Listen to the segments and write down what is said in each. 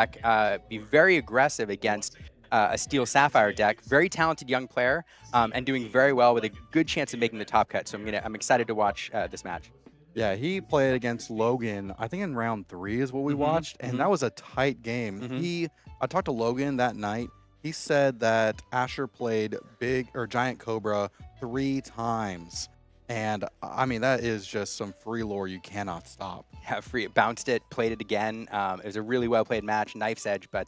deck, be very aggressive against a Steel Sapphire deck. Very talented young player, and doing very well with a good chance of making the top cut. So I'm excited to watch this match. Yeah, he played against Logan, I think in round 3 is what we Mm-hmm. watched, and Mm-hmm. that was a tight game. Mm-hmm. I talked to Logan that night. He said that Asher played big or giant cobra 3 times. And I mean, that is just some free lore you cannot stop. Yeah, free bounced it, played it again. It was a really well played match, knife's edge. But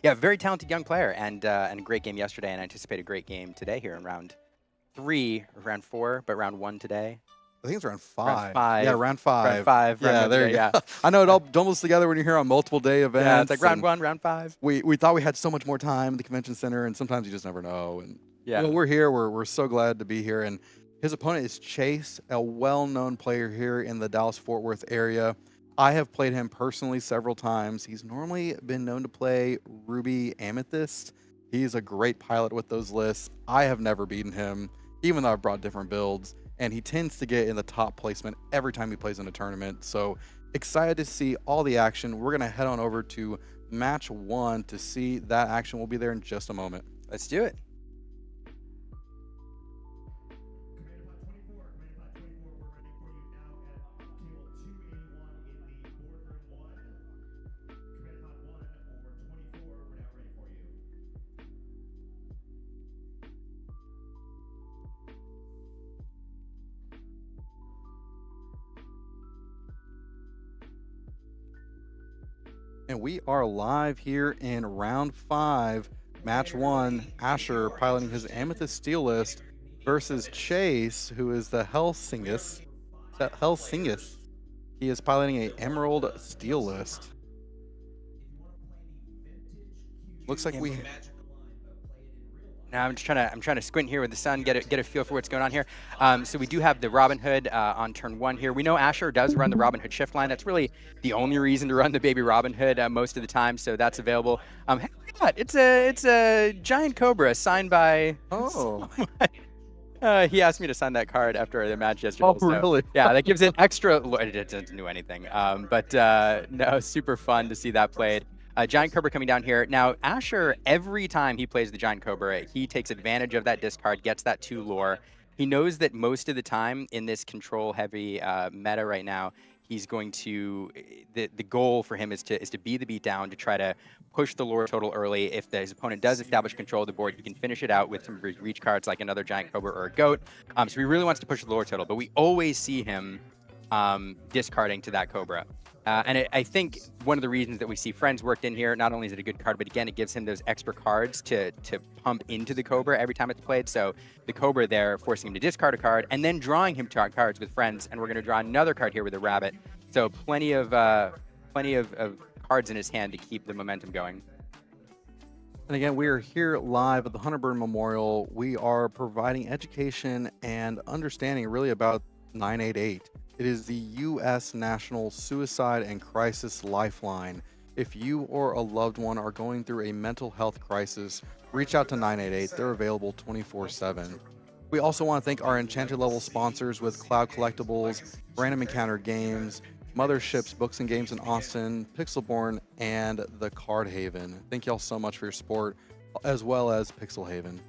yeah, very talented young player, and a great game yesterday. And I anticipate a great game today here in round 3 or round 4, but round 1 today. I think it's round Round 5. Yeah, 5. round Round 5. 5. Round Yeah, 1 there today. you Yeah. go. I know it all jumbles together when you're here on multiple day Yeah, it's like events. round And 1, round 5. we thought we had so much more time at the convention center, and sometimes you just never know. And Yeah. well, we're here. We're so glad to be here. And his opponent is Chase, a well-known player here in the Dallas-Fort Worth area. I have played him personally several times. He's normally been known to play Ruby Amethyst. He's a great pilot with those lists. I have never beaten him, even though I've brought different builds. And he tends to get in the top placement every time he plays in a tournament. So excited to see all the action. We're going to head on over to match 1 to see that action. We'll be there in just a moment. Let's do it. And we are live here in round 5, match 1. Asher piloting his Amethyst Steel list versus Chase, who is the Helsingus. Helsingus. He is piloting a Emerald Steel list. Looks like we. Now I'm trying to squint here with the sun, get a feel for what's going on here. So we do have the Robin Hood on turn 1 here. We know Asher does run the Robin Hood shift line. That's really the only reason to run the baby Robin Hood most of the time. So that's available. Hey, look at that. It's a giant cobra signed by. Oh. He asked me to sign that card after the match yesterday. Oh, so, really? Yeah, that gives it extra. It doesn't do anything. But no, super fun to see that played. Giant Cobra coming down here. Now, Asher, every time he plays the Giant Cobra, he takes advantage of that discard, gets that 2 lore. He knows that most of the time in this control-heavy meta right now, he's going to the goal for him is to be the beatdown, to try to push the lore total early. If his opponent does establish control of the board, you can finish it out with some reach cards like another Giant Cobra or a Goat. So he really wants to push the lore total, but we always see him discarding to that Cobra. And I think one of the reasons that we see Friends worked in here, not only is it a good card, but again, it gives him those extra cards to pump into the Cobra every time it's played. So the Cobra there forcing him to discard a card and then drawing him to cards with Friends. And we're going to draw another card here with a Rabbit. So plenty of cards in his hand to keep the momentum going. And again, we are here live at the Hunter Burn Memorial. We are providing education and understanding really about 988. It is the U.S. National Suicide and Crisis Lifeline. If you or a loved one are going through a mental health crisis, reach out to 988. They're available 24/7. We also want to thank our Enchanted Level sponsors with Cloud Collectibles, Random Encounter Games, Motherships Books and Games in Austin, Pixelborn, and the Card Haven. Thank you all so much for your support, as well as Pixel Haven.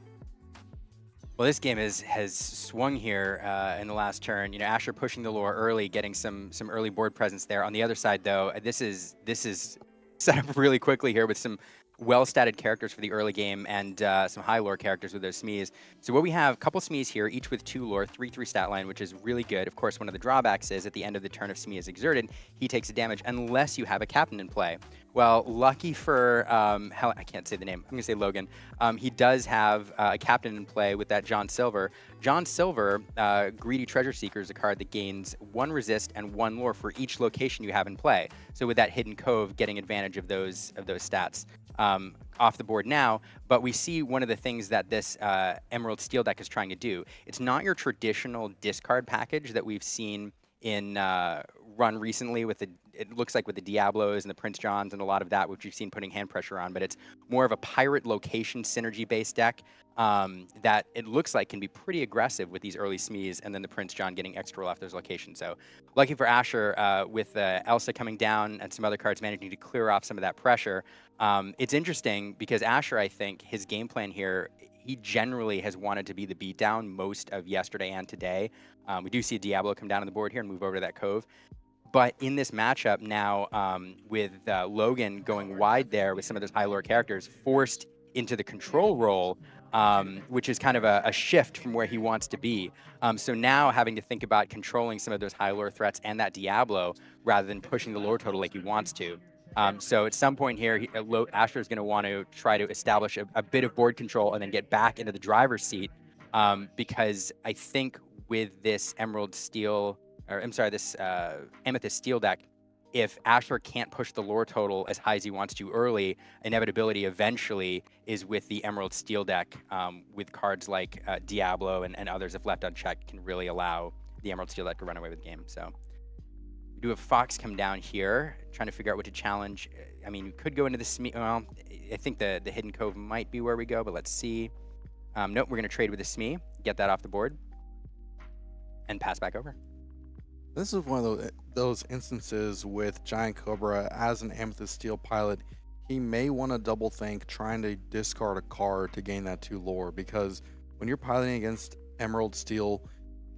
Well, this game has swung here in the last turn. You know, Asher pushing the lore early, getting some early board presence there. On the other side, though, this is set up really quickly here with some well-statted characters for the early game and some high lore characters with those Smees. So what we have, a couple Smees here, each with 2 lore, 3/3 stat line, which is really good. Of course, one of the drawbacks is at the end of the turn if Smee is exerted, he takes a damage unless you have a captain in play. Well, lucky for, I can't say the name, I'm going to say Logan. He does have a captain in play with that John Silver. John Silver, Greedy Treasure Seeker, is a card that gains 1 resist and 1 lore for each location you have in play. So with that Hidden Cove, getting advantage of those stats. Off the board now, but we see one of the things that this Emerald Steel deck is trying to do. It's not your traditional discard package that we've seen in run recently with it looks like with the Diablos and the Prince Johns and a lot of that, which you've seen putting hand pressure on, but it's more of a pirate location synergy based deck that it looks like can be pretty aggressive with these early Smees and then the Prince John getting extra off those locations. So lucky for Asher with Elsa coming down and some other cards managing to clear off some of that pressure. It's interesting because Asher, I think his game plan here, he generally has wanted to be the beatdown most of yesterday and today. We do see a Diablo come down on the board here and move over to that cove. But in this matchup now, with Logan going wide there with some of those high lore characters forced into the control role, which is kind of a shift from where he wants to be. So now having to think about controlling some of those high lore threats and that Diablo rather than pushing the lore total like he wants to. So at some point here, Asher is going to want to try to establish a bit of board control and then get back into the driver's seat, because I think with this Emerald Steel, or I'm sorry, this Amethyst Steel deck, if Asher can't push the lore total as high as he wants to early, inevitability eventually is with the Emerald Steel deck, with cards like Diablo and others, if left unchecked, can really allow the Emerald Steel deck to run away with the game. So we do have Fox come down here, trying to figure out what to challenge. I mean, we could go into the Smee. Well, I think the Hidden Cove might be where we go, but let's see. Nope, we're going to trade with the Smee, get that off the board, and pass back over. This is one of those instances with Giant Cobra as an Amethyst Steel pilot. He may want to double think trying to discard a card to gain that 2 lore, because when you're piloting against Emerald Steel,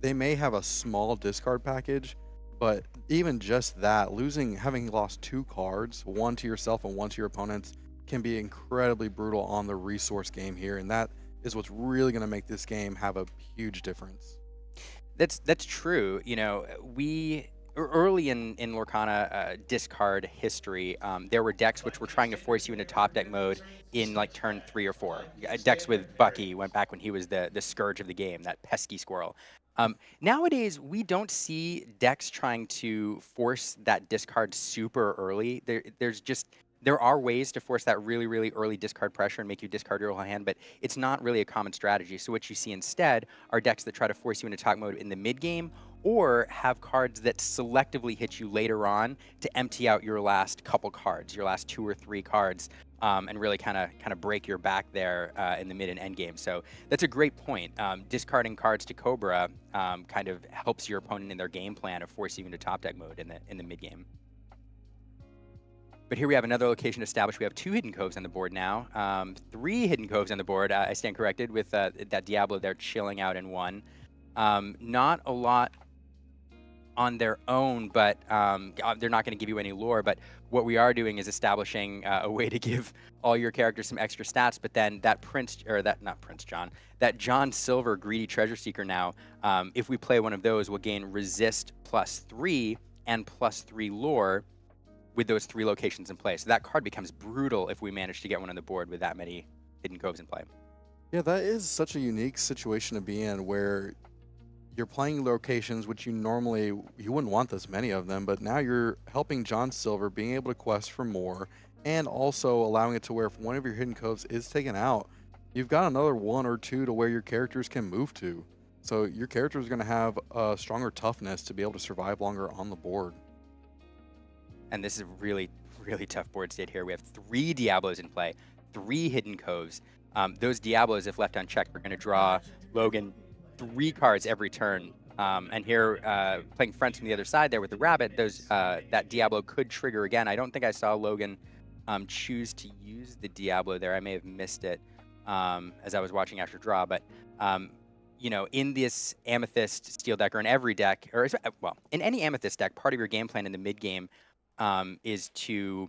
they may have a small discard package, but even just that, having lost 2 cards, one to yourself and one to your opponents, can be incredibly brutal on the resource game here, and that is what's really going to make this game have a huge difference. That's true. You know, we early in Lorcana discard history, there were decks which were trying to force you into top deck mode in like turn 3 or 4. Decks with Bucky went back when he was the scourge of the game, that pesky squirrel. Nowadays, we don't see decks trying to force that discard super early. There are ways to force that really, really early discard pressure and make you discard your whole hand, but it's not really a common strategy. So what you see instead are decks that try to force you into top mode in the mid game, or have cards that selectively hit you later on to empty out your last couple cards, your last 2 or 3 cards, and really kind of break your back there in the mid and end game. So that's a great point. Discarding cards to Cobra kind of helps your opponent in their game plan of forcing you into top deck mode in the mid game. But here we have another location established. We have 2 Hidden Coves on the board now. 3 Hidden Coves on the board. I stand corrected with that Diablo there chilling out in 1. Not a lot on their own, but they're not going to give you any lore. But what we are doing is establishing a way to give all your characters some extra stats. But then that that John Silver Greedy Treasure Seeker now, if we play one of those, will gain resist +3 and +3 lore with those 3 locations in play. So that card becomes brutal if we manage to get one on the board with that many Hidden Coves in play. Yeah, that is such a unique situation to be in, where you're playing locations which you wouldn't want this many of them, but now you're helping John Silver being able to quest for more, and also allowing it to where if one of your Hidden Coves is taken out, you've got another 1 or 2 to where your characters can move to. So your character is going to have a stronger toughness to be able to survive longer on the board. And this is a really, really tough board state here. We have 3 Diablos in play, 3 Hidden Coves. Those Diablos, if left unchecked, are going to draw Logan 3 cards every turn. And here, playing friends from the other side there with the rabbit, that Diablo could trigger again. I don't think I saw Logan choose to use the Diablo there. I may have missed it as I was watching Asher draw. But you know, in this Amethyst Steel deck, or in every deck, or well, in any Amethyst deck, part of your game plan in the mid game is to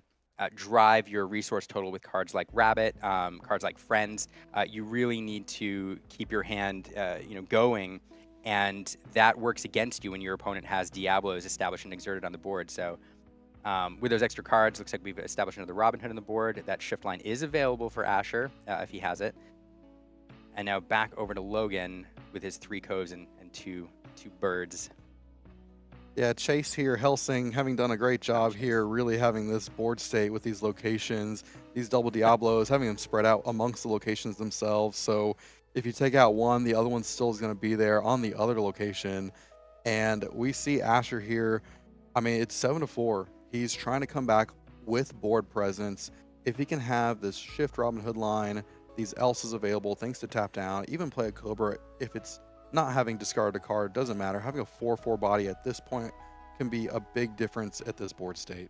drive your resource total with cards like Rabbit, cards like Friends. You really need to keep your hand, going, and that works against you when your opponent has Diablos established and exerted on the board. So with those extra cards, looks like we've established another Robin Hood on the board. That shift line is available for Asher if he has it. And now back over to Logan with his 3 coves and two birds. Yeah, Chase here, Helsing, having done a great job here, really having this board state with these locations, these double Diablos, having them spread out amongst the locations themselves. So if you take out one, the other one still is going to be there on the other location. And we see Asher here. I mean, it's 7-4. He's trying to come back with board presence. If he can have this shift Robin Hood line, these else's available, things to tap down, even play a Cobra if it's not having discarded a card, doesn't matter. Having a 4/4 body at this point can be a big difference at this board state.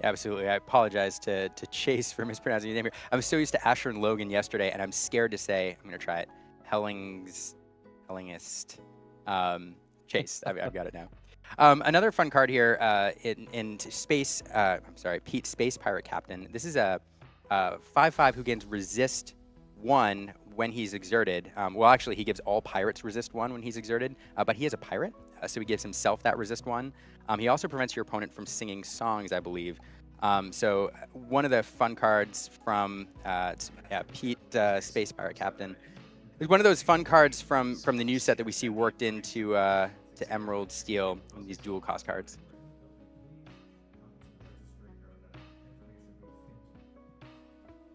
Absolutely. I apologize to Chase for mispronouncing your name here. I was so used to Asher and Logan yesterday, and I'm scared to say, I'm going to try it. Hellingist. Chase. I've got it now. Another fun card here in Space, I'm sorry, Pete, Space Pirate Captain. This is a 5/5 who gains resist 1 when he's exerted. Well, actually, he gives all pirates resist 1 when he's exerted, but he is a pirate, so he gives himself that resist 1. He also prevents your opponent from singing songs, I believe. So one of the fun cards from Pete, Space Pirate Captain. It's one of those fun cards from the new set that we see worked into to Emerald Steel, these dual cost cards.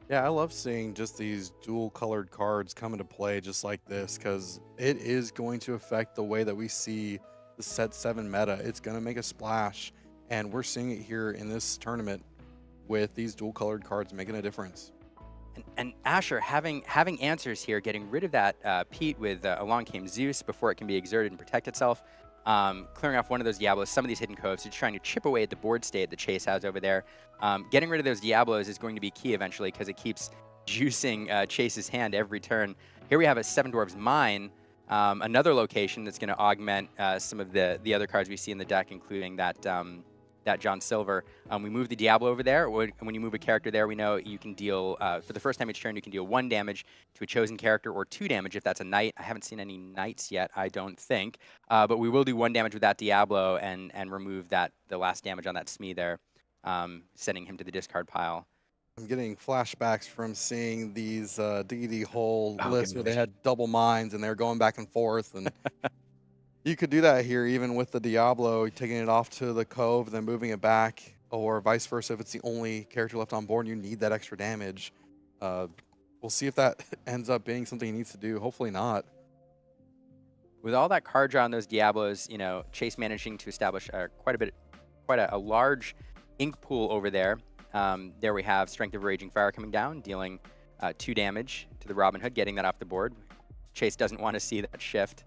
Yeah, I love seeing just these dual colored cards come into play just like this because it is going to affect the way that we see the set 7 meta. It's going to make a splash, and we're seeing it here in this tournament with these dual colored cards making a difference. And Asher having answers here, getting rid of that Pete with Along Came Zeus before it can be exerted and protect itself. Clearing off one of those Diablos, some of these hidden coves, just trying to chip away at the board state that Chase has over there. Getting rid of those Diablos is going to be key eventually because it keeps juicing Chase's hand every turn. Here we have a Seven Dwarves Mine, another location that's going to augment some of the other cards we see in the deck, including that that John Silver. We move the Diablo over there. When you move a character there, we know you can deal, for the first time each turn, you can deal 1 damage to a chosen character or 2 damage if that's a knight. I haven't seen any knights yet, I don't think. But we will do 1 damage with that Diablo and remove the last damage on that Smee there, sending him to the discard pile. I'm getting flashbacks from seeing these DD hole lists where they goodness. had double mines and they're going back and forth. And you could do that here even with the Diablo, taking it off to the cove, then moving it back, or vice versa. If it's the only character left on board and you need that extra damage, we'll see if that ends up being something he needs to do. Hopefully not. With all that card draw on those Diablos, you know, Chase managing to establish quite a large ink pool over there. There we have Strength of Raging Fire coming down, dealing 2 damage to the Robin Hood, getting that off the board. Chase doesn't want to see that shift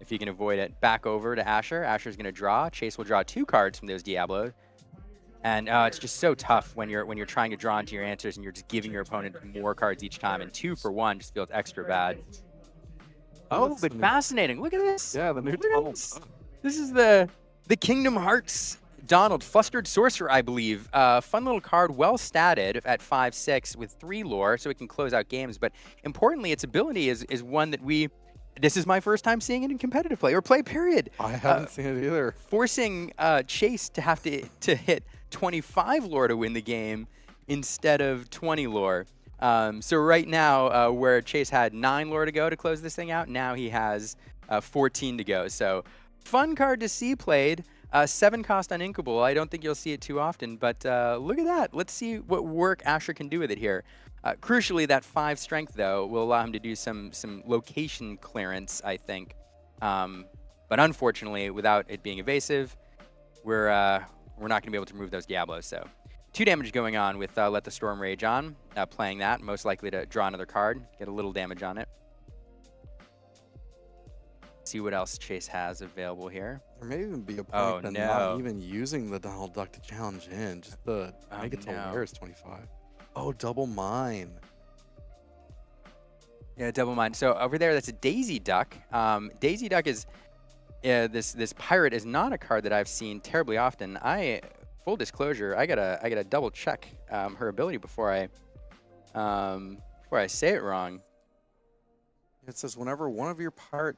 if he can avoid it. Back over to Asher. Asher's going to draw. Chase will draw 2 cards from those Diablos. And it's just so tough when you're trying to draw into your answers and you're just giving your opponent more cards each time. And 2 for 1 just feels extra bad. Oh, but fascinating. Look at this. Yeah, the new Donald. This is the Kingdom Hearts Donald, Flustered Sorcerer, I believe. Fun little card, well statted at 5/6 with 3 lore, so it can close out games. But importantly, its ability is one that this is my first time seeing it in competitive play, or play, period. I haven't seen it either. Forcing Chase to have to hit 25 lore to win the game instead of 20 lore. So right now, where Chase had 9 lore to go to close this thing out, now he has 14 to go. So fun card to see played. 7 cost uninkable. I don't think you'll see it too often, but look at that. Let's see what work Asher can do with it here. Crucially, that 5 strength, though, will allow him to do some location clearance, I think. But unfortunately, without it being evasive, we're not going to be able to remove those Diablos. So 2 damage going on with Let the Storm Rage on. Playing that, most likely to draw another card, get a little damage on it. See what else Chase has available here. There may even be a point that not even using the Donald Duck to challenge in, just to make it to where it's 25. Oh, double mine. Yeah, double mine. So over there, that's a Daisy Duck. Daisy Duck is this pirate is not a card that I've seen terribly often. Full disclosure, I gotta double check her ability before I say it wrong. It says whenever one of your pirate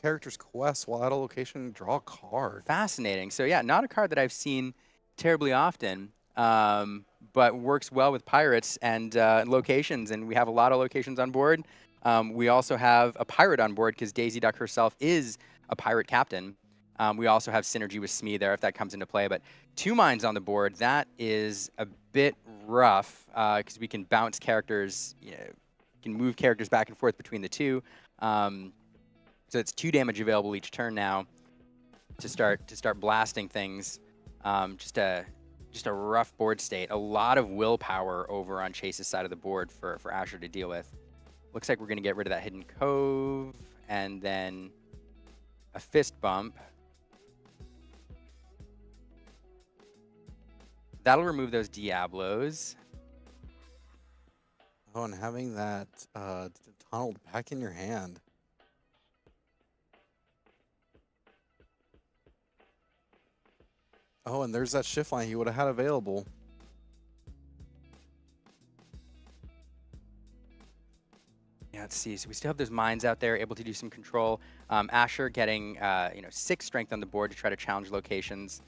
characters quests while at a location, draw a card. Fascinating. So yeah, not a card that I've seen terribly often, but works well with pirates and locations, and we have a lot of locations on board. We also have a pirate on board because Daisy Duck herself is a pirate captain. We also have synergy with Smee there if that comes into play, but 2 mines on the board, that is a bit rough because we can bounce characters, can move characters back and forth between the 2. So it's 2 damage available each turn now to start blasting things. Just a rough board state. A lot of willpower over on Chase's side of the board for Asher to deal with. Looks like we're going to get rid of that hidden cove and then a fist bump. That'll remove those Diablos. Oh, and having that Donald back in your hand. Oh, and there's that shift line he would have had available. Yeah, let's see. So we still have those mines out there, able to do some control. Asher getting 6 strength on the board to try to challenge locations.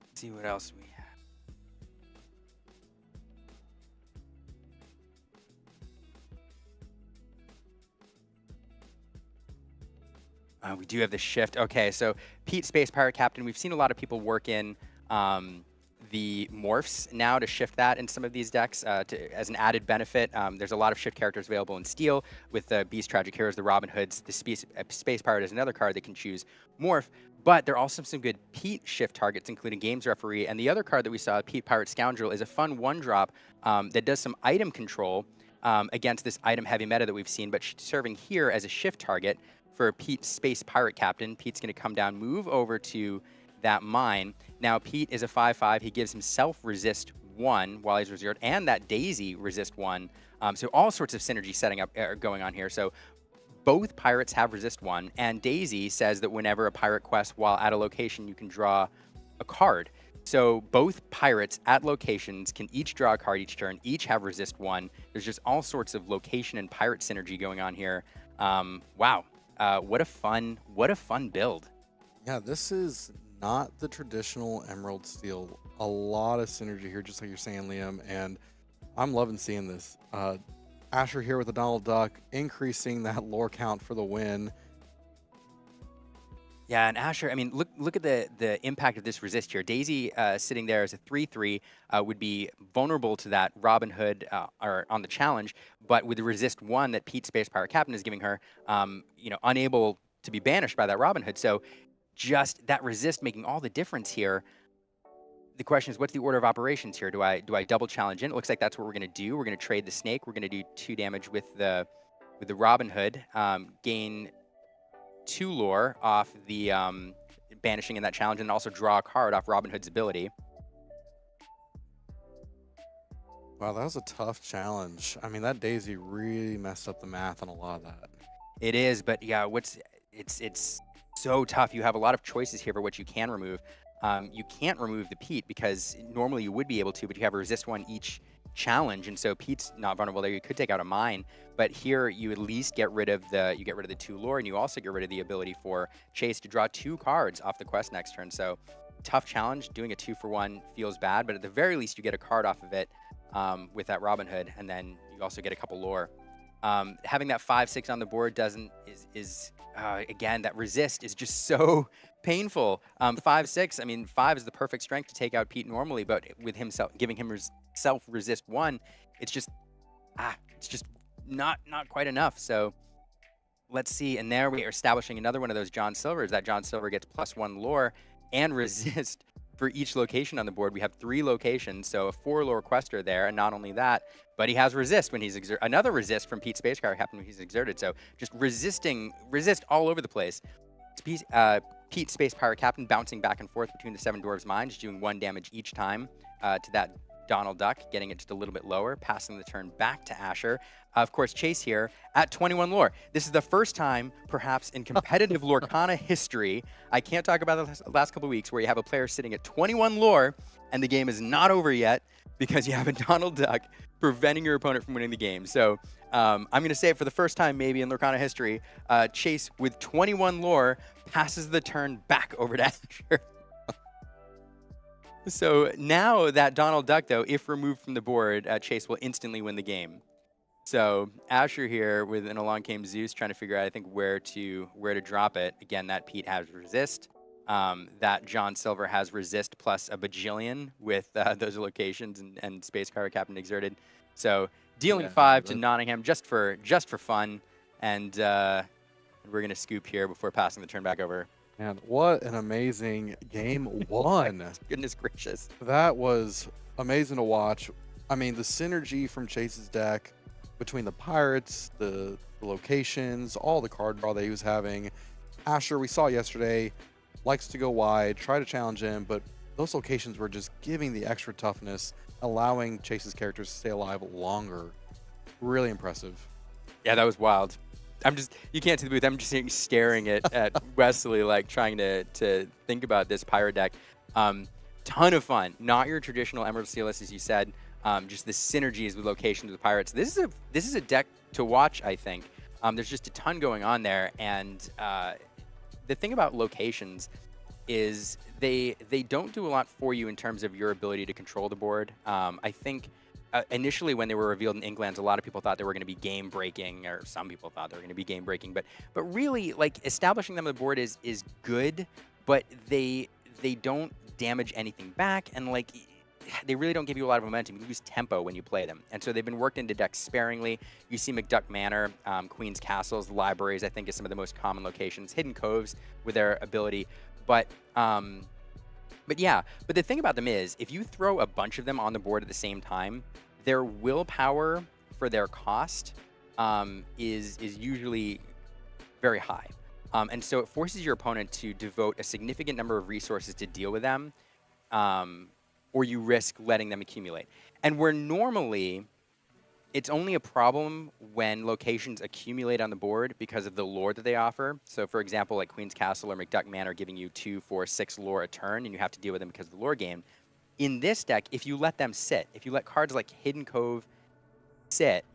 Let's see what else we have. We do have the shift. Okay, so Pete, Space Pirate Captain, we've seen a lot of people work in the morphs now to shift that in some of these decks as an added benefit. There's a lot of shift characters available in Steel with the Beast Tragic Heroes, the Robin Hoods. The Space Pirate is another card that can choose morph, but there are also some good Pete shift targets, including Games Referee. And the other card that we saw, Pete Pirate Scoundrel, is a fun 1-drop that does some item control against this item heavy meta that we've seen, but serving here as a shift target for Pete Space Pirate Captain. Pete's going to come down, move over to that mine. Now, Pete is a 5/5. He gives himself resist 1 while he's reserved, and that Daisy resist 1. So all sorts of synergy setting up going on here. So both pirates have resist 1, and Daisy says that whenever a pirate quests while at a location, you can draw a card. So both pirates at locations can each draw a card each turn, each have resist 1. There's just all sorts of location and pirate synergy going on here. Wow. What a fun build. Yeah, this is not the traditional Emerald Steel. A lot of synergy here, just like you're saying, Liam, and I'm loving seeing this. Asher here with the Donald Duck, increasing that lore count for the win. Yeah, and Asher, I mean, look at the impact of this resist here. Daisy sitting there as a 3/3 would be vulnerable to that Robin Hood or on the challenge, but with the resist 1 that Pete Space Pirate Captain is giving her, unable to be banished by that Robin Hood. So just that resist making all the difference here. The question is, what's the order of operations here? Do I double challenge in? It looks like that's what we're going to do. We're going to trade the snake. We're going to do 2 damage with the Robin Hood, gain 2 lore off the banishing in that challenge, and also draw a card off Robin Hood's ability. Wow, that was a tough challenge. I mean, that Daisy really messed up the math on a lot of that. It is, but yeah, it's so tough. You have a lot of choices here for what you can remove. You can't remove the Pete because normally you would be able to, but you have a resist 1 each challenge, and so Pete's not vulnerable there. You could take out a mine, but here you at least get rid of the 2 lore, and you also get rid of the ability for Chase to draw 2 cards off the quest next turn. So tough challenge. Doing a 2-for-1 feels bad, but at the very least you get a card off of it with that Robin Hood, and then you also get a couple lore. Having that 5/6 on the board is again, that resist is just so painful. 5/6, I mean, 5 is the perfect strength to take out Pete normally, but with himself giving himself resist 1, it's just not quite enough. So let's see. And there we are establishing another one of those John Silvers. That John Silver gets +1 lore and resist for each location on the board. We have 3 locations, so a 4 lore quester there. And not only that, but he has resist when he's another resist from Pete Space Pirate Captain when he's exerted. So just resist all over the place. Pete Space Pirate Captain bouncing back and forth between the 7 Dwarves mines, doing 1 damage each time to that Donald Duck, getting it just a little bit lower, passing the turn back to Asher. Of course, Chase here at 21 lore. This is the first time, perhaps, in competitive Lorcana history, I can't talk about the last couple of weeks, where you have a player sitting at 21 lore and the game is not over yet because you have a Donald Duck preventing your opponent from winning the game. So I'm going to say it for the first time maybe in Lorcana history, Chase with 21 lore passes the turn back over to Asher. So now that Donald Duck, though, if removed from the board, Chase will instantly win the game. So Asher here with an Along Came Zeus trying to figure out, I think, where to drop it. Again, that Pete has resist. That John Silver has resist plus a bajillion with those locations and Space Pirate Captain exerted. So dealing 5 to Nottingham just for fun, and And we're going to scoop here before passing the turn back over. And what an amazing game Oh my one. goodness gracious. That was amazing to watch. I mean, the synergy from Chase's deck between the pirates, the locations, all the card draw that he was having. Asher, we saw yesterday, likes to go wide, try to challenge him, but those locations were just giving the extra toughness, allowing Chase's characters to stay alive longer. Really impressive. Yeah, that was wild. You can't see the booth. I'm just staring at Wesley, like trying to think about this pirate deck. Ton of fun. Not your traditional Emerald Sealist, as you said. Just the synergies with locations with pirates. This is a deck to watch, I think. There's just a ton going on there, and the thing about locations is they don't do a lot for you in terms of your ability to control the board. I think initially when they were revealed in Inklands, a lot of people thought they were going to be game breaking, or some people thought they were going to be game breaking. But really, like establishing them on the board is good, but they don't damage anything back, and like they really don't give you a lot of momentum. You lose tempo when you play them, and so they've been worked into decks sparingly. You see McDuck Manor, Queen's Castles, libraries, I think is some of the most common locations. Hidden Coves with their ability, but yeah. But the thing about them is, if you throw a bunch of them on the board at the same time, their willpower for their cost is usually very high. And so it forces your opponent to devote a significant number of resources to deal with them, or you risk letting them accumulate. And where normally it's only a problem when locations accumulate on the board because of the lore that they offer. So for example, like Queen's Castle or McDuck Manor giving you 2, 4, 6 lore a turn, and you have to deal with them because of the lore game. In this deck, if you let them sit, if you let cards like Hidden Cove sit,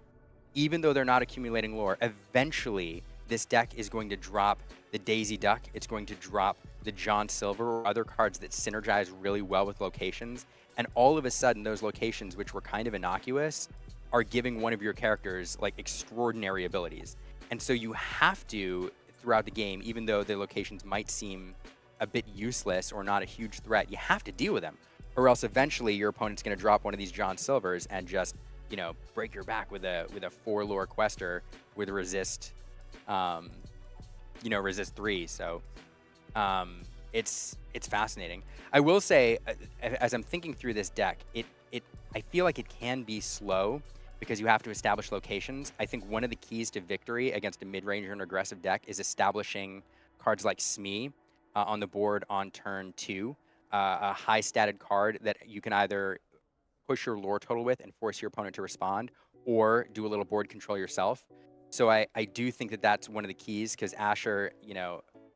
even though they're not accumulating lore, eventually this deck is going to drop the Daisy Duck. It's going to drop the John Silver or other cards that synergize really well with locations. And all of a sudden, those locations, which were kind of innocuous, are giving one of your characters like extraordinary abilities. And so you have to, throughout the game, even though the locations might seem a bit useless or not a huge threat, you have to deal with them. Or else eventually your opponent's going to drop one of these John Silvers and just, you know, break your back with a 4 lore quester with resist, resist 3. So it's fascinating. I will say, as I'm thinking through this deck, I feel like it can be slow because you have to establish locations. I think one of the keys to victory against a mid-range or an aggressive deck is establishing cards like Smee on the board on turn 2, a high-statted card that you can either push your lore total with and force your opponent to respond, or do a little board control yourself. So I do think that that's one of the keys, because Asher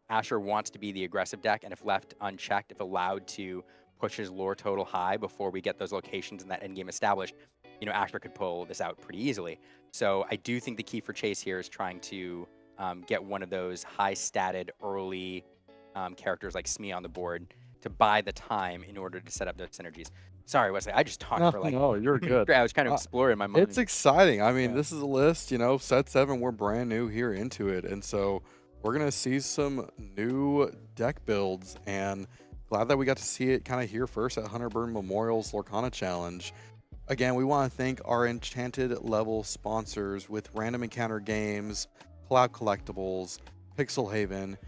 wants to be the aggressive deck, and if left unchecked, if allowed to push his lore total high before we get those locations and that endgame established, Asher could pull this out pretty easily. So I do think the key for Chase here is trying to get one of those high-statted early characters like Smee on the board to buy the time in order to set up those synergies. Sorry, Wesley, I just talked No, for like no, you're good. I was kind of exploring my It's mind. exciting. I mean, Yeah. this is a list, set 7, we're brand new here into it. And so we're going to see some new deck builds, and glad that we got to see it kind of here first at Hunter Burn Memorial's Lorcana Challenge. Again, we want to thank our Enchanted level sponsors with Random Encounter Games, Cloud Collectibles, Pixel Haven,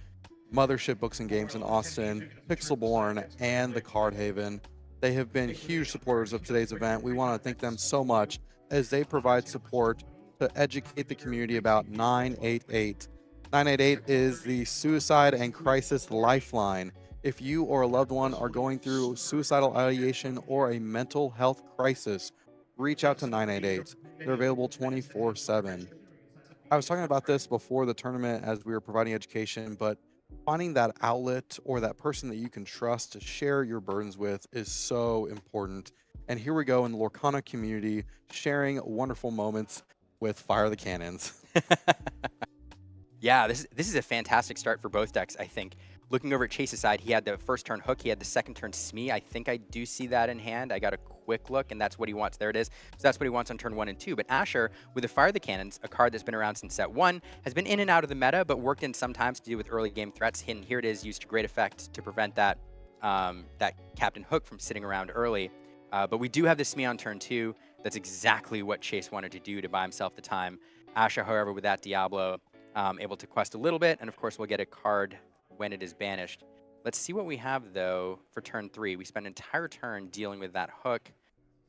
Mothership Books and Games in Austin, Pixelborn, and the Card Haven. They have been huge supporters of today's event. We want to thank them so much as they provide support to educate the community about 988. 988 is the suicide and crisis lifeline. If you or a loved one are going through suicidal ideation or a mental health crisis, reach out to 988. They're available 24/7. I was talking about this before the tournament as we were providing education, but finding that outlet or that person that you can trust to share your burdens with is so important. And here we go in the Lorcana community, sharing wonderful moments with Fire the Cannons. Yeah, this is a fantastic start for both decks, I think. Looking over at Chase's side, he had the first turn Hook, he had the second turn Smee. I think I do see that in hand. I got a quick look, and that's what he wants. There it is. So that's what he wants on turn 1 and 2. But Asher, with the Fire the Cannons, a card that's been around since set 1, has been in and out of the meta, but worked in sometimes to deal with early game threats. And here it is, used to great effect to prevent that, that Captain Hook from sitting around early. But we do have the Smee on turn 2. That's exactly what Chase wanted to do to buy himself the time. Asher, however, with that Diablo, able to quest a little bit, and of course we'll get a card when it is banished. Let's see what we have, though, for turn 3. We spent an entire turn dealing with that hook.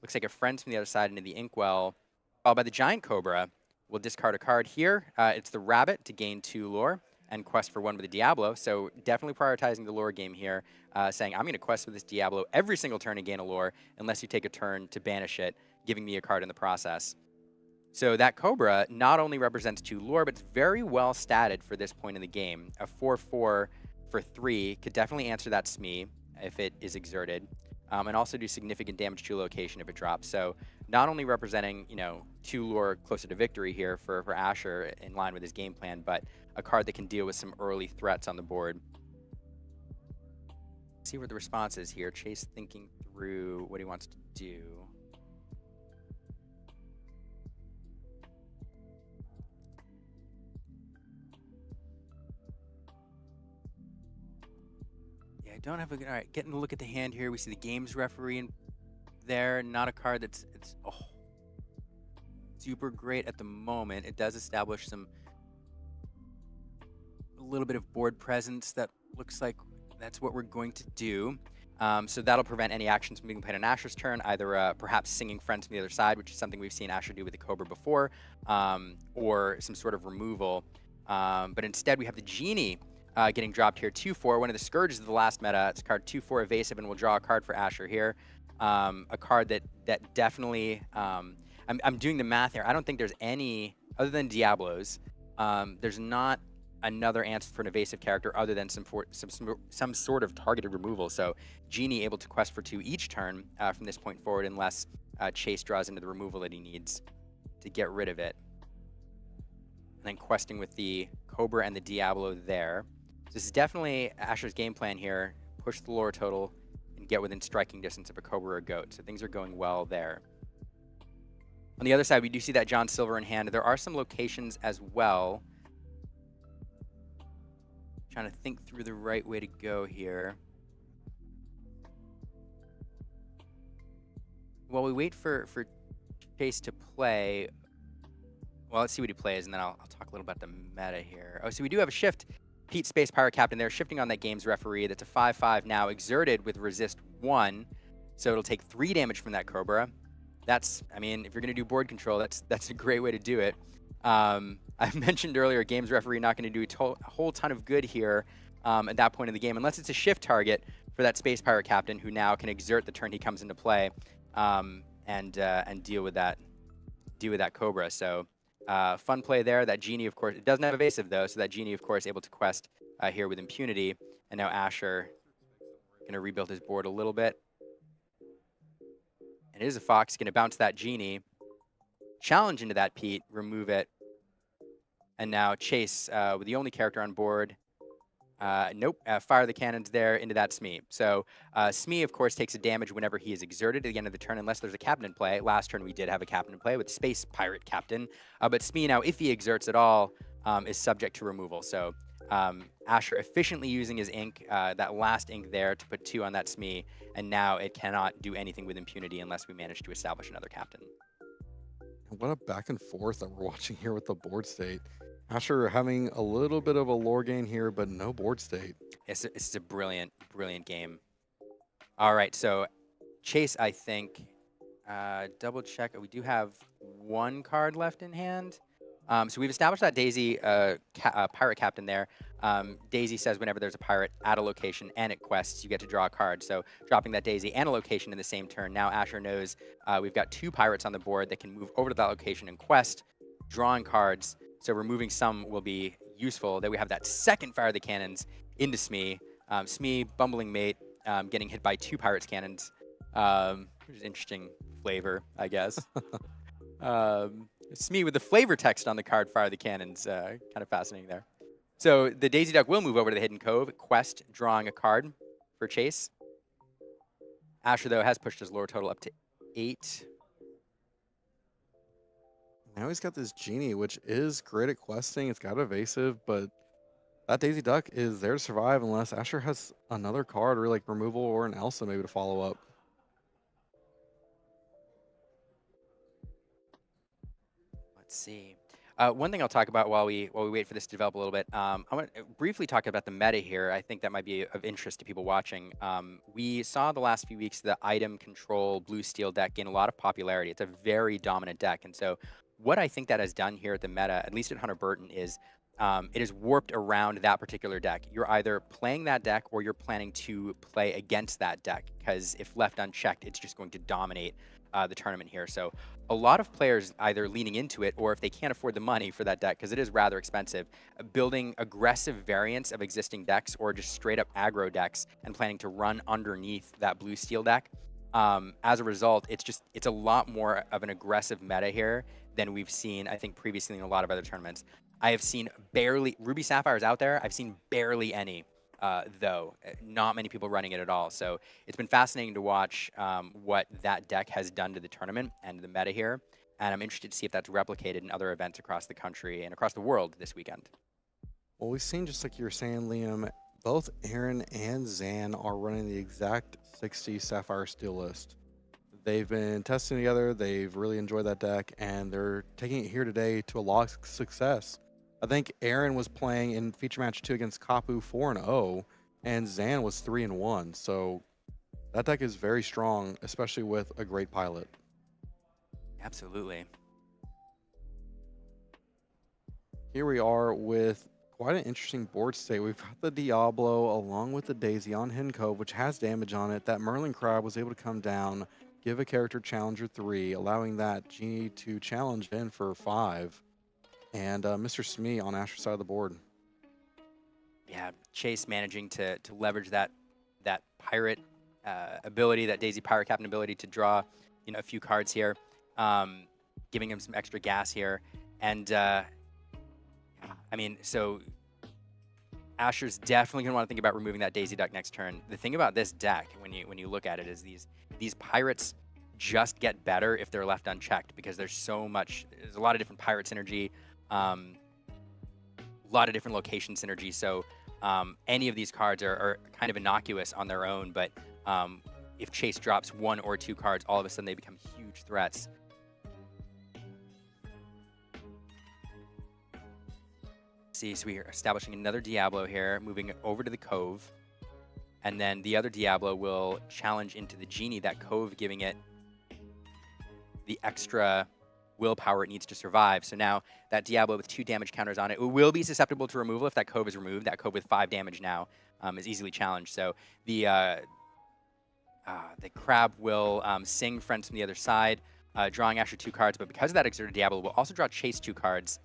Looks like a friend from the other side into the Inkwell, followed by the Giant Cobra. We'll discard a card here. It's the Rabbit to gain 2 lore and quest for 1 with the Diablo. So definitely prioritizing the lore game here, saying I'm going to quest with this Diablo every single turn and gain a lore unless you take a turn to banish it, giving me a card in the process. So that Cobra not only represents 2 lore, but it's very well statted for this point in the game. A 4/4 for 3 could definitely answer that Smee if it is exerted, and also do significant damage to a location if it drops. So not only representing, 2 lore closer to victory here for Asher in line with his game plan, but a card that can deal with some early threats on the board. Let's see what the response is here. Chase thinking through what he wants to do. Yeah, I don't have a good. All right, getting a look at the hand here. We see the games referee in there. Not a card that's super great at the moment. It does establish a little bit of board presence that looks like that's what we're going to do. So that'll prevent any actions from being played on Asher's turn, either perhaps singing friends from the other side, which is something we've seen Asher do with the Cobra before, or some sort of removal. But instead, we have the Genie getting dropped here, 2/4, one of the Scourges of the last meta. It's card 2/4 evasive, and we'll draw a card for Asher here. A card that definitely, I'm doing the math here. I don't think there's any, other than Diablos, there's not another answer for an evasive character other than some sort of targeted removal. So Genie able to quest for 2 each turn from this point forward, unless Chase draws into the removal that he needs to get rid of it. And then questing with the Cobra and the Diablo there. So this is definitely Asher's game plan here. Push the lore total and get within striking distance of a Cobra or a Goat. So things are going well there. On the other side, we do see that John Silver in hand. There are some locations as well. Trying to think through the right way to go here. While we wait for Chase to play, well, let's see what he plays, and then I'll talk a little about the meta here. Oh, so we do have a shift. Pete Space Pirate Captain there, shifting on that game's referee. That's a 5/5 now, exerted with resist 1. So it'll take 3 damage from that Cobra. That's, I mean, if you're going to do board control, that's a great way to do it. I mentioned earlier, games referee not going to do a whole ton of good here at that point in the game, unless it's a shift target for that Space Pirate Captain, who now can exert the turn he comes into play and deal with that Cobra. So fun play there. That Genie, of course, it doesn't have evasive though, so that Genie, of course, able to quest here with impunity. And now Asher going to rebuild his board a little bit. And it is a Fox, going to bounce that Genie. Challenge into that Pete, remove it. And now Chase with the only character on board. Nope, fire the cannons there into that Smee. So Smee, of course, takes a damage whenever he is exerted at the end of the turn, unless there's a captain in play. Last turn we did have a captain in play with Space Pirate Captain. But Smee now, if he exerts at all, is subject to removal. So Asher efficiently using his ink, that last ink there, to put 2 on that Smee. And now it cannot do anything with impunity unless we manage to establish another captain. What a back and forth that we're watching here with the board state. Asher having a little bit of a lore gain here, but no board state. It's a brilliant, brilliant game. All right, so Chase, I think, double check. We do have 1 card left in hand. So we've established that Daisy pirate captain there. Daisy says whenever there's a pirate at a location and it quests, you get to draw a card. So dropping that Daisy and a location in the same turn. Now Asher knows we've got 2 pirates on the board that can move over to that location and quest, drawing cards. So removing some will be useful. Then we have that second fire of the cannons into Smee. Smee, bumbling mate, getting hit by 2 pirates cannons, which is interesting flavor, I guess. Smee with the flavor text on the card, fire the cannons, kind of fascinating there. So the Daisy Duck will move over to the Hidden Cove, quest, drawing a card for Chase. Asher, though, has pushed his lore total up to 8. Now he's got this Genie, which is great at questing. It's got evasive, but that Daisy Duck is there to survive unless Asher has another card, or like removal or an Elsa maybe to follow up. Let's see. One thing I'll talk about while we wait for this to develop a little bit, I want to briefly talk about the meta here. I think that might be of interest to people watching. We saw the last few weeks the item control blue steel deck gain a lot of popularity. It's a very dominant deck, and so what I think that has done here at the meta, at least at Hunter Burton, is it has warped around that particular deck. You're either playing that deck or you're planning to play against that deck, because if left unchecked, it's just going to dominate the tournament here. So a lot of players either leaning into it, or if they can't afford the money for that deck, because it is rather expensive, building aggressive variants of existing decks or just straight up aggro decks and planning to run underneath that blue steel deck. As a result, it's a lot more of an aggressive meta here than we've seen, I think, previously in a lot of other tournaments. I have seen barely Ruby Sapphires out there. I've seen barely any, though. Not many people running it at all. So it's been fascinating to watch what that deck has done to the tournament and the meta here. And I'm interested to see if that's replicated in other events across the country and across the world this weekend. Well, we've seen, just like you were saying, Liam, both Aaron and Zan are running the exact 60 Sapphire Steel list. They've been testing together, they've really enjoyed that deck, and they're taking it here today to a lot of success. I think Aaron was playing in feature match 2 against Kapu 4-0, and Zan was 3-1. So that deck is very strong, especially with a great pilot. Absolutely. Here we are with quite an interesting board state. We've got the Diablo along with the Daisy on Hidden Cove, which has damage on it. That Merlin Crab was able to come down, give a character Challenger 3, allowing that Genie to challenge in for 5. And Mr. Smee on Asher's side of the board. Yeah, Chase managing to leverage that pirate ability, that Daisy Pirate Captain ability to draw, a few cards here, giving him some extra gas here. And I mean, so Asher's definitely gonna want to think about removing that Daisy deck next turn. The thing about this deck, when you look at it, is these pirates just get better if they're left unchecked, because there's a lot of different pirate synergy, a lot of different location synergy. So any of these cards are kind of innocuous on their own, but if Chase drops 1 or 2 cards, all of a sudden they become huge threats. See, so we are establishing another Diablo here, moving over to the Cove. And then the other Diablo will challenge into the Genie, that Cove giving it the extra willpower it needs to survive. So now that Diablo with 2 damage counters on it will be susceptible to removal if that Cove is removed. That Cove with 5 damage now is easily challenged. So the Crab will sing Friends from the other side, drawing Asher 2 cards. But because of that exerted Diablo, will also draw Chase 2 cards.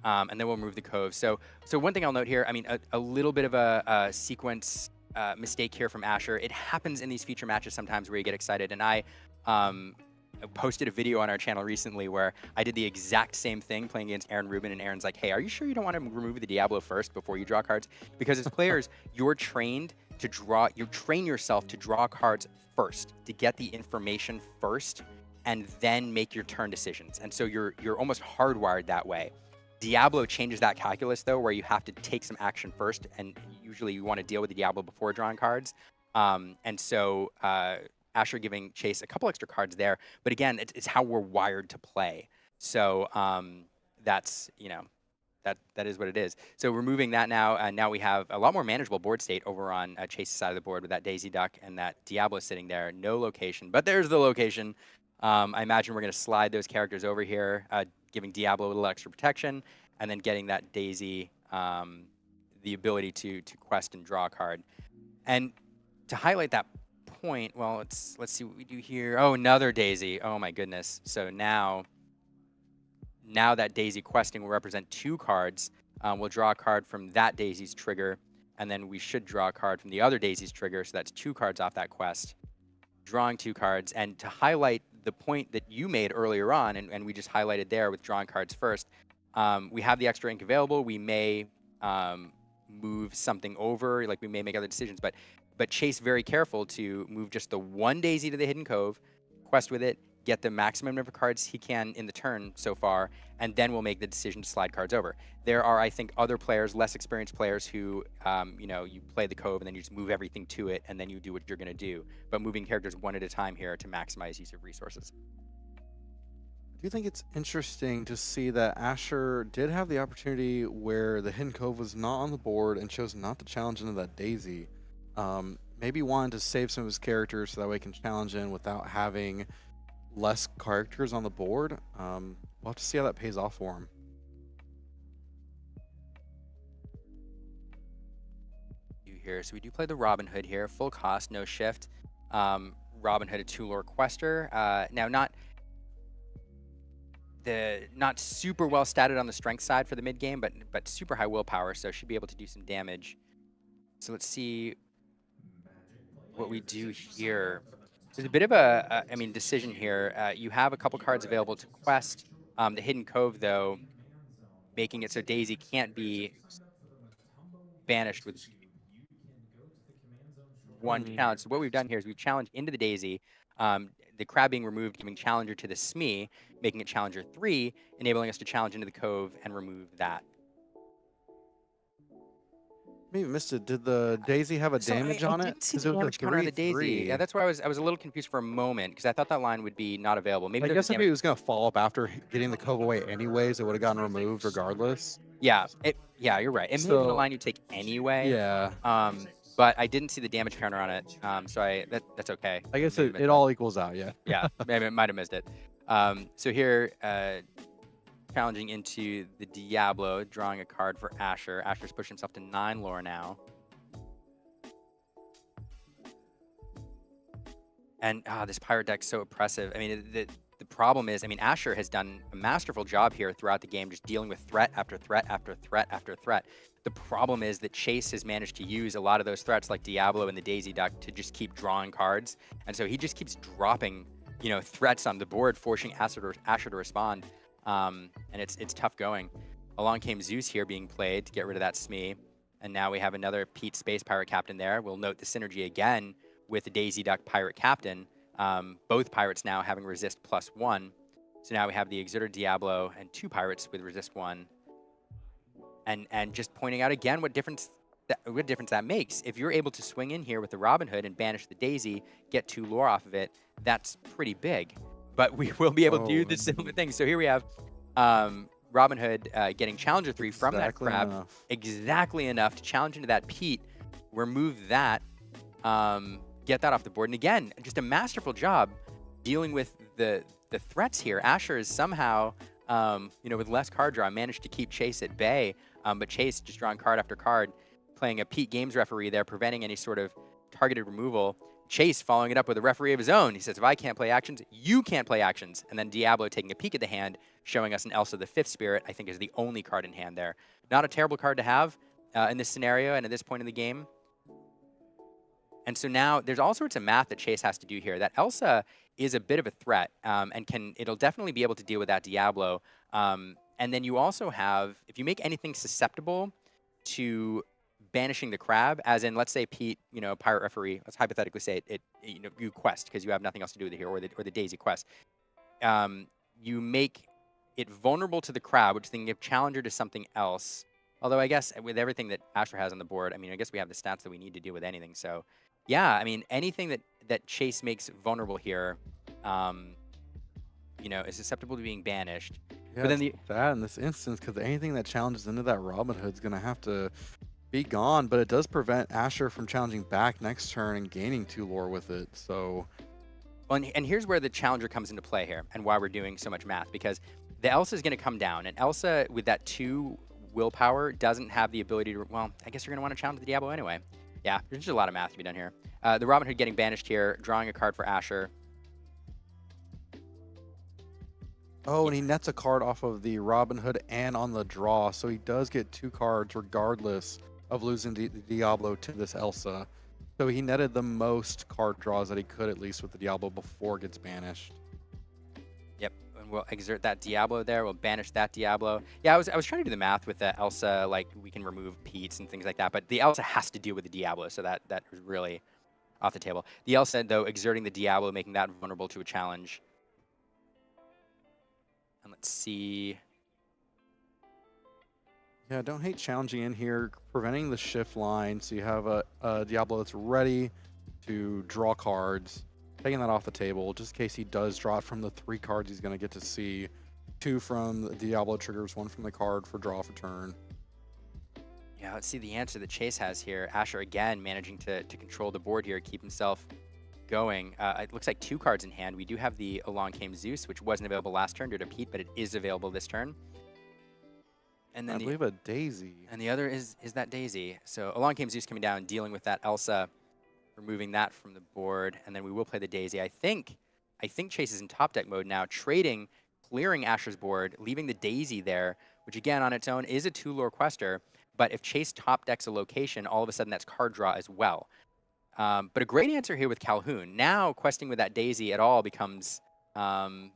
And then we'll move the Cove. So one thing I'll note here, I mean, a little bit of a sequence mistake here from Asher. It happens in these feature matches sometimes where you get excited. And I posted a video on our channel recently where I did the exact same thing playing against Aaron Rubin, and Aaron's like, hey, are you sure you don't want to remove the Diablo first before you draw cards? Because as players, you train yourself to draw cards first, to get the information first, and then make your turn decisions. And so you're almost hardwired that way. Diablo changes that calculus, though, where you have to take some action first, and usually you want to deal with the Diablo before drawing cards. And so Asher giving Chase a couple extra cards there. But again, it's how we're wired to play. So that's, that is what it is. So removing that now, and now we have a lot more manageable board state over on Chase's side of the board with that Daisy Duck and that Diablo sitting there. No location, but there's the location. I imagine we're going to slide those characters over here, giving Diablo a little extra protection, and then getting that Daisy the ability to quest and draw a card. And to highlight that point, well, let's see what we do here. Oh, another Daisy. Oh my goodness. So now that Daisy questing will represent 2 cards. We'll draw a card from that Daisy's trigger, and then we should draw a card from the other Daisy's trigger. So that's 2 cards off that quest. Drawing 2 cards. And to highlight the point that you made earlier on, and we just highlighted there with drawing cards first, we have the extra ink available. We may move something over, like we may make other decisions, but Chase very careful to move just the 1 Daisy to the Hidden Cove, quest with it, get the maximum number of cards he can in the turn so far, and then we'll make the decision to slide cards over. There are, I think, other players, less experienced players who, you play the Cove and then you just move everything to it and then you do what you're going to do. But moving characters 1 at a time here to maximize use of resources. do think it's interesting to see that Asher did have the opportunity where the Hidden Cove was not on the board and chose not to challenge into that Daisy. Maybe wanted to save some of his characters so that way he can challenge in without having less characters on the board. We'll have to see how that pays off for him. Here, so we do play the Robin Hood here, full cost, no shift. Robin Hood, a 2-lore quester. Now, not super well statted on the strength side for the mid game, but super high willpower, so should be able to do some damage. So let's see what we do here. There's a bit of I mean, decision here. You have a couple cards available to quest. The Hidden Cove, though, making it so Daisy can't be banished with one challenge. So what we've done here is we've challenged into the Daisy. The crab being removed, giving challenger to the Smee, making it challenger 3, enabling us to challenge into the Cove and remove that. Maybe missed it. Did the Daisy have a So damage I on it? didn't see Because the it was a damage counter on the Daisy. 3/3. Yeah, that's why I was a little confused for a moment because I thought that line would be not available. Maybe I there's a guess if damage. he was gonna follow up after getting the Cove away anyways, it would have gotten removed regardless. Yeah, yeah, you're right. It may have been a So line you take anyway. yeah, But I didn't see the damage counter on it. So that's okay. I guess Maybe it, missed it that. all equals out. Yeah. Yeah, maybe I might have missed it. So here, challenging into the Diablo, drawing a card for Asher. Asher's pushed himself to 9 lore now. And this pirate deck's so oppressive. I mean, the problem is, I mean, Asher has done a masterful job here throughout the game, just dealing with threat after threat after threat after threat. The problem is that Chase has managed to use a lot of those threats, like Diablo and the Daisy Duck, to just keep drawing cards. And so he just keeps dropping, threats on the board, forcing Asher to respond. And it's tough going. Along came Zeus here being played to get rid of that Smee. And now we have another Pete Space Pirate Captain there. We'll note the synergy again with the Daisy Duck Pirate Captain. Both pirates now having resist +1. So now we have the Exerter Diablo and 2 pirates with resist 1. And just pointing out again what difference that makes. If you're able to swing in here with the Robin Hood and banish the Daisy, get 2 lore off of it, that's pretty big. But we will be able to do the similar thing. So here we have Robin Hood getting Challenger 3 from that crab. Exactly enough to challenge into that Pete, remove that, get that off the board. And again, just a masterful job dealing with the threats here. Asher is somehow, with less card draw, managed to keep Chase at bay. But Chase just drawing card after card, playing a Pete Games referee there, preventing any sort of targeted removal. Chase following it up with a referee of his own. He says, if I can't play actions, you can't play actions. And then Diablo taking a peek at the hand, showing us an Elsa the 5th Spirit, I think is the only card in hand there. Not a terrible card to have in this scenario and at this point in the game. And so now there's all sorts of math that Chase has to do here. That Elsa is a bit of a threat and it'll definitely be able to deal with that Diablo. And then you also have, if you make anything susceptible to banishing the crab, as in, let's say Pete, pirate referee, let's hypothetically say you quest because you have nothing else to do with it here, or the Daisy quest. You make it vulnerable to the crab, which then give challenger to something else. Although I guess with everything that Asher has on the board, I mean, I guess we have the stats that we need to deal with anything. So yeah, I mean, anything that Chase makes vulnerable here, is susceptible to being banished. Yeah, but then that in this instance, because anything that challenges into that Robin Hood's gonna have to be gone, but it does prevent Asher from challenging back next turn and gaining 2 lore with it. So, well, and here's where the challenger comes into play here, and why we're doing so much math, because the Elsa is going to come down, and Elsa with that 2 willpower doesn't have the ability to. Well, I guess you're going to want to challenge the Diablo anyway. Yeah, there's just a lot of math to be done here. The Robin Hood getting banished here, drawing a card for Asher. oh, and he nets a card off of the Robin Hood and on the draw, so he does get 2 cards regardless of losing the Diablo to this Elsa. So he netted the most card draws that he could, at least with the Diablo, before it gets banished. Yep, and we'll exert that Diablo there. We'll banish that Diablo. Yeah, I was trying to do the math with the Elsa, like we can remove Pete's and things like that, but the Elsa has to deal with the Diablo, so that was really off the table. The Elsa, though, exerting the Diablo, making that vulnerable to a challenge. And let's see. Yeah, don't hate challenging in here, preventing the shift line, so you have a Diablo that's ready to draw cards. taking that off the table just in case he does draw it from the 3 cards he's gonna get to see. 2 from the Diablo triggers, 1 from the card for draw for turn. Yeah, let's see the answer that Chase has here. Asher again managing to control the board here, keep himself going. It looks like 2 cards in hand. We do have the Along Came Zeus, which wasn't available last turn due to Pete, but it is available this turn. And then I believe a Daisy. the other is that Daisy. So Along Came Zeus coming down, dealing with that Elsa, removing that from the board, and then we will play the Daisy. I think Chase is in top deck mode now, trading, clearing Asher's board, leaving the Daisy there, which again on its own is a 2-lore quester. But if Chase top decks a location, all of a sudden that's card draw as well. But a great answer here with Calhoun. Now questing with that Daisy at all becomes, and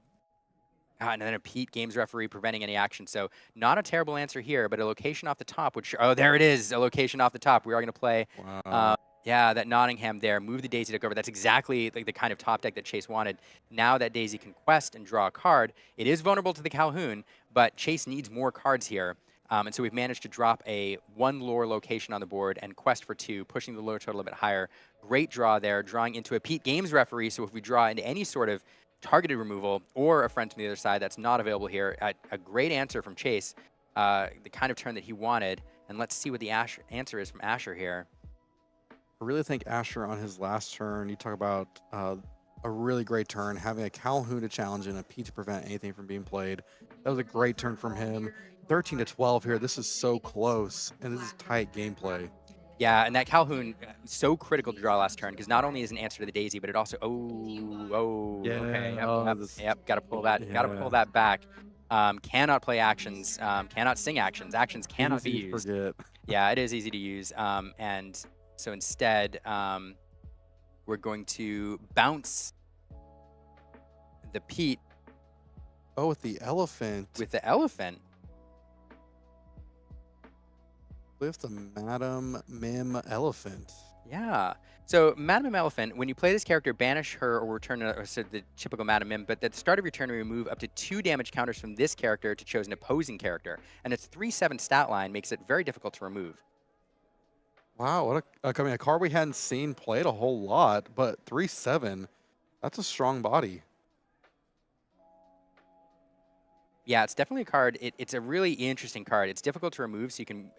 then a Pete games referee preventing any action. So not a terrible answer here, but a location off the top, which, oh, there it is, a location off the top. We are going to play, Wow. yeah, that Nottingham there, move the Daisy deck over. That's exactly like the kind of top deck that Chase wanted. Now that Daisy can quest and draw a card, it is vulnerable to the Calhoun, but Chase needs more cards here. And so we've managed to drop a 1 lore location on the board and quest for 2, pushing the lore total a bit higher. Great draw there, drawing into a Pete Games referee. So if we draw into any sort of targeted removal or a friend from the other side, that's not available here. A great answer from Chase, the kind of turn that he wanted. And let's see what the answer is from Asher here. I really think Asher on his last turn, you talk about a really great turn, having a Calhoun to challenge and a Pete to prevent anything from being played. That was a great turn from him. 13 to 12 here. This is so close, and this is tight gameplay. Yeah, and that Calhoun, so critical to draw last turn, because not only is an answer to the Daisy, but it also, okay, got to pull that, got to pull that back. Cannot play actions, cannot sing actions. Actions cannot be used. Forget. Yeah, it is easy to use, and so instead, we're going to bounce the Pete. Oh, with the elephant. With the elephant. With the Madam Mim elephant. Yeah. So Madam Mim Elephant, when you play this character, banish her or return the typical Madam Mim, but at the start of your turn, remove up to 2 damage counters from this character to choose an opposing character. And its 3/7 stat line makes it very difficult to remove. Wow, what a card we hadn't seen played a whole lot, but 3/7, that's a strong body. Yeah, it's definitely a card. It's a really interesting card. It's difficult to remove, so you can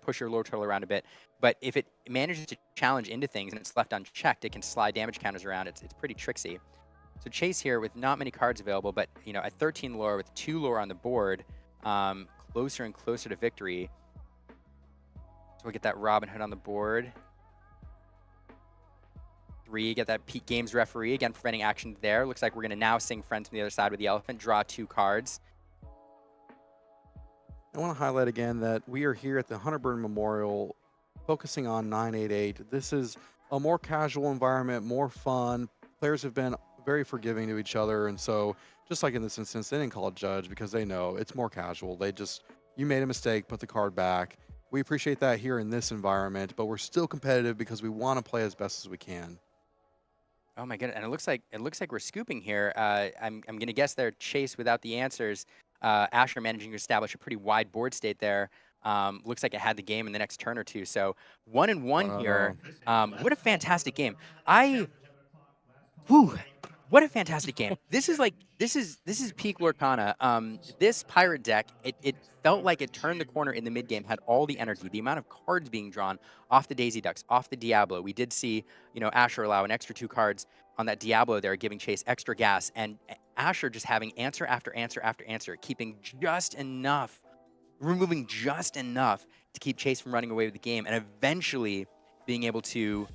push your lore total around a bit. But if it manages to challenge into things and it's left unchecked, it can slide damage counters around. It's pretty tricksy. So Chase here with not many cards available, but at 13 lore with 2 lore on the board, closer and closer to victory. So we'll get that Robin Hood on the board. 3, get that Pete Games referee, again preventing action there. Looks like we're going to now sing Friends from the other side with the elephant, draw 2 cards. I want to highlight again that we are here at the Hunter Burn Memorial focusing on 988. This is a more casual environment, more fun. Players have been very forgiving to each other, and so just like in this instance, they didn't call a judge because they know it's more casual. You made a mistake, put the card back. We appreciate that here in this environment, but we're still competitive because we want to play as best as we can. Oh my goodness! And it looks like we're scooping here. I'm gonna guess they're Chase without the answers. Asher managing to establish a pretty wide board state there. Looks like it had the game in the next turn or two. So 1-1 here. What a fantastic game! What a fantastic game! This is peak Lorcana. This pirate deck, it felt like it turned the corner in the mid game, had all the energy, the amount of cards being drawn off the Daisy Ducks, off the Diablo. We did see, Asher allow an extra 2 cards on that Diablo there, giving Chase extra gas, and Asher just having answer after answer after answer, keeping just enough, removing just enough to keep Chase from running away with the game, and eventually being able to,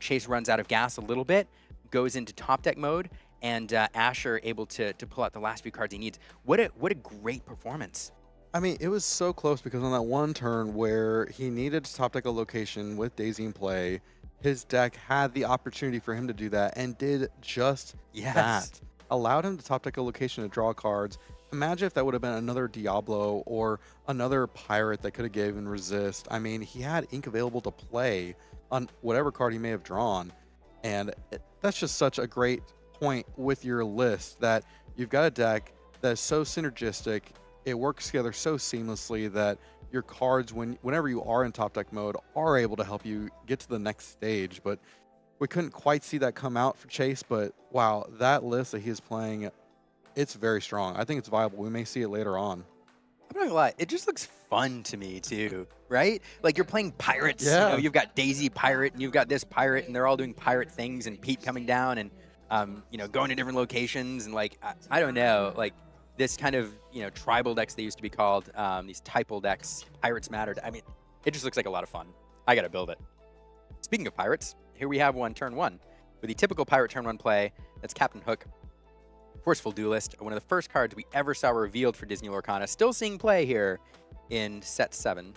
Chase runs out of gas a little bit, goes into top deck mode, and Asher able to pull out the last few cards he needs. What a great performance. I mean, it was so close because on that one turn where he needed to top deck a location with Daisy in play, his deck had the opportunity for him to do that and did just that. Allowed him to top deck a location to draw cards. Imagine if that would have been another Diablo or another pirate that could have given resist. I mean, he had ink available to play on whatever card he may have drawn. And that's just such a great point with your list that you've got a deck that is so synergistic. It works together so seamlessly that your cards, whenever you are in top deck mode, are able to help you get to the next stage. But We couldn't quite see that come out for Chase, but wow, that list that he is playing, it's very strong. I think it's viable. We may see it later on. I'm not gonna lie, it just looks fun to me too, right? Like you're playing pirates, Yeah. you've got Daisy pirate and you've got this pirate, and they're all doing pirate things, and Pete coming down and going to different locations, and like I don't know, like this kind of tribal decks they used to be called, these typal decks, pirates mattered. I mean, it just looks like a lot of fun. I gotta build it. Speaking of pirates, here we have one turn one with the typical pirate turn one play. That's Captain Hook. Forceful Duelist, one of the first cards we ever saw revealed for Disney Lorcana. Still seeing play here in set 7.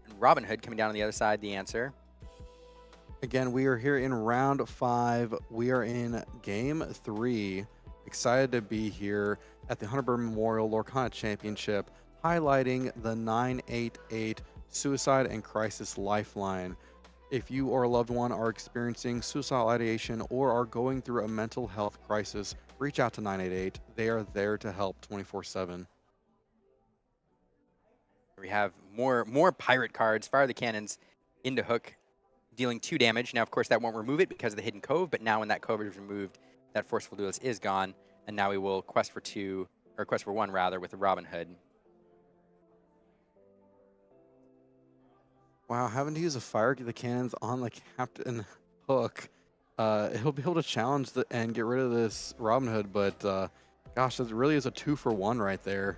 And Robin Hood coming down on the other side, the answer. Again, we are here in round 5. We are in game 3. Excited to be here at the Hunterburn Memorial Lorcana Championship, highlighting the 988 Suicide and Crisis Lifeline. If you or a loved one are experiencing suicidal ideation or are going through a mental health crisis, reach out to 988. They are there to help 24/7. We have more pirate cards. Fire the cannons into Hook, dealing 2 damage. Now, of course, that won't remove it because of the Hidden Cove, but now when that cove is removed, that Forceful Duelist is gone, and now we will quest for 2, or quest for 1 rather, with the Robin Hood. Wow, having to use a fire the cannons on the Captain Hook. He'll be able to challenge and get rid of this Robin Hood, but gosh, it really is a 2-for-1 right there.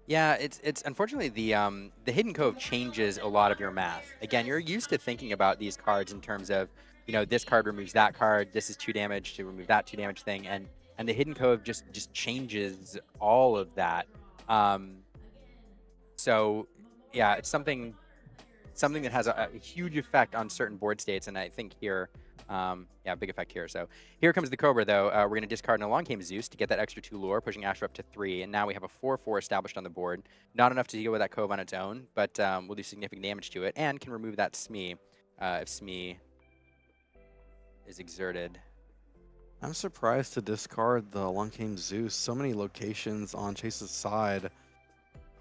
Yeah, it's unfortunately the Hidden Cove changes a lot of your math. Again, you're used to thinking about these cards in terms of, this card removes that card, this is 2 damage to remove that 2 damage thing, and the Hidden Cove just changes all of that. So yeah, it's something that has a huge effect on certain board states, and I think here, yeah, big effect here. So here comes the Cobra, though. We're going to discard an Along Came Zeus to get that extra 2 lore, pushing Asher up to 3, and now we have a 4/4 established on the board. Not enough to deal with that Cove on its own, but we'll do significant damage to it, and can remove that Smee if Smee is exerted. I'm surprised to discard the Along Came Zeus. So many locations on Chase's side.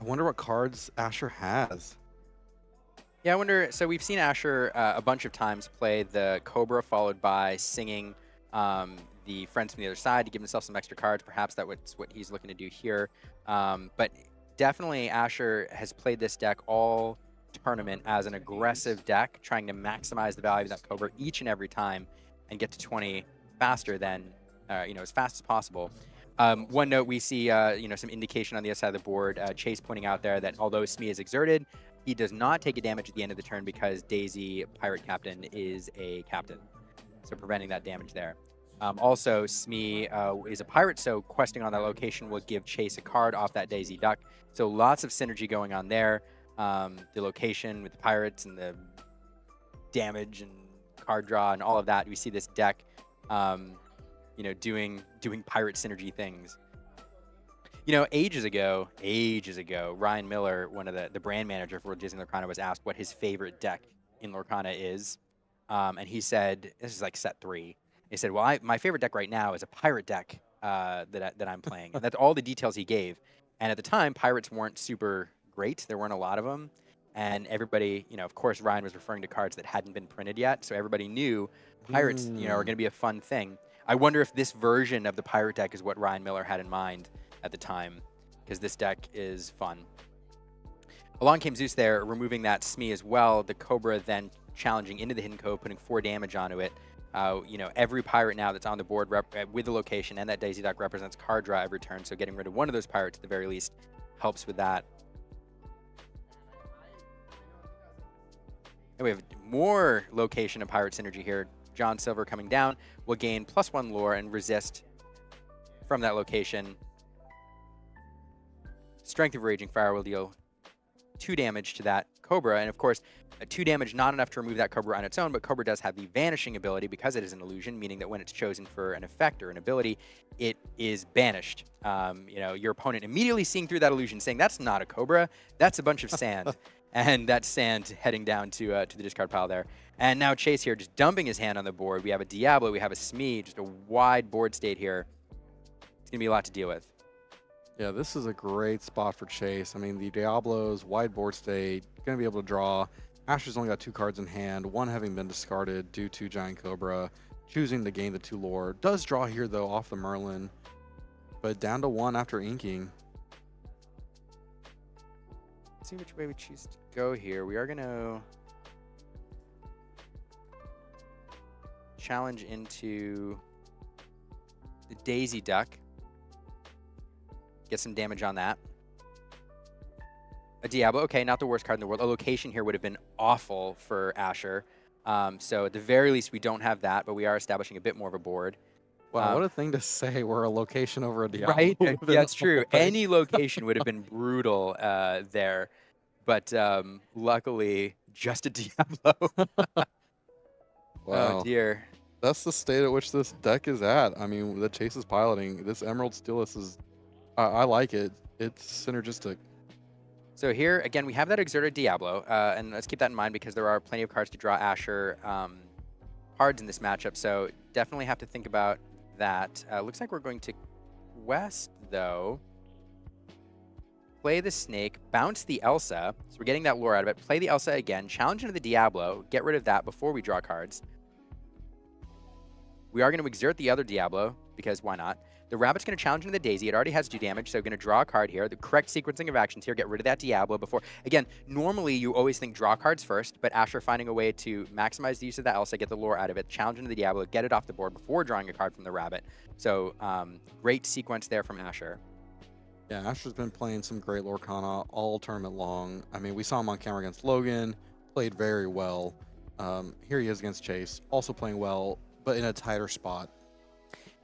I wonder what cards Asher has. Yeah, I wonder. So we've seen Asher a bunch of times play the Cobra followed by singing the Friends from the Other Side to give himself some extra cards. Perhaps that's what he's looking to do here. But definitely Asher has played this deck all tournament as an aggressive deck, trying to maximize the value of that Cobra each and every time and get to 20 faster than, as fast as possible. One note, we see, some indication on the other side of the board. Chase pointing out there that although Smee is exerted, he does not take a damage at the end of the turn because Daisy, Pirate Captain, is a captain. So preventing that damage there. Also, Smee is a pirate, so questing on that location will give Chase a card off that Daisy Duck. So lots of synergy going on there. The location with the pirates and the damage and card draw and all of that. We see this deck, doing pirate synergy things. Ages ago, Ryan Miller, one of the brand manager for Disney Lorcana, was asked what his favorite deck in Lorcana is. And he said, this is like set 3. He said, well, my favorite deck right now is a pirate deck that I'm playing. And that's all the details he gave. And at the time, pirates weren't super great. There weren't a lot of them. And everybody, of course, Ryan was referring to cards that hadn't been printed yet. So everybody knew pirates, are going to be a fun thing. I wonder if this version of the pirate deck is what Ryan Miller had in mind at the time, because this deck is fun. Along Came Zeus there, removing that Smee as well. The Cobra then challenging into the Hidden Cove, putting 4 damage onto it. Every pirate now that's on the board with the location and that Daisy Duck represents card draw every turn, so getting rid of one of those pirates at the very least helps with that. And we have more location and pirate synergy here. John Silver coming down will gain +1 lore and resist from that location. Strength of Raging Fire will deal 2 damage to that Cobra. And of course, 2 damage, not enough to remove that Cobra on its own, but Cobra does have the Vanishing ability because it is an illusion, meaning that when it's chosen for an effect or an ability, it is banished. Your opponent immediately seeing through that illusion, saying, that's not a Cobra, that's a bunch of sand. And that sand heading down to the discard pile there. And now Chase here just dumping his hand on the board. We have a Diablo, we have a Smee, just a wide board state here. It's going to be a lot to deal with. Yeah, this is a great spot for Chase. I mean, the Diablo's wide board state, going to be able to draw Asher's only got 2 cards in hand, one having been discarded due to Giant Cobra, choosing to gain the 2 lore. Does draw here though off the Merlin, but down to 1 after inking. Let's see which way we choose to go here. We are going to challenge into the Daisy Duck. Get some damage on that. A Diablo, okay, not the worst card in the world. A location here would have been awful for Asher. So at the very least, we don't have that, but we are establishing a bit more of a board. Wow, what a thing to say. We're a location over a Diablo Right? within Yeah, the it's whole true. thing. Any location would have been brutal there. But luckily, just a Diablo. Oh, Wow. dear. That's the state at which this deck is at. I mean, the Chase is piloting. This Emerald Stylus is, I like it. It's synergistic. So here, again, we have that Exerted Diablo. And let's keep that in mind because there are plenty of cards to draw Asher cards in this matchup. So definitely have to think about that. Looks like we're going to West, though. Play the Snake, bounce the Elsa. So we're getting that lore out of it. Play the Elsa again, challenge into the Diablo, get rid of that before we draw cards. We are going to exert the other Diablo, because why not? The Rabbit's going to challenge into the Daisy. It already has 2 damage, so going to draw a card here. The correct sequencing of actions here, get rid of that Diablo before... Again, normally you always think draw cards first, but Asher finding a way to maximize the use of that Elsa, get the lore out of it, challenge into the Diablo, get it off the board before drawing a card from the Rabbit. So great sequence there from Asher. Yeah, Asher's been playing some great Lorcana all tournament long. I mean, we saw him on camera against Logan, played very well. Here he is against Chase, also playing well, but in a tighter spot.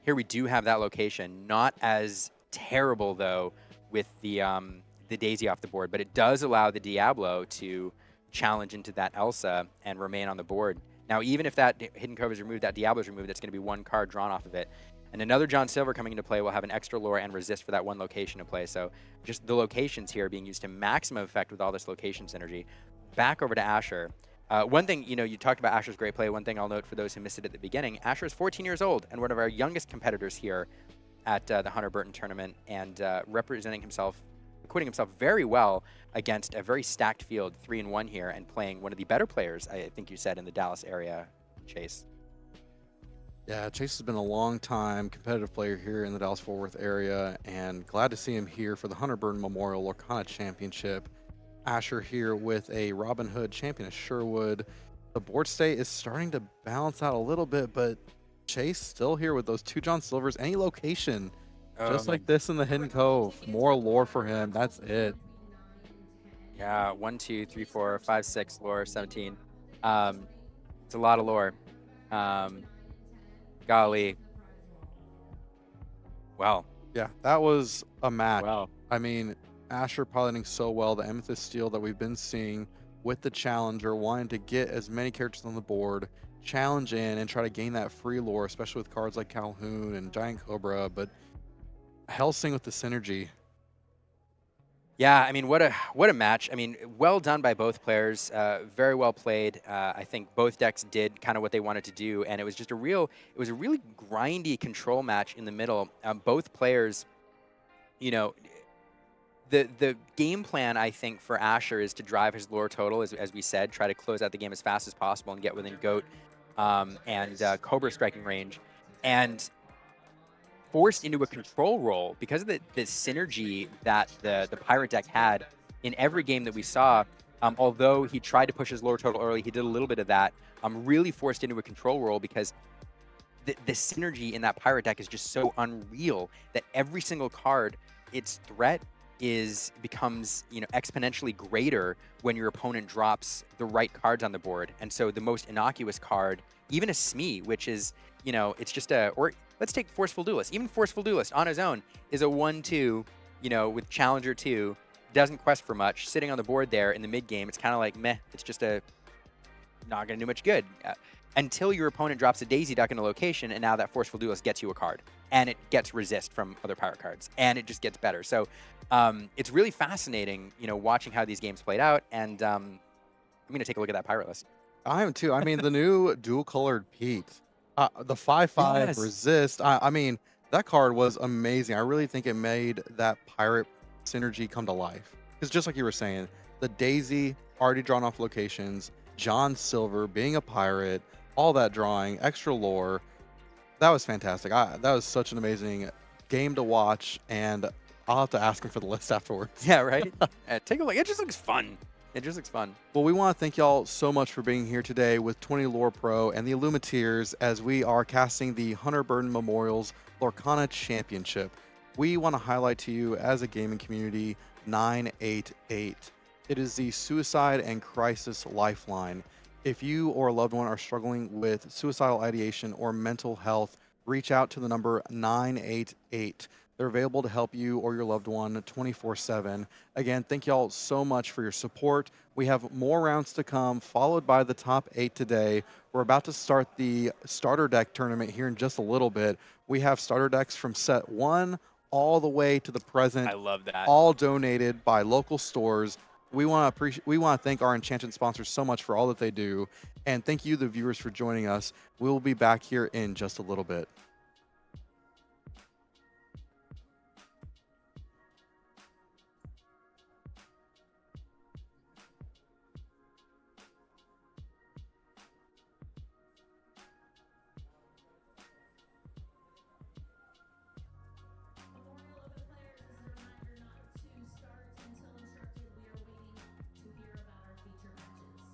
Here we do have that location. Not as terrible, though, with the Daisy off the board, but it does allow the Diablo to challenge into that Elsa and remain on the board. Now, even if that Hidden Cove is removed, that Diablo is removed, that's going to be 1 card drawn off of it. And another John Silver coming into play will have an extra lore and resist for that 1 location to play. So just the locations here being used to maximum effect with all this location synergy. Back over to Asher. One thing, you talked about Asher's great play. One thing I'll note for those who missed it at the beginning, Asher is 14 years old and one of our youngest competitors here at the Hunter Burton tournament, and representing himself, acquitting himself very well against a very stacked field, 3-1 here, and playing one of the better players, I think you said, in the Dallas area, Chase. Yeah, Chase has been a long time competitive player here in the Dallas-Fort Worth area, and glad to see him here for the Hunter Burton Memorial Lorcana Championship. Asher here with a Robin Hood champion of Sherwood. The board state is starting to balance out a little bit, but Chase still here with those 2 John Silvers. Any location, just like this in the Hidden Cove. More lore for him. That's it. Yeah, 1, 2, 3, 4, 5, 6 lore, 17. It's a lot of lore. Golly. Wow. Yeah, that was a match. Wow. I mean, Asher piloting so well, the Amethyst Steel that we've been seeing with the Challenger, wanting to get as many characters on the board, challenge in, and try to gain that free lore, especially with cards like Calhoun and Giant Cobra, but Helsing with the synergy. Yeah, I mean, what a match. I mean, well done by both players. Very well played. I think both decks did kind of what they wanted to do, and it was just a really grindy control match in the middle. Both players, the game plan, I think, for Asher is to drive his lore total, as we said, try to close out the game as fast as possible and get within Goat and Cobra striking range. And forced into a control role because of the synergy that the Pirate deck had in every game that we saw. Although he tried to push his lore total early, he did a little bit of that. Really forced into a control role because the synergy in that Pirate deck is just so unreal that every single card, its threat becomes exponentially greater when your opponent drops the right cards on the board. And so the most innocuous card, even a Smee, which is it's just or let's take Forceful Duelist. Even Forceful Duelist on his own is a 1/2, with Challenger 2, doesn't quest for much, sitting on the board there in the mid game. It's kind of like meh. It's just not going to do much good until your opponent drops a Daisy Duck in a location, and now that Forceful Duelist gets you a card, and it gets resist from other Pirate cards, and it just gets better. So it's really fascinating, watching how these games played out, and I'm going to take a look at that Pirate list. I am too. I mean, the new dual-colored Pete, the 5/5 Yes. resist. I mean, that card was amazing. I really think it made that Pirate synergy come to life. Because just like you were saying, the Daisy already drawn off locations, John Silver being a pirate, all that drawing, extra lore. That was fantastic. That was such an amazing game to watch, and I'll have to ask him for the list afterwards. Yeah, right? Take a look. It just looks fun. It just looks fun. Well, we want to thank y'all so much for being here today with 20 Lore Pro and the Illuminatiers as we are casting the Hunter Burden Memorial's Lorcana Championship. We want to highlight to you as a gaming community 988. It is the suicide and crisis lifeline. If you or a loved one are struggling with suicidal ideation or mental health, reach out to the number 988. They're available to help you or your loved one 24/7. Again, thank y'all so much for your support. We have more rounds to come, followed by the top 8 today. We're about to start the starter deck tournament here in just a little bit. We have starter decks from set 1 all the way to the I present, love that. all donated by local stores. We want to thank our Enchanted sponsors so much for all that they do, and thank you the viewers for joining us. We'll be back here in just a little bit. Memorial of the players is a reminder not to start until instructed. We are waiting to hear about our feature matches.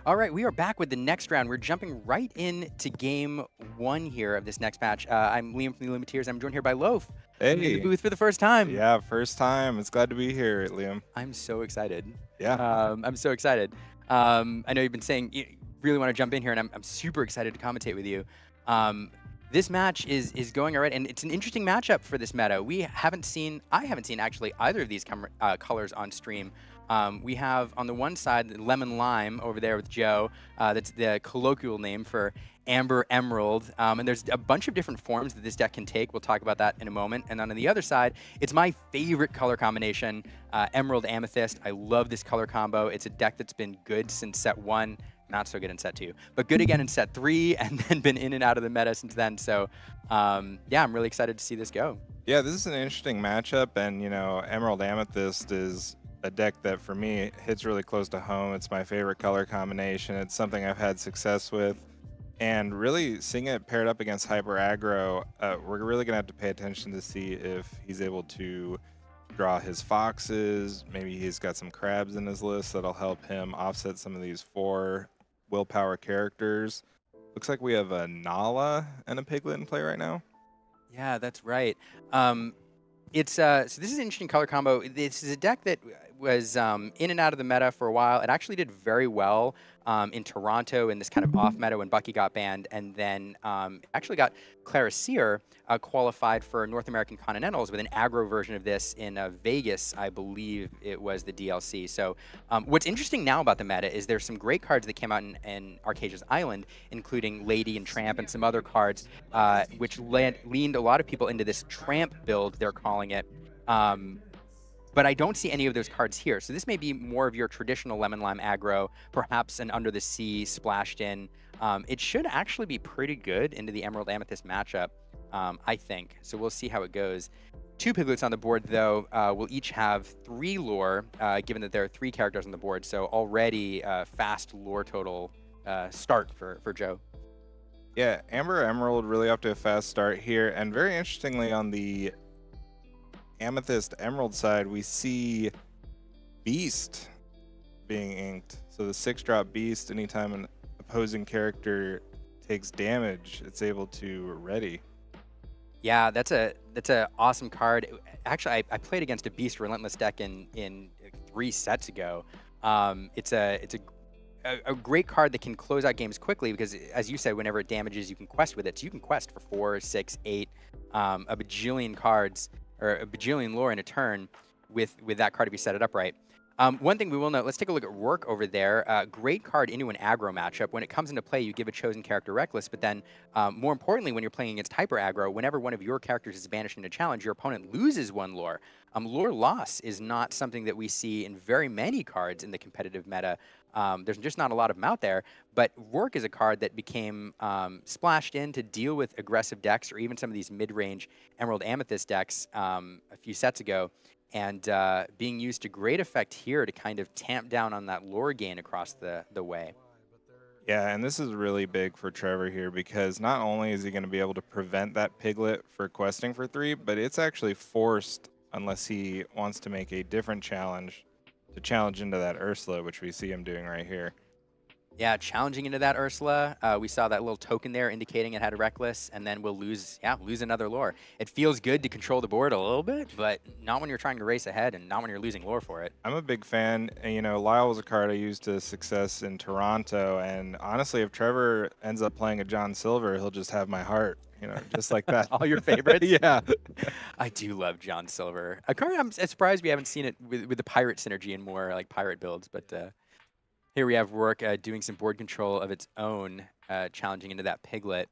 All right, we are back with the next round. We're jumping right into game one here of this next match. I'm Liam from the Limiteers. I'm joined here by Loaf. In the Hey, booth for the first time. yeah, first time. It's glad to be here, Liam. I'm so excited. Yeah. I'm so excited. I know you've been saying you really want to jump in here, and I'm super excited to commentate with you. This match is going all right, and it's an interesting matchup for this meta. I haven't seen actually either of these colors on stream. We have on the one side Lemon Lime over there with Joe. That's the colloquial name for Amber Emerald. And there's a bunch of different forms that this deck can take. We'll talk about that in a moment. And then on the other side, it's my favorite color combination, Emerald Amethyst. I love this color combo. It's a deck that's been good since set 1. Not so good in set 2, but good again in set 3, and then been in and out of the meta since then. So, yeah, I'm really excited to see this go. Yeah, this is an interesting matchup, and Emerald Amethyst is a deck that for me hits really close to home. It's my favorite color combination. It's something I've had success with, and really seeing it paired up against Hyper Aggro, we're really gonna have to pay attention to see if he's able to draw his foxes. Maybe he's got some crabs in his list that'll help him offset some of these 4 willpower characters. Looks like we have a Nala and a Piglet in play right now. Yeah, that's right. It's so this is an interesting color combo. This is a deck that was in and out of the meta for a while. It actually did very well in Toronto in this kind of off meta when Bucky got banned, and then actually got Clara Sear qualified for North American Continentals with an aggro version of this in Vegas, I believe it was the DLC. So what's interesting now about the meta is there's some great cards that came out in Arcasia's Island, including Lady and Tramp and some other cards, which leaned a lot of people into this Tramp build, they're calling it. But I don't see any of those cards here. So this may be more of your traditional Lemon Lime aggro, perhaps an Under the Sea splashed in. It should actually be pretty good into the Emerald Amethyst matchup, I think. So we'll see how it goes. 2 Piglets on the board, though, will each have 3 lore, given that there are 3 characters on the board. So already fast lore total start for Joe. Yeah, Amber Emerald really off to a fast start here. And very interestingly, on the Amethyst Emerald side, we see Beast being inked. So the 6-drop Beast, anytime an opposing character takes damage, it's able to ready. Yeah, that's a awesome card. Actually, I played against a Beast Relentless deck in 3 sets ago. It's a great card that can close out games quickly because, as you said, whenever it damages, you can quest with it. So you can quest for 4, 6, 8, a bajillion cards or a bajillion lore in a turn with that card if you set it up right. One thing we will note, let's take a look at Rourke over there. Great card into an aggro matchup. When it comes into play, you give a chosen character Reckless, but then more importantly, when you're playing against Hyper Aggro, whenever one of your characters is banished in a challenge, your opponent loses 1 lore. Lore loss is not something that we see in very many cards in the competitive meta. There's just not a lot of them out there, but Rourke is a card that became splashed in to deal with aggressive decks or even some of these mid-range Emerald Amethyst decks a few sets ago, and being used to great effect here to kind of tamp down on that lore gain across the way. Yeah, and this is really big for Trevor here because not only is he going to be able to prevent that Piglet for questing for 3, but it's actually forced unless he wants to make a different challenge to challenge into that Ursula, which we see him doing right here. Yeah, challenging into that Ursula. We saw that little token there indicating it had a Reckless, and then we'll lose another lore. It feels good to control the board a little bit, but not when you're trying to race ahead and not when you're losing lore for it. I'm a big fan. And, Lyle was a card I used to success in Toronto, and honestly, if Trevor ends up playing a John Silver, he'll just have my heart, just like that. All your favorites? Yeah. I do love John Silver. A card I'm surprised we haven't seen it with the pirate synergy in more like pirate builds, but here we have Rourke doing some board control of its own, challenging into that Piglet,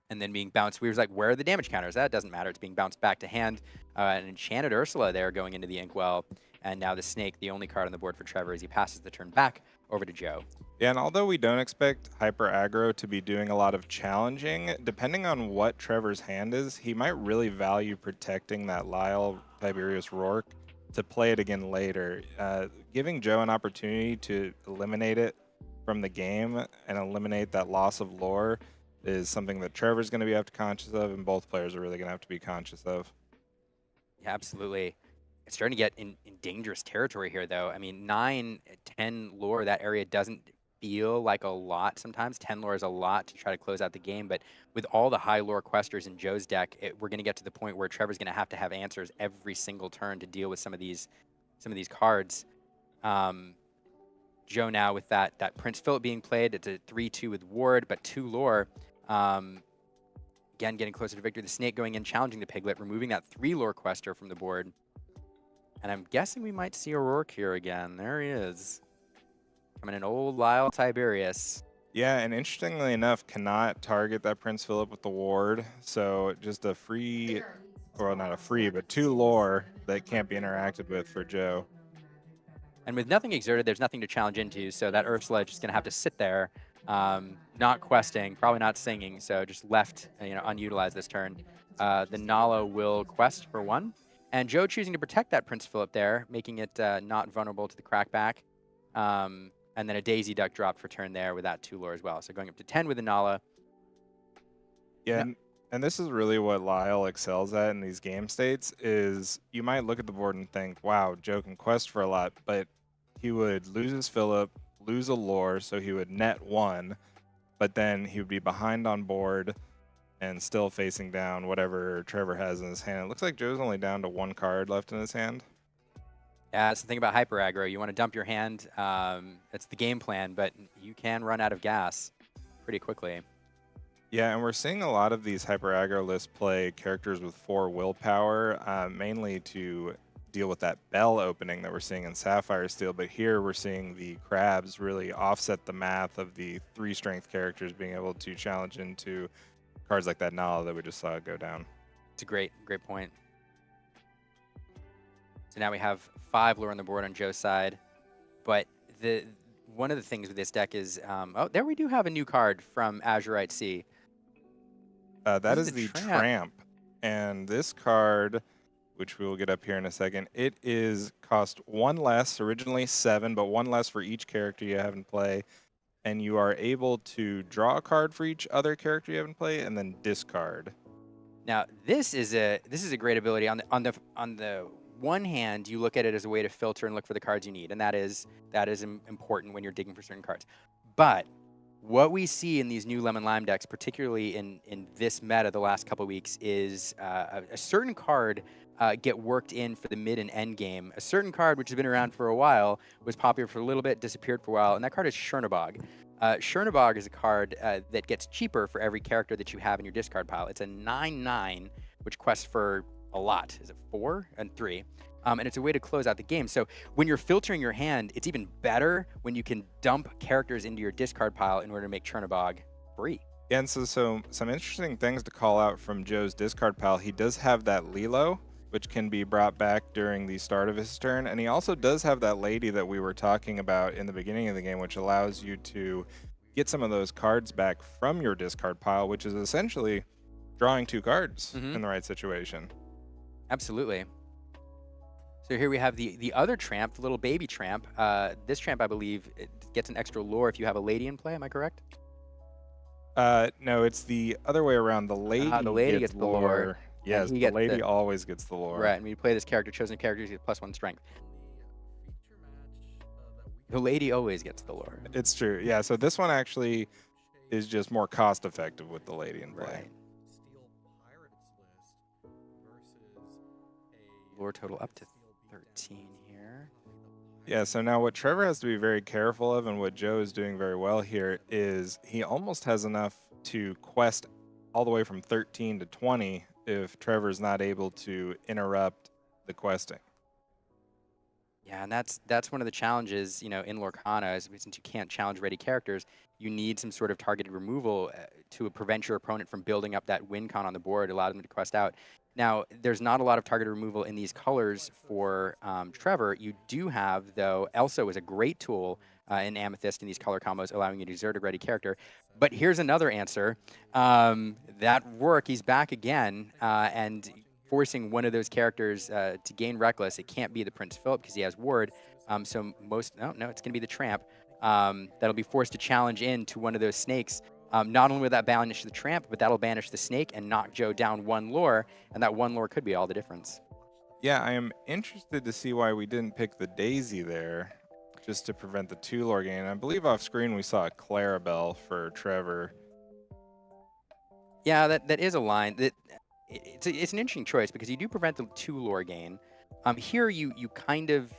and then being bounced. We was like, where are the damage counters? That doesn't matter. It's being bounced back to hand. An Enchanted Ursula there going into the Inkwell, and now the Snake, the only card on the board for Trevor as he passes the turn back over to Joe. Yeah, and although we don't expect Hyper Aggro to be doing a lot of challenging, depending on what Trevor's hand is, he might really value protecting that Lyle Tiberius Rourke to play it again later. Giving Joe an opportunity to eliminate it from the game and eliminate that loss of lore is something that Trevor's going to have to be conscious of, and both players are really going to have to be conscious of. Yeah, absolutely. It's starting to get in dangerous territory here, though. I mean, 9, 10 lore, that area doesn't feel like a lot sometimes. 10 lore is a lot to try to close out the game, but with all the high lore questers in Joe's deck, we're going to get to the point where Trevor's going to have answers every single turn to deal with some of these cards. Joe now with that Prince Philip being played, it's a 3/2 with Ward, but 2 lore. Again, getting closer to victory. The Snake going in, challenging the Piglet, removing that 3 lore quester from the board. And I'm guessing we might see O'Rourke here again. There he is. Coming in, old Lyle Tiberius. Yeah, and interestingly enough, cannot target that Prince Philip with the ward. So just a free, well, not a free, but 2 lore that can't be interacted with for Joe. And with nothing exerted, there's nothing to challenge into, so that Ursula is just going to have to sit there, not questing, probably not singing, so just left, unutilized this turn. The Nala will quest for 1, and Joe choosing to protect that Prince Philip there, making it not vulnerable to the crackback. And then a Daisy Duck drop for turn there with that 2 lore as well. So going up to 10 with the Nala. Yeah, and this is really what Lyle excels at in these game states is you might look at the board and think, wow, Joe can quest for a lot, but he would lose his Philip, lose a lore, so he would net 1, but then he would be behind on board and still facing down whatever Trevor has in his hand. It looks like Joe's only down to 1 card left in his hand. Yeah, that's the thing about hyper aggro. You want to dump your hand. That's the game plan, but you can run out of gas pretty quickly. Yeah, and we're seeing a lot of these hyper aggro lists play characters with 4 willpower, mainly to deal with that bell opening that we're seeing in Sapphire Steel. But here we're seeing the crabs really offset the math of the 3 strength characters being able to challenge into cards like that Nala that we just saw go down. It's a great point. So now we have 5 lore on the board on Joe's side, but one of the things with this deck is, oh, there we do have a new card from Azurite Sea. That is the Tramp. And this card, which we will get up here in a second, it is cost 1 less, originally 7, but 1 less for each character you have in play. And you are able to draw a card for each other character you have in play and then discard. Now, this is a great ability. On the one hand, you look at it as a way to filter and look for the cards you need, and that is important when you're digging for certain cards. But what we see in these new Lemon Lime decks, particularly in this meta the last couple of weeks, is a certain card get worked in for the mid and end game. A certain card, which has been around for a while, was popular for a little bit, disappeared for a while, and that card is Chernabog. Chernabog is a card that gets cheaper for every character that you have in your discard pile. It's a 9/9, which quests for a lot. Is it 4 and 3? And it's a way to close out the game. So when you're filtering your hand, it's even better when you can dump characters into your discard pile in order to make Chernabog free. Yeah, and so some interesting things to call out from Joe's discard pile. He does have that Lilo, which can be brought back during the start of his turn. And he also does have that Lady that we were talking about in the beginning of the game, which allows you to get some of those cards back from your discard pile, which is essentially drawing 2 cards in the right situation. Absolutely. So here we have the other Tramp, the little baby Tramp. This Tramp, I believe, it gets an extra lore if you have a Lady in play. Am I correct? No, it's the other way around. The Lady, gets the lore. Yes, the Lady always gets the lore. Right, and when you play this character, chosen character, you get +1 strength. The Lady always gets the lore. It's true. Yeah, so this one actually is just more cost effective with the Lady in play. Right. Lore total up to 13 here. Yeah, so now what Trevor has to be very careful of, and what Joe is doing very well here, is he almost has enough to quest all the way from 13 to 20 if Trevor's not able to interrupt the questing. Yeah, and that's one of the challenges, in Lorcana, is since you can't challenge ready characters, you need some sort of targeted removal to prevent your opponent from building up that win con on the board, allow them to quest out. Now, there's not a lot of targeted removal in these colors for Trevor. You do have, though, Elso is a great tool in Amethyst in these color combos, allowing you to exert a ready character. But here's another answer. That work, he's back again, and forcing one of those characters to gain Reckless. It can't be the Prince Philip because he has Ward. No, it's going to be the Tramp. That'll be forced to challenge into one of those snakes. Not only will that banish the Tramp, but that'll banish the Snake and knock Joe down 1 lore, and that 1 lore could be all the difference. Yeah, I am interested to see why we didn't pick the Daisy there. just to prevent the 2 lore gain. I believe off screen we saw a Clarabelle for Trevor. Yeah, that is a line that it's an interesting choice because you do prevent the 2 lore gain. Here you kind of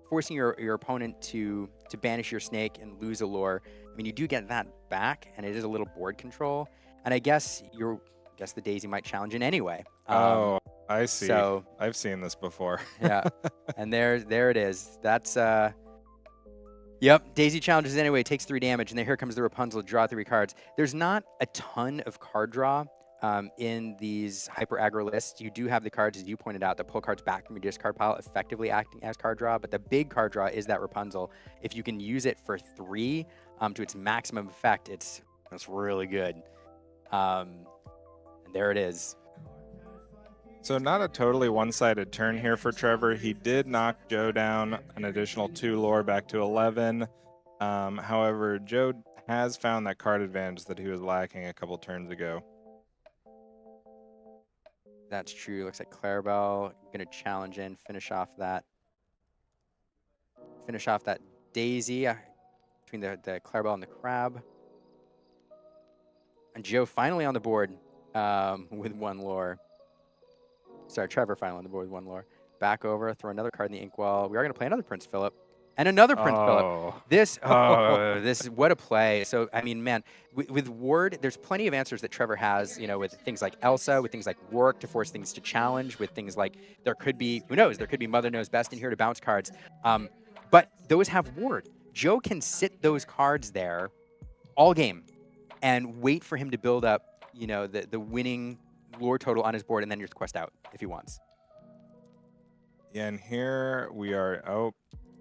forcing your opponent to banish your snake and lose a lore. I mean, you do get that back, and it is a little board control. And I guess the Daisy might challenge in anyway. Oh, I see. So I've seen this before. yeah, and there it is. That's Yep, Daisy challenges anyway, takes 3 damage, and then here comes the Rapunzel, draw 3 cards. There's not a ton of card draw in these hyper aggro lists. You do have the cards, as you pointed out, that pull cards back from your discard pile, effectively acting as card draw, but the big card draw is that Rapunzel. If you can use it for 3 to its maximum effect, it's really good. And there it is. So not a totally one-sided turn here for Trevor. He did knock Joe down an additional 2 lore back to 11. However, Joe has found that card advantage that he was lacking a couple turns ago. That's true. Looks like Clarabelle gonna challenge in, finish off that Daisy between the Clarabelle and the Crab. And Joe finally on the board with 1 lore. Sorry, Trevor finally on the board with 1 lore. Back over, throw another card in the inkwell. We are going to play another Prince Philip. And another Prince Philip. This is what a play. So, I mean, man, with Ward, there's plenty of answers that Trevor has, with things like Elsa, with things like Rourke to force things to challenge, with things like there could be, who knows, there could be Mother Knows Best in here to bounce cards. But those have Ward. Joe can sit those cards there all game and wait for him to build up, the winning lore total on his board, and then just quest out if he wants. Yeah, and here we are. Oh,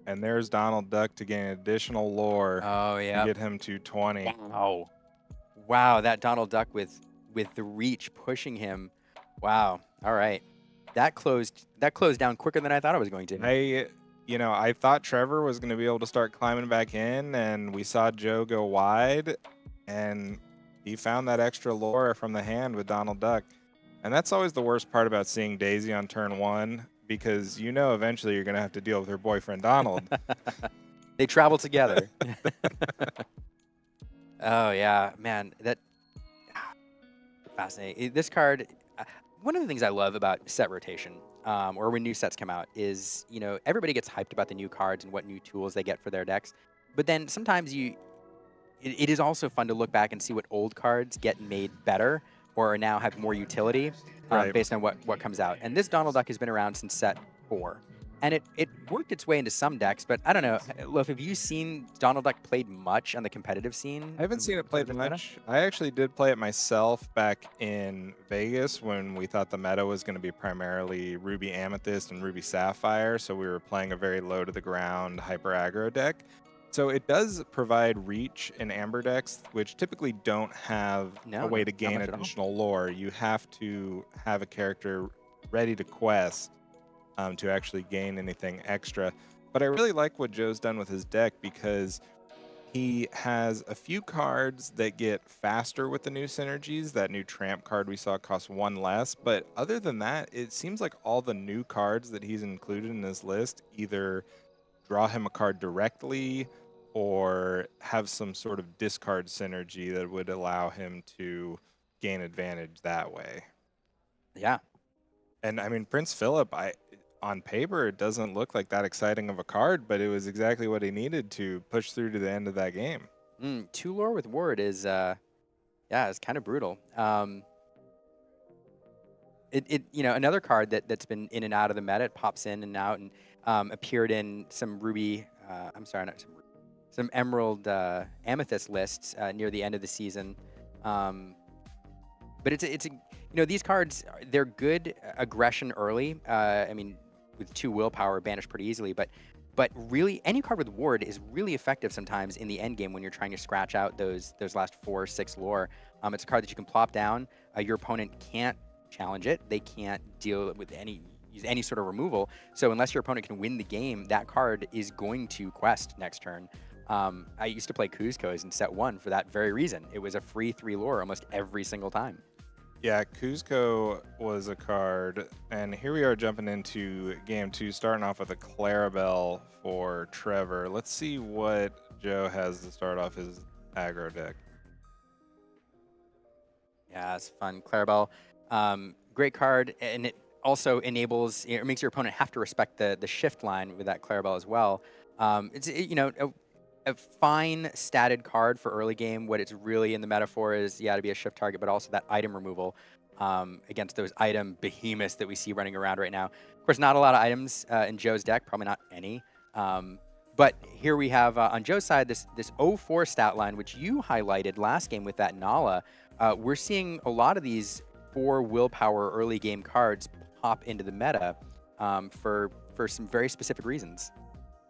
and there's Donald Duck to gain additional lore. Oh, yeah. To get him to 20. Wow, that Donald Duck with the reach pushing him. Wow. All right. That closed down quicker than I thought it was going to. I thought Trevor was going to be able to start climbing back in, and we saw Joe go wide, and he found that extra lore from the hand with Donald Duck. And that's always the worst part about seeing Daisy on turn 1, because eventually you're going to have to deal with her boyfriend, Donald. They travel together. Oh, yeah. Man, that fascinating. This card, one of the things I love about set rotation, or when new sets come out, is, everybody gets hyped about the new cards and what new tools they get for their decks. But then sometimes it is also fun to look back and see what old cards get made better or now have more utility based on what comes out. And this Donald Duck has been around since set 4. And it worked its way into some decks, but I don't know. Look, have you seen Donald Duck played much on the competitive scene? I haven't seen it played much. I actually did play it myself back in Vegas when we thought the meta was going to be primarily Ruby Amethyst and Ruby Sapphire. So we were playing a very low to the ground hyper aggro deck. So it does provide reach in Amber decks, which typically don't have a way to gain additional lore. You have to have a character ready to quest to actually gain anything extra. But I really like what Joe's done with his deck because he has a few cards that get faster with the new synergies. That new Tramp card we saw costs 1 less. But other than that, it seems like all the new cards that he's included in his list either draw him a card directly or have some sort of discard synergy that would allow him to gain advantage that way. Yeah. And I mean, Prince Philip, on paper, it doesn't look like that exciting of a card, but it was exactly what he needed to push through to the end of that game. 2 lore with Ward is, it's kind of brutal. Another card that's been in and out of the meta, it pops in and out, and appeared in some Ruby, some Emerald Amethyst lists near the end of the season. But these cards, they're good aggression early. I mean, with 2 willpower, banish pretty easily. But really, any card with Ward is really effective sometimes in the end game when you're trying to scratch out those last 4 or 6 lore. It's a card that you can plop down. Your opponent can't challenge it. They can't deal with use any sort of removal. So unless your opponent can win the game, that card is going to quest next turn. I used to play Kuzco's in set 1 for that very reason. It was a free 3 lore almost every single time. Yeah, Cuzco was a card, and here we are jumping into game 2, starting off with a Clarabelle for Trevor. Let's see what Joe has to start off his aggro deck. Yeah, it's fun. Clarabelle, great card, and it also enables, it makes your opponent have to respect the shift line with that Clarabelle as well. You know, a fine statted card for early game. What it's really in the metaphor is, yeah, to be a shift target, but also that item removal against those item behemoths that we see running around right now. Of course, not a lot of items in Joe's deck, probably not any. But here we have on Joe's side this 0-4 stat line, which you highlighted last game with that Nala. We're seeing a lot of these 4 willpower early game cards pop into the meta for some very specific reasons.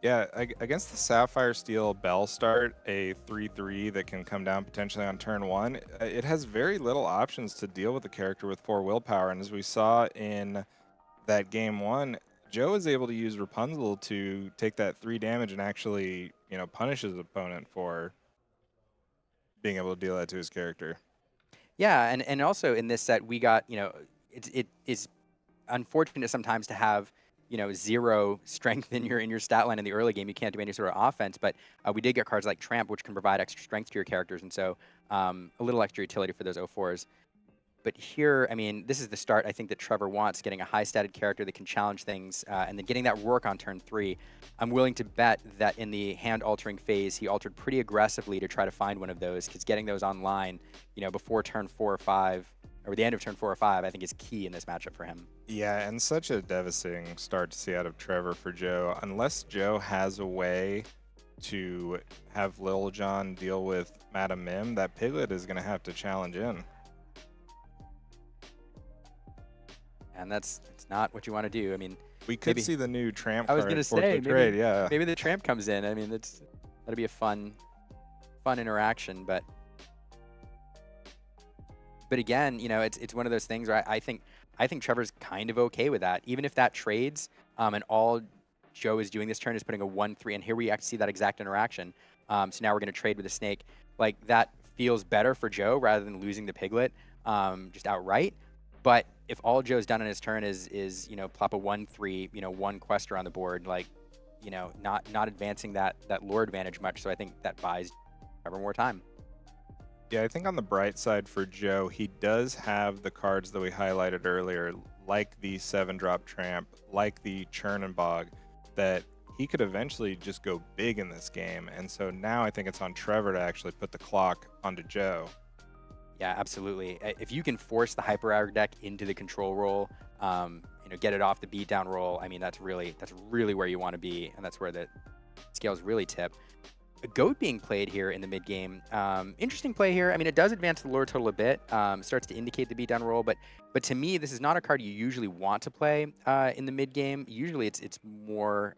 Yeah, against the Sapphire Steel Bell start, a 3/3 that can come down potentially on turn 1, it has very little options to deal with the character with 4 willpower. And as we saw in that game 1, Joe is able to use Rapunzel to take that 3 damage and actually, punish his opponent for being able to deal that to his character. Yeah, and also in this set we got, it is unfortunate sometimes to have, 0 strength in your stat line in the early game. You can't do any sort of offense, but we did get cards like Tramp, which can provide extra strength to your characters, and so a little extra utility for those 0-4s. But here, I mean, this is the start I think that Trevor wants, getting a high-statted character that can challenge things, and then getting that work on turn 3. I'm willing to bet that in the hand-altering phase, he altered pretty aggressively to try to find one of those, because getting those online, before turn 4 or 5, or the end of turn 4 or 5, I think is key in this matchup for him. Yeah, and such a devastating start to see out of Trevor for Joe. Unless Joe has a way to have Lil Jon deal with Madam Mim, that Piglet is going to have to challenge in. And it's not what you want to do. I mean, we could see the new Tramp I was card gonna for say, the trade, yeah. maybe the Tramp comes in. I mean, that'd be a fun interaction, but again, it's one of those things where I think Trevor's kind of okay with that, even if that trades, and all Joe is doing this turn is putting a 1/3, and here we actually see that exact interaction. So now we're gonna trade with a snake. Like, that feels better for Joe rather than losing the Piglet just outright. But if all Joe's done on his turn is plop a 1/3, 1 quester on the board, like, not advancing that lore advantage much. So I think that buys Trevor more time. Yeah, I think on the bright side for Joe, he does have the cards that we highlighted earlier, like the 7-drop Tramp, like the Churn and Bog, that he could eventually just go big in this game. And so now I think it's on Trevor to actually put the clock onto Joe. Yeah, absolutely. If you can force the hyper aggro deck into the control roll, get it off the beatdown roll, I mean, that's really where you want to be, and that's where the scales really tip. A goat being played here in the mid game. Interesting play here. I mean, it does advance the lore total a bit. Starts to indicate the beatdown roll, but to me, this is not a card you usually want to play in the mid game. Usually, it's more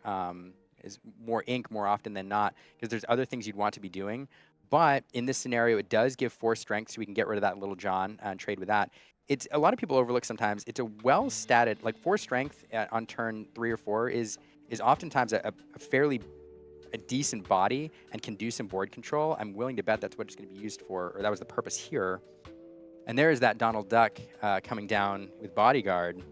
more ink more often than not, because there's other things you'd want to be doing. But in this scenario, it does give 4 strength, so we can get rid of that Little John and trade with that. It's a lot of people overlook sometimes. It's a well-statted, like 4 strength on turn 3 or 4 is oftentimes a fairly decent body and can do some board control. I'm willing to bet that's what it's going to be used for, or that was the purpose here. And there is that Donald Duck coming down with Bodyguard.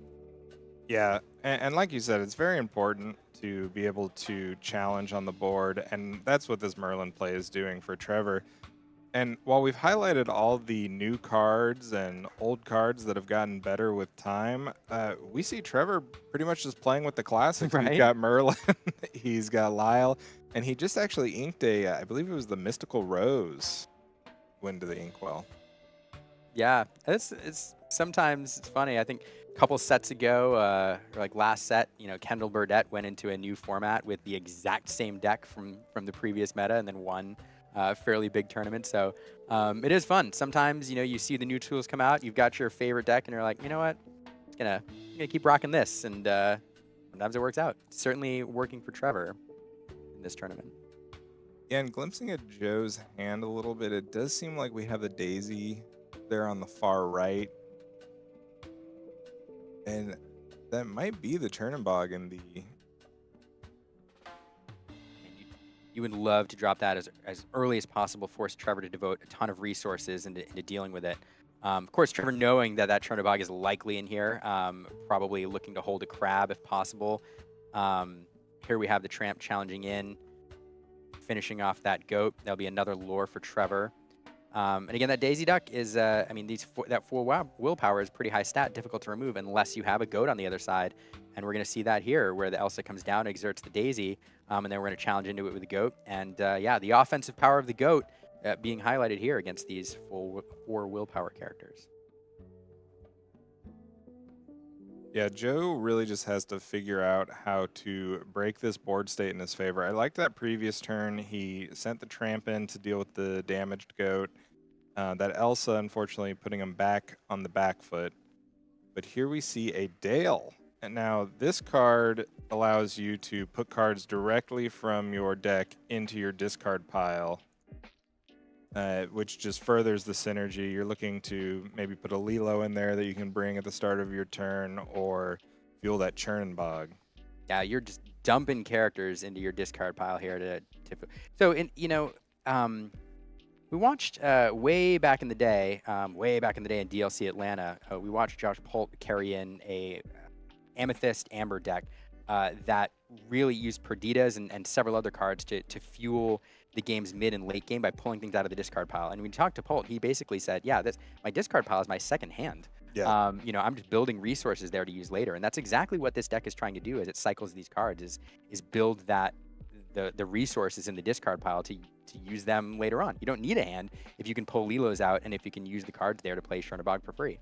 Yeah, and like you said, it's very important to be able to challenge on the board, and that's what this Merlin play is doing for Trevor. And while we've highlighted all the new cards and old cards that have gotten better with time, we see Trevor pretty much just playing with the classics. Right? He's got Merlin, he's got Lyle, and he just actually inked I believe it was the Mystical Rose, went to the inkwell. Yeah, it's sometimes it's funny. I think a couple sets ago, or like last set, Kendall Burdett went into a new format with the exact same deck from the previous meta, and then won a fairly big tournament. So it is fun. Sometimes you see the new tools come out, you've got your favorite deck, and you're like, you know what, I'm gonna keep rocking this, and sometimes it works out. It's certainly working for Trevor in this tournament. Yeah, and glimpsing at Joe's hand a little bit, it does seem like we have the Daisy there on the far right. And that might be the Chernobog in the... You would love to drop that as early as possible, force Trevor to devote a ton of resources into dealing with it. Of course, Trevor, knowing that Chernobog is likely in here, probably looking to hold a crab if possible. Here we have the Tramp challenging in, finishing off that goat. That'll be another lure for Trevor. And again, that Daisy Duck is, I mean, that 4 willpower is pretty high stat, difficult to remove unless you have a goat on the other side. And we're going to see that here, where the Elsa comes down, exerts the Daisy, and then we're going to challenge into it with the goat. And yeah, the offensive power of the goat being highlighted here against these 4 willpower characters. Yeah, Joe really just has to figure out how to break this board state in his favor. I liked that previous turn. He sent the Tramp in to deal with the damaged goat. That Elsa, unfortunately, putting him back on the back foot. But here we see a Dale. And now this card allows you to put cards directly from your deck into your discard pile, which just furthers the synergy. You're looking to maybe put a Lilo in there that you can bring at the start of your turn, or fuel that Chernobog. Yeah, you're just dumping characters into your discard pile here to so in we watched way back in the day in DLC Atlanta, we watched Josh Polt carry in a Amethyst Amber deck that really used Perditas and several other cards to fuel the game's mid and late game by pulling things out of the discard pile. And when we talked to Polt, he basically said, yeah, my discard pile is my second hand. Yeah. I'm just building resources there to use later. And that's exactly what this deck is trying to do as it cycles these cards is build the resources in the discard pile to use them later on. You don't need a hand if you can pull Lilos out and if you can use the cards there to play Chernobog for free.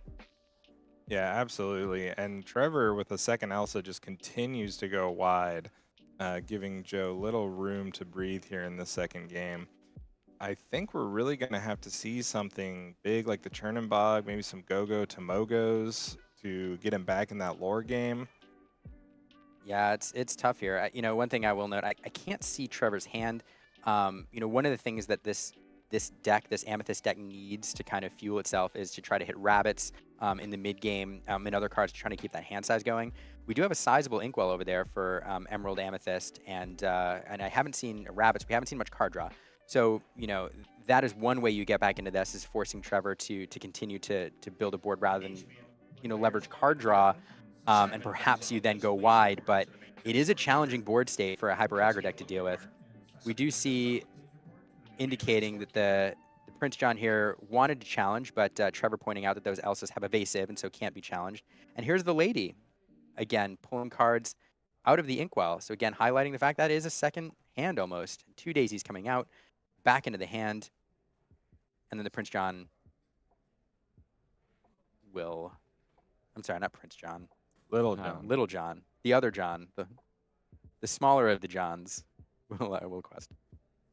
Yeah, absolutely. And Trevor with a second Elsa just continues to go wide, giving Joe little room to breathe here in the second game. I think we're really going to have to see something big like the Chernobog, maybe some Go-Go Tomogos to get him back in that lore game. Yeah, it's tough here. One thing I will note, I can't see Trevor's hand. One of the things that this Amethyst deck needs to kind of fuel itself is to try to hit rabbits in the mid game and other cards trying to keep that hand size going. We do have a sizable Inkwell over there for Emerald Amethyst, and I haven't seen rabbits. We haven't seen much card draw. So, that is one way you get back into this, is forcing Trevor to continue to build a board rather than, leverage card draw, and perhaps you then go wide. But it is a challenging board state for a hyper aggro deck to deal with. We do see indicating that the Prince John here wanted to challenge, but Trevor pointing out that those Elsas have evasive and so can't be challenged. And here's the Lady, again, pulling cards out of the Inkwell. So again, highlighting the fact that it is a second hand almost. 2 daisies coming out, back into the hand. And then the Prince John will... I'm sorry, not Prince John. Little John. Little John. The other John. The smaller of the Johns will quest.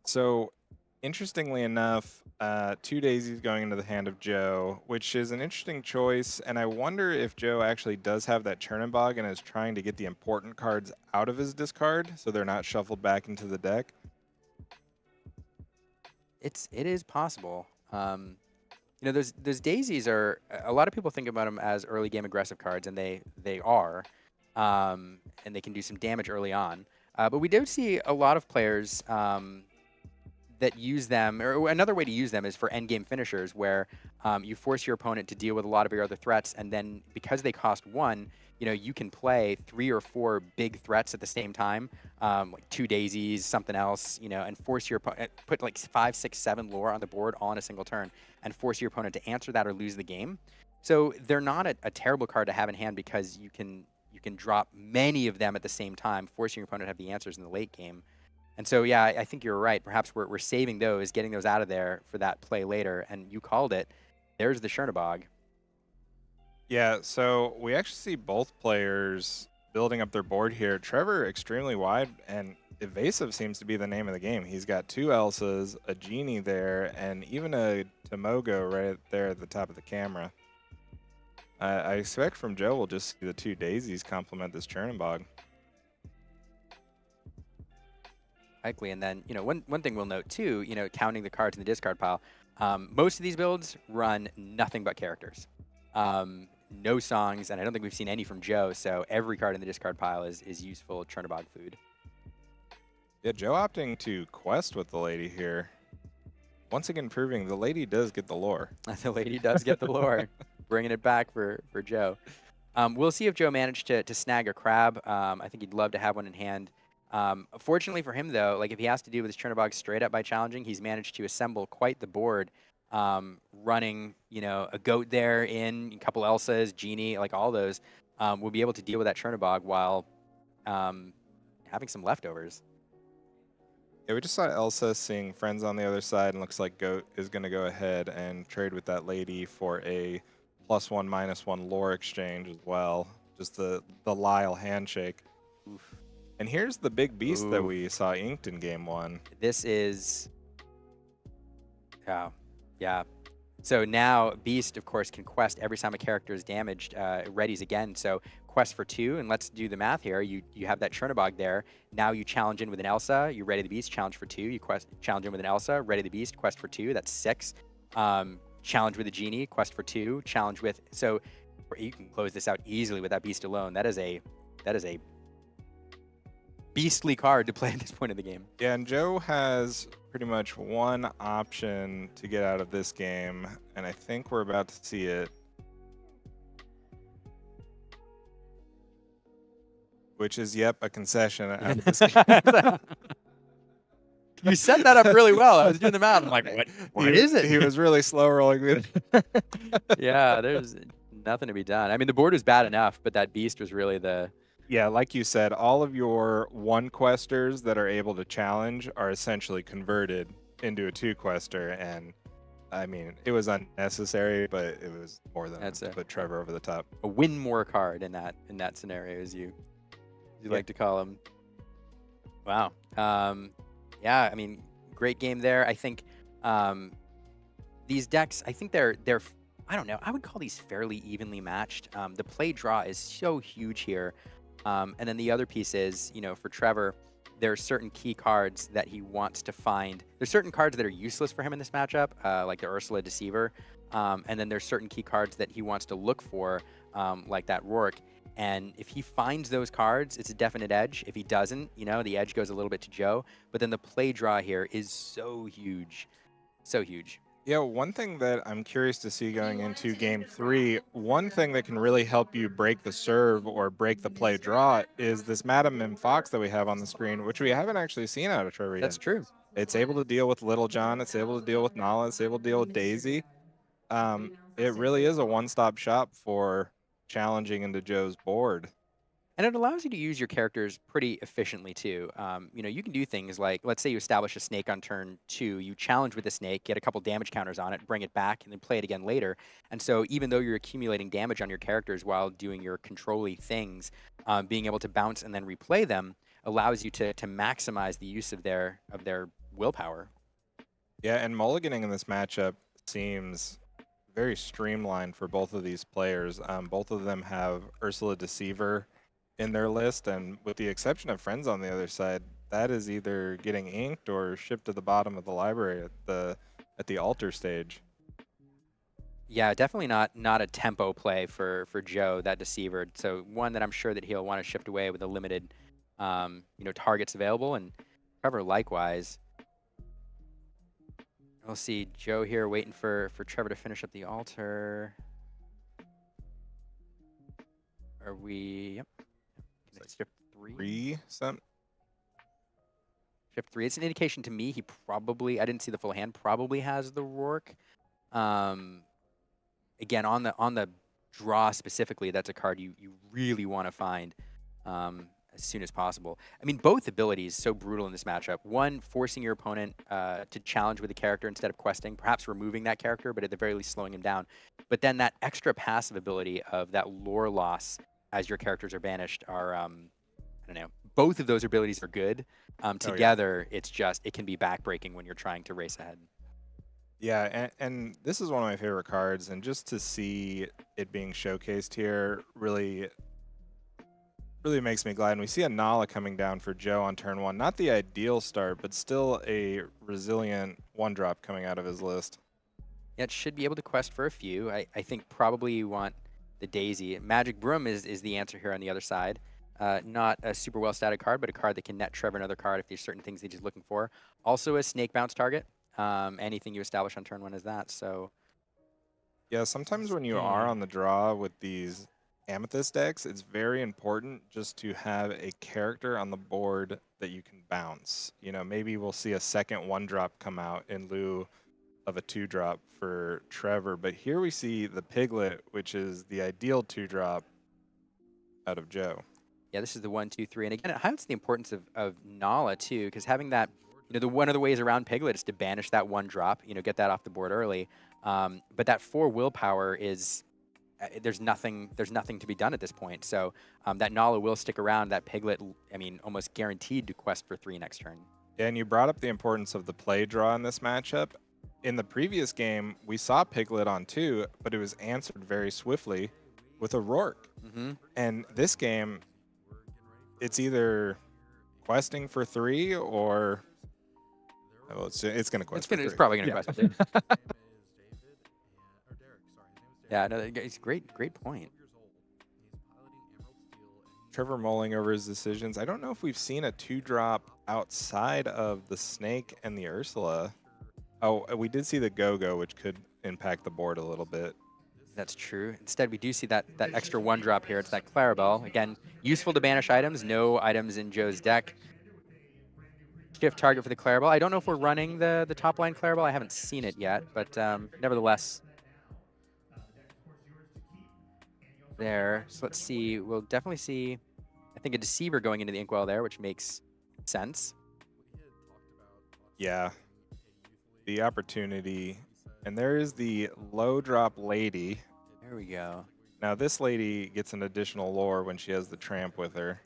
So, interestingly enough, 2 daisies going into the hand of Joe, which is an interesting choice. And I wonder if Joe actually does have that Chernobog and is trying to get the important cards out of his discard so they're not shuffled back into the deck. It is possible. Those daisies are, a lot of people think about them as early game aggressive cards, and they are, and they can do some damage early on. But we do see a lot of players that use them, or another way to use them is for end game finishers, where you force your opponent to deal with a lot of your other threats, and then because they cost 1, you can play 3 or 4 big threats at the same time, like 2 daisies, something else, and force your opponent, put like 5, 6, 7 lore on the board all in a single turn, and force your opponent to answer that or lose the game. So they're not a terrible card to have in hand because you can drop many of them at the same time, forcing your opponent to have the answers in the late game. And so, yeah, I think you're right. Perhaps we're saving those, getting those out of there for that play later. And you called it. There's the Chernobog. Yeah, so we actually see both players building up their board here. Trevor extremely wide, and evasive seems to be the name of the game. He's got 2 Elsas, a Genie there, and even a Tomogo right there at the top of the camera. I expect from Joe we'll just see the 2 daisies complement this Chernobog. Likely, and then one thing we'll note too, counting the cards in the discard pile, most of these builds run nothing but characters, no songs, and I don't think we've seen any from Joe. So every card in the discard pile is useful Chernobog food. Yeah, Joe opting to quest with the Lady here. Once again, proving the lady does get the lore. The lady does get the lore, bringing it back for Joe. We'll see if Joe managed to snag a crab. I think he'd love to have one in hand. Fortunately for him, though, like if he has to deal with his Chernobog straight up by challenging, he's managed to assemble quite the board, running, a goat there in, a couple Elsas, Genie, like all those. Will be able to deal with that Chernobog while having some leftovers. Yeah, we just saw Elsa seeing friends on the other side, and looks like Goat is going to go ahead and trade with that lady for a +1, -1 lore exchange as well. Just the Lyle handshake. Oof. And here's the big beast that Oof. we saw inked in game 1. This is, oh, yeah. So now Beast, of course, can quest every time a character is damaged, readies again. So quest for 2, and let's do the math here. You have that Chernobog there. Now you challenge in with an Elsa. You ready the Beast, challenge for 2. You challenge in with an Elsa, ready the Beast, quest for 2. That's 6. Challenge with a Genie, quest for 2. Challenge with, so you can close this out easily with that Beast alone. That is a beastly card to play at this point of the game. Yeah, and Joe has pretty much one option to get out of this game, and I think we're about to see it. Which is, yep, a concession out of this game. You set that up really well. I was doing the math. I'm like, what is it? He was really slow rolling with it. Yeah, there's nothing to be done. I mean, the board was bad enough, but that Beast was really the... Yeah, like you said, all of your 1-questers that are able to challenge are essentially converted into a 2-quester, and I mean, it was unnecessary, but it was more than to put Trevor over the top. A win more card in that scenario, as you like to call him. Wow. Yeah, I mean, great game there. I think these decks, I think they're I don't know, I would call these fairly evenly matched. The play draw is so huge here. And then the other piece is, for Trevor, there are certain key cards that he wants to find. There's certain cards that are useless for him in this matchup, like the Ursula Deceiver. And then there's certain key cards that he wants to look for, like that Rourke. And if he finds those cards, it's a definite edge. If he doesn't, the edge goes a little bit to Joe. But then the play draw here is so huge. So huge. Yeah, one thing that I'm curious to see going into game 3, one thing that can really help you break the serve or break the play draw is this Madam M Fox that we have on the screen, which we haven't actually seen out of Trevor yet. That's true. It's able to deal with Little John. It's able to deal with Nala. It's able to deal with Daisy. It really is a one-stop shop for challenging into Joe's board. And it allows you to use your characters pretty efficiently too. You can do things like, let's say you establish a snake on turn 2, you challenge with the snake, get a couple damage counters on it, bring it back, and then play it again later. And so even though you're accumulating damage on your characters while doing your control-y things, being able to bounce and then replay them allows you to maximize the use of their willpower. Yeah, and mulliganing in this matchup seems very streamlined for both of these players. Both of them have Ursula Deceiver in their list, and with the exception of Friends on the other side, that is either getting inked or shipped to the bottom of the library at the altar stage. Yeah, definitely not a tempo play for Joe, that Deceiver. So one that I'm sure that he'll want to shift away with the limited targets available, and Trevor likewise. We'll see Joe here waiting for Trevor to finish up the altar. Are we? Yep. Shift 3. Shift 3. It's an indication to me he probably, I didn't see the full hand, probably has the Rourke. Again, on the draw specifically, that's a card you really want to find as soon as possible. I mean, both abilities so brutal in this matchup. One, forcing your opponent to challenge with a character instead of questing, perhaps removing that character, but at the very least slowing him down. But then that extra passive ability of that lore loss as your characters are banished are, I don't know, both of those abilities are good. Together, it's just, it can be backbreaking when you're trying to race ahead. Yeah, and this is one of my favorite cards, and just to see it being showcased here really makes me glad. And we see a Nala coming down for Joe on turn 1. Not the ideal start, but still a resilient 1-drop coming out of his list. Yeah, it should be able to quest for a few. I think probably you want the Daisy. Magic Broom is the answer here on the other side. Not a super well statted card, but a card that can net Trevor another card if there's certain things that he's looking for. Also a snake bounce target. Anything you establish on turn 1 is that. So Yeah, sometimes this when you are game, on the draw with these Amethyst decks, it's very important just to have a character on the board that you can bounce. You know, maybe we'll see a second 1-drop come out in lieu of a 2-drop for Trevor, but here we see the Piglet, which is the ideal 2-drop out of Joe. yeah, this is the 1, 2, 3, and again, it highlights the importance of Nala too, because having that, the one of the ways around Piglet is to banish that 1 drop, get that off the board early. But that 4 willpower is there's nothing to be done at this point. So that Nala will stick around. That Piglet, almost guaranteed to quest for 3 next turn. Yeah, and you brought up the importance of the play draw in this matchup. In the previous game, we saw Piglet on 2, but it was answered very swiftly with a Rourke. Mm-hmm. And this game, it's either questing for 3 or it's going to quest for 3. It's probably going to quest for 3. Yeah, no, it's great point. Trevor mulling over his decisions. I don't know if we've seen a 2-drop outside of the Snake and the Ursula. Oh, we did see the Go-Go, which could impact the board a little bit. That's true. Instead, we do see that extra 1 drop here. It's that Clarabelle. Again, useful to banish items. No items in Joe's deck. Shift target for the Clarabelle. I don't know if we're running the top line Clarabelle. I haven't seen it yet, but nevertheless, there. So let's see. We'll definitely see, I think, a Deceiver going into the Inkwell there, which makes sense. Yeah. The opportunity. And there is the low drop lady. There we go. Now this lady gets an additional lore when she has the tramp with her.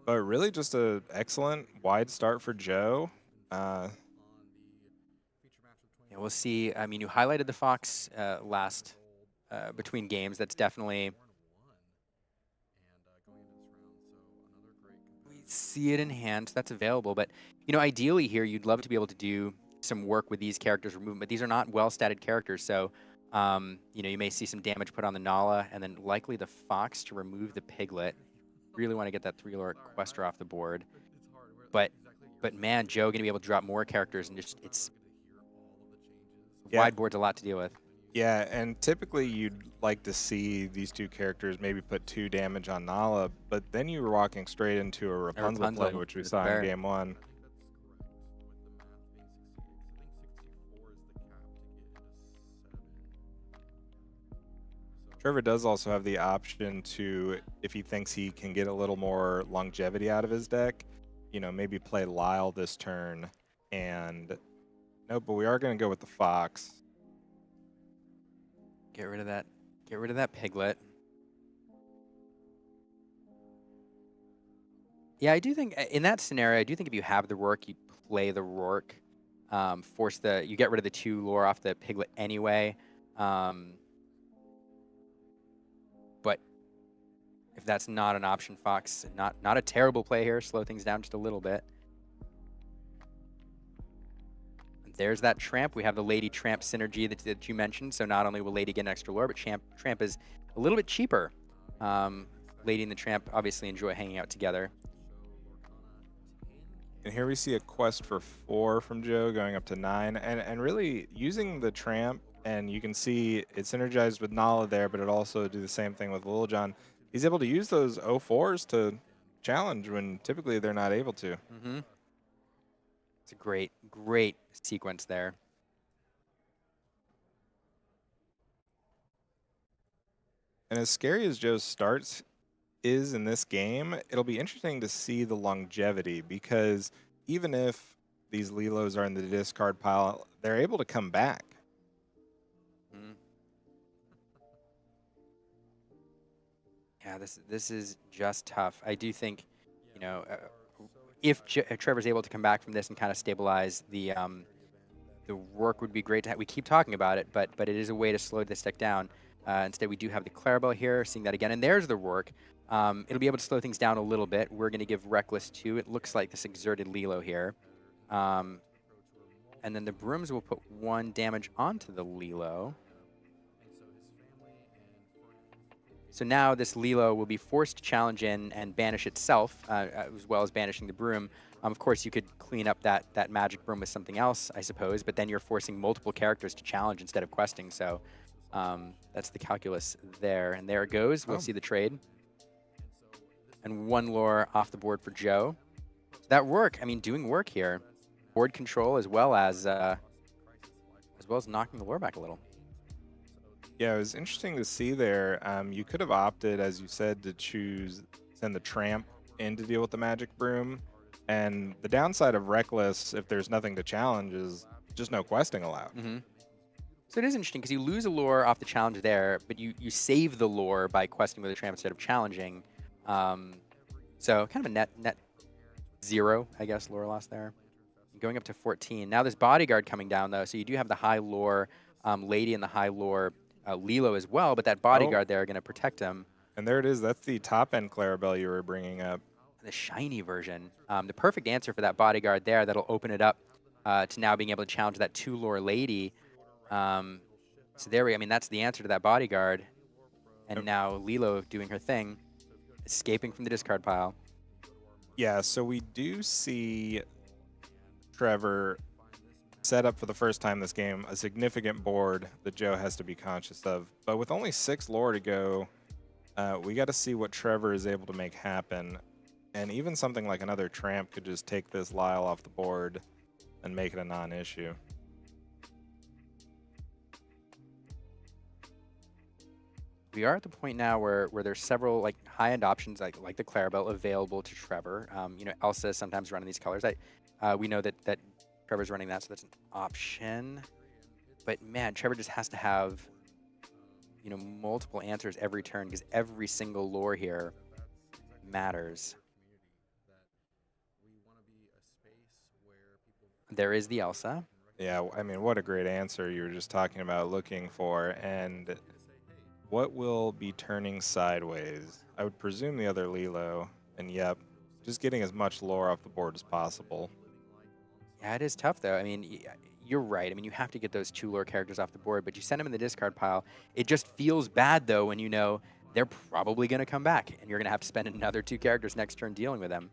But really just an excellent wide start for Joe. Yeah, we'll see. You highlighted the Fox last between games. That's definitely... We see it in hand. That's available. But, ideally here, you'd love to be able to do some work with these characters' removement. But these are not well-statted characters. So, you may see some damage put on the Nala and then likely the Fox to remove the Piglet. Really want to get that 3-lore Quester off the board. But man, Joe going to be able to drop more characters, and it's wide board's a lot to deal with. Yeah, and typically you'd like to see these 2 characters maybe put 2 damage on Nala, but then you were walking straight into a Rapunzel play, which we saw in game 1. Trevor does also have the option to, if he thinks he can get a little more longevity out of his deck, maybe play Lyle this turn. And no, but we are going to go with the Fox. Get rid of that. Get rid of that Piglet. Yeah, I do think in that scenario, I do think if you have the Rourke, you play the Rourke. You get rid of the 2 lore off the Piglet anyway. But if that's not an option, Fox, not a terrible play here. Slow things down just a little bit. There's that Tramp. We have the Lady Tramp synergy that you mentioned. So not only will Lady get an extra lore, but Tramp is a little bit cheaper. Lady and the Tramp obviously enjoy hanging out together. And here we see a quest for 4 from Joe going up to 9. And really using the Tramp, and you can see it's synergized with Nala there, but it also do the same thing with Lil Jon. He's able to use those 04s to challenge when typically they're not able to. Mm-hmm. It's a great sequence there. And as scary as Joe's starts is in this game, it'll be interesting to see the longevity, because even if these Lilos are in the discard pile, they're able to come back. Yeah, this is just tough. I do think, if Trevor's able to come back from this and kind of stabilize the work would be great to have. We keep talking about it, but it is a way to slow this deck down. Instead, we do have the Clarabelle here, seeing that again, and there's the work. It'll be able to slow things down a little bit. We're going to give Reckless 2. It looks like this exerted Lilo here. And then the Brooms will put 1 damage onto the Lilo. So now this Lilo will be forced to challenge in and banish itself, as well as banishing the Broom. Of course, you could clean up that magic broom with something else, I suppose, but then you're forcing multiple characters to challenge instead of questing. So that's the calculus there. And there it goes. We'll Oh. see the trade. And one lore off the board for Joe. That work, I mean, doing work here. Board control as well as knocking the lore back a little. Yeah, it was interesting to see there. You could have opted, as you said, to send the tramp in to deal with the magic broom. And the downside of reckless, if there's nothing to challenge, is just no questing allowed. So it is interesting because you lose a lore off the challenge there, but you save the lore by questing with a tramp instead of challenging. So kind of a net 0, I guess, lore loss there. Going up to 14. Now this bodyguard coming down though, so you do have the high lore lady and the high lore Lilo as well, but that bodyguard there are going to protect him. And there it is. That's the top end Clarabelle you were bringing up. The shiny version. The perfect answer for that bodyguard there. That'll open it up to now being able to challenge that 2 lore lady. So there I mean, that's the answer to that bodyguard. And now Lilo doing her thing, escaping from the discard pile. Yeah, so we do see Trevor set up for the first time this game a significant board that Joe has to be conscious of. But with only 6 lore to go, we got to see what Trevor is able to make happen. And even something like another tramp could just take this Lyle off the board and make it a non-issue. We are at the point now where there's several like high-end options like the Clarabelle available to Trevor. You know, Elsa is sometimes running these colors. We know that Trevor's running that, so that's an option. But man, Trevor just has to have, you know, multiple answers every turn because every single lore here matters. There is the Elsa. Yeah, I mean, what a great answer you were just talking about looking for. And what will be turning sideways? I would presume the other Lilo. And yep, just getting as much lore off the board as possible. Yeah, it is tough though. I mean, you're right. I mean, you have to get those 2 lore characters off the board, but you send them in the discard pile. It just feels bad though when you know they're probably going to come back and you're going to have to spend another 2 characters next turn dealing with them.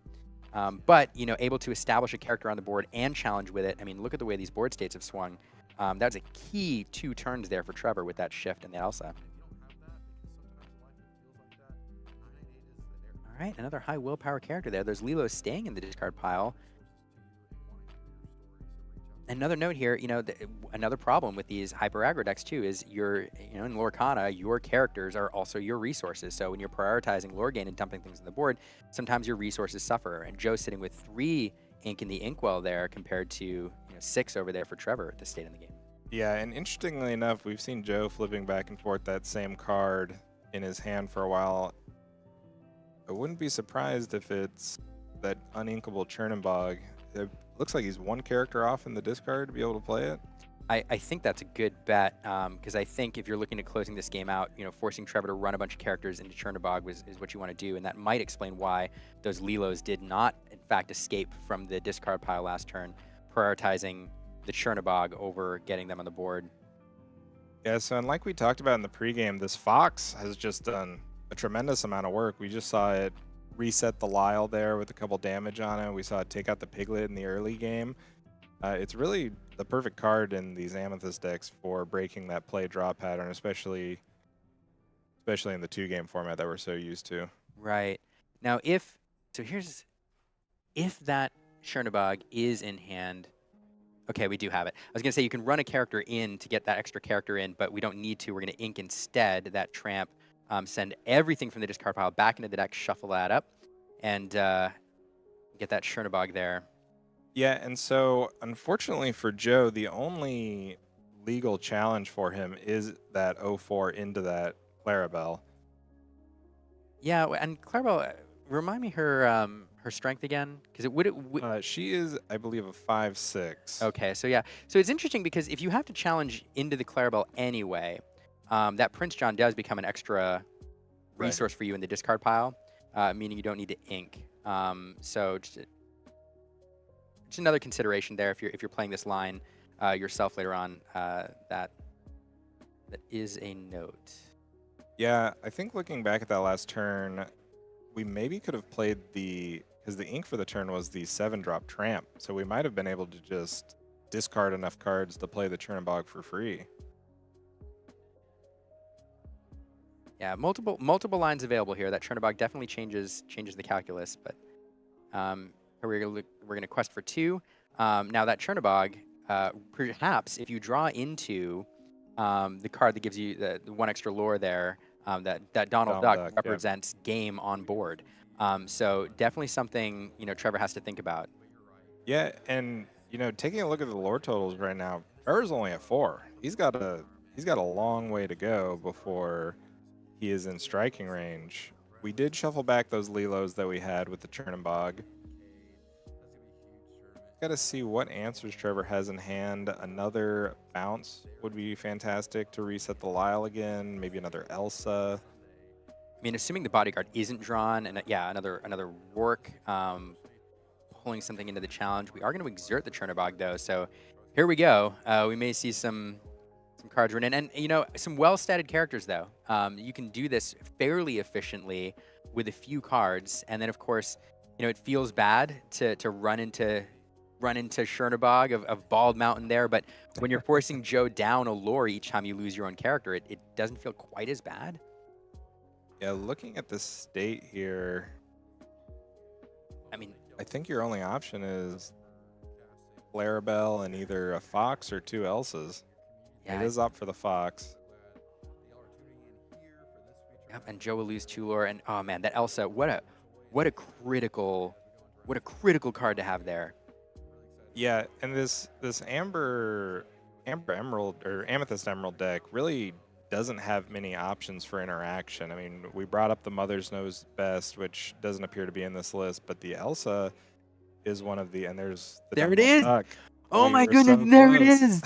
But, you know, able to establish a character on the board and challenge with it. I mean, look at the way these board states have swung. That was a key 2 turns there for Trevor with that shift and the Elsa. All right, another high willpower character there. There's Lilo staying in the discard pile. Another note here, you know, another problem with these hyper aggro decks too is in Lorcana, your characters are also your resources. So when you're prioritizing lore gain and dumping things on the board, sometimes your resources suffer. And Joe's sitting with 3 ink in the inkwell there compared to 6 over there for Trevor at this state in the game. Yeah, and interestingly enough, we've seen Joe flipping back and forth that same card in his hand for a while. I wouldn't be surprised if it's that uninkable Chernenbog. It looks like he's 1 character off in the discard to be able to play it. I think that's a good bet because I think if you're looking at closing this game out, forcing Trevor to run a bunch of characters into Chernenbog is what you want to do, and that might explain why those Lilos did not, in fact, escape from the discard pile last turn, prioritizing the Chernenbog over getting them on the board. Yeah, so and like we talked about in the pregame, this Fox has just done a tremendous amount of work. We just saw it reset the Lyle there with a couple damage on it. We saw it take out the Piglet in the early game. It's really the perfect card in these Amethyst decks for breaking that play draw pattern, especially in the 2-game format that we're so used to. Right. Now, if that Chernenbog is in hand, okay, we do have it. I was going to say you can run a character in to get that extra character in, but we don't need to. We're going to ink instead that Tramp, send everything from the discard pile back into the deck, shuffle that up, and get that Chernenbog there. Yeah, and so unfortunately for Joe, the only legal challenge for him is that 0-4 into that Clarabelle. Yeah, and Clarabelle, remind me her strength again, because it would. She is, I believe, a 5/6. Okay, so yeah, so it's interesting because if you have to challenge into the Clarabelle anyway, that Prince John does become an extra resource for you in the discard pile, meaning you don't need to ink. So just another consideration there if you're playing this line yourself later on. That is a note. Yeah, I think looking back at that last turn, we maybe could have played the because the ink for the turn was the 7-drop tramp, so we might have been able to just discard enough cards to play the Chernobog for free. Yeah, multiple lines available here. That Chernobog definitely changes the calculus, but here we're gonna quest for 2. Now that Chernobog, perhaps if you draw into the card that gives you the 1 extra lore there, that Donald Duck Duck, yep. represents game on board. So definitely something Trevor has to think about. Yeah, and taking a look at the lore totals right now, Trevor's only at 4. He's got a long way to go before he is in striking range. We did shuffle back those Lilos that we had with the Chernobog. Got to see what answers Trevor has in hand. Another bounce would be fantastic to reset the Lyle again. Maybe another Elsa. I mean, assuming the bodyguard isn't drawn, and yeah, another Rourke pulling something into the challenge. We are going to exert the Chernobog though, so here we go. We may see some cards run in, and some well-statted characters though. You can do this fairly efficiently with a few cards, and then of course, it feels bad to run into Chernobog of Bald Mountain there, but when you're forcing Joe down a lore each time you lose your own character, it doesn't feel quite as bad. Yeah, looking at the state here, I mean, I think your only option is Clarabelle and either a Fox or 2 Elsas. yeah, It is up for the Fox. Yep, and Joe will lose 2 lore, and oh man, that Elsa, what a critical card to have there. Yeah, and this Amber Emerald or Amethyst Emerald deck really doesn't have many options for interaction. I mean, we brought up the Mother's Knows Best, which doesn't appear to be in this list, but the Elsa is one of the, and there's the There it Donald is. Duck. Oh my you're goodness, so there it close. is.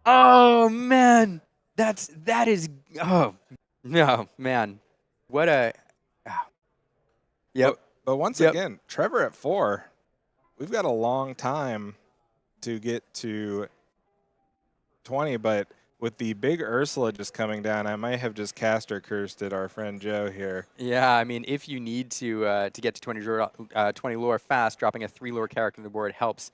Oh man, that is. Oh no, man, what a. Oh. Yep. But once Yep. again, Trevor at 4. We've got a long time to get to 20, but with the big Ursula just coming down, I might have just caster cursed at our friend Joe here. Yeah, I mean, if you need to get to 20 lore fast, dropping a 3 lore character on the board helps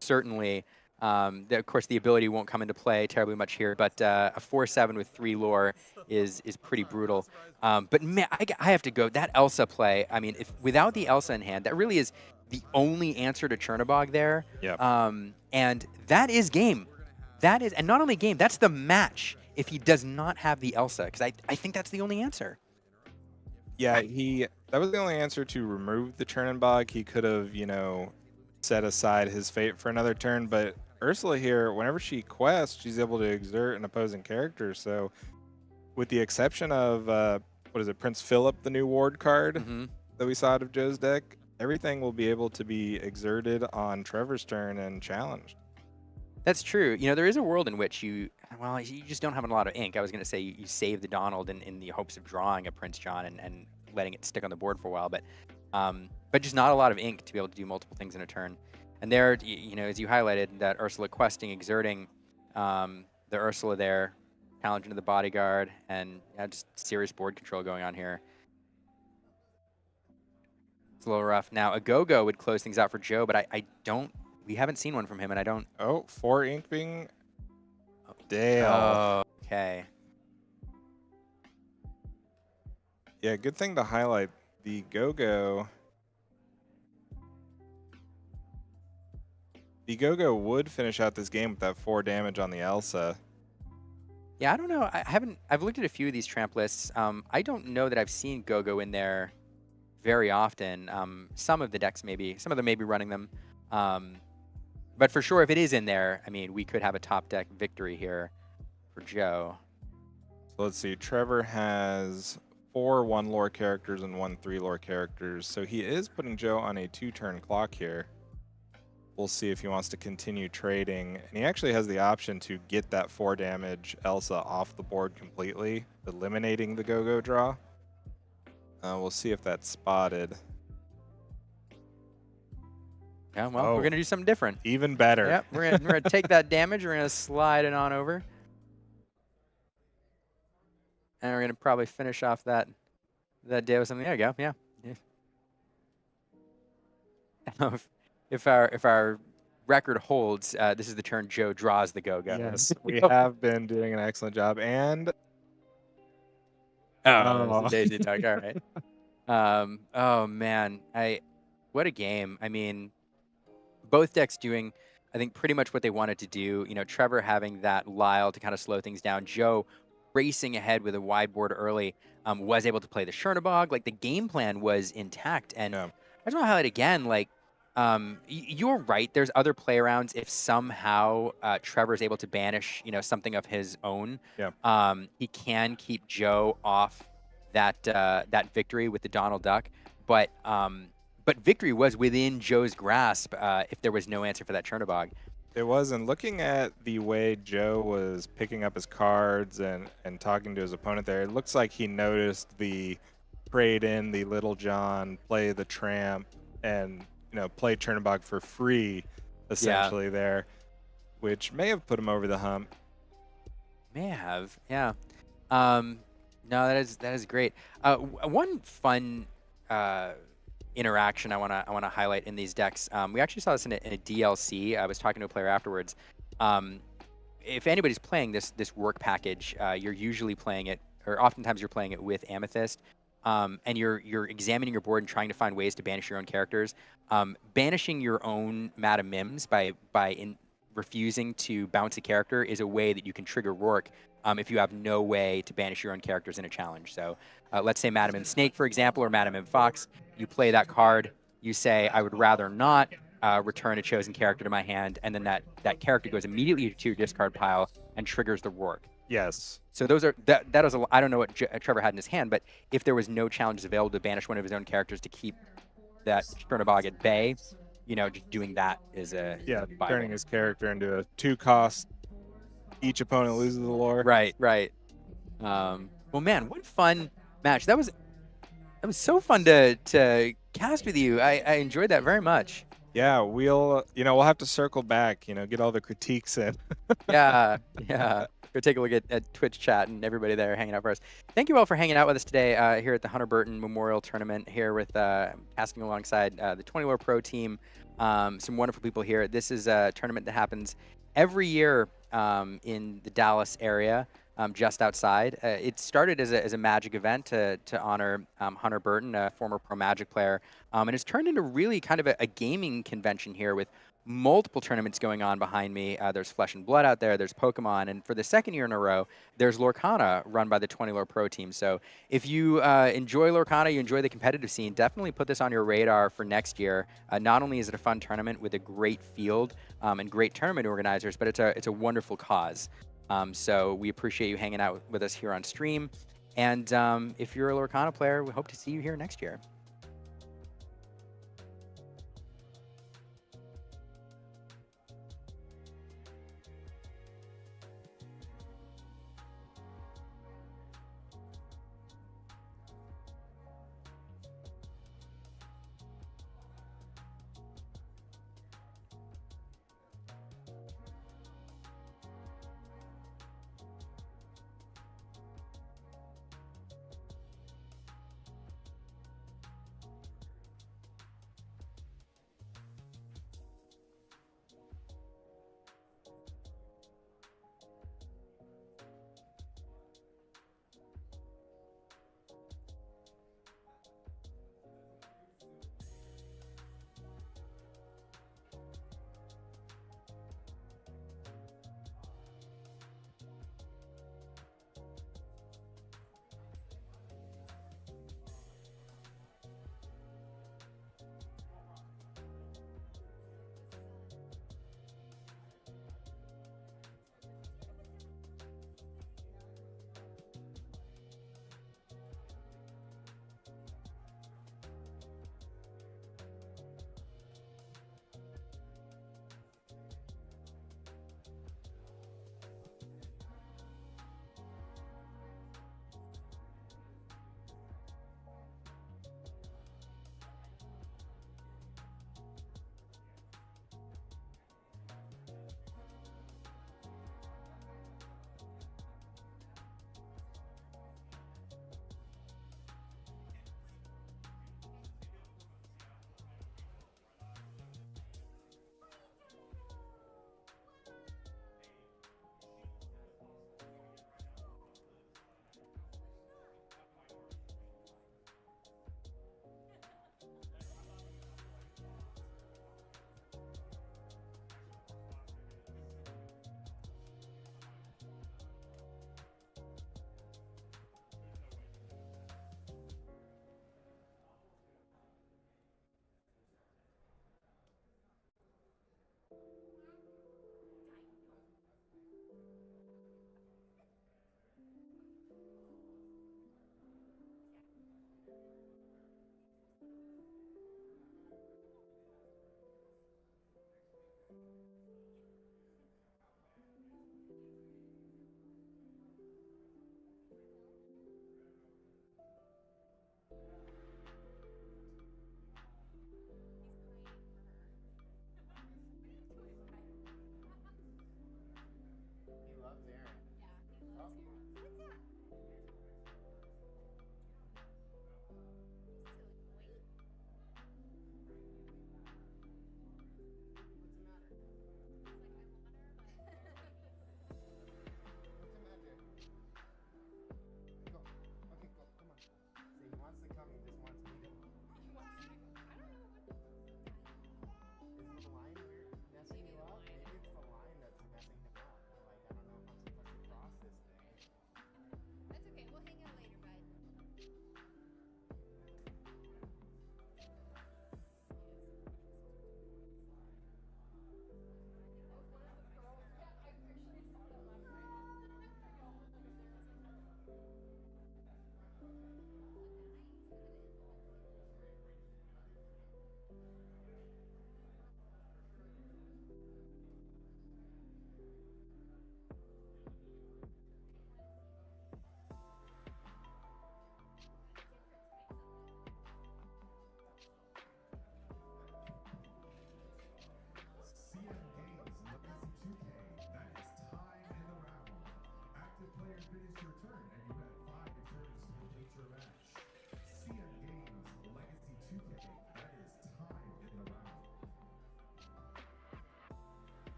certainly. Of course, the ability won't come into play terribly much here, but a 4/7 with 3 lore is pretty brutal. But man, I have to go. That Elsa play, I mean, if without the Elsa in hand, that really is the only answer to Chernobog there. Yep. And that is game. That is, and not only game, that's the match if he does not have the Elsa, because I think that's the only answer. Yeah, that was the only answer to remove the Chernobog. He could have, set aside his fate for another turn, but Ursula here, whenever she quests, she's able to exert an opposing character. So with the exception of, Prince Philip, the new ward card that we saw out of Joe's deck, everything will be able to be exerted on Trevor's turn and challenged. That's true. There is a world in which you just don't have a lot of ink. I was going to say you save the Donald in the hopes of drawing a Prince John and letting it stick on the board for a while, but just not a lot of ink to be able to do multiple things in a turn. And there, as you highlighted, that Ursula questing, exerting the Ursula there, challenge into the bodyguard, and just serious board control going on here. It's a little rough. Now, a go-go would close things out for Joe, but we haven't seen one from him, and I don't. Oh, 4 ink being Dale. Oh, okay. Yeah, good thing to highlight. The go-go. The go-go would finish out this game with that 4 damage on the Elsa. Yeah, I don't know. I've looked at a few of these tramp lists. I don't know that I've seen go-go in there very often. Some of the decks some of them may be running them. But for sure, if it is in there, I mean, we could have a top deck victory here for Joe. So let's see. Trevor has 4 1-lore characters and 1 3-lore characters. So he is putting Joe on a 2-turn clock here. We'll see if he wants to continue trading. And he actually has the option to get that 4 damage Elsa off the board completely, eliminating the go-go draw. We'll see if that's spotted. Yeah, well, we're going to do something different. Even better. Yep, we're gonna take that damage. We're going to slide it on over. And we're going to probably finish off that day with something. There you go, yeah. if if our record holds, this is the turn Joe draws the go-go. Yes, we have been doing an excellent job. And Oh, it's a oh, Daisy Duck. All right. Oh man, what a game. I mean, both decks doing, I think, pretty much what they wanted to do. You know, Trevor having that Lyle to kind of slow things down. Joe racing ahead with a wide board early, was able to play the Chernobog. Like the game plan was intact. And yeah, I just want to highlight again, like, you're right. There's other play arounds. If somehow Trevor's able to banish, something of his own, yeah. he can keep Joe off that victory with the Donald Duck. But victory was within Joe's grasp if there was no answer for that Chernobog. It was, and looking at the way Joe was picking up his cards and talking to his opponent there, it looks like he noticed the trade in the Little John, play the Tramp, and play Chernobog for free, Yeah, essentially there, which may have put him over the hump. may have. Yeah. Um, no, that is great. One fun interaction I wanna highlight in these decks. We actually saw this in a DLC. I was talking to a player afterwards. Um, if anybody's playing this work package, you're usually playing it, or oftentimes you're playing it with Amethyst, and you're examining your board and trying to find ways to banish your own characters. Banishing your own Madam Mims by refusing to bounce a character is a way that you can trigger Rourke if you have no way to banish your own characters in a challenge. So let's say Madam M Snake, for example, or Madam M Fox. You play that card. You say, I would rather not return a chosen character to my hand, and then that character goes immediately to your discard pile and triggers the Rourke. Yes. So those are that is I don't know what Trevor had in his hand, but if there was no challenges available to banish one of his own characters to keep that Chernobog at bay, just doing that is a Yeah, viable. turning his character into a 2-cost. Each opponent loses the lore. Right. Well, man, what fun match that was! That was so fun to cast with you. I enjoyed that very much. Yeah, we'll have to circle back, get all the critiques in. Yeah. Go take a look at Twitch chat and everybody there hanging out for us. Thank you all for hanging out with us today here at the Hunter Burton Memorial Tournament here with casting alongside the 20 Lore Pro team. Some wonderful people here. This is a tournament that happens every year in the Dallas area, just outside. It started as a Magic event to honor Hunter Burton, a former pro Magic player, and it's turned into really kind of a gaming convention here with multiple tournaments going on behind me. There's Flesh and Blood out there. There's Pokemon. And for the second year in a row, there's Lorcana run by the 20 Lore Pro team. So if you enjoy Lorcana, you enjoy the competitive scene, definitely put this on your radar for next year. Not only is it a fun tournament with a great field and great tournament organizers, but it's a wonderful cause. So we appreciate you hanging out with us here on stream. And if you're a Lorcana player, we hope to see you here next year.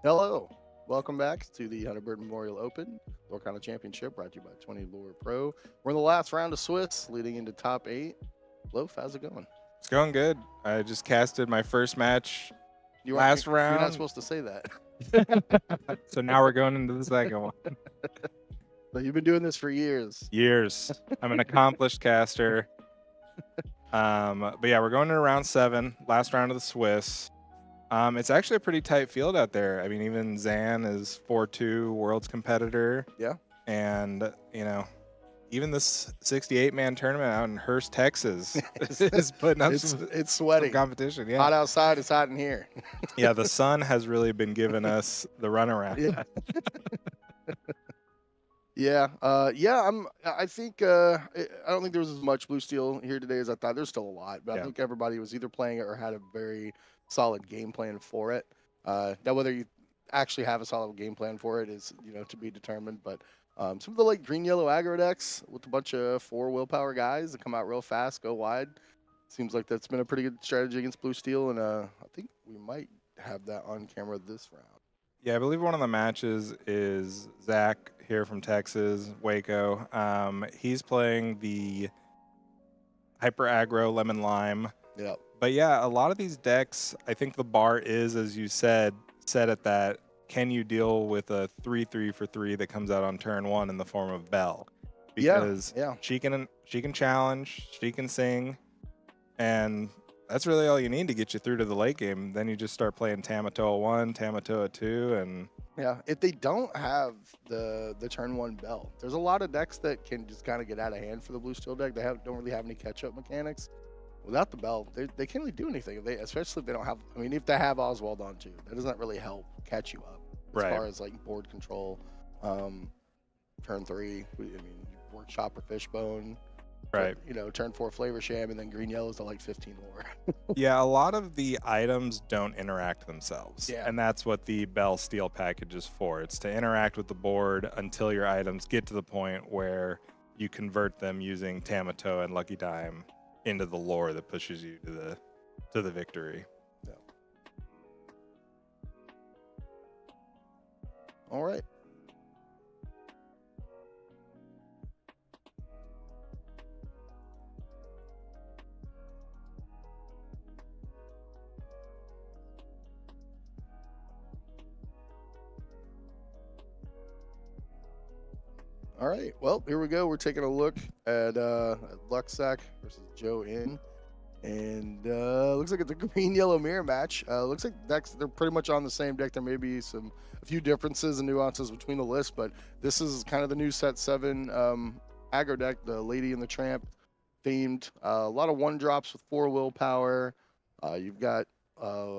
Hello. Welcome back to the Hunterbird Memorial Open Lorcana Championship brought to you by 20 Lure Pro. We're in the last round of Swiss leading into top 8. Loaf, how's it going? It's going good. I just casted my first match You last You're not round. supposed to say that. So now we're going into the second one. But you've been doing this for years. Years. I'm an accomplished caster. But yeah, we're going into round 7, last round of the Swiss. It's actually a pretty tight field out there. I mean, even Zan is 4-2 world's competitor. Yeah. And, even this 68-man tournament out in Hearst, Texas is putting up It's some sweaty. competition. Yeah. Hot outside, it's hot in here. Yeah, the sun has really been giving us the runaround. Yeah. Yeah. I think I don't think there was as much blue steel here today as I thought. There's still a lot, but Yeah. I think everybody was either playing it or had a very solid game plan for it. Now whether you actually have a solid game plan for it is, to be determined. But some of the green yellow aggro decks with a bunch of 4 willpower guys that come out real fast, go wide. Seems like that's been a pretty good strategy against blue steel, and I think we might have that on camera this round. Yeah, I believe one of the matches is Zach here from Texas, Waco. He's playing the Hyper Aggro Lemon Lime. Yeah. But yeah, a lot of these decks, I think the bar is, as you said set at that. Can you deal with a 3/3 for 3 that comes out on turn 1 in the form of Bell? Because Yeah. she can challenge, she can sing, and that's really all you need to get you through to the late game. Then you just start playing Tamatoa 1, Tamatoa 2, and Yeah, if they don't have the turn 1 bell, there's a lot of decks that can just kind of get out of hand for the blue steel deck. They don't really have any catch up mechanics. Without the bell, they can't really do anything. Especially if they don't have. I mean, if they have Oswald on too, that doesn't really help catch you up as Right. far as board control. Turn 3, I mean, workshop or fishbone. right. Turn 4 flavor sham, and then green yellows to 15 more. Yeah, a lot of the items don't interact themselves. Yeah. And that's what the Bell Steel package is for. It's to interact with the board until your items get to the point where you convert them using Tamatoa and Lucky Dime into the lore that pushes you to the victory. All right. All right. Well, here we go. We're taking a look at Luxac versus Joe In. And looks like it's a green yellow mirror match. Looks like decks, they're pretty much on the same deck. There may be a few differences and nuances between the lists, but this is kind of the new set 7 aggro deck, the Lady and the Tramp themed. A lot of 1-drops with 4 willpower. You've got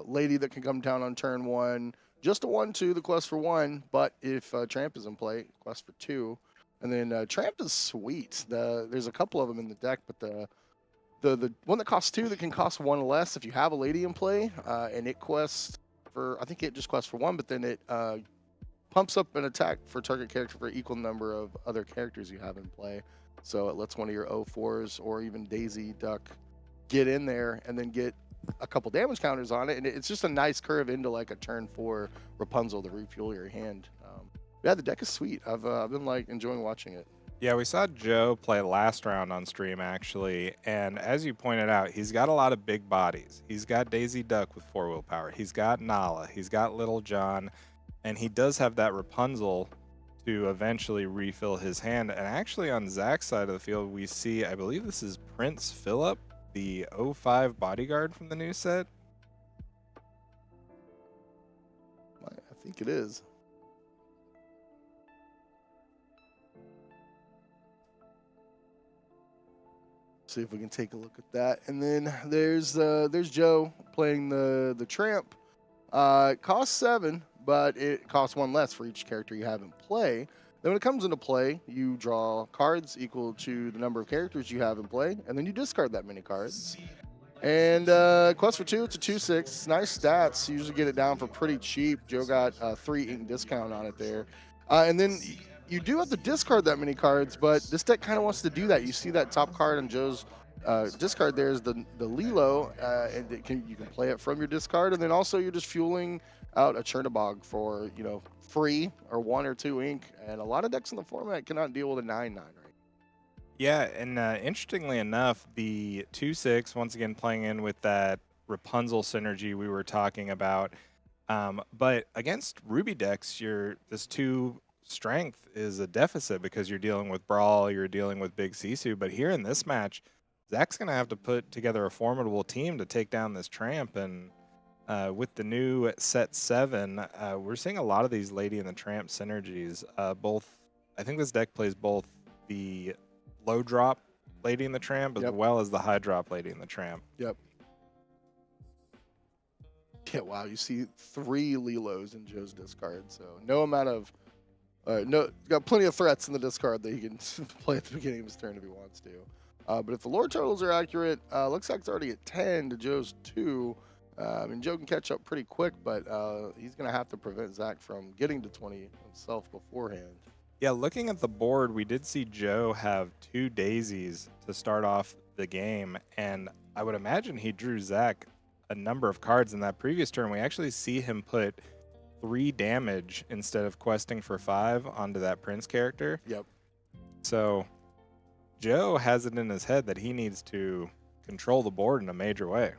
Lady that can come down on turn 1. Just a 1/2, the quest for 1, but if Tramp is in play, quest for 2. And then Tramp is sweet. There's a couple of them in the deck, but the one that costs 2 that can cost 1 less if you have a Lady in play, and it quests for, I think it just quests for 1, but then it pumps up an attack for target character for equal number of other characters you have in play. So it lets one of your O4s or even Daisy Duck get in there and then get a couple damage counters on it, and it's just a nice curve into a turn 4 Rapunzel to refuel your hand. Yeah, the deck is sweet. I've been enjoying watching it. Yeah, we saw Joe play last round on stream actually, and as you pointed out, he's got a lot of big bodies. He's got Daisy Duck with 4 willpower. He's got Nala. He's got Little John, and he does have that Rapunzel to eventually refill his hand. And actually, on Zach's side of the field, we see, I believe this is Prince Philip, the 05 bodyguard from the new set. I think it is. See if we can take a look at that. And then there's Joe playing the Tramp. It costs 7, but it costs 1 less for each character you have in play. Then when it comes into play, you draw cards equal to the number of characters you have in play, and then you discard that many cards. And quest for 2, it's a 2/6. Nice stats. You usually get it down for pretty cheap. Joe got a 3 ink discount on it there. And then you do have to discard that many cards, but this deck kind of wants to do that. You see that top card on Joe's discard there is the Lilo, and you can play it from your discard, and then also you're just fueling out a Chernobog for free or 1 or 2 ink, and a lot of decks in the format cannot deal with a 9/9 right. Yeah, and interestingly enough, the 2/6 once again playing in with that Rapunzel synergy we were talking about. But against Ruby decks, this 2 strength is a deficit because you're dealing with Brawl, you're dealing with Big Sisu. But here in this match, Zach's going to have to put together a formidable team to take down this Tramp. And with the new set 7, we're seeing a lot of these Lady and the Tramp synergies. I think this deck plays both the low drop Lady and the Tramp as Yep. well as the high drop Lady and the Tramp. Yep. Yeah, wow, you see 3 Lilos in Joe's discard, so no amount of got plenty of threats in the discard that he can play at the beginning of his turn if he wants to. But if the lore totals are accurate, looks like it's already at 10 to Joe's 2. And Joe can catch up pretty quick, but he's going to have to prevent Zach from getting to 20 himself beforehand. Yeah, looking at the board, we did see Joe have 2 daisies to start off the game, and I would imagine he drew Zach a number of cards in that previous turn. We actually see him put 3 damage instead of questing for 5 onto that Prince character. Yep. So Joe has it in his head that he needs to control the board in a major way.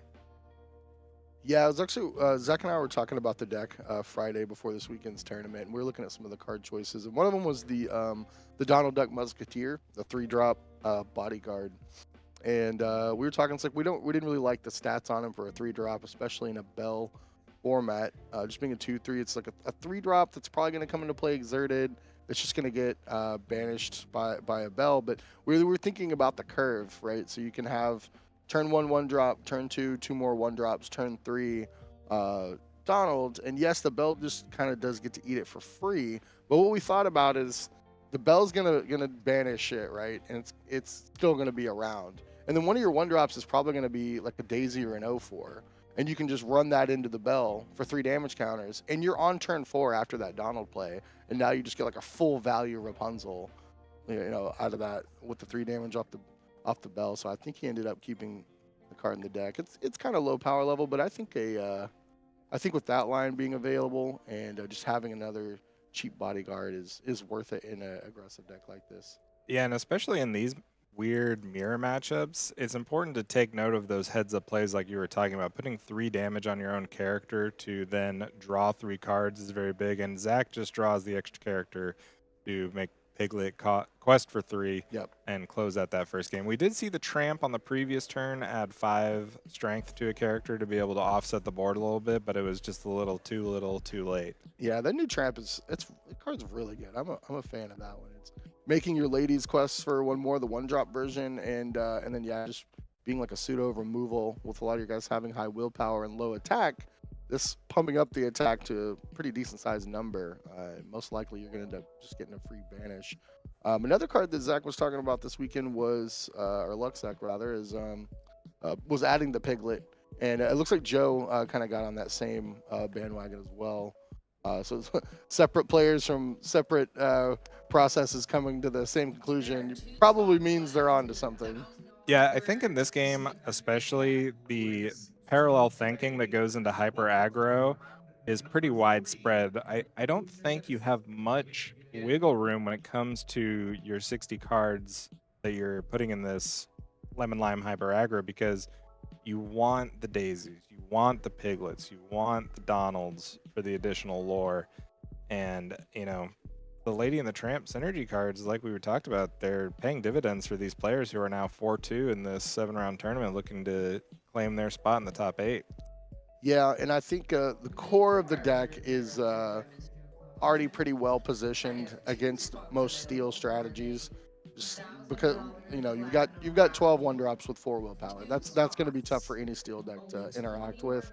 Yeah, it was actually Zach and I were talking about the deck Friday before this weekend's tournament, and we were looking at some of the card choices. And one of them was the Donald Duck Musketeer, the 3-drop bodyguard. And we were talking, it's like we didn't really like the stats on him for a 3-drop, especially in a Bell format. Just being a 2/3, it's like a 3-drop that's probably going to come into play exerted. It's just going to get banished by a Bell. But we were thinking about the curve, right? So you can have turn 1 1-drop, turn 2 2 more 1-drops, turn 3 Donald. And yes, the Bell just kind of does get to eat it for free. But what we thought about is the Bell's gonna banish it, right? And it's still gonna be around. And then one of your 1-drops is probably gonna be like a Daisy or an 0/4. And you can just run that into the Bell for 3 damage counters. And you're on turn 4 after that Donald play. And now you just get like a full value Rapunzel, out of that with the 3 damage off the Bell. So I think he ended up keeping the card in the deck. It's kind of low power level, but I think with that line being available and just having another cheap bodyguard is worth it in an aggressive deck like this. Yeah, and especially in these weird mirror matchups, it's important to take note of those heads-up plays like you were talking about. Putting 3 damage on your own character to then draw 3 cards is very big, and Zach just draws the extra character to make Piglet quest for 3 and close out that first game. We did see the Tramp on the previous turn add 5 strength to a character to be able to offset the board a little bit, but it was just a little too late. Yeah, that new Tramp the card's really good. I'm a fan of that one. It's making your ladies quests for 1 more, the 1-drop version, and then just being like a pseudo removal with a lot of your guys having high willpower and low attack. This pumping up the attack to a pretty decent sized number. Most likely you're going to end up just getting a free banish. Another card that Zach was talking about this weekend was, or Luxac rather, was adding the Piglet. And it looks like Joe kind of got on that same bandwagon as well. So separate players from separate processes coming to the same conclusion probably means they're on to something. Yeah, I think in this game, especially, the parallel thinking that goes into hyper aggro is pretty widespread. I don't think you have much wiggle room when it comes to your 60 cards that you're putting in this lemon lime hyper aggro, because you want the daisies, you want the piglets, you want the Donalds for the additional lore. And the Lady and the Tramp synergy cards, like we were talked about, they're paying dividends for these players who are now 4-2 in this 7-round tournament, looking to claim their spot in the top 8. Yeah, and I think the core of the deck is already pretty well positioned against most steel strategies, just because you've got 12 1-drops with 4 willpower. That's going to be tough for any steel deck to interact with.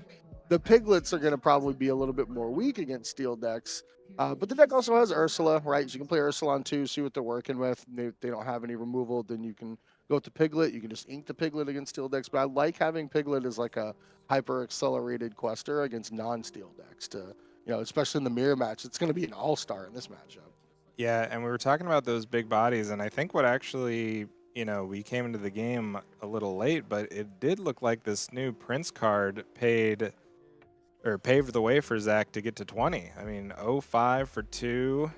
The piglets are going to probably be a little bit more weak against steel decks. But the deck also has Ursula, right? So you can play Ursula on 2, see what they're working with. If they don't have any removal, then you can go with the Piglet. You can just ink the Piglet against steel decks. But I like having Piglet as like a hyper accelerated quester against non-steel decks to, especially in the mirror match. It's going to be an all-star in this matchup. Yeah, and we were talking about those big bodies, and I think what actually we came into the game a little late, but it did look like this new Prince card paved the way for Zach to get to 20. I mean, 05 for 2.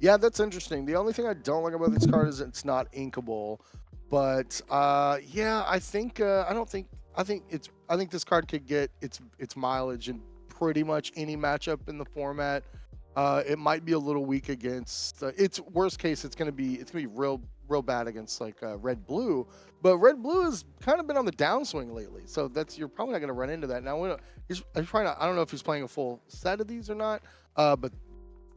Yeah, that's interesting. The only thing I don't like about this card is it's not inkable. But yeah, I think I think this card could get its mileage in pretty much any matchup in the format. It might be a little weak against. It's worst case. It's gonna be real bad against like red blue. But red blue has kind of been on the downswing lately, so you're probably not gonna run into that. Now he's probably not, I don't know if he's playing a full set of these or not. But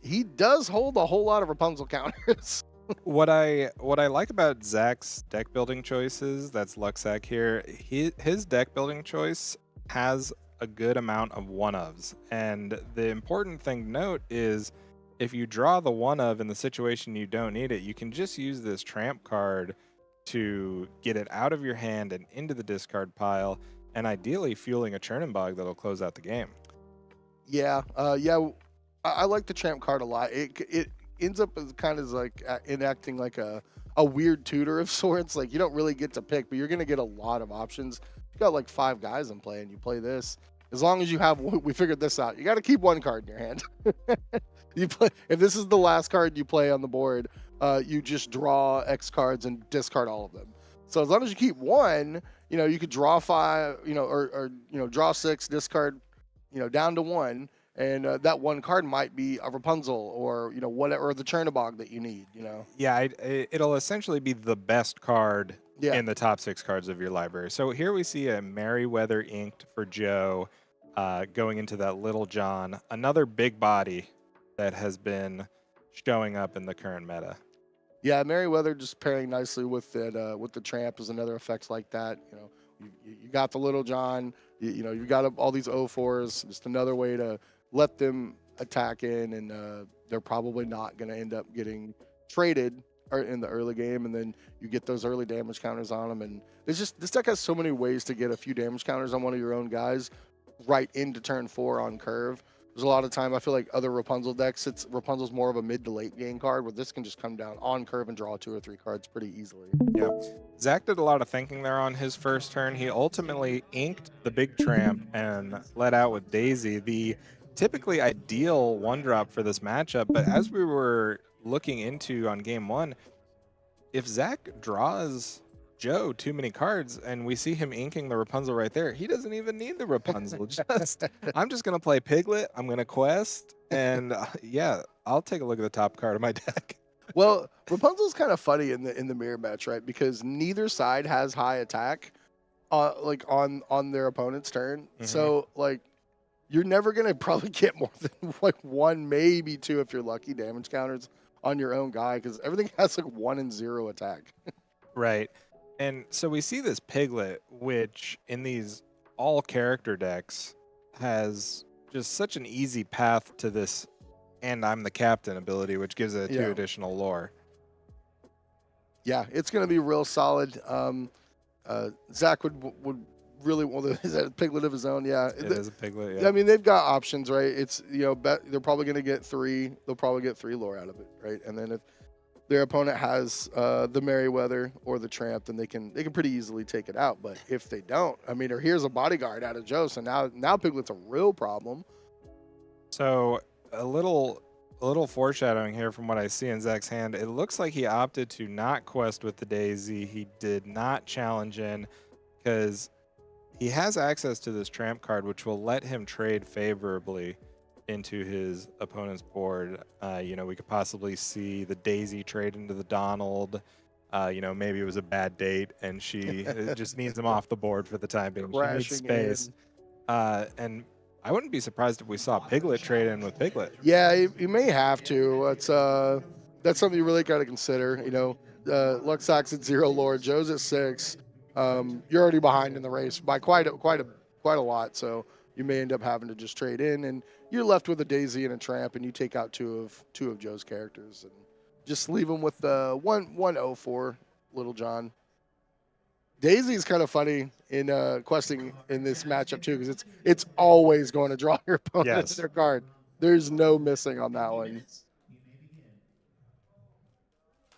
he does hold a whole lot of Rapunzel counters. What I like about Zach's deck building choices, that's Luxac here. His deck building choice has a good amount of one-ofs, and the important thing to note is if you draw the one-of in the situation you don't need it, you can just use this tramp card to get it out of your hand and into the discard pile, and ideally fueling a churn bog that'll close out the game. Yeah, I like the tramp card a lot. It ends up as kind of like enacting like a weird tutor of sorts. Like you don't really get to pick, but you're gonna get a lot of options. You got like 5 guys in play, and you play this. As long as you have, we figured this out. You got to keep one card in your hand. You play if this is the last card you play on the board. You just draw X cards and discard all of them. So as long as you keep one, you could draw 5, or draw 6, discard, down to 1, and that one card might be a Rapunzel or whatever, or the Chernabog that you need. Yeah, it'll essentially be the best card Yeah. in the top 6 cards of your library. So here we see a Merryweather inked for Joe going into that Little John, another big body that has been showing up in the current meta. Yeah, Merryweather just pairing nicely with it, with the Tramp is another effect like that. You got the Little John, you got all these O4s, just another way to let them attack in, and they're probably not going to end up getting traded in the early game, and then you get those early damage counters on them. And this deck has so many ways to get a few damage counters on one of your own guys right into turn 4 on curve. There's a lot of time I feel like other Rapunzel decks, Rapunzel's more of a mid to late game card, where this can just come down on curve and draw 2 or 3 cards pretty easily. Yeah, Zach did a lot of thinking there on his first turn. He ultimately inked the big tramp and let out with Daisy, the typically ideal 1-drop for this matchup. But as we were looking into on game 1, if Zach draws Joe too many cards and we see him inking the Rapunzel right there, he doesn't even need the Rapunzel. I'm just going to play Piglet, I'm going to quest, and yeah, I'll take a look at the top card of my deck. Well, Rapunzel's kind of funny in the mirror match, right? Because neither side has high attack, like on their opponent's turn. Mm-hmm. So like, you're never gonna probably get more than like 1, maybe 2 if you're lucky damage counters on your own guy, because everything has like 1 and 0 attack. Right, and so we see this Piglet, which in these all character decks has just such an easy path to this and I'm the captain ability, which gives it 2 additional lore. Yeah, it's going to be real solid. Zach would really want is that a Piglet of his own? Yeah, it is a Piglet. Yeah, I mean they've got options, right? It's they're probably going to get 3. They'll probably get 3 lore out of it, right? And then if their opponent has the Merryweather or the Tramp, then they can pretty easily take it out. But if they don't, I mean, or here's a bodyguard out of Joe, so now Piglet's a real problem. So a little foreshadowing here from what I see in Zach's hand. It looks like he opted to not quest with the Daisy. He did not challenge in because he has access to this Tramp card, which will let him trade favorably into his opponent's board. We could possibly see the Daisy trade into the Donald. Maybe it was a bad date and she just needs him off the board for the time being. She needs space. And I wouldn't be surprised if we saw Piglet trade in with Piglet. Yeah, you may have to. It's that's something you really got to consider. Luxac at 0 lore, Joe's at 6. You're already behind in the race by quite a lot. So you may end up having to just trade in, and you're left with a Daisy and a Tramp, and you take out two of Joe's characters, and just leave him with one 04 Little John. Daisy is kind of funny in questing in this matchup too, because it's always going to draw your opponent to their card. There's no missing on that one.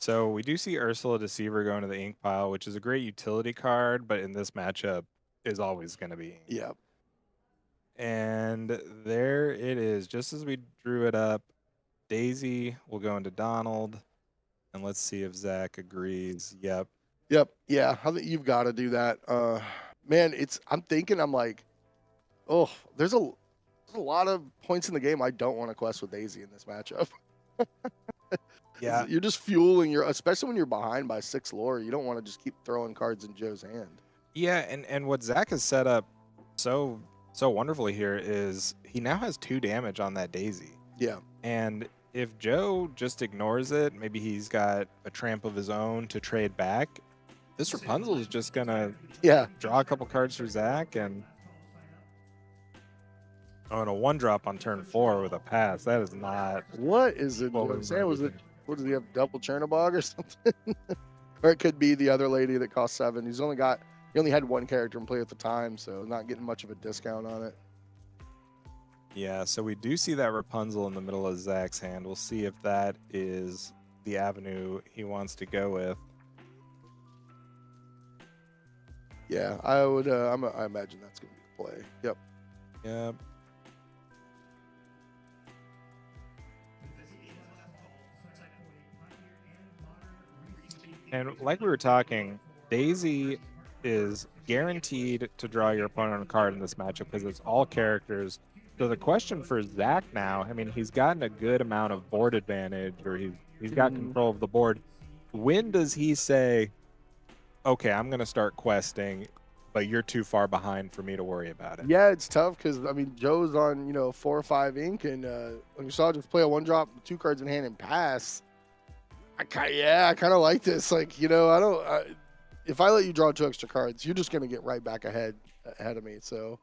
So we do see Ursula Deceiver going to the ink pile, which is a great utility card, but in this matchup is always going to be ink. Yeah. And there it is. Just as we drew it up, Daisy will go into Donald. And let's see if Zach agrees. Yep. Yep. Yeah. I think you've got to do that. Man, I'm like, oh, there's a lot of points in the game I don't want to quest with Daisy in this matchup. Yeah. You're just fueling especially when you're behind by 6 lore, you don't want to just keep throwing cards in Joe's hand. Yeah, and what Zach has set up so wonderfully here is he now has 2 damage on that Daisy. Yeah. And if Joe just ignores it, maybe he's got a tramp of his own to trade back. This Rapunzel is just gonna draw a couple cards for Zach and a 1-drop on turn 4 with a pass. That is not What is it? what Joe we saying? were Was it? looking. What does he have? Double Chernobog or something? Or it could be the other lady that cost 7. He only had 1 character in play at the time, so not getting much of a discount on it. Yeah, so we do see that Rapunzel in the middle of Zach's hand. We'll see if that is the avenue he wants to go with. Yeah, I would. I imagine that's going to be the play. Yep. Yep. And like we were talking, Daisy is guaranteed to draw your opponent a card in this matchup because it's all characters. So the question for Zach now, I mean, he's gotten a good amount of board advantage, or he's got control of the board. When does he say, okay, I'm going to start questing, but you're too far behind for me to worry about it? Yeah, it's tough because Joe's on 4 or 5 ink, and like you saw, just play a 1-drop, 2 cards in hand, and pass. I kind of like this. Like if I let you draw 2 extra cards, you're just gonna get right back ahead of me. So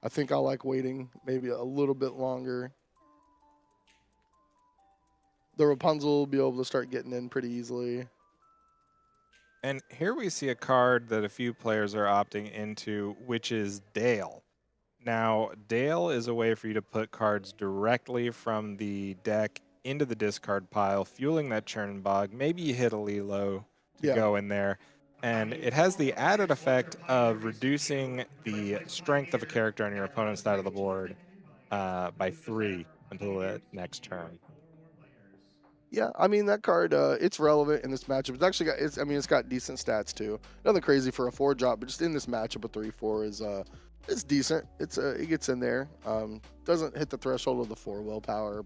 I think I'll like waiting maybe a little bit longer. The Rapunzel will be able to start getting in pretty easily. And here we see a card that a few players are opting into, which is Dale. Now, Dale is a way for you to put cards directly from the deck into the discard pile, fueling that churn bog. Maybe you hit a Lilo to go in there. And it has the added effect of reducing the strength of a character on your opponent's side of the board by 3 until the next turn. Yeah, that card, it's relevant in this matchup. It's actually it's got decent stats too. Nothing crazy for a 4-drop, but just in this matchup, a 3/4 is it's decent. It gets in there. Doesn't hit the threshold of the 4 willpower,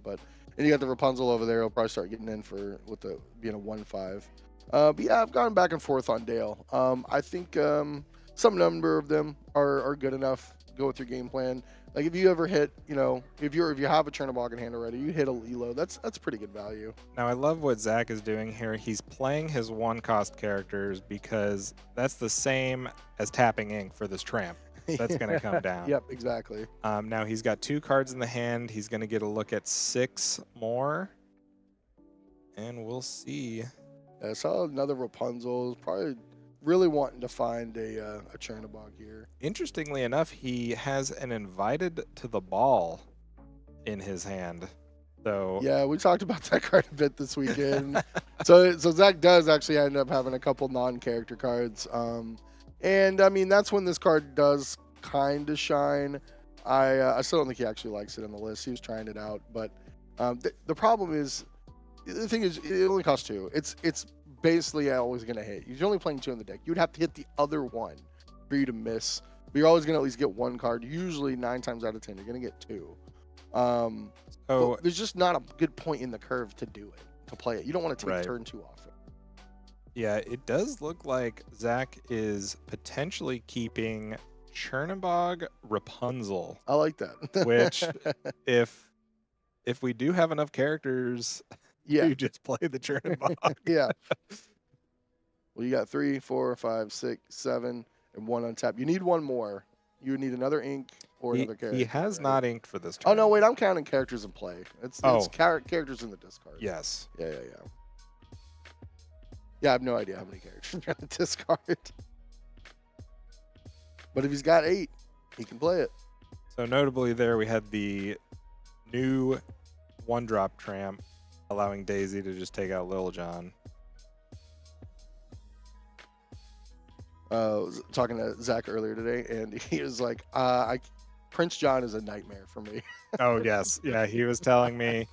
and you got the Rapunzel over there. He'll probably start getting in being a 1/5. But yeah, I've gone back and forth on Dale. I think some number of them are good enough to go with your game plan. Like if you ever hit, if you have a Chernobog in hand already, you hit a Lilo. That's pretty good value. Now I love what Zach is doing here. He's playing his 1-cost characters because that's the same as tapping ink for this tramp. That's going to come down. Yep, exactly. Now he's got 2 cards in the hand. He's going to get a look at 6 more, and we'll see. I saw another Rapunzel. Probably really wanting to find a Chernobog here. Interestingly enough, he has an invited to the ball in his hand. So yeah, we talked about that card a bit this weekend. so Zach does actually end up having a couple non-character cards. And that's when this card does kind of shine. I still don't think he actually likes it on the list. He was trying it out, but the problem is, the thing is, it only costs 2. It's basically always going to hit. You're only playing 2 in the deck. You'd have to hit the other one for you to miss. But you're always going to at least get 1 card. Usually 9 times out of 10, you're going to get 2. So there's just not a good point in the curve to do it, to play it. You don't want to take turn 2 off it. Yeah, it does look like Zach is potentially keeping Chernobog Rapunzel. I like that. Which, if we do have enough characters, you just play the Chernobog. Yeah. Well, you got 3, 4, 5, 6, 7, and 1 on tap. You need 1 more. You would need another ink or another character. He has not inked for this turn. Oh no, wait! I'm counting characters in play. It's characters in the discard. Yes. Yeah. Yeah, I have no idea how many characters are in the discard. But if he's got 8, he can play it. So notably there we had the new 1-drop tramp allowing Daisy to just take out Lil Jon. was talking to Zach earlier today, and he was like, Prince John is a nightmare for me. Oh yes, yeah. He was telling me,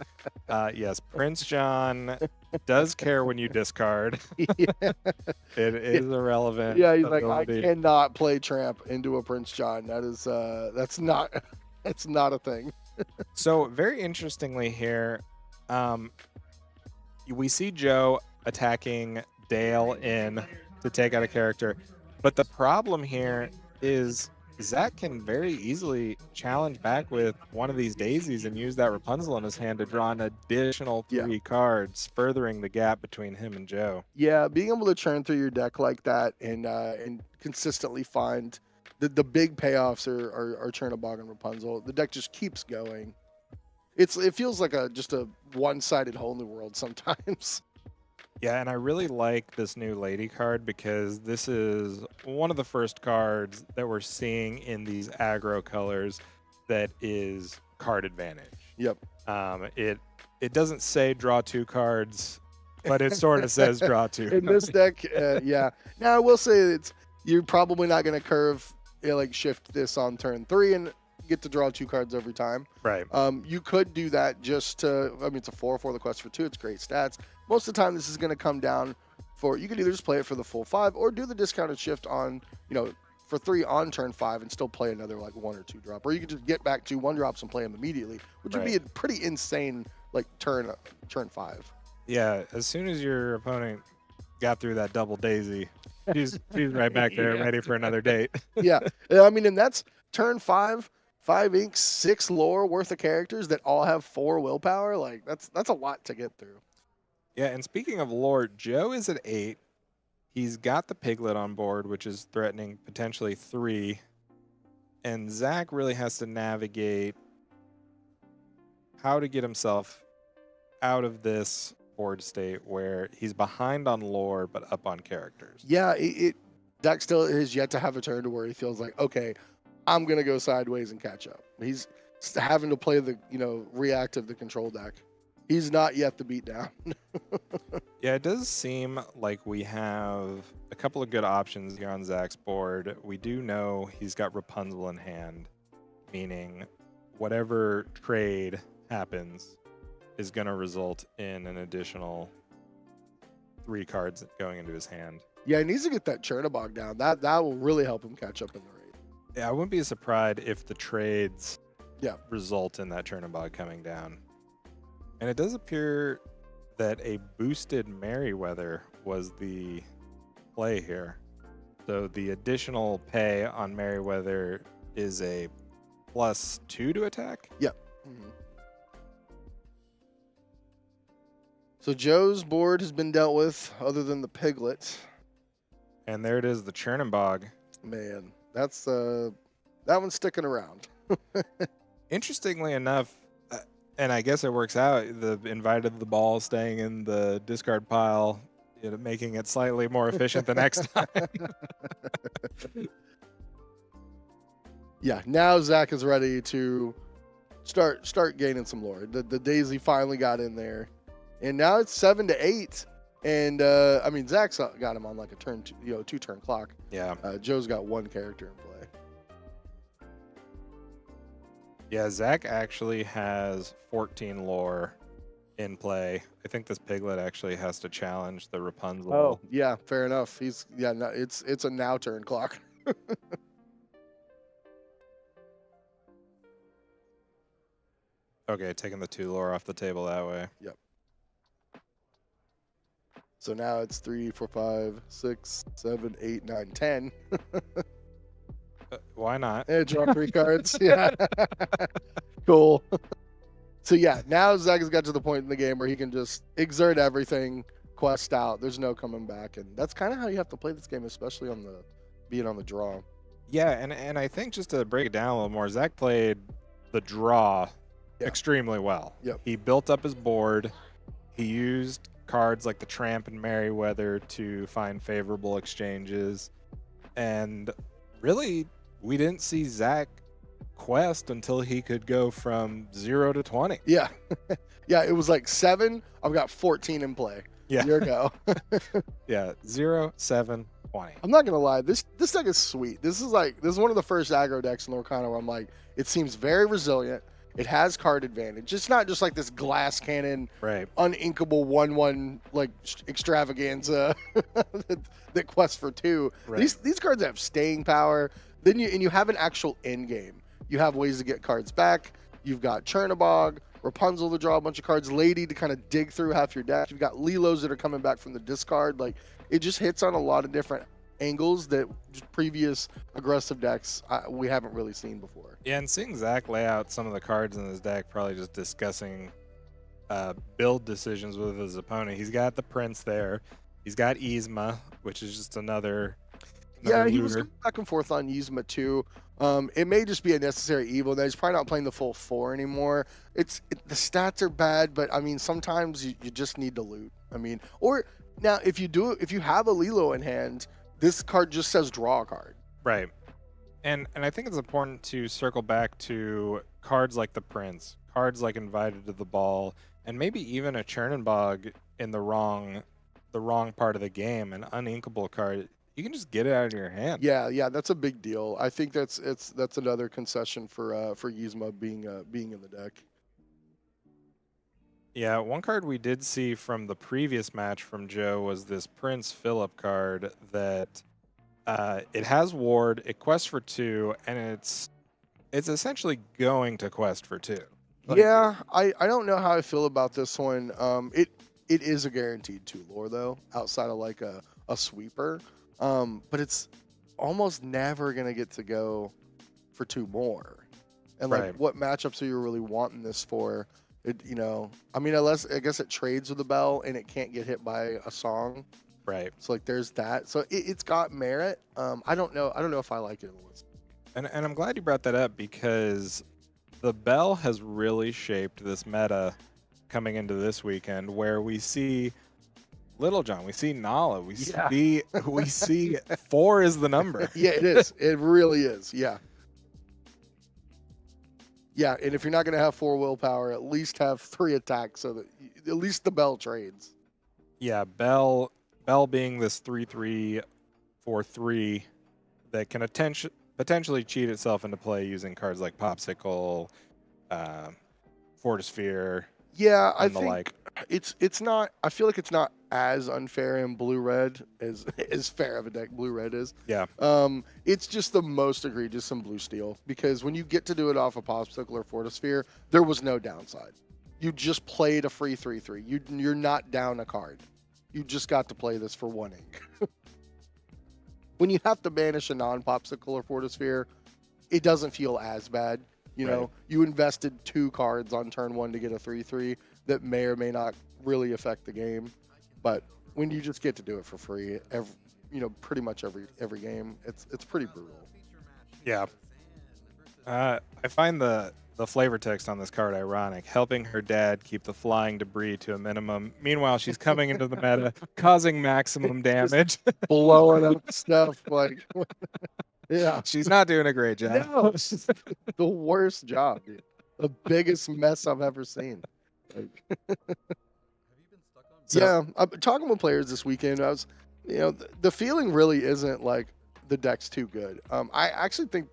yes, Prince John does care when you discard. Yeah. It is irrelevant. Yeah, he's like, I ability. cannot play Tramp into a Prince John. That's not it's not a thing. So very interestingly here, we see Joe attacking Dale in to take out a character, but the problem here is Zach can very easily challenge back with one of these daisies and use that Rapunzel in his hand to draw an additional Yeah. 3 cards, furthering the gap between him and Joe. Yeah, being able to churn through your deck like that and consistently find the big payoffs are Chernobog and Rapunzel. The deck just keeps going. It feels like just a one-sided whole new world sometimes. Yeah, and I really like this new lady card because this is one of the first cards that we're seeing in these aggro colors that is card advantage. Yep. It doesn't say draw 2 cards, but it sort of says draw 2. In this deck, yeah. Now I will say you're probably not going to curve like shift this on turn 3 and get to draw 2 cards every time. Right. You could do that just to. I mean, it's a 4/4 the quest for 2. It's great stats. Most of the time, this is going to come down for you could either just play it for the full 5 or do the discounted shift on for 3 on turn 5 and still play another like 1 or 2 drop, or you could just get back to 1 drops and play them immediately, which would be a pretty insane like turn 5. Yeah, as soon as your opponent got through that double daisy, she's right back there, Yeah. ready for another date. Yeah, I mean, and that's turn 5 inks, 6 lore worth of characters that all have 4 willpower. Like that's a lot to get through. Yeah, and speaking of lore, Joe is at 8. He's got the piglet on board, which is threatening potentially 3. And Zach really has to navigate how to get himself out of this board state where he's behind on lore but up on characters. Yeah, Dak still has yet to have a turn to where he feels like, okay, I'm gonna go sideways and catch up. He's having to play the reactive the control deck. He's not yet the beatdown. Yeah, it does seem like we have a couple of good options here on Zach's board. We do know he's got Rapunzel in hand, meaning whatever trade happens is going to result in an additional 3 cards going into his hand. Yeah, he needs to get that Chernobog down. That will really help him catch up in the raid. Yeah, I wouldn't be surprised if the trades Yeah. result in that Chernobog coming down. And it does appear that a boosted Merryweather was the play here. So the additional pay on Merryweather is a +2 to attack. Mhm. So Joe's board has been dealt with, other than the piglet. And there it is, the Chernobog. Man, that's that one's sticking around. Interestingly enough, and I guess it works out, the invited the ball staying in the discard pile, making it slightly more efficient the next time. Yeah, now Zach is ready to start gaining some lore. The Daisy finally got in there, and now it's 7-8. And I mean, Zach's got him on like a turn, 2-turn clock. Yeah. Joe's got 1 character in play. Yeah, Zach actually has 14 lore in play. I think this piglet actually has to challenge the Rapunzel. Oh, yeah, fair enough. No, it's a now turn clock. Okay, taking the 2 lore off the table that way. So now it's 3, 4, 5, 6, 7, 8, 9, 10. Why not? And draw 3 cards. Yeah. Cool. So yeah, now Zach has got to the point in the game where he can just exert everything, quest out. There's no coming back, and that's kind of how you have to play this game, especially on being on the draw. Yeah, and I think just to break it down a little more, Zach played the draw extremely well. Yep. He built up his board. He used cards like the Tramp and Merryweather to find favorable exchanges. And really, we didn't see Zach quest until he could go from 0 to 20. Yeah. Yeah, it was like 7. I've got 14 in play. Yeah. Here we go. Yeah, 0, 7, 20. I'm not gonna lie, this deck is sweet. This is one of the first aggro decks in Lorcana where I'm like, it seems very resilient. It has card advantage. It's not just like this glass cannon, Right. uninkable 1/1 like extravaganza that quests for 2. Right. These cards have staying power. Then you have an actual end game. You have ways to get cards back. You've got Chernabog, Rapunzel to draw a bunch of cards, Lady to kind of dig through half your deck. You've got Lilos that are coming back from the discard. Like, it just hits on a lot of different angles that just previous aggressive decks we haven't really seen before. Yeah, and seeing Zach lay out some of the cards in his deck, probably just discussing build decisions with his opponent. He's got the Prince there. He's got Yzma, which is just another Yeah, he was looter. going back and forth on Yzma too. It may just be a necessary evil. That he's probably not playing the full 4 anymore. The stats are bad, but I mean sometimes you just need to loot. I mean, or now if you have a Lilo in hand, this card just says draw a card. Right. And I think it's important to circle back to cards like the Prince, cards like Invited to the Ball, and maybe even a Chernabog in the wrong part of the game, an uninkable card. You can just get it out of your hand. Yeah, that's a big deal. I think that's another concession for Yzma being in the deck. Yeah, one card we did see from the previous match from Joe was this Prince Philip card that it has ward, it quests for 2, and it's essentially going to quest for 2. Yeah, I don't know how I feel about this one. It is a guaranteed 2 lore though, outside of like a sweeper. But it's almost never gonna get to go for 2 more. And like, Right. what matchups are you really wanting this for? I mean, unless I guess it trades with a bell and it can't get hit by a song. Right. So like, there's that. So it's got merit. I don't know if I like it in the list. And I'm glad you brought that up because the bell has really shaped this meta coming into this weekend where we see Little John, we see Nala, we see 4 is the number. Yeah, it is. It really is. Yeah. Yeah, and if you're not going to have 4 willpower, at least have 3 attacks so that at least the bell trades. Yeah, Bell being this 3/3 4/3 that can potentially cheat itself into play using cards like Popsicle, Fortisphere, Yeah, I and the think like. it's not. I feel like it's not as unfair in blue red as fair of a deck blue red is. Yeah. It's just the most egregious in blue steel because when you get to do it off a Popsicle or Fortisphere, there was no downside. You just played a free 3/3. You're not down a card. You just got to play this for 1 ink. When you have to banish a non-Popsicle or Fortisphere, it doesn't feel as bad. You know, Right. you invested 2 cards on turn 1 to get a 3/3 that may or may not really affect the game. But when you just get to do it for free, pretty much every game, it's pretty brutal. Yeah. I find the flavor text on this card ironic, helping her dad keep the flying debris to a minimum. Meanwhile, she's coming into the meta, causing maximum damage. Blowing up stuff like, yeah. She's not doing a great job. No, it's just the worst job, dude. The biggest mess I've ever seen. Like, So- yeah, I'm talking with players this weekend. I was, the feeling really isn't like the deck's too good. I actually think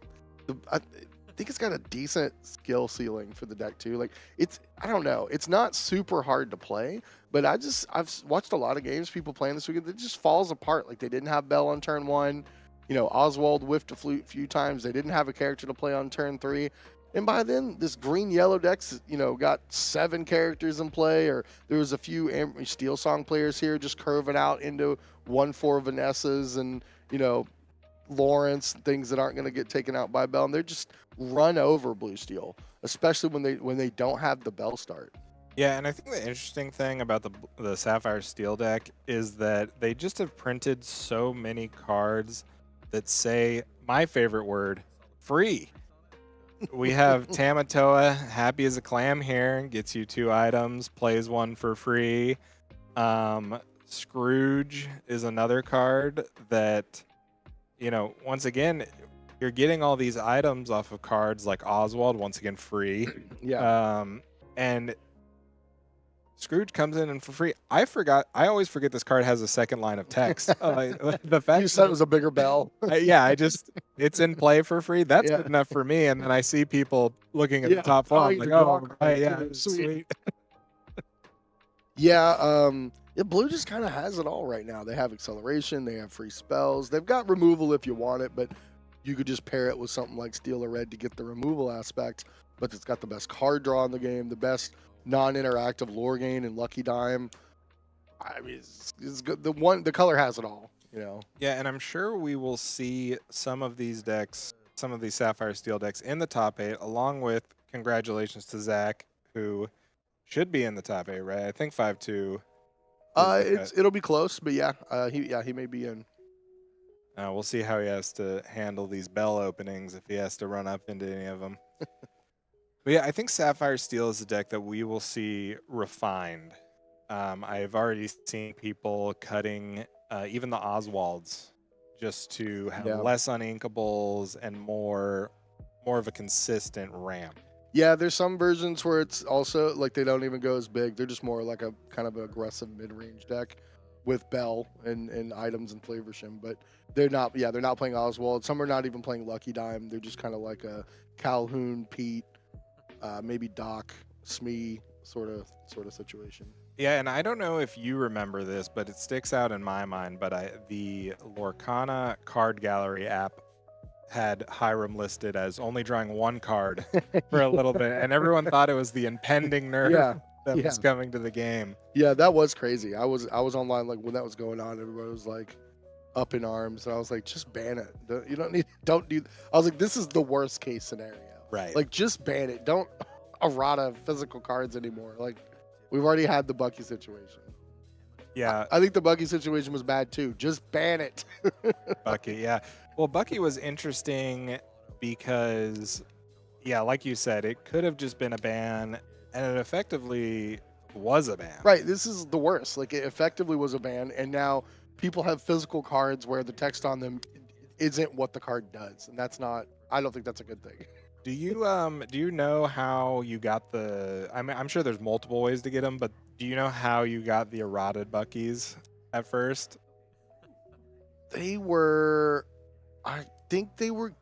I think it's got a decent skill ceiling for the deck too. Like, I don't know, it's not super hard to play, but I've watched a lot of games people playing this weekend. It just falls apart. Like, they didn't have Bell on turn 1. Oswald whiffed a few times. They didn't have a character to play on turn 3. And by then, this green-yellow deck's, got 7 characters in play, or there was a few Steel Song players here just curving out into 1/4 Vanessas and, Lawrence, things that aren't going to get taken out by Bell. And they're just run over Blue Steel, especially when they don't have the Bell start. Yeah, and I think the interesting thing about the Sapphire Steel deck is that they just have printed so many cards that say my favorite word, free. We have Tamatoa, happy as a clam here, gets you 2 items, plays 1 for free. Scrooge is another card that, once again, you're getting all these items off of cards like Oswald, once again free. Yeah. And Scrooge comes in and for free. I always forget this card has a second line of text. The fact You said that it was a bigger bell. it's in play for free. That's Yeah. good enough for me. And then I see people looking at Yeah. the top four. Oh, I'm you like, can oh, draw right, yeah, cards. sweet. Sweet. Yeah, Blue just kind of has it all right now. They have acceleration, they have free spells, they've got removal if you want it, but you could just pair it with something like Steel or Red to get the removal aspect. But it's got the best card draw in the game, the best non-interactive lore gain and Lucky Dime. I mean, it's good. The color has it all. You know. Yeah, and I'm sure we will see some of these decks, some of these Sapphire Steel decks in the top 8, along with congratulations to Zach, who should be in the top 8, right? I think 5-2. It'll be close, but he may be in. We'll see how he has to handle these bell openings if he has to run up into any of them. But yeah, I think Sapphire Steel is a deck that we will see refined. I've already seen people cutting even the Oswalds just to have less uninkables and more of a consistent ramp. Yeah, there's some versions where it's also like they don't even go as big. They're just more like a kind of an aggressive mid-range deck with Bell and items and flavor shim. But they're not playing Oswald. Some are not even playing Lucky Dime. They're just kind of like a Calhoun, Pete, maybe Doc, Smee sort of situation. Yeah, and I don't know if you remember this, but it sticks out in my mind. But the Lorcana card gallery app had Hiram listed as only drawing one card for a little bit, and everyone thought it was the impending nerf that was coming to the game. Yeah, that was crazy. I was online like when that was going on. Everybody was like up in arms, and I was like, just ban it. Don't do. I was like, this is the worst case scenario. Right. Like, just ban it. Don't errata physical cards anymore. Like, we've already had the Bucky situation. Yeah. I think the Bucky situation was bad too. Just ban it. Bucky, yeah. Well, Bucky was interesting because, yeah, like you said, it could have just been a ban, and it effectively was a ban. Right. This is the worst. Like, it effectively was a ban, and now people have physical cards where the text on them isn't what the card does, and that's not. I don't think that's a good thing. Do you know how you got the? I mean, I'm sure there's multiple ways to get them, but do you know how you got the errated Buckies at first? They were, I think they were.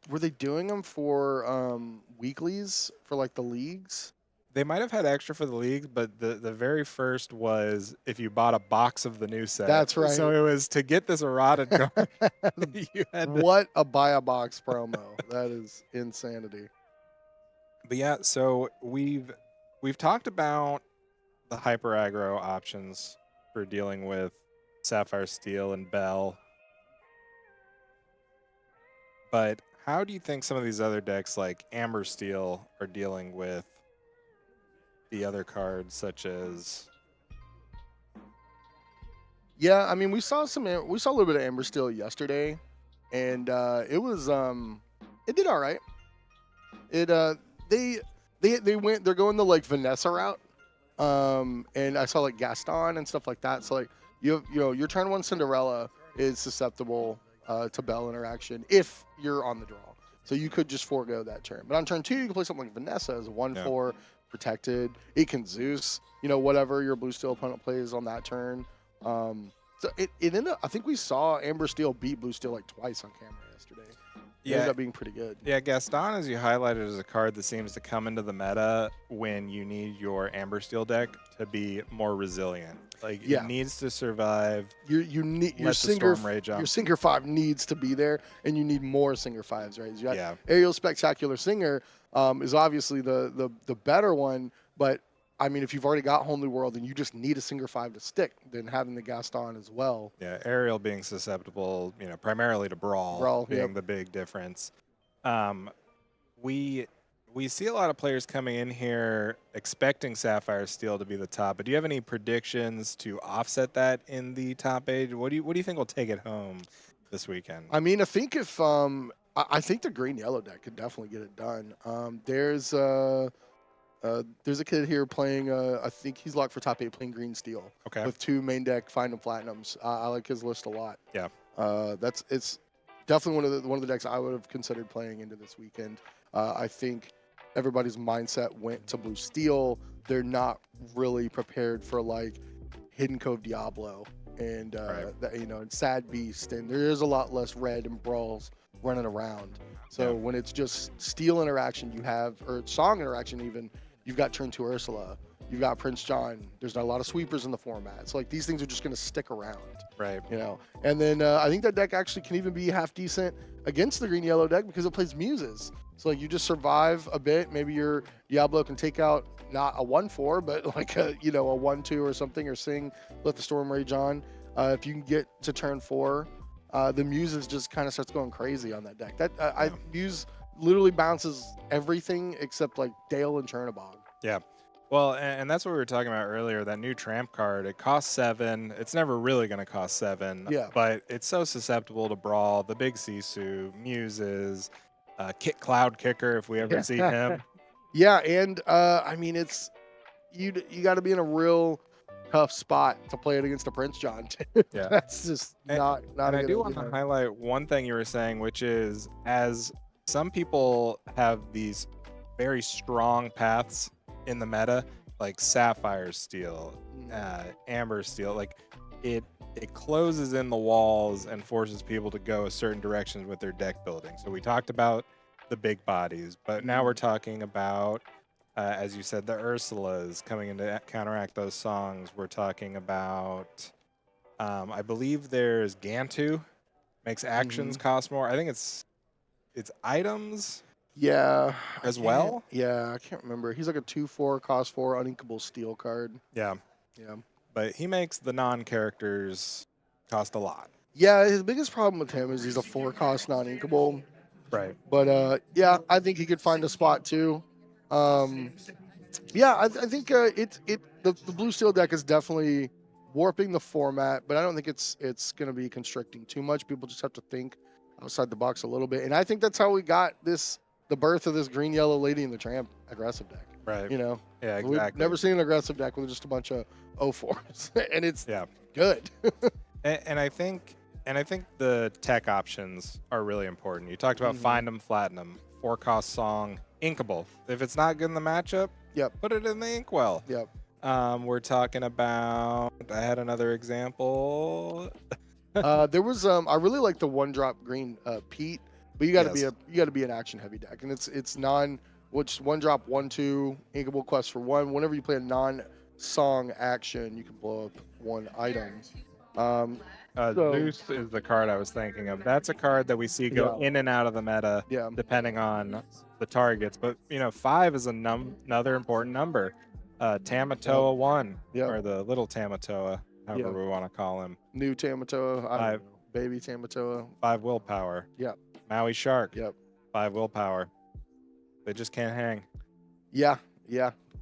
Were they doing them for weeklies for like the leagues? They might have had extra for the leagues, but the very first was if you bought a box of the new set. That's right. So it was to get this errated card. You had to... What a buy a box promo. That is insanity. But yeah, so we've talked about the hyper aggro options for dealing with Sapphire Steel and Bell. But how do you think some of these other decks like Amber Steel are dealing with the other cards such as? Yeah, I mean, we saw a little bit of Amber Steel yesterday, and it was it did all right. It they're going the like Vanessa route, and I saw like Gaston and stuff like that. So like your turn 1 Cinderella is susceptible to Bell interaction if you're on the draw. So you could just forego that turn. But on turn 2, you can play something like Vanessa as a 1/4 protected. It can Zeus, whatever your blue steel opponent plays on that turn. So it ended up, I think we saw Amber Steel beat Blue Steel like twice on camera yesterday. It ended up being pretty good. Yeah, Gaston, as you highlighted, is a card that seems to come into the meta when you need your Amber Steel deck to be more resilient. Like it needs to survive. You need your Singer 5 needs to be there, and you need more Singer 5s, right? You got Aerial Spectacular Singer is obviously the better one, but I mean, if you've already got Homely World and you just need a Singer 5 to stick, then having the Gaston as well. Yeah, Aerial being susceptible, primarily to Brawl being the big difference. We see a lot of players coming in here expecting Sapphire Steel to be the top, but do you have any predictions to offset that in the top 8? What do you think will take it home this weekend? I mean, I think if I think the green yellow deck could definitely get it done. There's a kid here playing. I think he's locked for top 8 playing green steel. Okay. With 2 main deck Find and Platinums. I like his list a lot. Yeah. It's definitely one of the decks I would have considered playing into this weekend. I think everybody's mindset went to blue steel. they're not really prepared for like Hidden Cove Diablo and Right. that, and Sad Beast, and there is a lot less red and brawls running around. So Yeah. when it's just steel interaction, you have or song interaction even, you've got Turn to Ursula, you've got Prince John. There's not a lot of sweepers in the format. So like these things are just going to stick around. Right. And then I think that deck actually can even be half decent against the green yellow deck because it plays muses. So like you just survive a bit. Maybe your Diablo can take out not a 1/4, but like a a 1/2 or something, or sing Let the Storm Rage On. If you can get to turn 4, the muses just kind of starts going crazy on that deck. That I Yeah. Muse literally bounces everything except like Dale and Chernobog. Yeah. Well, and that's what we were talking about earlier. That new Tramp card, it costs 7. It's never really going to cost 7. Yeah. But it's so susceptible to Brawl, the big Sisu, Muses, Kick Cloud Kicker if we ever see him. Yeah, and I mean it's you got to be in a real tough spot to play it against a Prince John. Yeah. That's just not And a I good do want idea. to highlight one thing you were saying, which is as some people have these very strong paths in the meta, like Sapphire Steel, Amber Steel, like it closes in the walls and forces people to go a certain directions with their deck building. So we talked about the big bodies, but now we're talking about, as you said, the Ursulas coming in to counteract those songs. We're talking about, I believe there's Gantu, makes actions cost more. I think it's items Yeah, as well. Yeah, I can't remember. He's like a 2/4 cost 4 uninkable steel card. Yeah, Yeah. but he makes the non-characters cost a lot. Yeah, his biggest problem with him is he's a 4 cost non-inkable. Right. But yeah, I think he could find a spot too. Yeah, I think the blue steel deck is definitely warping the format, but I don't think it's going to be constricting too much. People just have to think outside the box a little bit, and I think that's how we got the birth of this green yellow Lady in the Tramp aggressive deck. Right. You know, Yeah, we've exactly. never seen an aggressive deck with just a bunch of 0/4s, and it's Yeah. good. And I think the tech options are really important. You talked about find 'em, flatten 'em, 4 cost song, inkable. If it's not good in the matchup, Yep. put it in the inkwell. Yep. We're talking about. I had another example. There was I really like the 1-drop green Pete, but you got to Yes. be an action heavy deck, and it's which 1-drop 1/2 inkable quest for 1. Whenever you play a non-song action, you can blow up 1 item. So- Zeus is the card I was thinking of. That's a card that we see go Yeah. in and out of the meta Yeah. depending on the targets. But 5 is another important number. Tamatoa 1, Yep. or the little Tamatoa, however Yeah. we want to call him. New Tamatoa, I Five. don't know, baby Tamatoa. 5 willpower. Yep. Maui Shark. Yep. 5 willpower. They just can't hang. Yeah,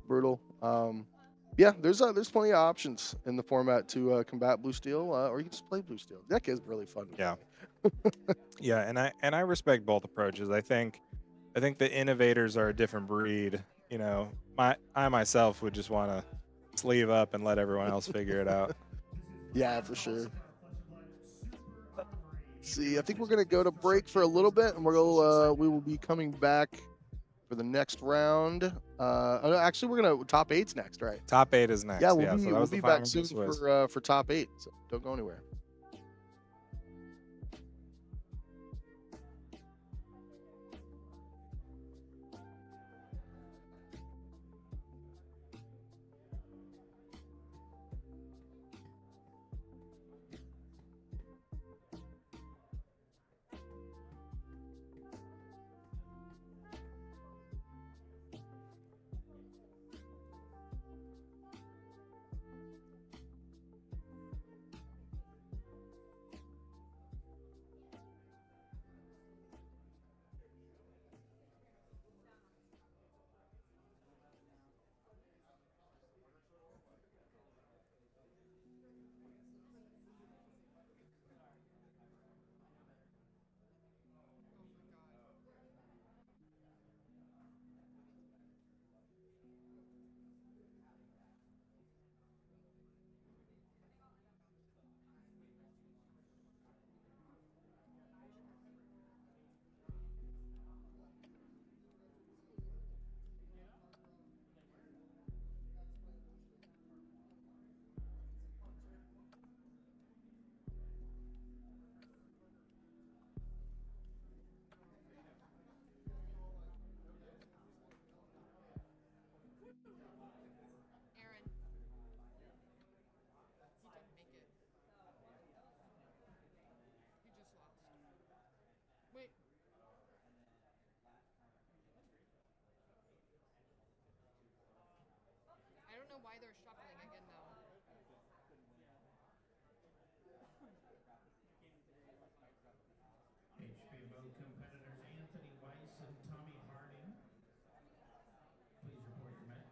brutal. Yeah, there's plenty of options in the format to combat blue steel, or you can just play blue steel. The deck is really fun. Yeah. Yeah, and I respect both approaches. I think the innovators are a different breed. I myself would just want to sleeve up and let everyone else figure it out. Yeah, for sure. Let's see, I think we're gonna go to break for a little bit, and we will be coming back for the next round. No, actually, we're gonna top 8's next, right? Top 8 is next. Yeah, so that we'll was be the final back soon Swiss. for top 8. So don't go anywhere. they're shuffling again though. HBMO competitors Anthony Weiss and Tommy Harding. Please report your match.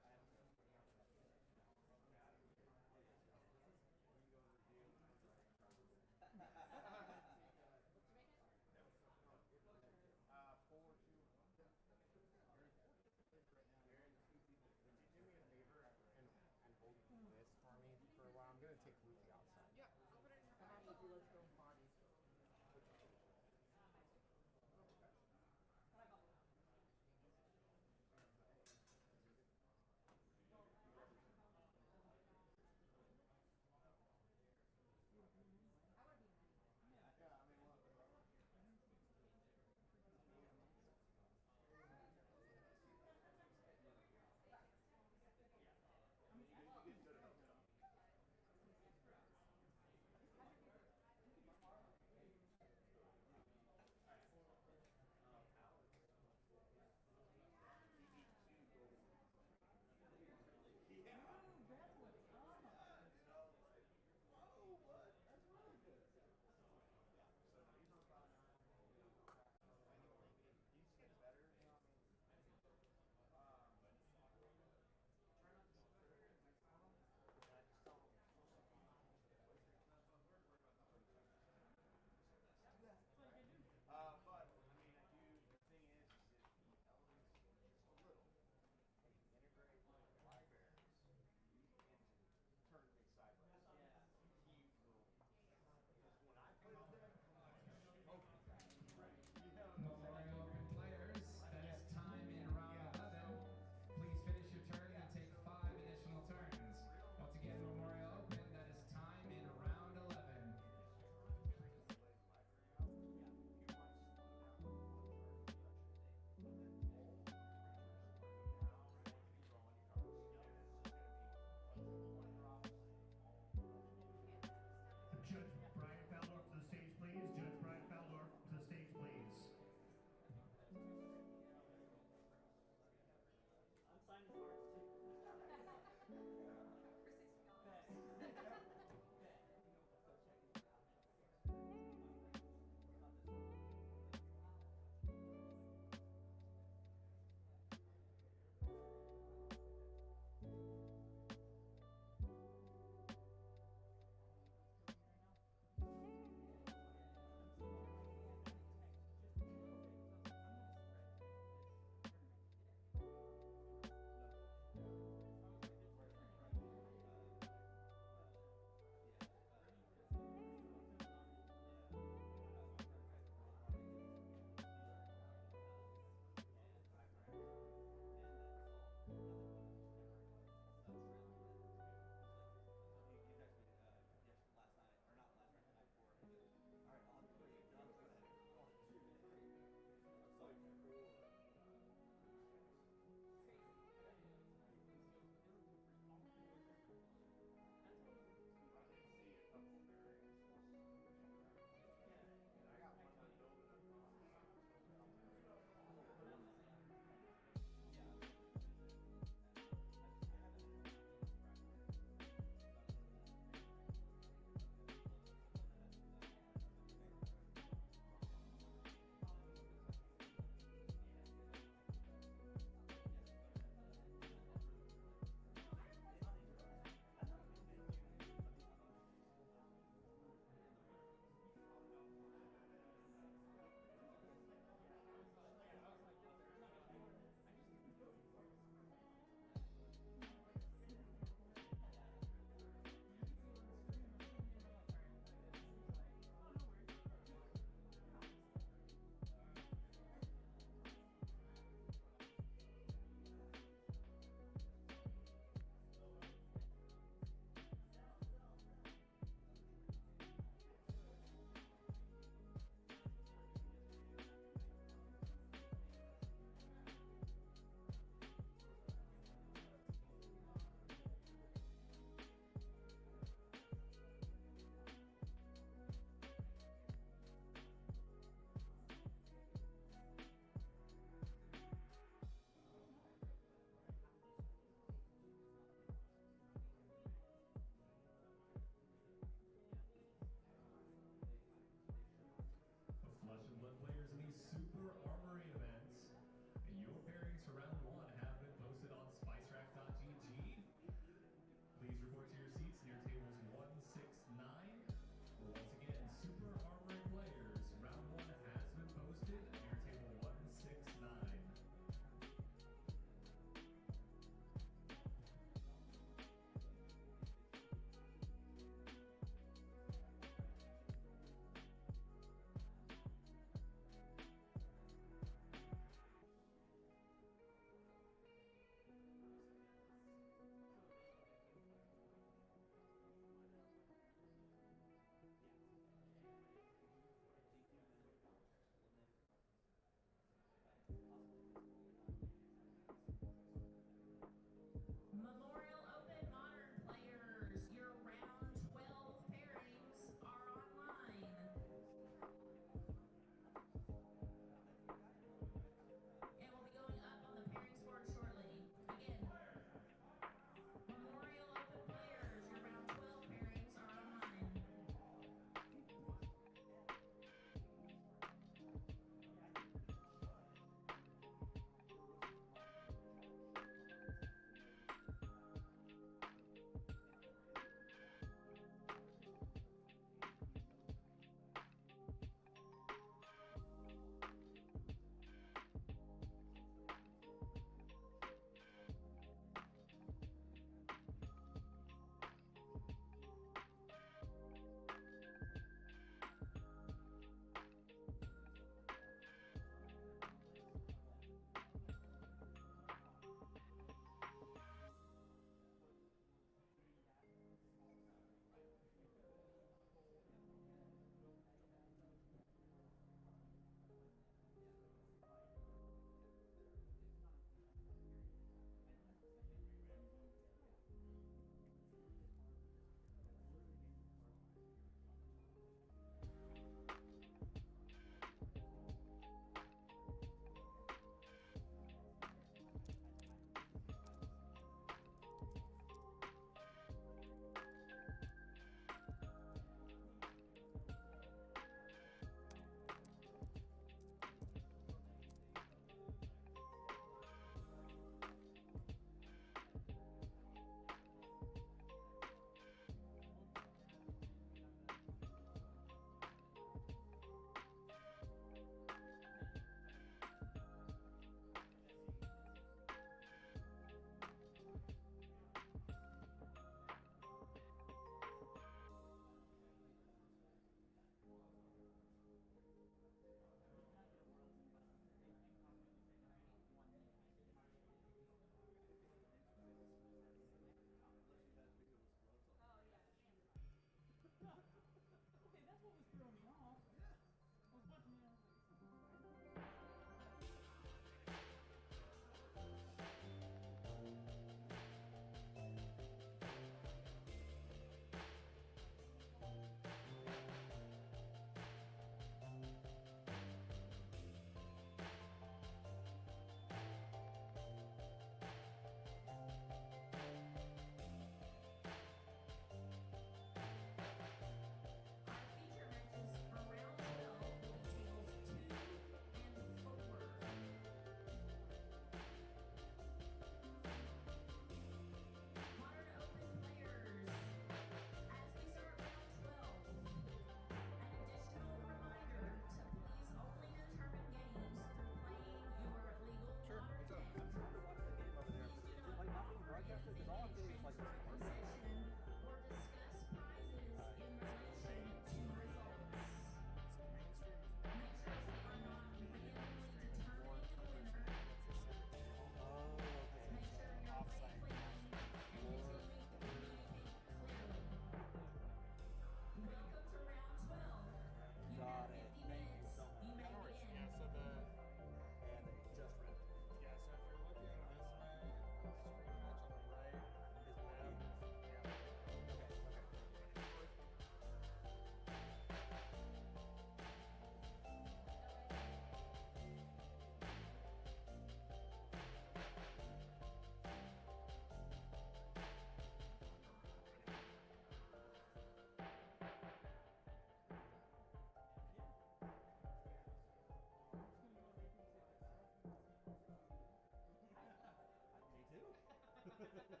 I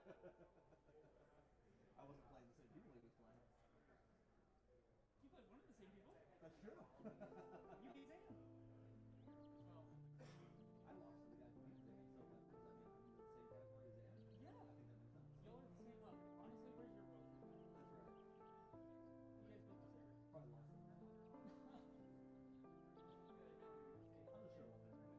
wasn't playing the same people he was playing. You played one of the same people. That's true. You beat Zan. Well, I lost to the guy who beat Zan, so does that mean I'm the same category as Zan? yeah. I think that makes sense. Y'all are at the same level. Honestly, where's your world? That's right. You guys both deserve it. Probably lost to him. I'm not sure about that, guys. So I'm gonna say is Who is the man?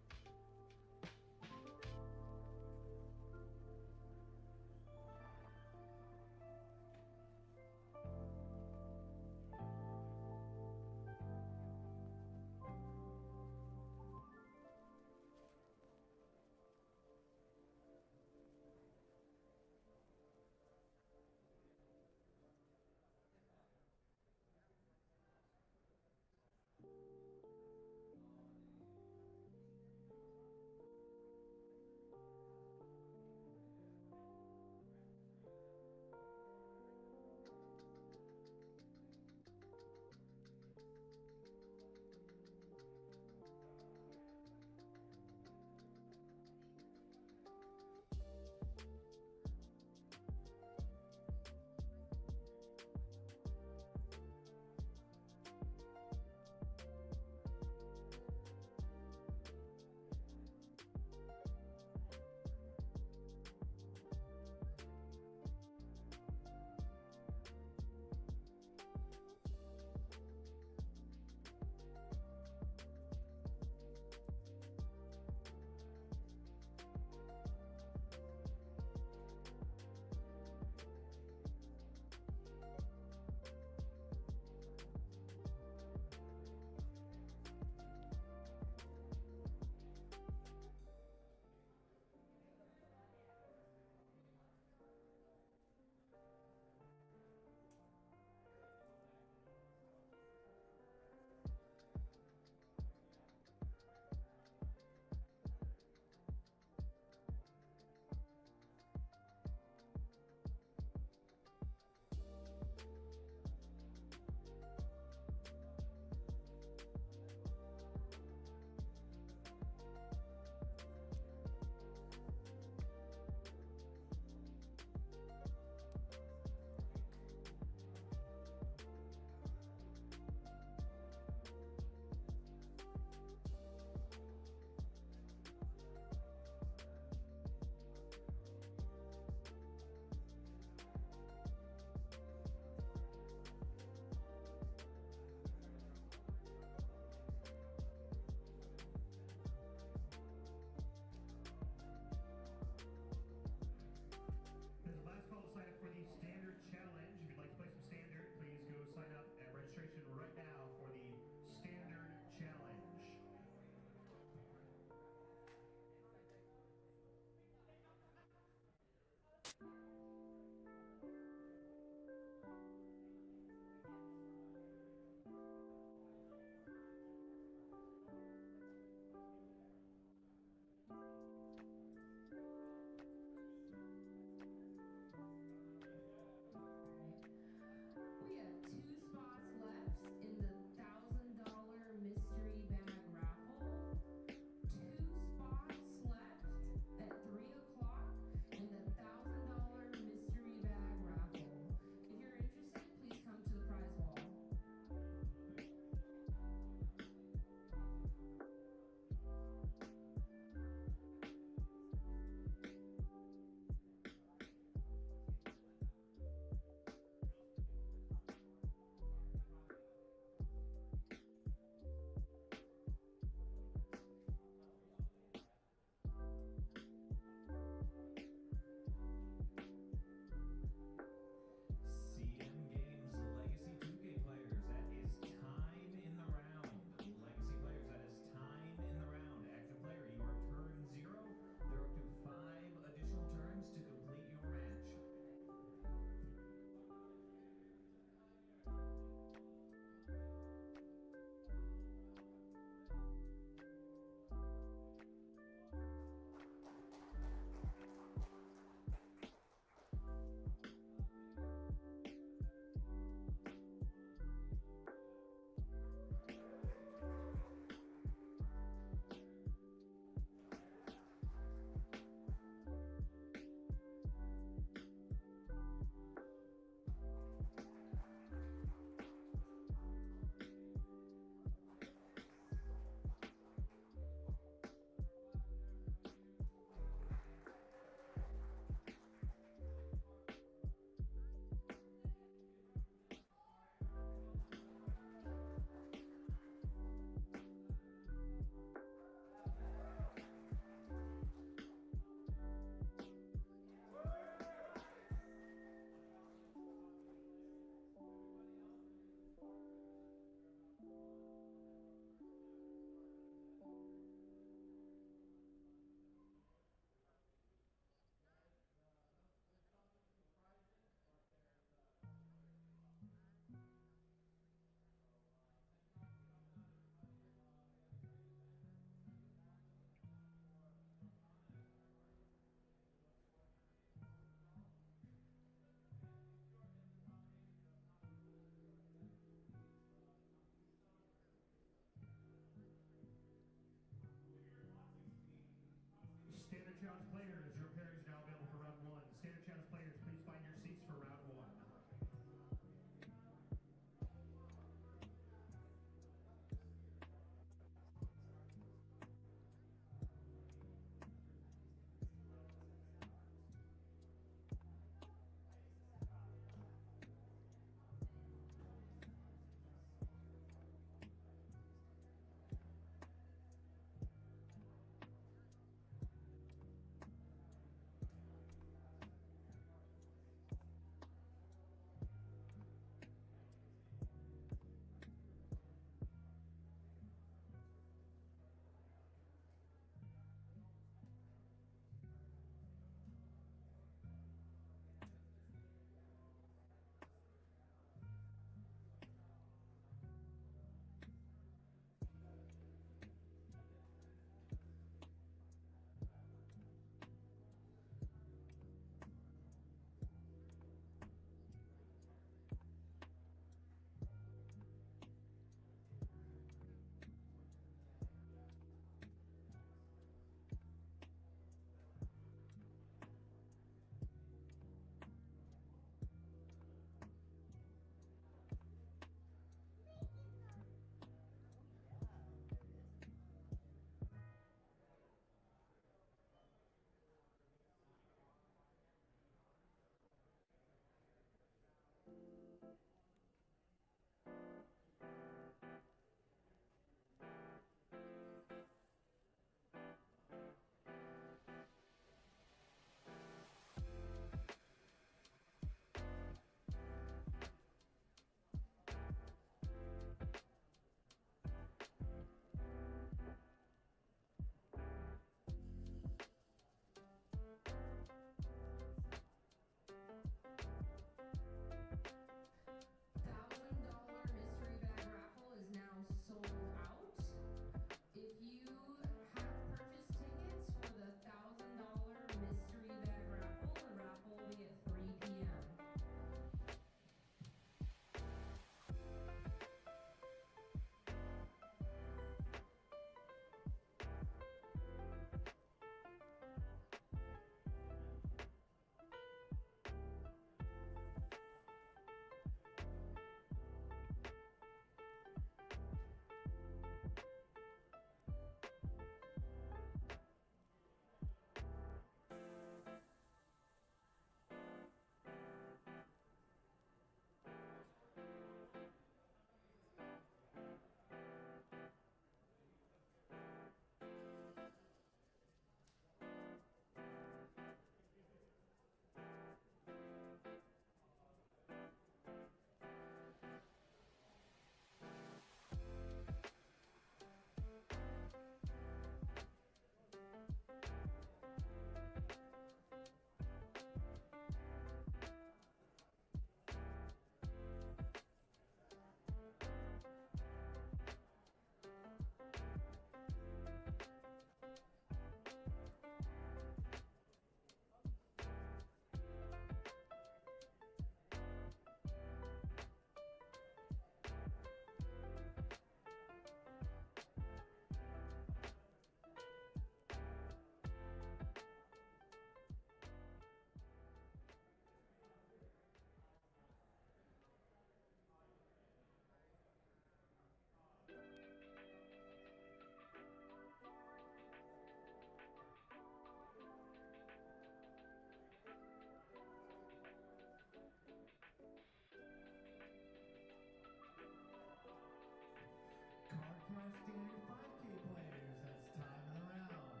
now standard 5K players. That's time of the round.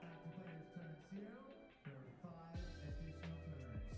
Active players turn 0. There are 5 additional turns.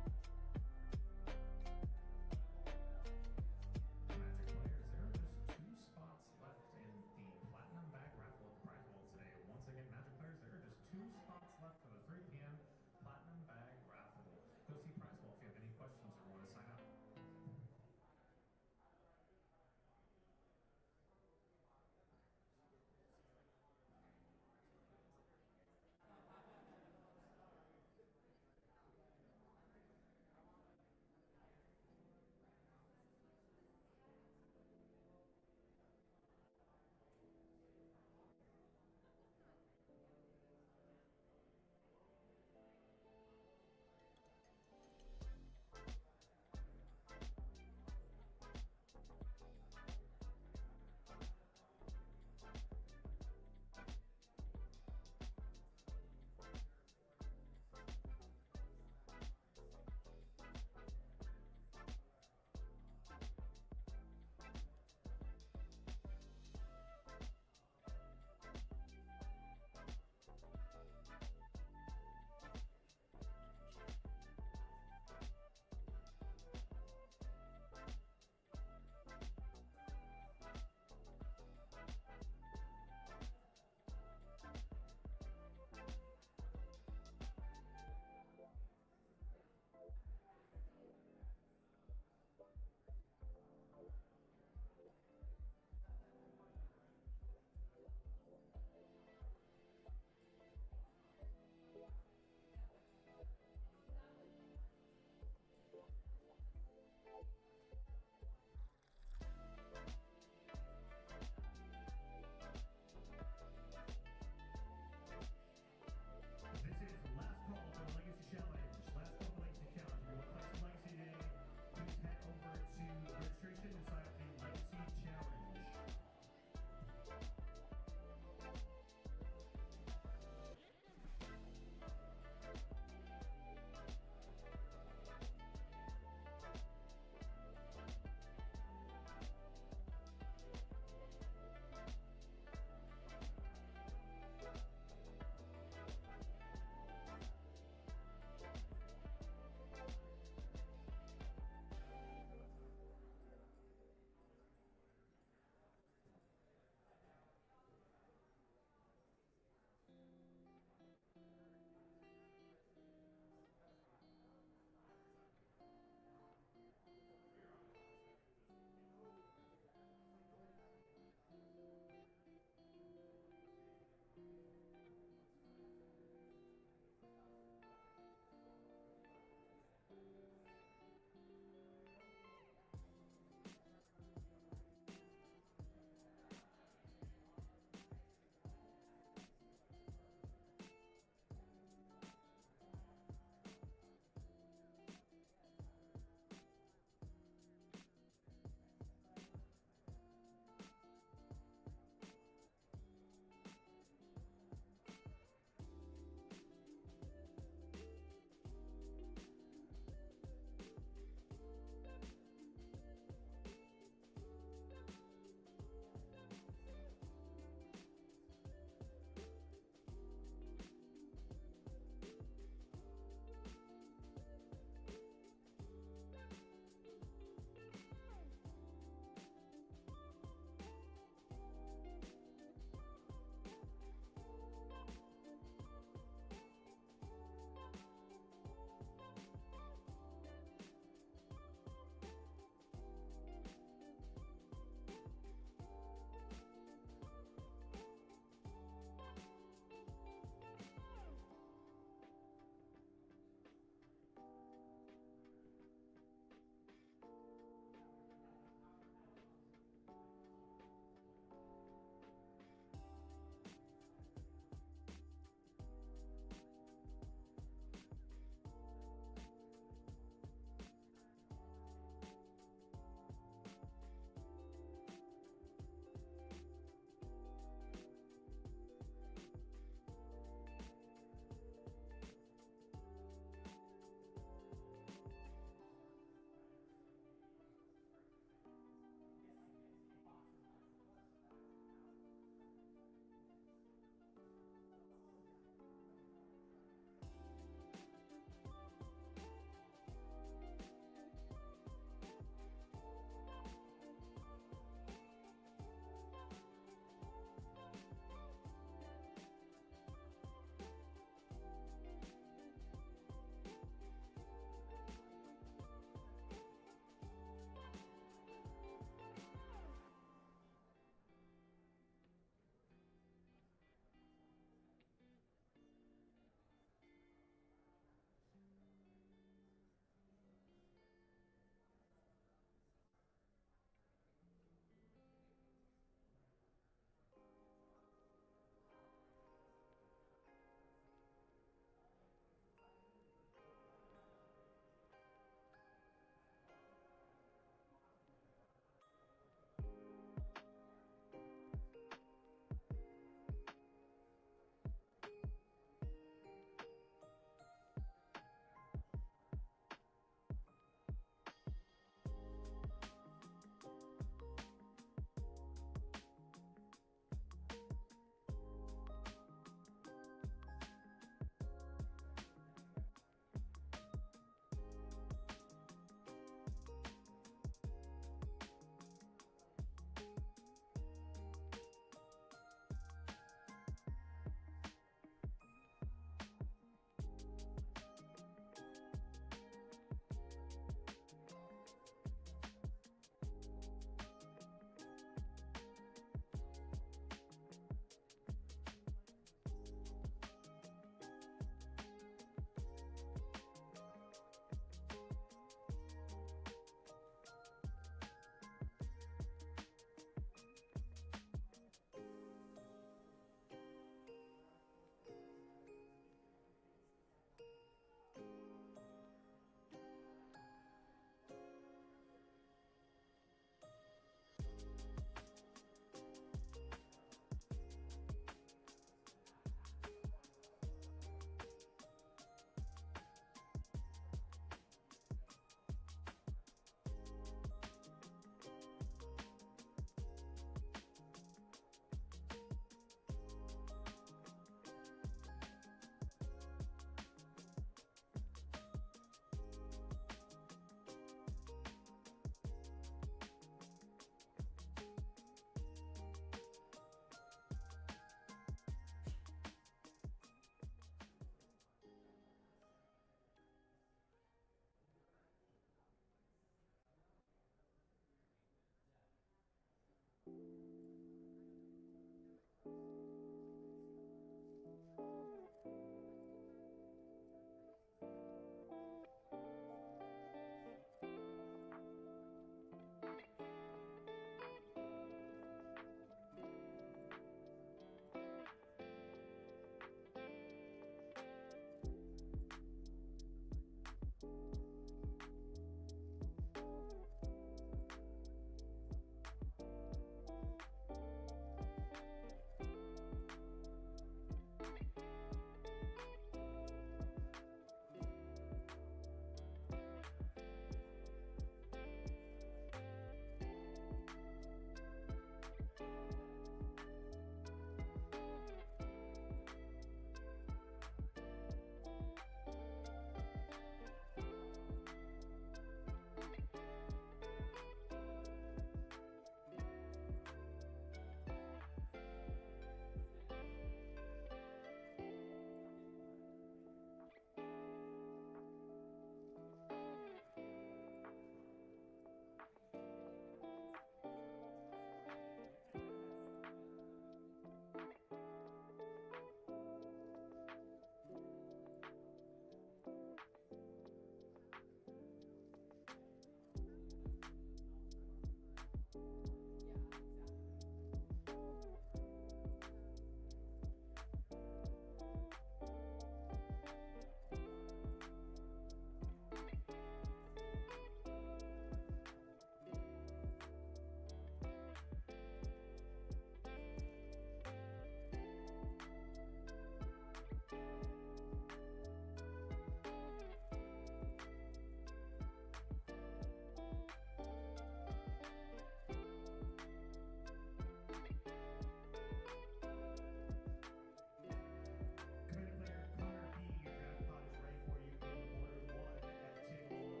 Commander player Connor B, your draft pod is ready for you in order 1 at table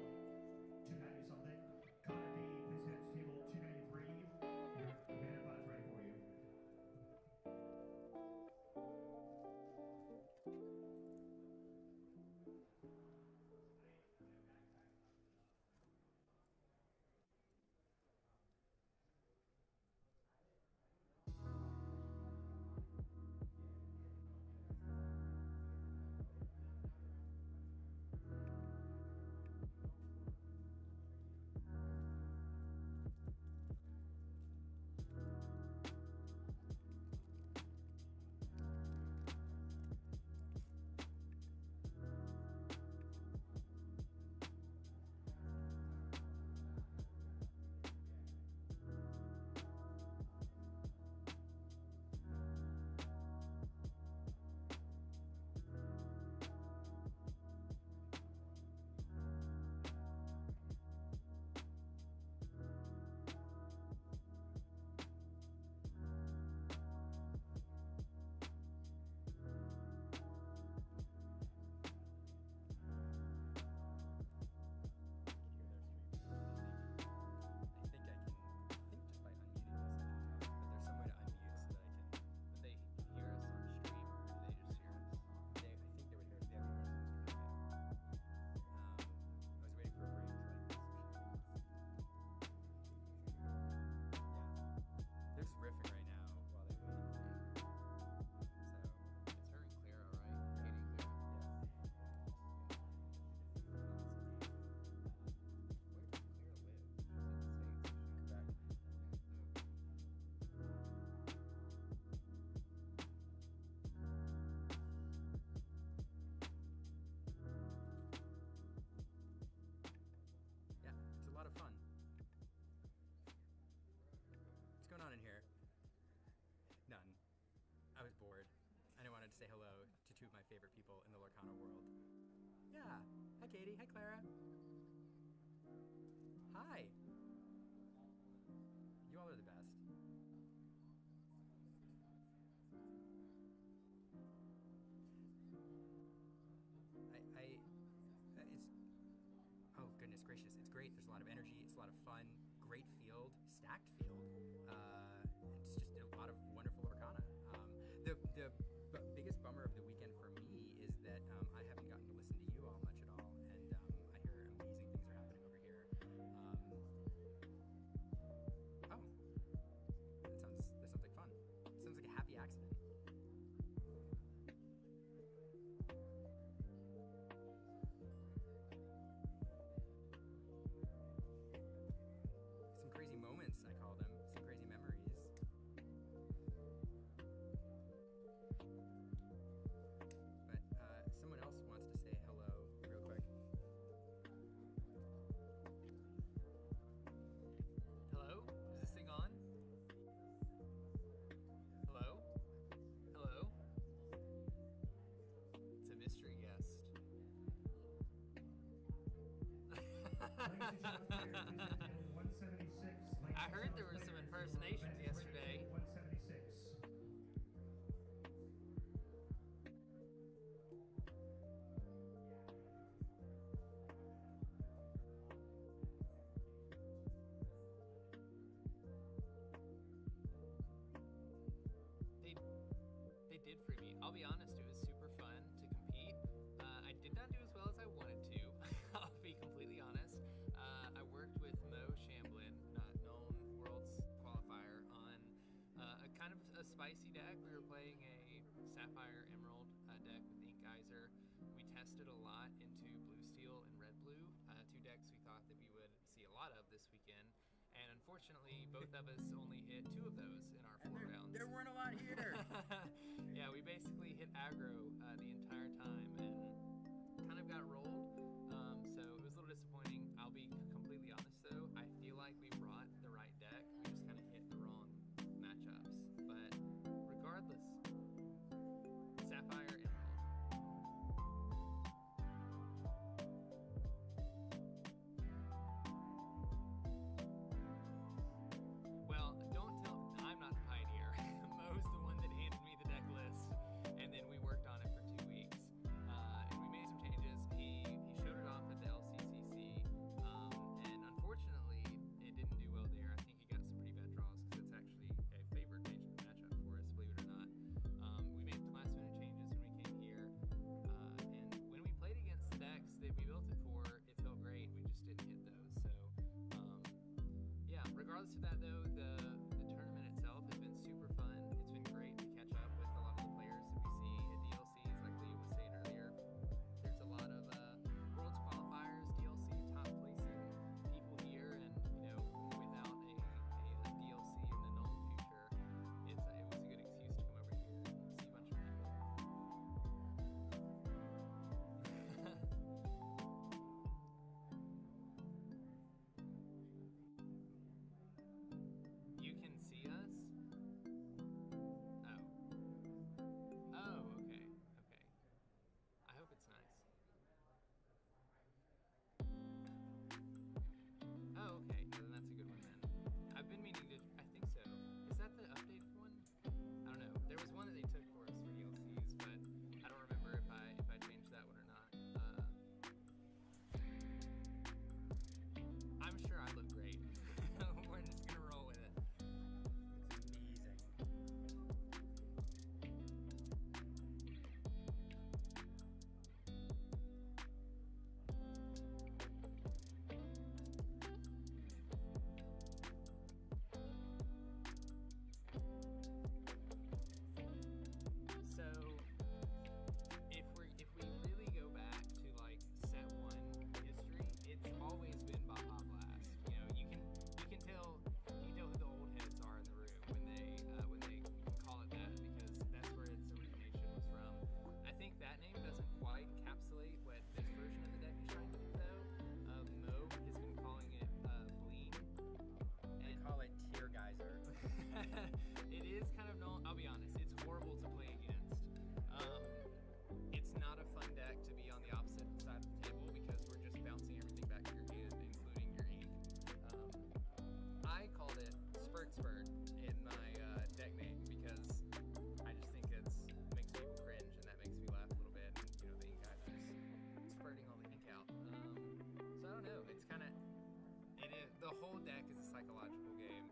290 something. Connor B, please head to table 293. Your commander pod is ready for you. riffing right now while they wait. So It's her and Clara, right? Katie and Clara. Where does Clara live? She's in the States. Quebec. Yeah, it's a lot of fun. What's going on in here? None. I was bored, and I wanted to say hello to two of my favorite people in the Lorcana world. Yeah. Hi, Katie. Hi, Clara. Hi. You all are the best. It's, oh goodness gracious, it's great. There's a lot of energy. It's a lot of fun. Great field, stacked field. It's just a lot of wonderful Lorcana. The biggest bummer of the weekend for me is that I haven't gotten to listen to you all much at all, and I hear amazing things are happening over here. Oh, that sounds like fun. Sounds like a happy accident. Some crazy moments, I call them. Some crazy memories. But someone else wants to say hello real quick. Hello? Is this thing on? Hello? Hello? It's a mystery guest. I heard there were some impersonations yesterday. 176. They did free me. I'll be honest, it was super fun to compete. I did not do as well as I wanted to. I'll be completely honest. I worked with Mo Shamblin, not known world's qualifier, on Unfortunately, both of us only hit 2 of those in our 4 rounds. There weren't a lot here. Yeah, we basically hit aggro the entire time and kind of got rolled. So it was a little disappointing. I'll be completely honest though. I feel like we brought the right deck. We just kind of hit the wrong matchups. But regardless, Sapphire Emerald. Well, don't tell. I'm not the pioneer. Mo's the one that handed me the deck list, and then we worked on it for 2 weeks. And we made some changes. He showed it off at the LCCC, and unfortunately, it didn't do well there. I think he got some pretty bad draws because it's actually a favored matchup for us, believe it or not. We made last-minute changes when we came here, and when we played against the decks that we built it for, it felt great. We just didn't hit those. So, yeah. Regardless of that, though, the tournament itself has been super fun. It's been great to catch up with a lot of the players that we see at DLCs, like Liam was saying earlier. There's a lot of Worlds qualifiers, DLC top placing people here, and without a DLC in the known future, it was a good excuse to come over here and see a bunch of people. You can see us? Oh. Oh, okay. Okay. I hope it's nice. Oh, okay. No, then that's a good one then. I've been meaning to. I think so. Is that the updated one? I don't know. There was one that they took for us for DLCs, but I don't remember if I changed that one or not. I'm sure I look great. We're just gonna roll with it. It's amazing. So if we really go back to like set 1 history, it's always been Baja Blast. You can tell who the old heads are in the room when they call it that, because that's where its origination was from. I think that name doesn't quite encapsulate what this version of the deck is trying to do though. Mo has been calling it Bleen. I call it Tear Geyser. It is kind of known. I'll be honest, it's horrible to play against. It's not a fun deck to be on the opposite side of the table because we're just bouncing everything back to your hand, including your ink. I called it Spurt in my deck name because I just think it makes people cringe, and that makes me laugh a little bit. And the ink geysers spurting all the ink out. So I don't know. It's kind of it is. The whole deck is a psychological game.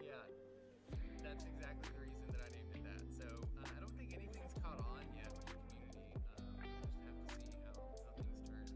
Yeah, that's exactly the reason that I named it that. So I don't think anything's caught on yet with the community. We'll just have to see how things turn.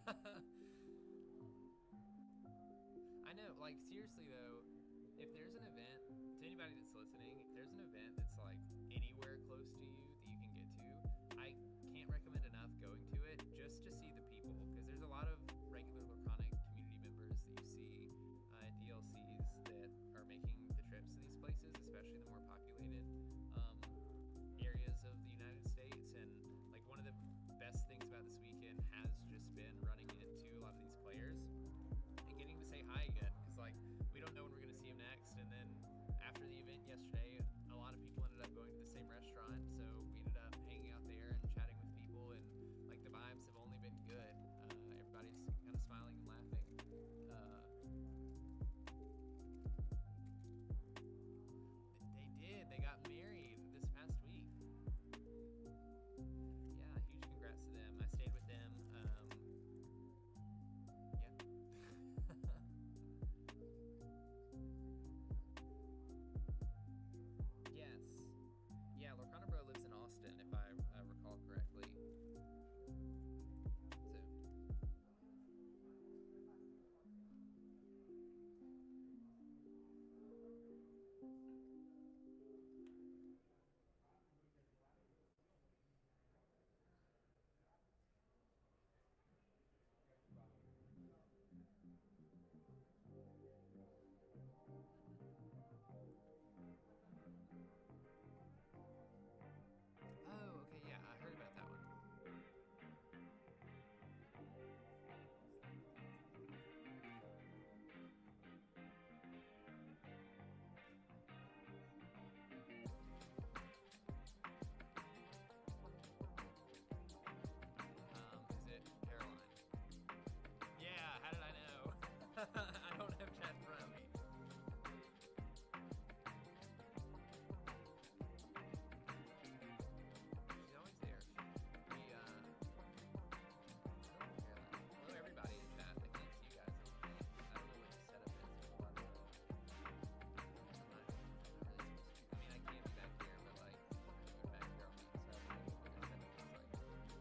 I know, like, seriously though, if there's an event, to anybody that's listening, if there's an event that's like anywhere close to you that you can get to, I can't recommend enough going to it just to see the people, because there's a lot of regular Lorcana community members that you see at DLCs that are making the trips to these places, especially the more populated areas of the United States. And like, one of the best things about this weekend has just been running into a lot of these players and getting to say hi again, because like, we don't know when we're going to see them next. And then after the event yesterday, a lot of people ended up going to the same restaurant, so we ended up hanging out there and chatting with people, and like, the vibes have only been good. Everybody's kind of smiling and laughing. They got married this past week. Yeah, huge congrats to them. I stayed with them. Yeah. Yes. Yeah, Lorcana Bro lives in Austin, if I recall correctly. So. Oh, okay, yeah, I heard about that one. Is it Caroline? Yeah, how did I know? I don't have chat in front of me. She's always there. Hello everybody in chat. I can't see you guys. I don't know what the setup is. There's a lot of, I'm not really supposed to. I mean, I can't be back here, but like, I'm back here on me, so I don't know what their setup is like.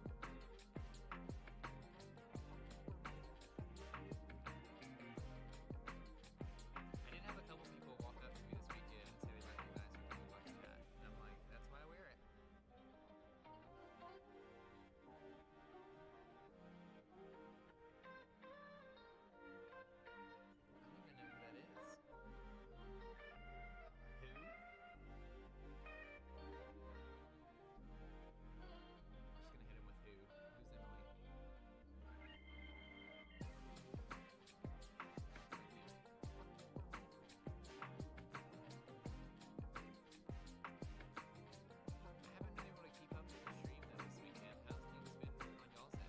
I did have a couple people walk up to me this weekend and say they recognize me from the bucket hat, and I'm like, that's why I wear it. I don't even know who that is. Who? I'm just gonna hit him with who. Who's Emily? I haven't been able to keep up with the stream though this weekend. How's things been on y'all's end?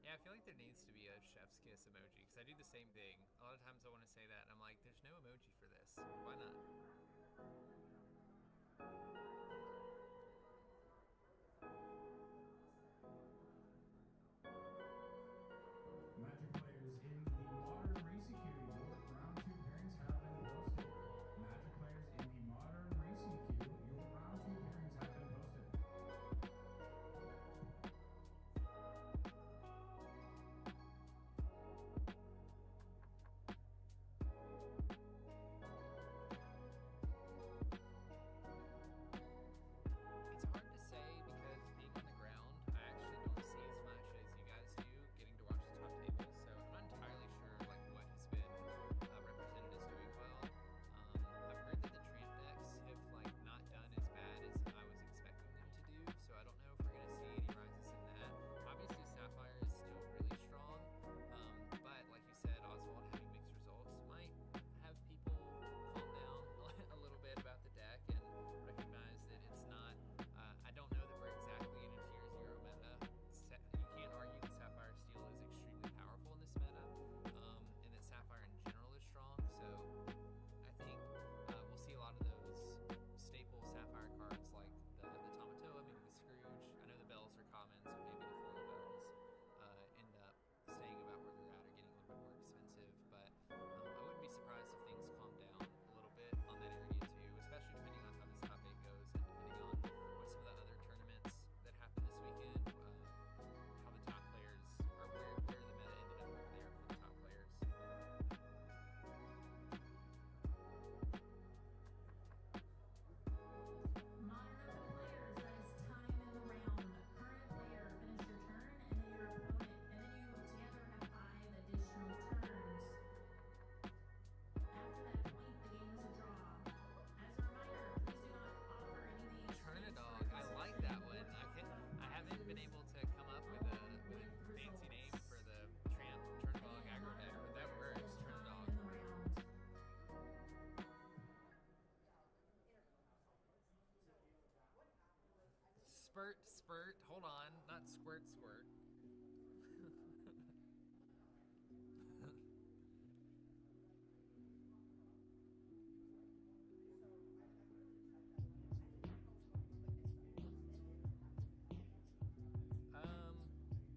Yeah, I feel like there needs to be a chef's kiss emoji, because I do the same thing. A lot of times I want to say that, and I'm like, there's no emoji for this. Why not? Magic players in the modern racing queue, your round two pairings have been posted. Magic players in the modern racing queue, your round two pairings have been posted. spurt. Hold on, not squirt.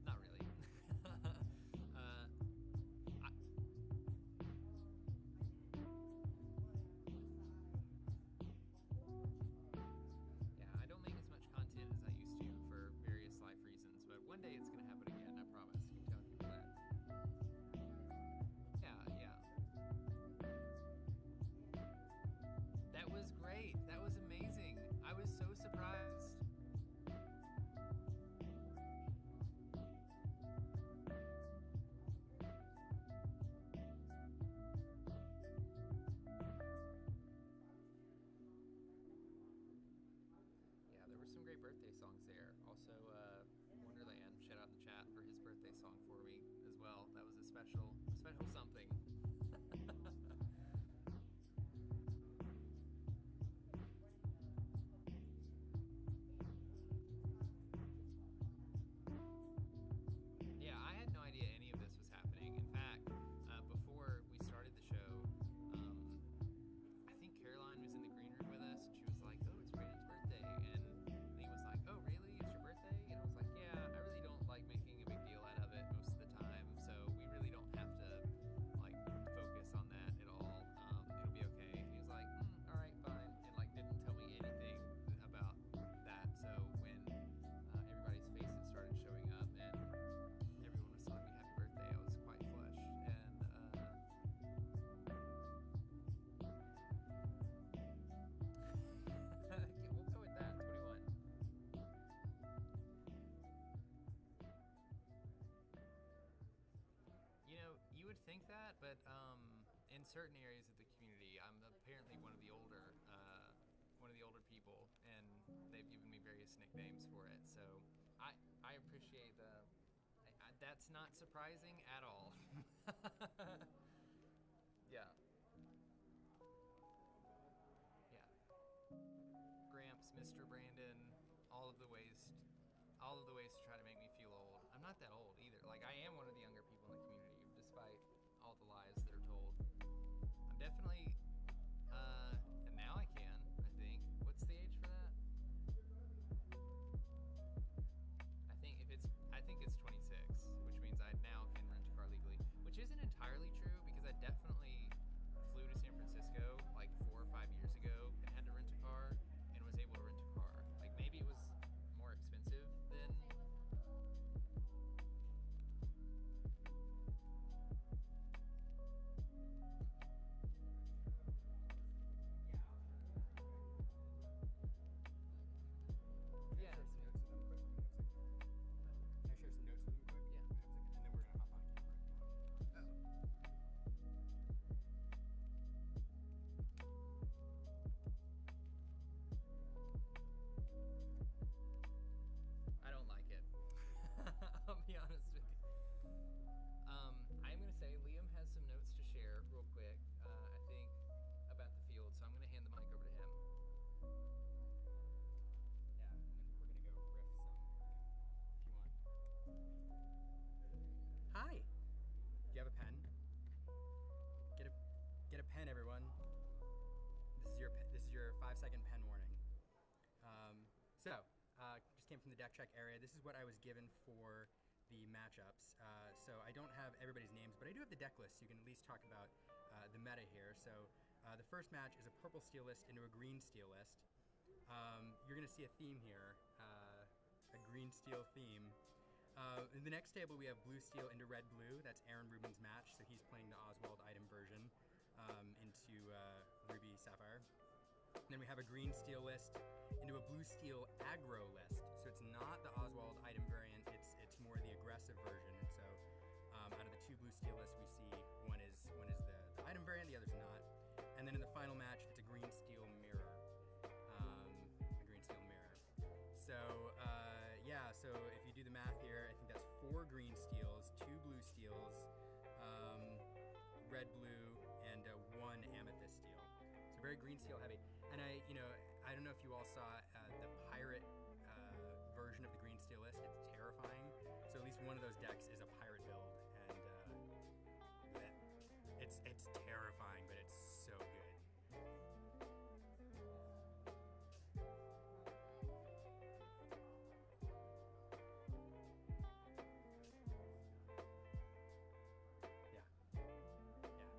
Not really. uh, I, yeah, I don't make as much content as I used to for various life reasons, but one day it's gonna happen again. I promise. Keep telling people that. Yeah. That was great. That was amazing. I was so surprised. Yeah, there were some great birthday songs there. Also, Wonderland, shout out in the chat for his birthday song for me as well. That was a special something. Yeah, I had no idea any of this was happening. In fact, before we started the show, I think Caroline was in the green room with us, and she was like, "Oh, it's Brandon's birthday," and he was like, "Oh, really? It's your birthday?" And I was like, "Yeah, I really don't like making a big deal out of it most of the time, so we really don't have to like focus on that at all. It'll be okay." And he was like, "All right, fine," and like didn't tell me anything about that. So when everybody's faces started showing up and everyone was telling me happy birthday, I was quite flushed. And we'll go with that. 21. You know, you would think that, but in certain areas of the community, I'm apparently one of the older people, and they've given me various nicknames for it. So I appreciate the. That's not surprising at all. Yeah. Yeah. Gramps, Mr. Brandon, all of the ways to try to make me feel old. I'm not that old either. Like, I am one of the younger people in the community, despite all the lies that are told. I'm definitely, and now I can, I think. What's the age for that? I think it's 26, which means I now can rent a car legally, which isn't entirely true because I definitely flew to San Francisco like 4 or 5 years ago and had to rent a car and was able to rent a car. Like, maybe it was more expensive than Can I share some notes with them quick? Can I share some notes with them quick? Yeah. And then we're gonna hop on camera. I don't like it. I'll be honest with you. I'm going to say Liam has some notes to share real quick, I think, about the field. So I'm going to hand the mic over to him. Yeah, and then we're gonna go riff some if you want. Hi. Do you have a pen? Get a pen, everyone. This is your 5-second pen warning. Just came from the deck check area. This is what I was given for the matchups. So I don't have everybody's names, but I do have the deck list, so you can at least talk about the meta here. So the first match is a purple steel list into a green steel list. You're going to see a theme here, a green steel theme. In the next table, we have blue steel into red blue. That's Aaron Rubin's match, so he's playing the Oswald item version into Ruby Sapphire. Then we have a green steel list into a blue steel aggro list. So it's not the Oswald item variant, it's more the aggressive version. And so out of the 2 blue steel lists we see, one is the item variant, the other's not. And then in the final match, it's a green steel mirror. So so if you do the math here, I think that's 4 green steels, 2 blue steels, red blue, and 1 amethyst steel. So very green steel heavy. And I don't know if you all saw the pirate version decks is a pirate build, and it's terrifying, but it's so good. Yeah.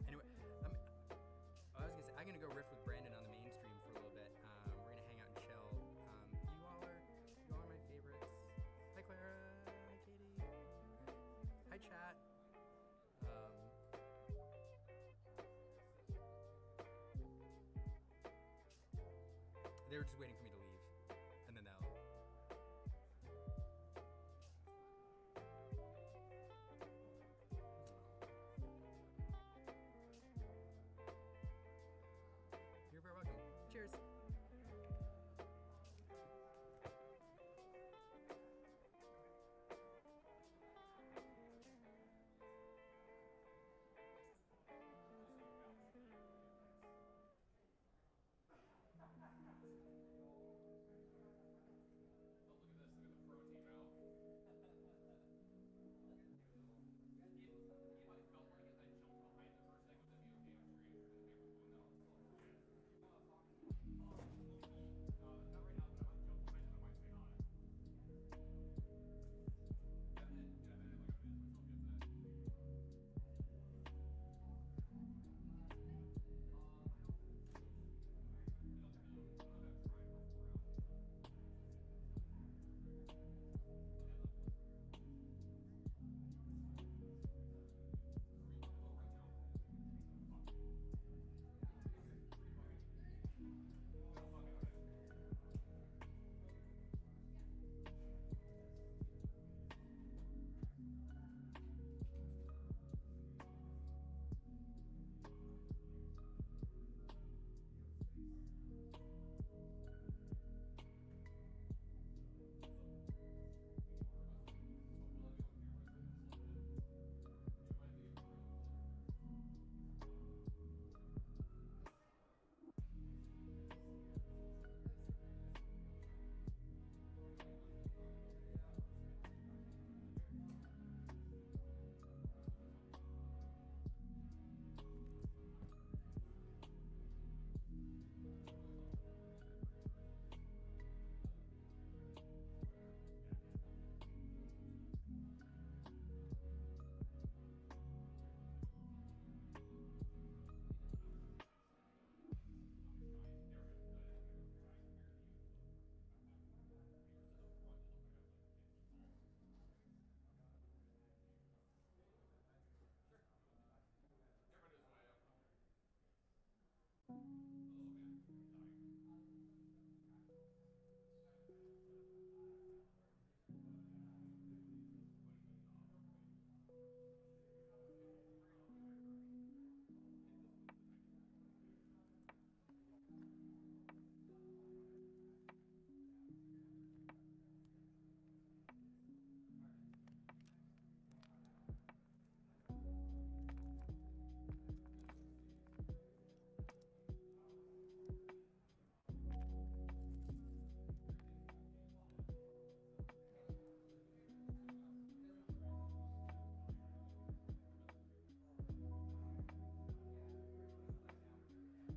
Anyway, I was gonna say I'm gonna go riff with Brandon on the main stream for a little bit. We're gonna hang out and chill. You all are my favorites. Hi Clara. Hi Katie. Hi chat. They were just waiting for me to leave, and then they'll. You're very welcome. Cheers.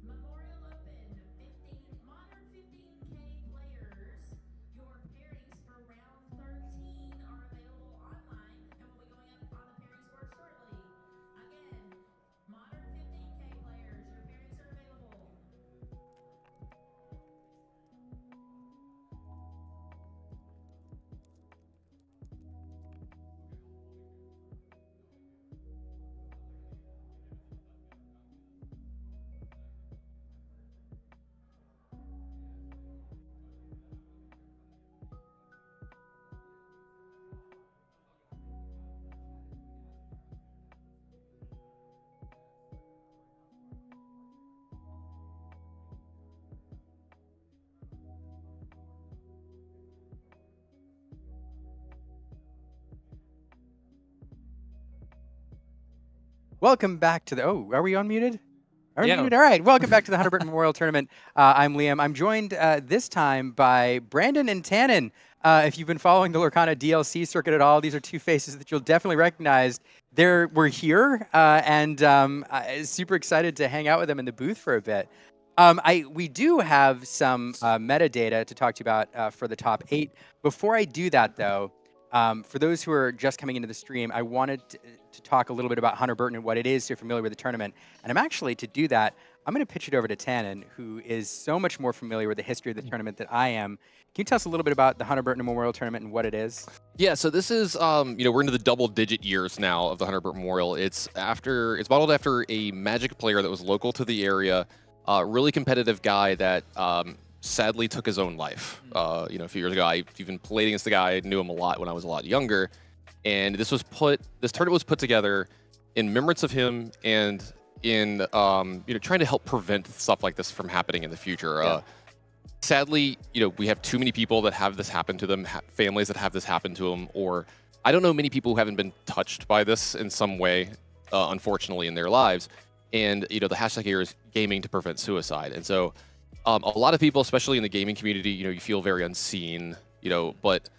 Memorial Open 15 modern 15K players. Your pairings for round 13 are available online and will be going up on the pairings board shortly. Again, modern 15K players, your pairings are available. Welcome back to the. Oh, are we unmuted? Unmuted. All right. Welcome back to the Hunter Burton Memorial Tournament. I'm Liam. I'm joined this time by Brandon and Tannen. If you've been following the Lorcana DLC circuit at all, these are two faces that you'll definitely recognize. We're here, and super excited to hang out with them in the booth for a bit. We do have some metadata to talk to you about for the top 8. Before I do that, though, for those who are just coming into the stream, I wanted to talk a little bit about Hunter Burton and what it is, so you're familiar with the tournament. And I'm actually, to do that, I'm going to pitch it over to Tannen, who is so much more familiar with the history of the tournament than I am. Can you tell us a little bit about the Hunter Burton Memorial Tournament and what it is? Yeah, so this is, we're into the double-digit years now of the Hunter Burton Memorial. It's modeled after a Magic player that was local to the area, really competitive guy that sadly took his own life. A few years ago, I even played against the guy. I knew him a lot when I was a lot younger, and this tournament was put together in remembrance of him and in trying to help prevent stuff like this from happening in the future. Yeah. Sadly, we have too many people that have this happen to them, families that have this happen to them, or I don't know many people who haven't been touched by this in some way, unfortunately, in their lives. And the hashtag here is gaming to prevent suicide. And so a lot of people, especially in the gaming community, you feel very unseen, but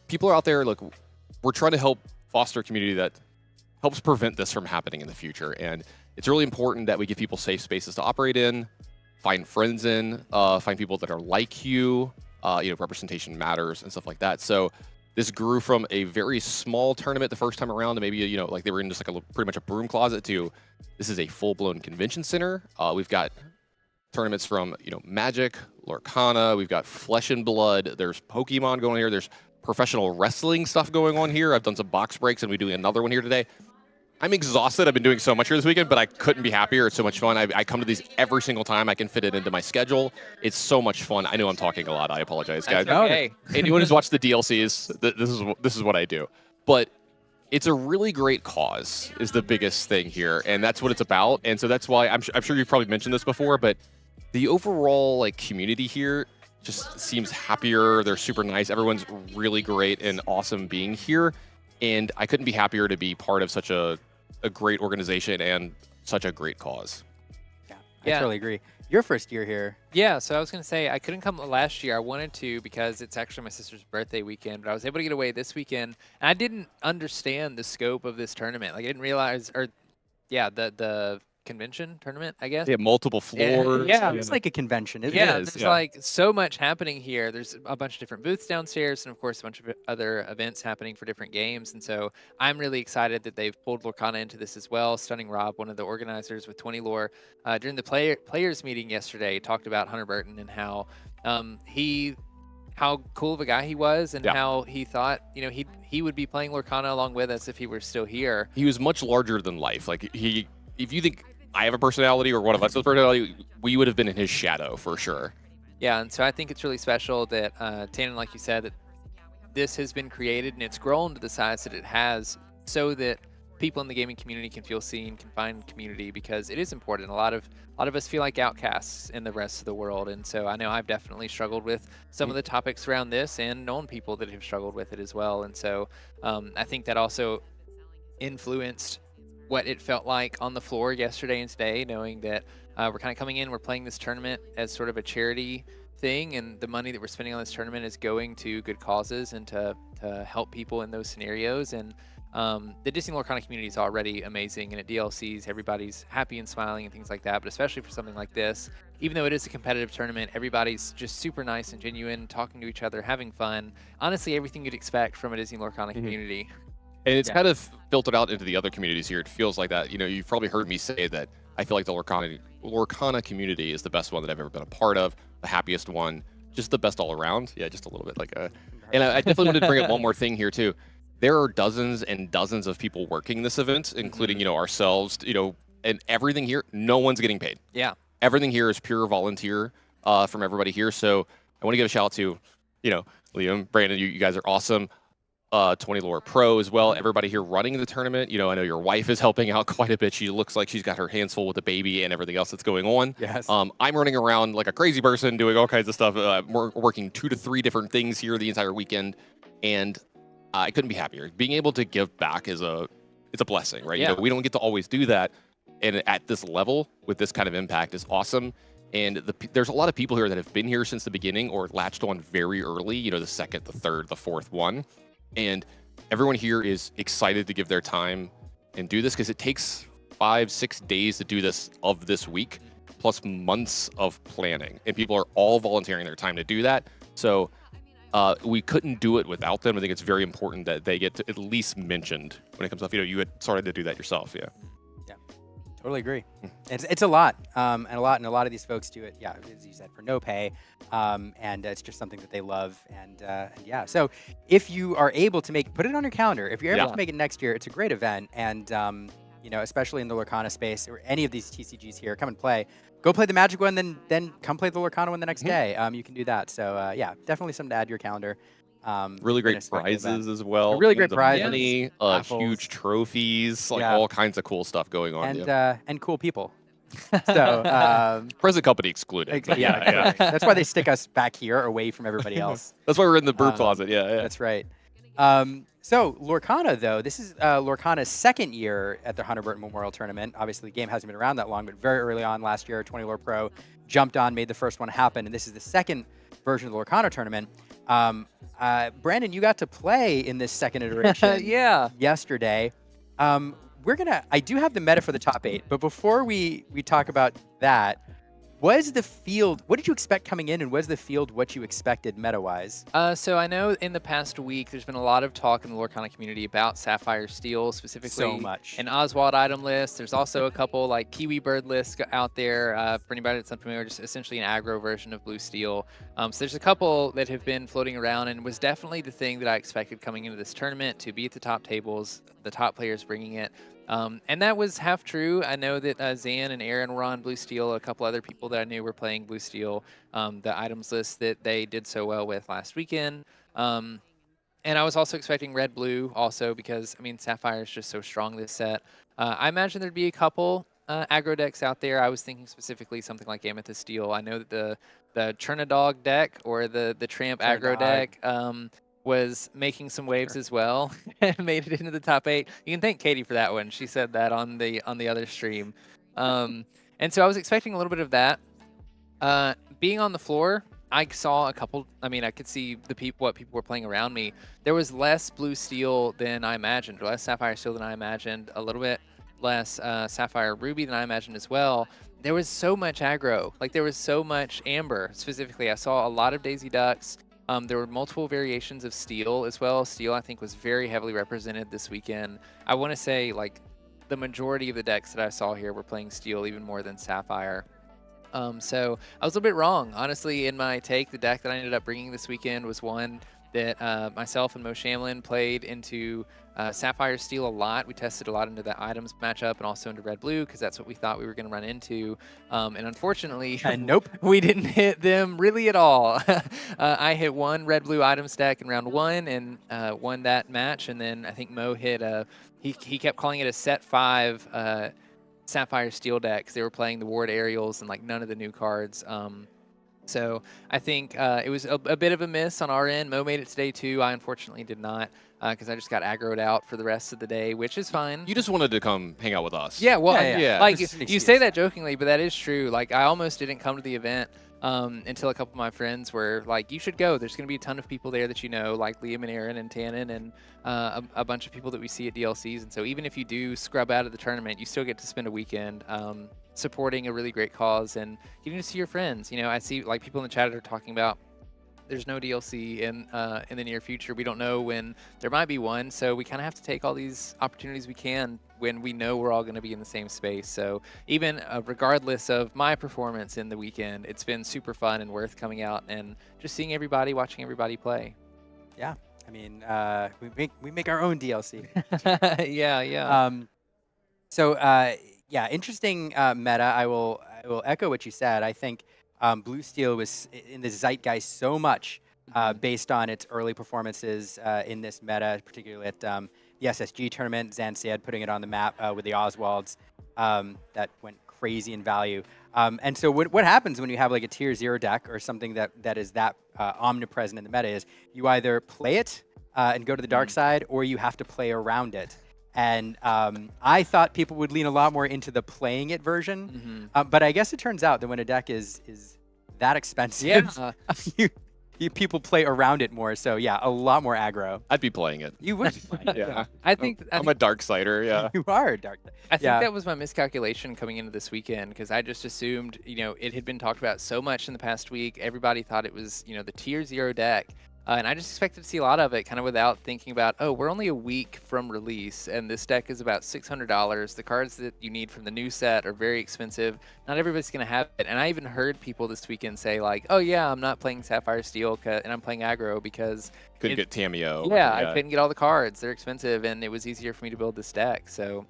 people are out there. Look, we're trying to help foster a community that helps prevent this from happening in the future. And it's really important that we give people safe spaces to operate in, find friends in, find people that are like you. Representation matters and stuff like that. So this grew from a very small tournament the first time around to maybe, like they were in just like pretty much a broom closet to this is a full-blown convention center. We've got tournaments from, Magic, Lorcana, we've got Flesh and Blood, there's Pokemon going here, there's professional wrestling stuff going on here. I've done some box breaks and we're doing another one here today. I'm exhausted. I've been doing so much here this weekend, but I couldn't be happier. It's so much fun. I come to these every single time. I can fit it into my schedule. It's so much fun. I know I'm talking a lot. I apologize, guys. Okay. Anyone who's watched the DLCs, this is what I do. But it's a really great cause is the biggest thing here, and that's what it's about. And so that's why I'm sure you've probably mentioned this before, but the overall community here just seems happier. They're super nice. Everyone's really great and awesome being here. And I couldn't be happier to be part of such a great organization and such a great cause. I totally agree. Your first year here. Yeah, so I was going to say I couldn't come last year. I wanted to because it's actually my sister's birthday weekend, but I was able to get away this weekend. And I didn't understand the scope of this tournament. Like I didn't realize, the convention tournament, I guess. Yeah, multiple floors. Yeah. It's like a convention, isn't Yeah, it? there's like so much happening here. There's a bunch of different booths downstairs and, of course, a bunch of other events happening for different games. And so I'm really excited that they've pulled Lorcana into this as well. Stunning Rob, one of the organizers with 20 Lore, during the players meeting yesterday, talked about Hunter Burton and how how cool of a guy he was and how he thought, he would be playing Lorcana along with us if he were still here. He was much larger than life. Like if you think I have a personality or one of us has a personality, we would have been in his shadow for sure. Yeah, and so I think it's really special that, Tannen, like you said, that this has been created and it's grown to the size that it has so that people in the gaming community can feel seen, can find community, because it is important. A lot of us feel like outcasts in the rest of the world, and so I know I've definitely struggled with some of the topics around this and known people that have struggled with it as well. And so I think that also influenced what it felt like on the floor yesterday and today, knowing that we're kind of coming in, we're playing this tournament as sort of a charity thing, and the money that we're spending on this tournament is going to good causes and to help people in those scenarios. And the Disney Lorcana community is already amazing, and at DLCs, everybody's happy and smiling and things like that. But especially for something like this, even though it is a competitive tournament, everybody's just super nice and genuine, talking to each other, having fun. Honestly, everything you'd expect from a Disney Lorcana community. And it's kind of filtered out into the other communities here. It feels like that. You've probably heard me say that I feel like the Lorcana community is the best one that I've ever been a part of, the happiest one, just the best all around. Yeah, just a little bit and I definitely wanted to bring up one more thing here too. There are dozens and dozens of people working this event, including, ourselves, and everything here. No one's getting paid. Yeah. Everything here is pure volunteer from everybody here. So I want to give a shout out to, Liam, Brandon, you guys are awesome. 20 Lore Pro as well. Everybody here running the tournament. I know your wife is helping out quite a bit. She looks like she's got her hands full with the baby and everything else that's going on. Yes. I'm running around like a crazy person doing all kinds of stuff. We're working 2 to 3 different things here the entire weekend, and I couldn't be happier. Being able to give back it's a blessing, right? Yeah. We don't get to always do that. and at this level with this kind of impact is awesome. And there's a lot of people here that have been here since the beginning or latched on very early, you know, the second, the third, the fourth one. And everyone here is excited to give their time and do this because it takes 5-6 days to do this of this week, plus months of planning. And people are all volunteering their time to do that. So we couldn't do it without them. I think it's very important that they get to at least mentioned when it comes up. You know, you had started to do that yourself, yeah. Totally agree. It's a lot, and a lot of these folks do it. Yeah, as you said, for no pay, and it's just something that they love. And yeah, so if you are able to put it on your calendar. If you're able to make it next year, it's a great event. And you know, especially in the Lorcana space or any of these TCGs here, come and play. Go play the Magic one, then come play the Lorcana one the next day. You can do that. So yeah, definitely something to add to your calendar. Really great prizes as well. Really great prizes. Money, huge trophies, like all kinds of cool stuff going on. And cool people. So present company excluded. Yeah. That's why they stick us back here away from everybody else. That's why we're in the brew closet. Yeah. That's right. So Lorcana, though, this is Lorcana's second year at the Hunter Burton Memorial Tournament. Obviously, the game hasn't been around that long, but very early on last year, 20 Lore Pro jumped on, made the first one happen, and this is the second version of the Lorcana tournament. Brandon, you got to play in this second iteration yesterday. I do have the meta for the top 8, but before we talk about that, was the field, what did you expect coming in, and was the field what you expected meta-wise? So I know in the past week, there's been a lot of talk in the Lorcana community about Sapphire Steel, specifically so much. An Oswald item list. There's also a couple like Kiwi Bird lists out there for anybody that's unfamiliar, just essentially an aggro version of Blue Steel. So there's a couple that have been floating around, and was definitely the thing that I expected coming into this tournament, to be at the top tables, the top players bringing it. And that was half true. I know that Zan and Aaron were on Blue Steel. A couple other people that I knew were playing Blue Steel. The items list that they did so well with last weekend. And I was also expecting Red Blue also because, I mean, Sapphire is just so strong this set. I imagine there'd be a couple aggro decks out there. I was thinking specifically something like Amethyst Steel. I know that the Chernadog deck or the Tramp aggro deck was making some waves as well and made it into the top 8. You can thank Katie for that one. She said that on the other stream. And so I was expecting a little bit of that. Being on the floor, I saw a couple. I mean, I could see what people were playing around me. There was less Blue Steel than I imagined, less Sapphire Steel than I imagined, a little bit less Sapphire Ruby than I imagined as well. There was so much aggro. Like, there was so much Amber specifically. I saw a lot of Daisy Ducks. There were multiple variations of Steel as well. Steel, I think, was very heavily represented this weekend. I want to say, like, the majority of the decks that I saw here were playing Steel even more than Sapphire. So I was a little bit wrong, honestly, in my take. The deck that I ended up bringing this weekend was one that myself and Mo Shamlin played into Sapphire Steel a lot. We tested a lot into the items matchup and also into Red Blue because that's what we thought we were going to run into. And unfortunately, nope, we didn't hit them really at all. I hit one Red Blue item stack in round 1 and won that match. And then I think Mo hit he kept calling it a set 5 Sapphire Steel deck because they were playing the Ward Aerials and like none of the new cards. So I think it was a bit of a miss on our end. Mo made it today too. I unfortunately did not because I just got aggroed out for the rest of the day, which is fine. You just wanted to come hang out with us. Yeah, well, yeah. Like you say that jokingly, but that is true. Like I almost didn't come to the event until a couple of my friends were like, you should go. There's going to be a ton of people there that you know, like Liam and Aaron and Tannen and a bunch of people that we see at DLCs. And so even if you do scrub out of the tournament, you still get to spend a weekend supporting a really great cause and getting to see your friends. You know, I see like people in the chat are talking about there's no DLC in the near future. We don't know when there might be one. So we kind of have to take all these opportunities we can when we know we're all going to be in the same space. So even regardless of my performance in the weekend, it's been super fun and worth coming out and just seeing everybody, watching everybody play. Yeah. I mean, we make our own DLC. Yeah. Yeah, interesting meta. I will echo what you said. I think Blue Steel was in the zeitgeist so much based on its early performances in this meta, particularly at the SSG tournament. Zansiad putting it on the map with the Oswalds that went crazy in value. And so what happens when you have like a tier 0 deck or something that is that omnipresent in the meta is you either play it and go to the dark side, or you have to play around it. And I thought people would lean a lot more into the playing it version, but I guess it turns out that when a deck is that expensive, people play around it more. So yeah, a lot more aggro. I'd be playing it. You would be playing it. Yeah. I think I'm a dark sider. Yeah. You are a dark. I think that was my miscalculation coming into this weekend because I just assumed, it had been talked about so much in the past week. Everybody thought it was, the tier 0 deck. And I just expected to see a lot of it kind of without thinking about, oh, we're only a week from release and this deck is about $600. The cards that you need from the new set are very expensive. Not everybody's going to have it. And I even heard people this weekend say like, oh yeah, I'm not playing Sapphire Steel and I'm playing aggro because couldn't get Tameo. Yeah, I couldn't get all the cards. They're expensive and it was easier for me to build this deck. So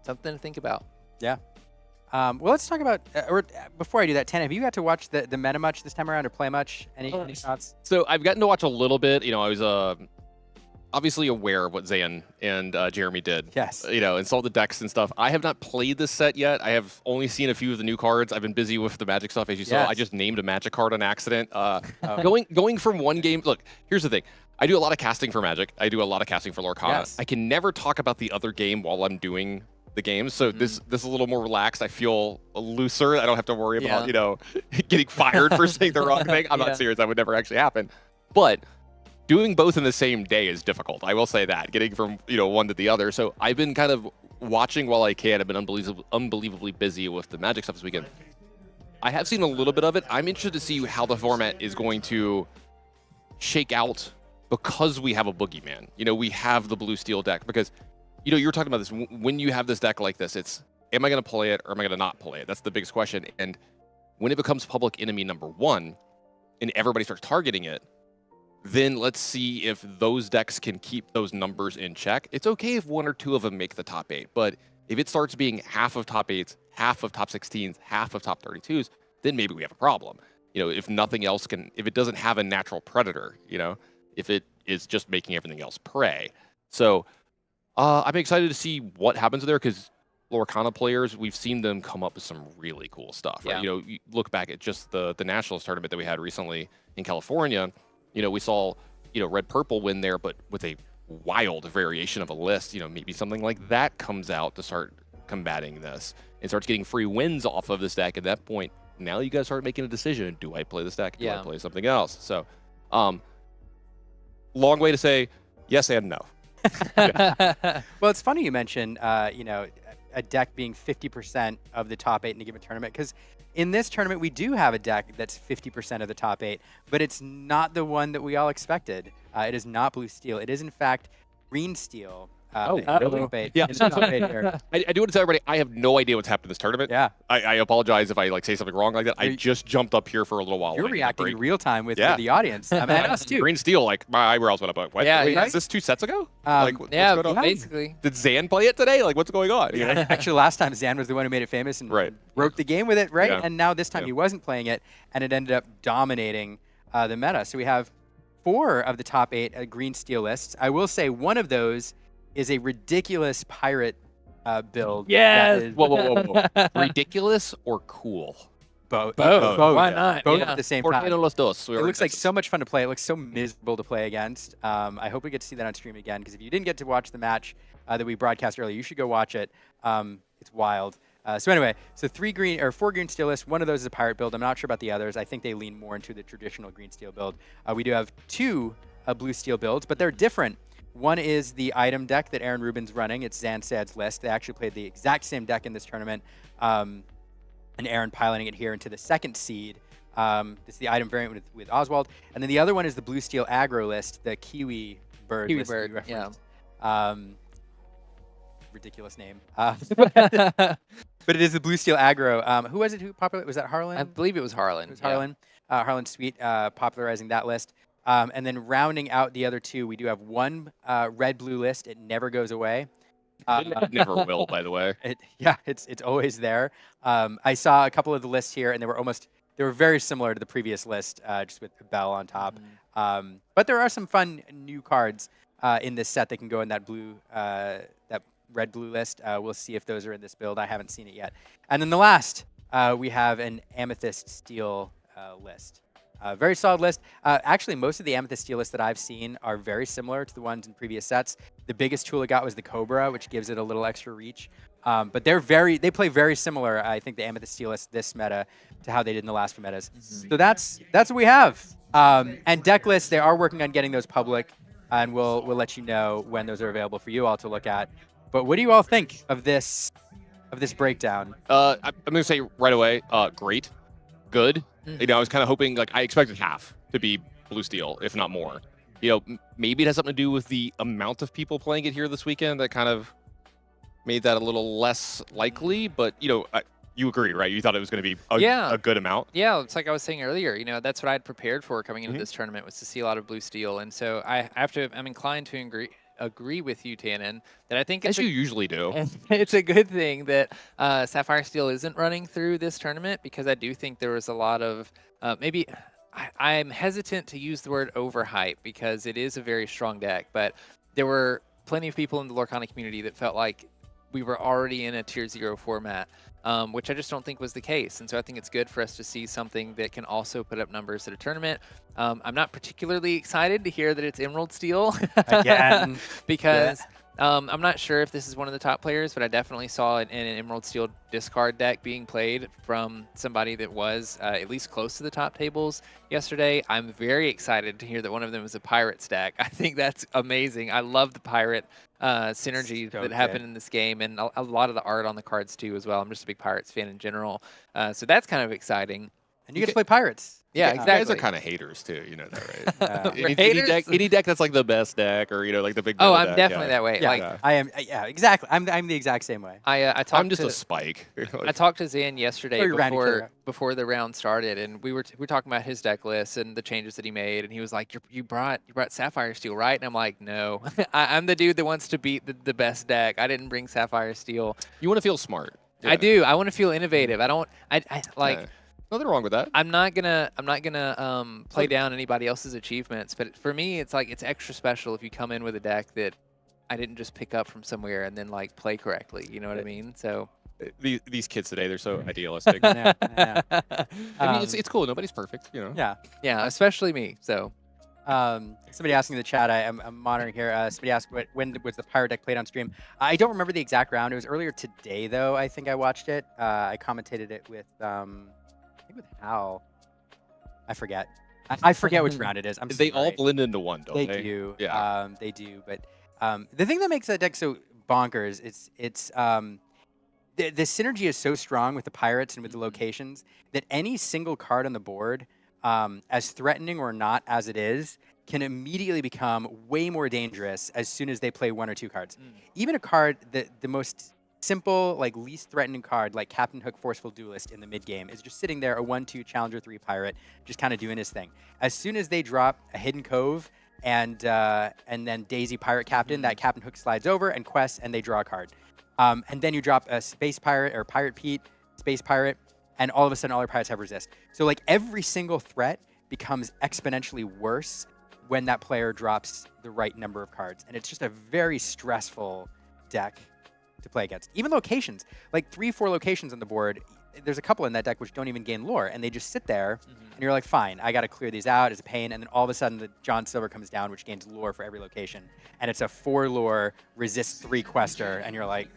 something to think about. Yeah. Well, let's talk about, before I do that, Tan, have you got to watch the meta much this time around or play much? Any thoughts? So I've gotten to watch a little bit. I was obviously aware of what Zan and Jeremy did. Yes. And saw the decks and stuff. I have not played this set yet. I have only seen a few of the new cards. I've been busy with the Magic stuff, as you saw. I just named a Magic card on accident. Going from one game. Look, here's the thing. I do a lot of casting for Magic. I do a lot of casting for Lorcana. Yes. I can never talk about the other game while I'm doing the game, so this is a little more relaxed. I feel looser. I don't have to worry about getting fired for saying the wrong thing. I'm not serious. That would never actually happen. But doing both in the same day is difficult. I will say that, getting from one to the other. So I've been kind of watching while I can. I've been unbelievably busy with the Magic stuff this weekend. I have seen a little bit of it. I'm interested to see how the format is going to shake out because we have a boogeyman. We have the blue steel deck because. You were talking about this. When you have this deck like this, it's, am I going to play it or am I going to not play it? That's the biggest question. And when it becomes public enemy number 1 and everybody starts targeting it, then let's see if those decks can keep those numbers in check. It's okay if 1 or 2 of them make the top 8, but if it starts being half of top 8s, half of top 16s, half of top 32s, then maybe we have a problem. If nothing else if it doesn't have a natural predator, if it is just making everything else prey. So, I'm excited to see what happens there because Lorcana players, we've seen them come up with some really cool stuff. Right? Yeah. You look back at just the Nationals tournament that we had recently in California. We saw Red Purple win there, but with a wild variation of a list. Maybe something like that comes out to start combating this and starts getting free wins off of this deck. At that point, now you guys start making a decision: do I play this deck? Do I play something else? So, long way to say yes and no. Well, it's funny you mention, a deck being 50% of the top 8 in a given tournament, because in this tournament we do have a deck that's 50% of the top 8, but it's not the one that we all expected. It is not blue steel. It is in fact green steel. Really? Yeah. I do want to tell everybody, I have no idea what's happened in this tournament. Yeah. I apologize if I say something wrong like that. I just jumped up here for a little while. You're reacting in real time with the audience. I mean, us too. Green steel, my eyebrows went up. What? Yeah, Wait, is this 2 sets ago? What's going on? Basically. Did Zan play it today? What's going on? Actually, last time Zan was the one who made it famous and broke the game with it, right? Yeah. And now this time he wasn't playing it, and it ended up dominating the meta. So we have 4 of the top 8 green steel lists. I will say one of those is a ridiculous pirate build. Yes. Whoa. Ridiculous or cool? Both. Why not? Both at the same time. Los dos. It looks like so much fun to play. It looks so miserable to play against. I hope we get to see that on stream again, because if you didn't get to watch the match that we broadcast earlier, you should go watch it. It's wild. So anyway, 4 green steel lists. One of those is a pirate build. I'm not sure about the others. I think they lean more into the traditional green steel build. We do have 2 blue steel builds, but they're different. One is the item deck that Aaron Rubin's running. It's Zansad's list. They actually played the exact same deck in this tournament, and Aaron piloting it here into the 2nd seed. It's the item variant with Oswald. And then the other one is the blue steel aggro list, the Kiwi Bird list. Yeah. Ridiculous name. But it is the blue steel aggro. Who was it who popularized? Was that Harlan? I believe it was Harlan. It was Harlan. Harlan Sweet popularizing that list. And then rounding out the other 2, we do have 1 red-blue list. It never goes away. It never will, by the way. It's always there. I saw a couple of the lists here, and they were very similar to the previous list, just with the bell on top. But there are some fun new cards in this set that can go in that red-blue list. We'll see if those are in this build. I haven't seen it yet. And then the last, we have an amethyst steel list. Very solid list. Actually, most of the Amethyst Steel lists that I've seen are very similar to the ones in previous sets. The biggest tool it got was the Cobra, which gives it a little extra reach. But they play very similar, I think, the Amethyst Steel list this meta to how they did in the last few metas. So that's what we have. And deck lists, they are working on getting those public, and we'll let you know when those are available for you all to look at. But what do you all think of this breakdown? I'm gonna say right away, great, good. You know, I was kind of hoping, like, I expected half to be blue steel, if not more. You know, maybe it has something to do with the amount of people playing it here this weekend that kind of made that a little less likely. But you know, you agree, right? You thought it was going to be a good amount. Yeah, it's like I was saying earlier. You know, that's what I'd prepared for coming into this tournament, was to see a lot of blue steel, and so I'm inclined to agree with you, Tannen, that I think As you usually do. It's a good thing that Sapphire Steel isn't running through this tournament, because I do think there was a lot of maybe. I'm hesitant to use the word overhype because it is a very strong deck, but there were plenty of people in the Lorcana community that felt like we were already in a tier 0 format, which I just don't think was the case. And so I think it's good for us to see something that can also put up numbers at a tournament. I'm not particularly excited to hear that it's Emerald Steel Again. because I'm not sure if this is one of the top players, but I definitely saw an Emerald Steel discard deck being played from somebody that was at least close to the top tables yesterday. I'm very excited to hear that one of them is a Pirates deck. I think that's amazing. I love the Pirate synergy that happened in this game, and a lot of the art on the cards too as well. I'm just a big Pirates fan in general. So that's kind of exciting. And you get to play Pirates. Yeah, You exactly. guys are kind of haters too, you know that, right? Haters? Any deck that's like the best deck, or you know, like the big. Oh, meta I'm deck, definitely yeah. that way. Yeah, Like, I am. Yeah, exactly. I'm the exact same way. I talked I'm just to a spike. I talked to Zan yesterday Or you ran each other out. before the round started, and we were talking about his deck list and the changes that he made, and he was like, "You brought Sapphire Steel, right?" And I'm like, "No, I'm the dude that wants to beat the best deck. I didn't bring Sapphire Steel. You want to feel smart. I Yeah. do. I want to feel innovative. I don't. I like." Yeah. Nothing wrong with that. I'm not gonna play down anybody else's achievements, but for me, it's like it's extra special if you come in with a deck that I didn't just pick up from somewhere and then like play correctly. You know what I mean? So These kids today, they're so idealistic. Yeah, yeah. I mean, it's cool. Nobody's perfect, you know. yeah, especially me. So Somebody asking in the chat, I'm monitoring here. Somebody asked when was the Pirate deck played on stream. I don't remember the exact round. It was earlier today, though. I think I watched it. I commentated it with I think with Hal. I forget. I forget which round it is. They all blend into one, don't they? They do. Yeah. They do. But the thing that makes that deck so bonkers, it's the synergy is so strong with the Pirates and with the locations that any single card on the board, as threatening or not as it is, can immediately become way more dangerous as soon as they play one or two cards. Even a card that the most simple, like least threatening card, like Captain Hook Forceful Duelist in the mid game, is just sitting there, a 1/2 Challenger 3 Pirate, just kind of doing his thing. As soon as they drop a Hidden Cove and then Daisy Pirate Captain, that Captain Hook slides over and quests, and they draw a card. And then you drop a Space Pirate or Pirate Pete, Space Pirate, and all of a sudden all your pirates have resist. So like every single threat becomes exponentially worse when that player drops the right number of cards. And it's just a very stressful deck to play against. Even locations, like 3-4 locations on the board, there's a couple in that deck which don't even gain lore, and they just sit there, and you're like, fine, I got to clear these out, it's a pain, and then all of a sudden the John Silver comes down, which gains lore for every location, and it's a 4 lore, resist 3 quester, and you're like,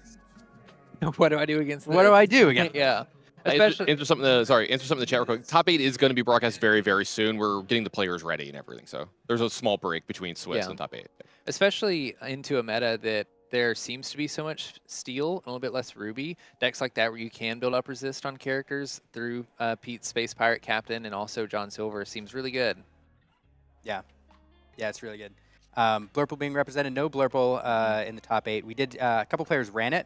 what do I do against this? What do I do again? Yeah. Especially answer something in the chat real quick. Top 8 is going to be broadcast very, very soon. We're getting the players ready and everything, so there's a small break between Swiss and top 8. Especially into a meta that there seems to be so much steel, a little bit less ruby. Decks like that where you can build up resist on characters through Pete's Space Pirate Captain and also John Silver seems really good. Yeah, it's really good. Blurple being represented, no Blurple in the top 8. We did a couple players ran it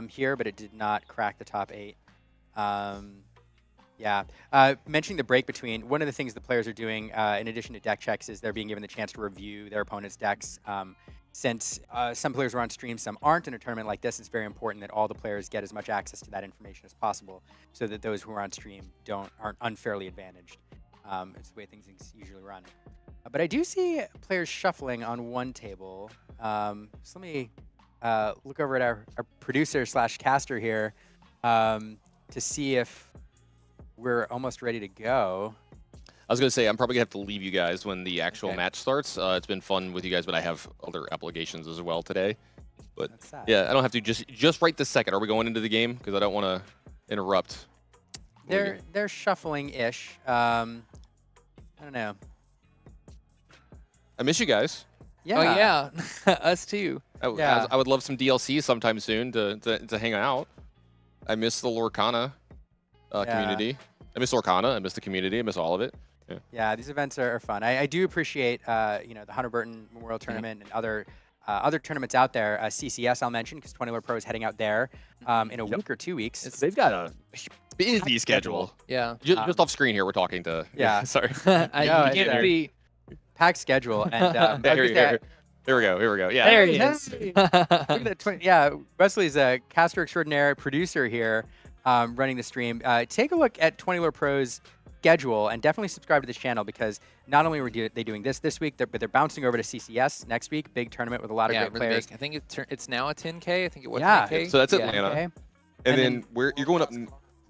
here, but it did not crack the top 8. Mentioning the break between, one of the things the players are doing in addition to deck checks is they're being given the chance to review their opponent's decks. Since some players are on stream, some aren't, in a tournament like this, it's very important that all the players get as much access to that information as possible so that those who are on stream aren't unfairly advantaged. It's the way things usually run. But I do see players shuffling on one table. So let me look over at our producer / caster here to see if we're almost ready to go. I was gonna say I'm probably gonna have to leave you guys when the actual Okay. match starts. It's been fun with you guys, but I have other obligations as well today. But That's sad. yeah, I don't have to just right this second. Are we going into the game? Because I don't want to interrupt. They're shuffling-ish. I don't know. I miss you guys. Yeah. Oh yeah, us too. Yeah. I would love some DLC sometime soon to hang out. I miss the Lorcana community. I miss Lorcana. I miss the community. I miss all of it. Yeah, these events are fun. I do appreciate the Hunter Burton Memorial Tournament and other tournaments out there. CCS I'll mention because 20 Lore Pro is heading out there in a week or 2 weeks. They've got a busy schedule. Yeah. Just off screen here, we're talking to. Yeah. Sorry. No, You it's can't there. be. Packed schedule and Here we go. Here we go. Yeah. There he Hey, is. hey. Look at that yeah, Wesley's a caster extraordinaire producer here, running the stream. Take a look at 20 Lore Pro's schedule and definitely subscribe to this channel because not only were they doing this week, but they're bouncing over to CCS next week. Big tournament with a lot of great really players. big. I think it's now a 10K. I think it was Yeah. 10K. So that's Yeah. Atlanta. Okay. And And then you're going up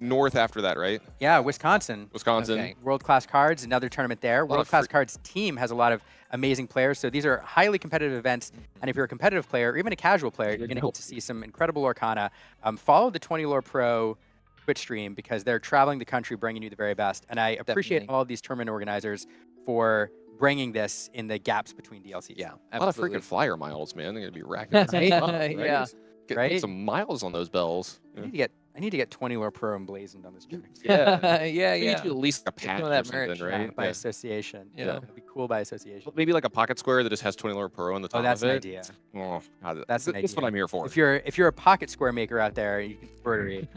north after that, right? Yeah, Wisconsin. Wisconsin. Okay. World Class Cards, another tournament there. lot World of Class free- Cards team has a lot of amazing players. So these are highly competitive events. And if you're a competitive player or even a casual player, you're going to get to see some incredible Lorcana. Follow the 20 Lore Pro Twitch stream because they're traveling the country bringing you the very best. And I appreciate Definitely. all of these tournament organizers for bringing this in the gaps between DLCs. Yeah. A lot of Absolutely. freaking flyer miles, man. They're gonna be racking some Right? stuff, right? Yeah. Get Right? some miles on those bells. I need to get 20 Lore Pro emblazoned on this stream. Yeah. We yeah. need to at least a some patch of or that something, merch. right? By Yeah. association. Yeah. It'd be cool by association. Maybe like a pocket square that just has 20 Lore Pro on the top Oh, that's of an it. idea. Oh, God, That's an that's what idea. I'm here for. If you're a pocket square maker out there, you can embroidery.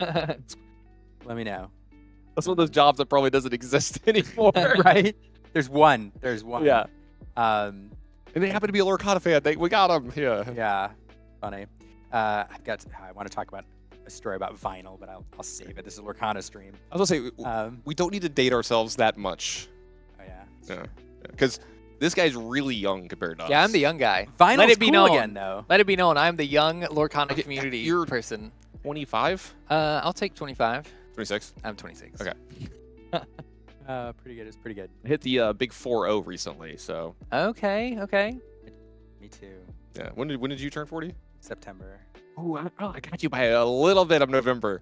Let me know. That's one of those jobs that probably doesn't exist anymore. Right? There's one. Yeah. Um, And they happen to be a Lorcana fan. We got them. Yeah. yeah. Funny. I want to talk about a story about vinyl, but I'll save it. This is a Lorcana stream. I was gonna say we don't need to date ourselves that much. Oh yeah. Yeah. Because this guy's really young compared to us. Yeah, I'm the young guy. Vinyl's Let it be cool known. again, though. Let it be known. I'm the young Lorcana Okay, community you're- person. 25, I'll take 25. 26. I'm 26. Okay. Pretty good. It's pretty good. I hit the big 4-0 recently. So Okay. Okay. Me too. yeah. When did you turn 40? September. Oh, I got you by a little bit of November.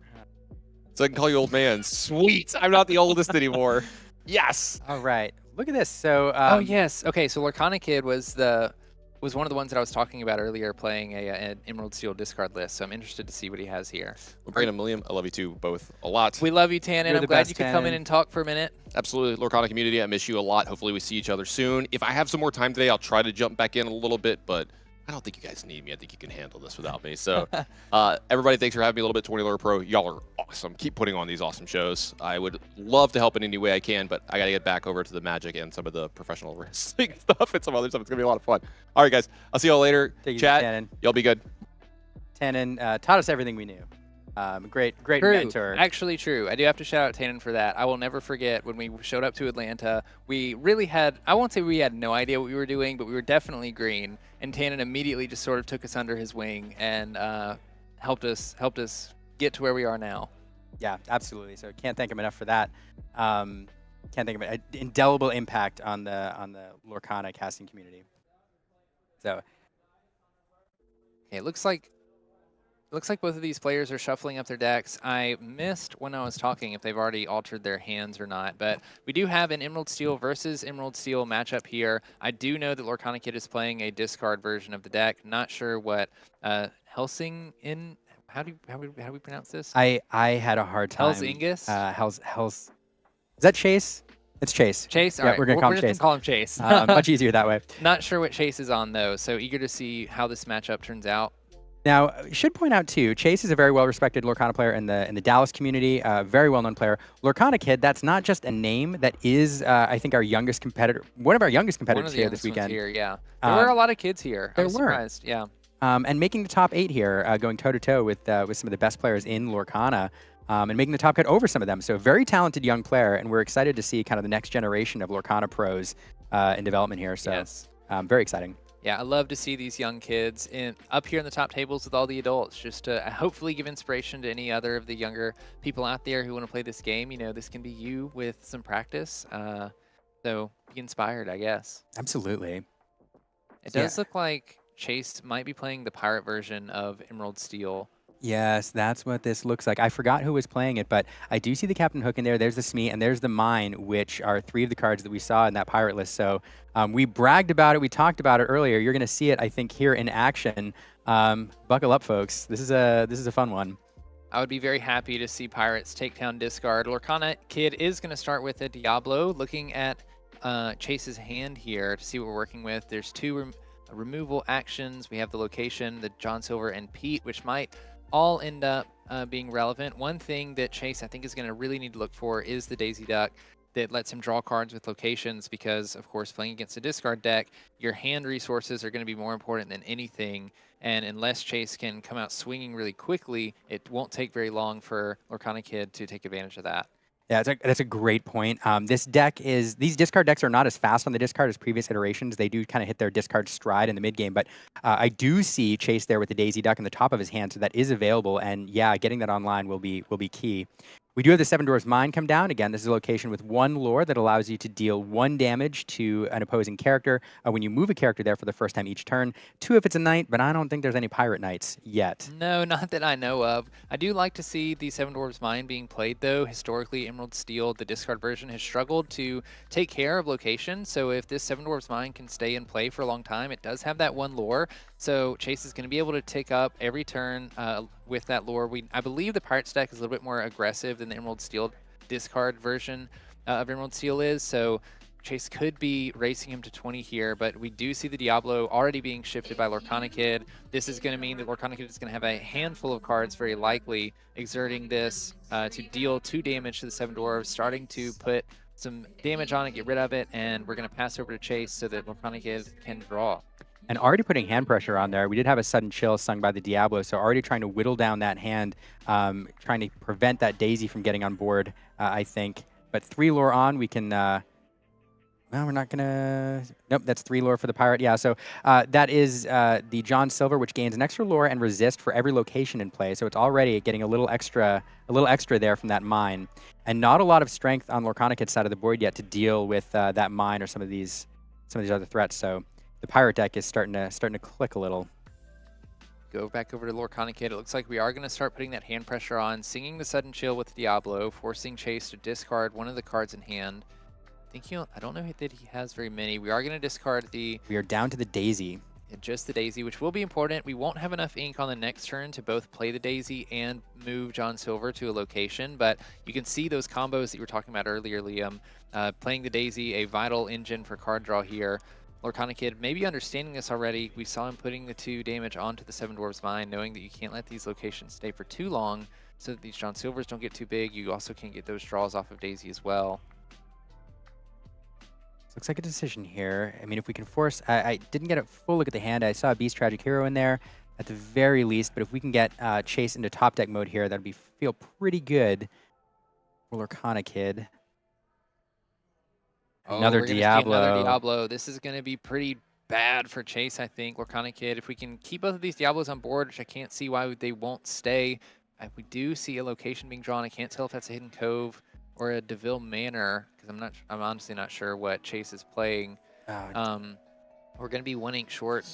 So I can call you old man. Sweet. I'm not the oldest anymore. Yes. All right. Look at this. So. Oh yes. Okay. So Lorcana Kid was one of the ones that I was talking about earlier, playing an Emerald Steel discard list. So I'm interested to see what he has here. Well, Brandon William, I love you too, both a lot. We love you, Tannen. You're I'm the glad best, you could come in Tannen. and talk for a minute. Absolutely, Lorcana community, I miss you a lot. Hopefully we see each other soon. If I have some more time today, I'll try to jump back in a little bit, but I don't think you guys need me. I think you can handle this without me. So everybody, thanks for having me a little bit. 20 Lore Pro, y'all are awesome. Keep putting on these awesome shows. I would love to help in any way I can, but I got to get back over to the Magic and some of the professional wrestling stuff and some other stuff. It's going to be a lot of fun. All right, guys. I'll see y'all later. Take it easy, Chat. Tannen. Y'all be good. Tannen taught us everything we knew. Great True. mentor. Actually true. I do have to shout out Tannen for that. I will never forget when we showed up to Atlanta. We really had, I won't say we had no idea what we were doing, but we were definitely green. And Tannen immediately just sort of took us under his wing and helped us get to where we are now. Yeah, absolutely. So can't thank him enough for that. Can't think of it. Indelible impact on the Lorcana casting community. So Okay, it looks like both of these players are shuffling up their decks. I missed when I was talking if they've already altered their hands or not, but we do have an Emerald Steel versus Emerald Steel matchup here. I do know that Lorcana Kid is playing a discard version of the deck. Not sure what Helsing in how do we pronounce this? I had a hard time. Helsingus? Hell's. Is that Chase? It's Chase. Chase. Yeah, All right, we're gonna call him just Chase. Call him Chase. Much easier that way. Not sure what Chase is on though, so eager to see how this matchup turns out. Now, I should point out too, Chase is a very well-respected Lorcana player in the Dallas community. Very well-known player. Lorcana Kid. That's not just a name. That is, I think, our youngest competitor. One of our youngest competitors here this weekend. Here, yeah. There were a lot of kids here. I was there were. surprised. Yeah. And making the top 8 here, going toe-to-toe with some of the best players in Lorcana, and making the top cut over some of them. So very talented young player, and we're excited to see kind of the next generation of Lorcana pros in development here. So Yes. very exciting. Yeah, I love to see these young kids up here in the top tables with all the adults, just to hopefully give inspiration to any other of the younger people out there who want to play this game. You know, this can be you with some practice. So be inspired, I guess. Absolutely. It Yeah. does look like Chase might be playing the pirate version of Emerald Steel. Yes, that's what this looks like. I forgot who was playing it, but I do see the Captain Hook in there. There's the Smee, and there's the Mine, which are 3 of the cards that we saw in that pirate list. So we bragged about it. We talked about it earlier. You're going to see it, I think, here in action. Buckle up, folks. This is a fun one. I would be very happy to see Pirates take down discard. Lorcana Kid is going to start with a Diablo. Looking at Chase's hand here to see what we're working with. There's 2 removal actions. We have the location, the John Silver and Pete, which might all end up being relevant. One thing that Chase, I think, is going to really need to look for is the Daisy Duck that lets him draw cards with locations because, of course, playing against a discard deck, your hand resources are going to be more important than anything. And unless Chase can come out swinging really quickly, it won't take very long for Lorcana Kid to take advantage of that. Yeah, that's a great point. These discard decks are not as fast on the discard as previous iterations. They do kind of hit their discard stride in the mid game, but I do see Chase there with the Daisy Duck in the top of his hand, so that is available. And yeah, getting that online will be key. We do have the Seven Dwarfs Mine come down. Again, this is a location with 1 lore that allows you to deal 1 damage to an opposing character when you move a character there for the first time each turn. 2 if it's a knight, but I don't think there's any pirate knights yet. No, not that I know of. I do like to see the Seven Dwarfs Mine being played, though. Historically, Emerald Steel, the discard version, has struggled to take care of location. So if this Seven Dwarfs Mine can stay in play for a long time, it does have that 1 lore. So Chase is going to be able to tick up every turn with that lore. I believe the Pirates deck is a little bit more aggressive than the Emerald Steel discard version of Emerald Steel is. So Chase could be racing him to 20 here, but we do see the Diablo already being shifted by Lorcana Kid. This is going to mean that Lorcana Kid is going to have a handful of cards, very likely, exerting this to deal 2 damage to the Seven Dwarves, starting to put some damage on it, get rid of it, and we're going to pass over to Chase so that Lorcana Kid can draw. And already putting hand pressure on there. We did have a sudden chill sung by the Diablo, so already trying to whittle down that hand, trying to prevent that Daisy from getting on board, I think. But 3 lore on, we can... well, we're not going to... Nope, that's 3 lore for the pirate. Yeah, so that is the John Silver, which gains an extra lore and resist for every location in play. So it's already getting a little extra there from that mine. And not a lot of strength on Lorcana Kid's side of the board yet to deal with that mine or some of these other threats. So the pirate deck is starting to click a little. Go back over to Lorcana Kid. It looks like we are going to start putting that hand pressure on, singing the sudden chill with Diablo, forcing Chase to discard 1 of the cards in hand. I don't know that he has very many. We are going to discard We are down to the Daisy. just the Daisy, which will be important. We won't have enough ink on the next turn to both play the Daisy and move John Silver to a location, but you can see those combos that you were talking about earlier, Liam. Playing the Daisy, a vital engine for card draw here. Lorcana Kid, maybe understanding this already, we saw him putting the 2 damage onto the Seven Dwarfs Mine, knowing that you can't let these locations stay for too long so that these John Silvers don't get too big. You also can't get those draws off of Daisy as well. Looks like a decision here. I mean, if we can force... I didn't get a full look at the hand. I saw a Beast Tragic Hero in there at the very least, but if we can get Chase into top deck mode here, that would feel pretty good for Lorcana Kid. Another Diablo. Another Diablo. This is going to be pretty bad for Chase, I think. Lorcana Kid, if we can keep both of these Diablos on board, which I can't see why they won't stay. We do see a location being drawn. I can't tell if that's a Hidden Cove or a DeVille Manor, because I'm honestly not sure what Chase is playing. We're going to be 1 ink short,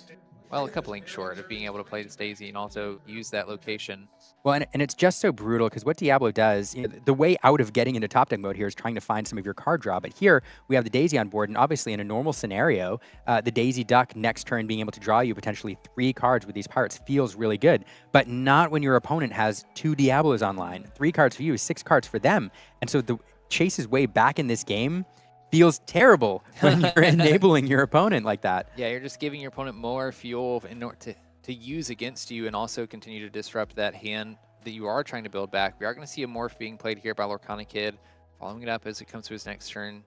well, a couple inks short of being able to play this Daisy and also use that location. Well, and it's just so brutal because what Diablo does, the way out of getting into top deck mode here is trying to find some of your card draw. But here we have the Daisy on board, and obviously in a normal scenario, the Daisy Duck next turn being able to draw you potentially 3 cards with these pirates feels really good. But not when your opponent has 2 Diablos online. 3 cards for you, 6 cards for them. And so the Chase's way back in this game feels terrible when you're enabling your opponent like that. Yeah, you're just giving your opponent more fuel in order to use against you and also continue to disrupt that hand that you are trying to build back. We are going to see a Morph being played here by Lorcana Kid, following it up as it comes to his next turn.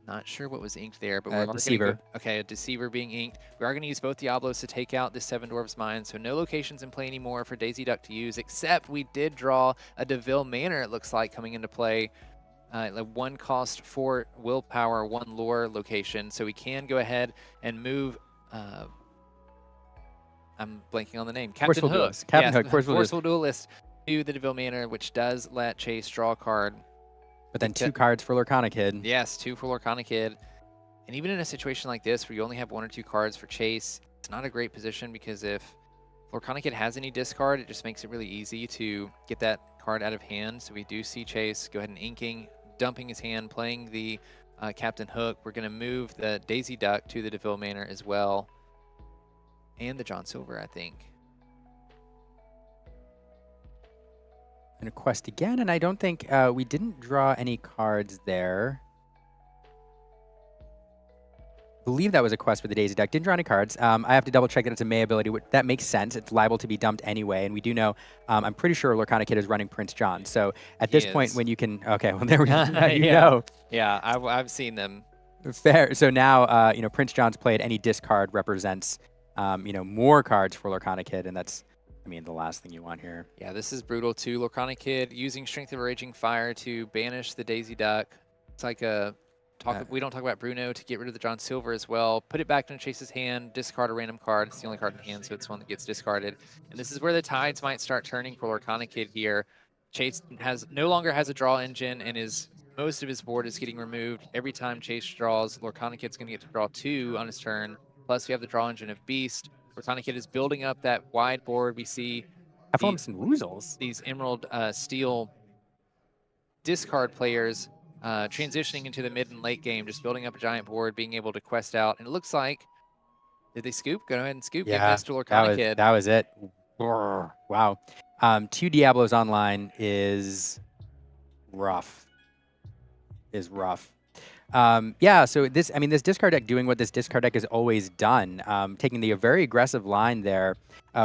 Not sure what was inked there, but we're Deceiver. Okay, a Deceiver being inked. We are going to use both Diablos to take out this Seven Dwarfs Mine, so no locations in play anymore for Daisy Duck to use, except we did draw a DeVille Manor, it looks like, coming into play. 1 cost 4 willpower, 1 lore location, so we can go ahead and move. I'm blanking on the name. Captain Hook. Captain Hook, Forceful Duelist to the DeVille Manor, which does let Chase draw a card. But then 2 cards for Lorcana Kid. Yes, 2 for Lorcana Kid. And even in a situation like this where you only have 1 or 2 cards for Chase, it's not a great position because if Lorcana Kid has any discard, it just makes it really easy to get that card out of hand. So we do see Chase go ahead and inking, dumping his hand, playing the Captain Hook. We're going to move the Daisy Duck to the DeVille Manor as well. And the John Silver, I think. And a quest again, and I don't think we didn't draw any cards there. I believe that was a quest for the Daisy Duck. Didn't draw any cards. I have to double check that it's a May ability. That makes sense. It's liable to be dumped anyway, and we do know. I'm pretty sure Lorcana Kid is running Prince John. So at this point, when you can, okay, well there we go. Now you know. Yeah, I've seen them. Fair. So now, Prince John's played. Any discard represents, more cards for Lorcana Kid, and that's, the last thing you want here. Yeah, this is brutal too. Lorcana Kid using Strength of a Raging Fire to banish the Daisy Duck. It's like a we don't talk about Bruno to get rid of the John Silver as well. Put it back into Chase's hand, discard a random card. It's the only card in hand, so it's one that gets discarded. And this is where the tides might start turning for Lorcana Kid here. Chase no longer has a draw engine, and most of his board is getting removed. Every time Chase draws, Lorcana Kid's going to get to draw 2 on his turn. Plus, we have the draw engine of Beast. Lorcana Kid is building up that wide board. We see these Emerald Steel discard players transitioning into the mid and late game, just building up a giant board, being able to quest out. And it looks like, did they scoop? Go ahead and scoop. Give this to Lorcana Kid. That was it. Wow. 2 Diablos online is rough. So this discard deck doing what this discard deck has always done, taking the very aggressive line there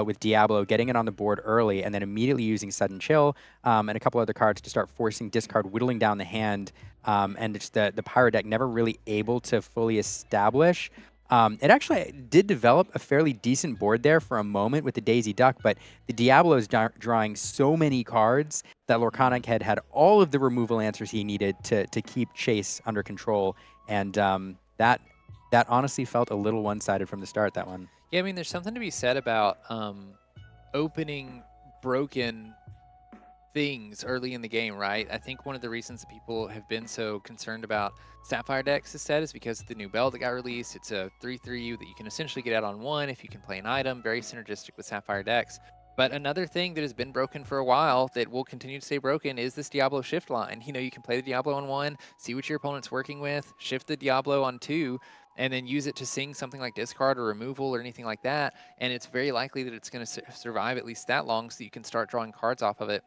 with Diablo, getting it on the board early, and then immediately using Sudden Chill and a couple other cards to start forcing discard, whittling down the hand, and it's the Pyro deck never really able to fully establish. It actually did develop a fairly decent board there for a moment with the Daisy Duck, but the Diablo is drawing so many cards that Lorcana Kid had all of the removal answers he needed to keep Chase under control, and that honestly felt a little one-sided from the start, that one. Yeah, there's something to be said about opening broken things early in the game, right? I think one of the reasons that people have been so concerned about Sapphire decks instead is because of the new bell that got released. It's a 3/3 that you can essentially get out on 1 if you can play an item, very synergistic with Sapphire decks. But another thing that has been broken for a while that will continue to stay broken is this Diablo shift line. You can play the Diablo on 1, see what your opponent's working with, shift the Diablo on 2, and then use it to sing something like discard or removal or anything like that. And it's very likely that it's going to survive at least that long so you can start drawing cards off of it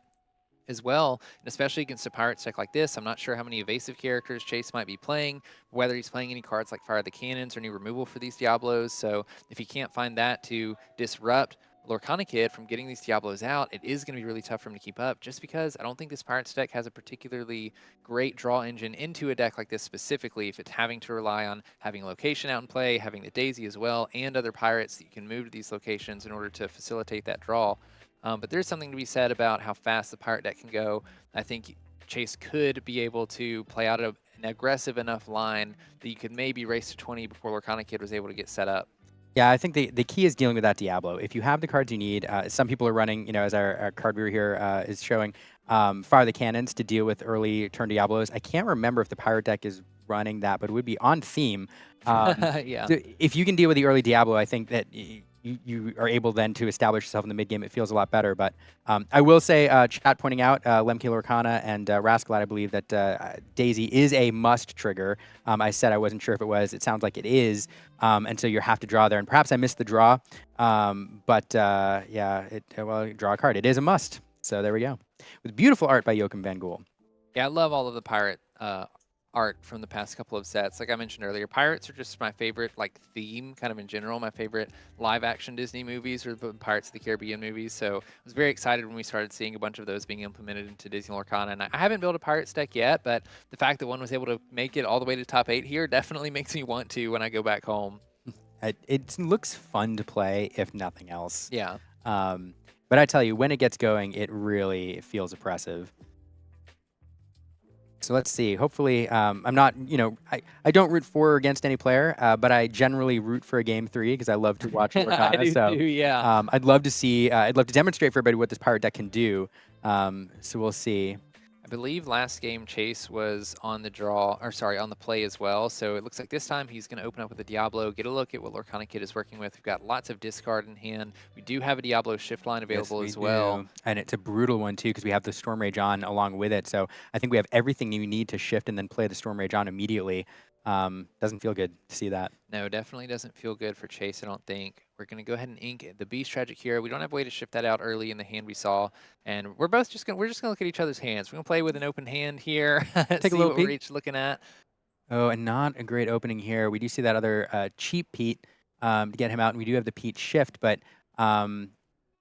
as well, and especially against a Pirates deck like this. I'm not sure how many evasive characters Chase might be playing, whether he's playing any cards like Fire the Cannons or any removal for these Diablos. So if he can't find that to disrupt Lorcana Kid from getting these Diablos out, it is going to be really tough for him to keep up, just because I don't think this Pirates deck has a particularly great draw engine into a deck like this specifically, if it's having to rely on having a location out in play, having the Daisy as well, and other Pirates that you can move to these locations in order to facilitate that draw. But there's something to be said about how fast the Pirate deck can go. I think Chase could be able to play out an aggressive enough line that you could maybe race to 20 before Lorcana Kid was able to get set up. Yeah, I think the key is dealing with that Diablo. If you have the cards you need, some people are running, as our card viewer here is showing, Fire the Cannons to deal with early turn Diablos. I can't remember if the Pirate deck is running that, but it would be on theme. Yeah. So if you can deal with the early Diablo, I think that you are able then to establish yourself in the mid game. It feels a lot better. But I will say, chat pointing out, Lemke Lorcana and Rascalat, I believe that Daisy is a must trigger. I said I wasn't sure if it was. It sounds like it is. And so you have to draw there. And perhaps I missed the draw. Draw a card. It is a must. So there we go. With beautiful art by Joachim Van Gool. Yeah, I love all of the Pirate art from the past couple of sets. Like I mentioned earlier, Pirates are just my favorite theme kind of in general. My favorite live action Disney movies are the Pirates of the Caribbean movies. So I was very excited when we started seeing a bunch of those being implemented into Disney Lorcana. And I haven't built a Pirates deck yet, but the fact that one was able to make it all the way to top 8 here definitely makes me want to when I go back home. It looks fun to play, if nothing else. Yeah. But I tell you, when it gets going, it really feels oppressive. So let's see. Hopefully, I'm not, I don't root for or against any player, but I generally root for a game 3 because I love to watch Lorcana. I do too, yeah. I'd love to see, I'd love to demonstrate for everybody what this Pirate deck can do. So we'll see. I believe last game Chase was on the draw, or sorry, on the play as well. So it looks like this time he's going to open up with a Diablo, get a look at what Lorcana Kid is working with. We've got lots of discard in hand. We do have a Diablo shift line available Yes, as we well. do. And it's a brutal one too, because we have the Storm Rage on along with it. So I think we have everything you need to shift and then play the Storm Rage on immediately. Doesn't feel good to see that. No, definitely doesn't feel good for Chase, I don't think. We're going to go ahead and ink the Beast Tragic Hero. We don't have a way to shift that out early in the hand we saw. And we're both just going to, we're just going to look at each other's hands. We're going to play with an open hand here, Take a see little what we're peek. each looking at. Oh, and not a great opening here. We do see that other cheap Pete to get him out, and we do have the Pete shift, but I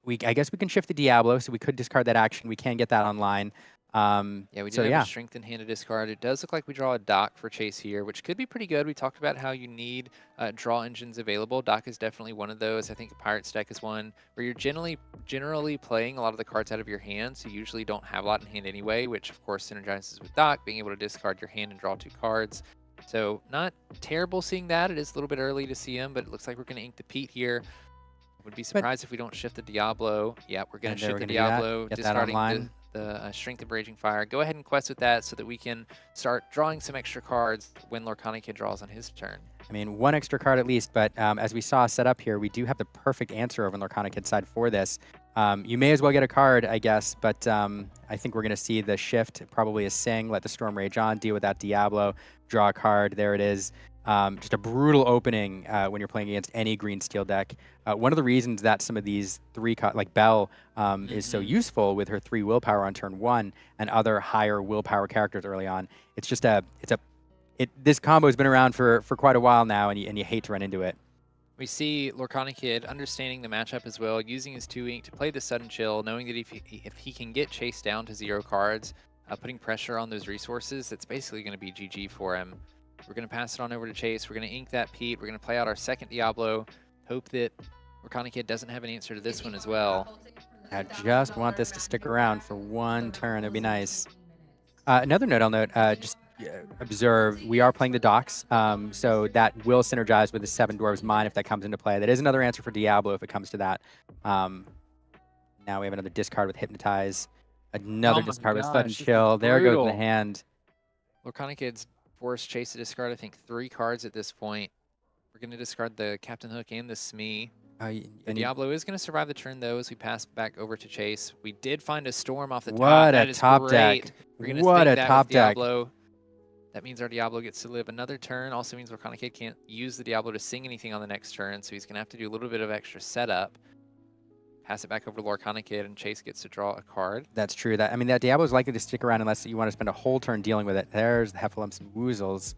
guess we can shift the Diablo, so we could discard that action. We can get that online. Yeah, we did So have yeah, a strengthened hand to discard. It does look like we draw a dock for Chase here, which could be pretty good. We talked about how you need draw engines available. Dock is definitely one of those. I think a Pirate's deck is one where you're generally playing a lot of the cards out of your hand, so you usually don't have a lot in hand anyway, which of course synergizes with Dock, being able to discard your hand and draw 2 cards. So not terrible seeing that. It is a little bit early to see him, but it looks like we're going to ink the Pete here. Would be surprised if we don't shift the Diablo. Yeah, we're going and to there shift we're the gonna do that. Diablo, Get that discarding online. the Strength of Raging Fire. Go ahead and quest with that so that we can start drawing some extra cards when Lorcana Kid draws on his turn. I mean, 1 extra card at least, but as we saw set up here, we do have the perfect answer over on Lorcana Kid's side for this. You may as well get a card, I guess, but I think we're going to see the shift, probably a Sing, let the Storm Rage on, deal with that Diablo, draw a card. There it is. Just a brutal opening when you're playing against any green steel deck. One of the reasons that some of these like Belle is so useful with her 3 willpower on turn 1 and other higher willpower characters early on. It's just this combo has been around for quite a while now, and you hate to run into it. We see Lorcana Kid understanding the matchup as well, using his 2 ink to play the sudden chill, knowing that if he can get Chase down to 0 cards, putting pressure on those resources, that's basically going to be GG for him. We're going to pass it on over to Chase. We're going to ink that Pete. We're going to play out our second Diablo. Hope that Lorcana Kid doesn't have an answer to this one as well. I just want this to stick around for 1 turn. It'd be nice. Another note I'll note, just observe, we are playing the docks, so that will synergize with the 7 Dwarves Mine if that comes into play. That is another answer for Diablo if it comes to that. Now we have another discard with Hypnotize. Another discard with Sudden Chill. There goes the hand. Lorcana Kid's forced Chase to discard, I think, 3 cards at this point. We're going to discard the Captain Hook and the Smee. The Diablo is going to survive the turn, though, as we pass back over to Chase. We did find a Storm off the top. That is top great. deck. We're going to What a that top with deck. Diablo. That means our Diablo gets to live another turn. Also means Lorcana Kid can't use the Diablo to sing anything on the next turn, so he's going to have to do a little bit of extra setup. Pass it back over to Lorcana Kid, and Chase gets to draw a card. That's true. That Diablo is likely to stick around unless you want to spend a whole turn dealing with it. There's the Heffalumps and Woozles.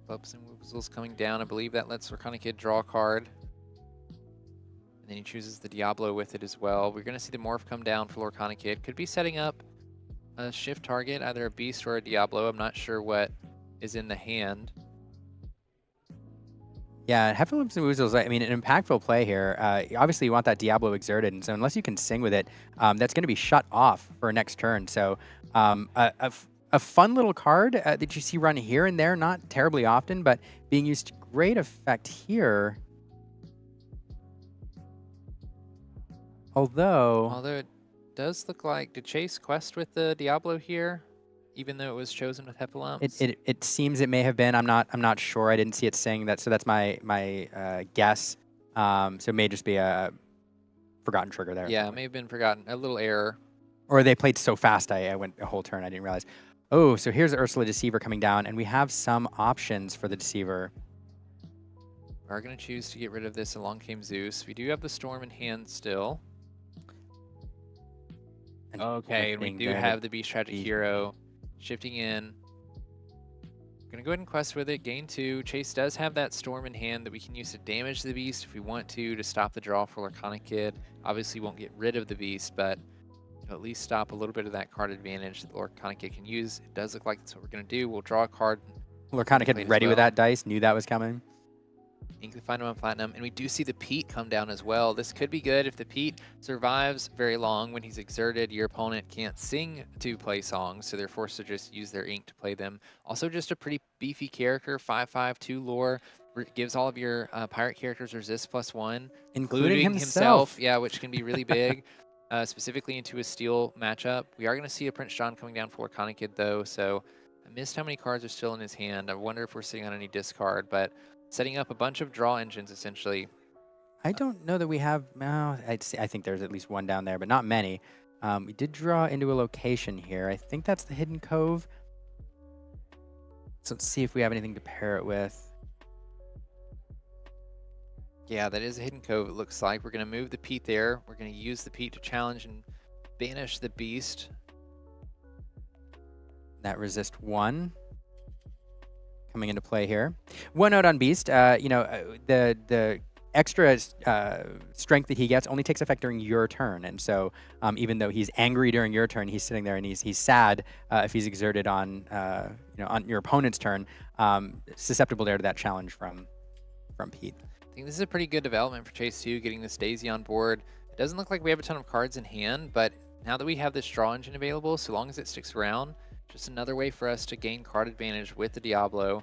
Bubs and Woozles coming down. I believe that lets Lorcana Kid draw a card. And then he chooses the Diablo with it as well. We're going to see the Morph come down for Lorcana Kid. Could be setting up a shift target, either a Beast or a Diablo. I'm not sure what is in the hand. Yeah, Heffalumps and Woozles, I mean, an impactful play here. Obviously, you want that Diablo exerted, and so unless you can sing with it, that's going to be shut off for next turn. So a fun little card that you see run here and there, not terribly often, but being used to great effect here. Although it does look like, did Chase quest with the Diablo here, even though it was chosen with Heffalumps? It seems it may have been. I'm not sure. I didn't see it saying that, so that's my guess. So it may just be a forgotten trigger there. Yeah, it may have been forgotten. A little error. Or they played so fast, I went a whole turn. I didn't realize. Oh, so here's Ursula Deceiver coming down, and we have some options for the Deceiver. We are going to choose to get rid of this. Along came Zeus. We do have the Storm in hand still. Okay, and we do have the Beast Tragic Hero shifting in. We're going to go ahead and quest with it. Gain 2. Chase does have that Storm in hand that we can use to damage the Beast if we want to stop the draw for Lorcana Kid. Obviously, won't get rid of the Beast, but at least stop a little bit of that card advantage that Lorcana Kid can use. It does look like that's what we're going to do. We'll draw a card. Lorcana Kid ready with that dice, knew that was coming. Ink the Final One Platinum, and we do see the Pete come down as well. This could be good if the Pete survives very long when he's exerted. Your opponent can't sing to play songs, so they're forced to just use their ink to play them. Also, just a pretty beefy character, 5/5, 2 lore, gives all of your pirate characters resist +1, including himself. Yeah, which can be really big. specifically into a steel matchup. We are going to see a Prince John coming down for Lorcana Kid, though, so I missed how many cards are still in his hand. I wonder if we're sitting on any discard, but setting up a bunch of draw engines, essentially. I don't know that we have. I think there's at least one down there, but not many. We did draw into a location here. I think that's the Hidden Cove. So let's see if we have anything to pair it with. Yeah, that is a Hidden Cove, it looks like. We're going to move the Pete there. We're going to use the Pete to challenge and banish the Beast. That resist 1 coming into play here. One note on Beast, the extra strength that he gets only takes effect during your turn, and so even though he's angry during your turn, he's sitting there and he's sad if he's exerted on on your opponent's turn, susceptible there to that challenge from Pete. I think this is a pretty good development for Chase too, getting this Daisy on board. It doesn't look like we have a ton of cards in hand, but now that we have this draw engine available, so long as it sticks around, just another way for us to gain card advantage with the Diablo.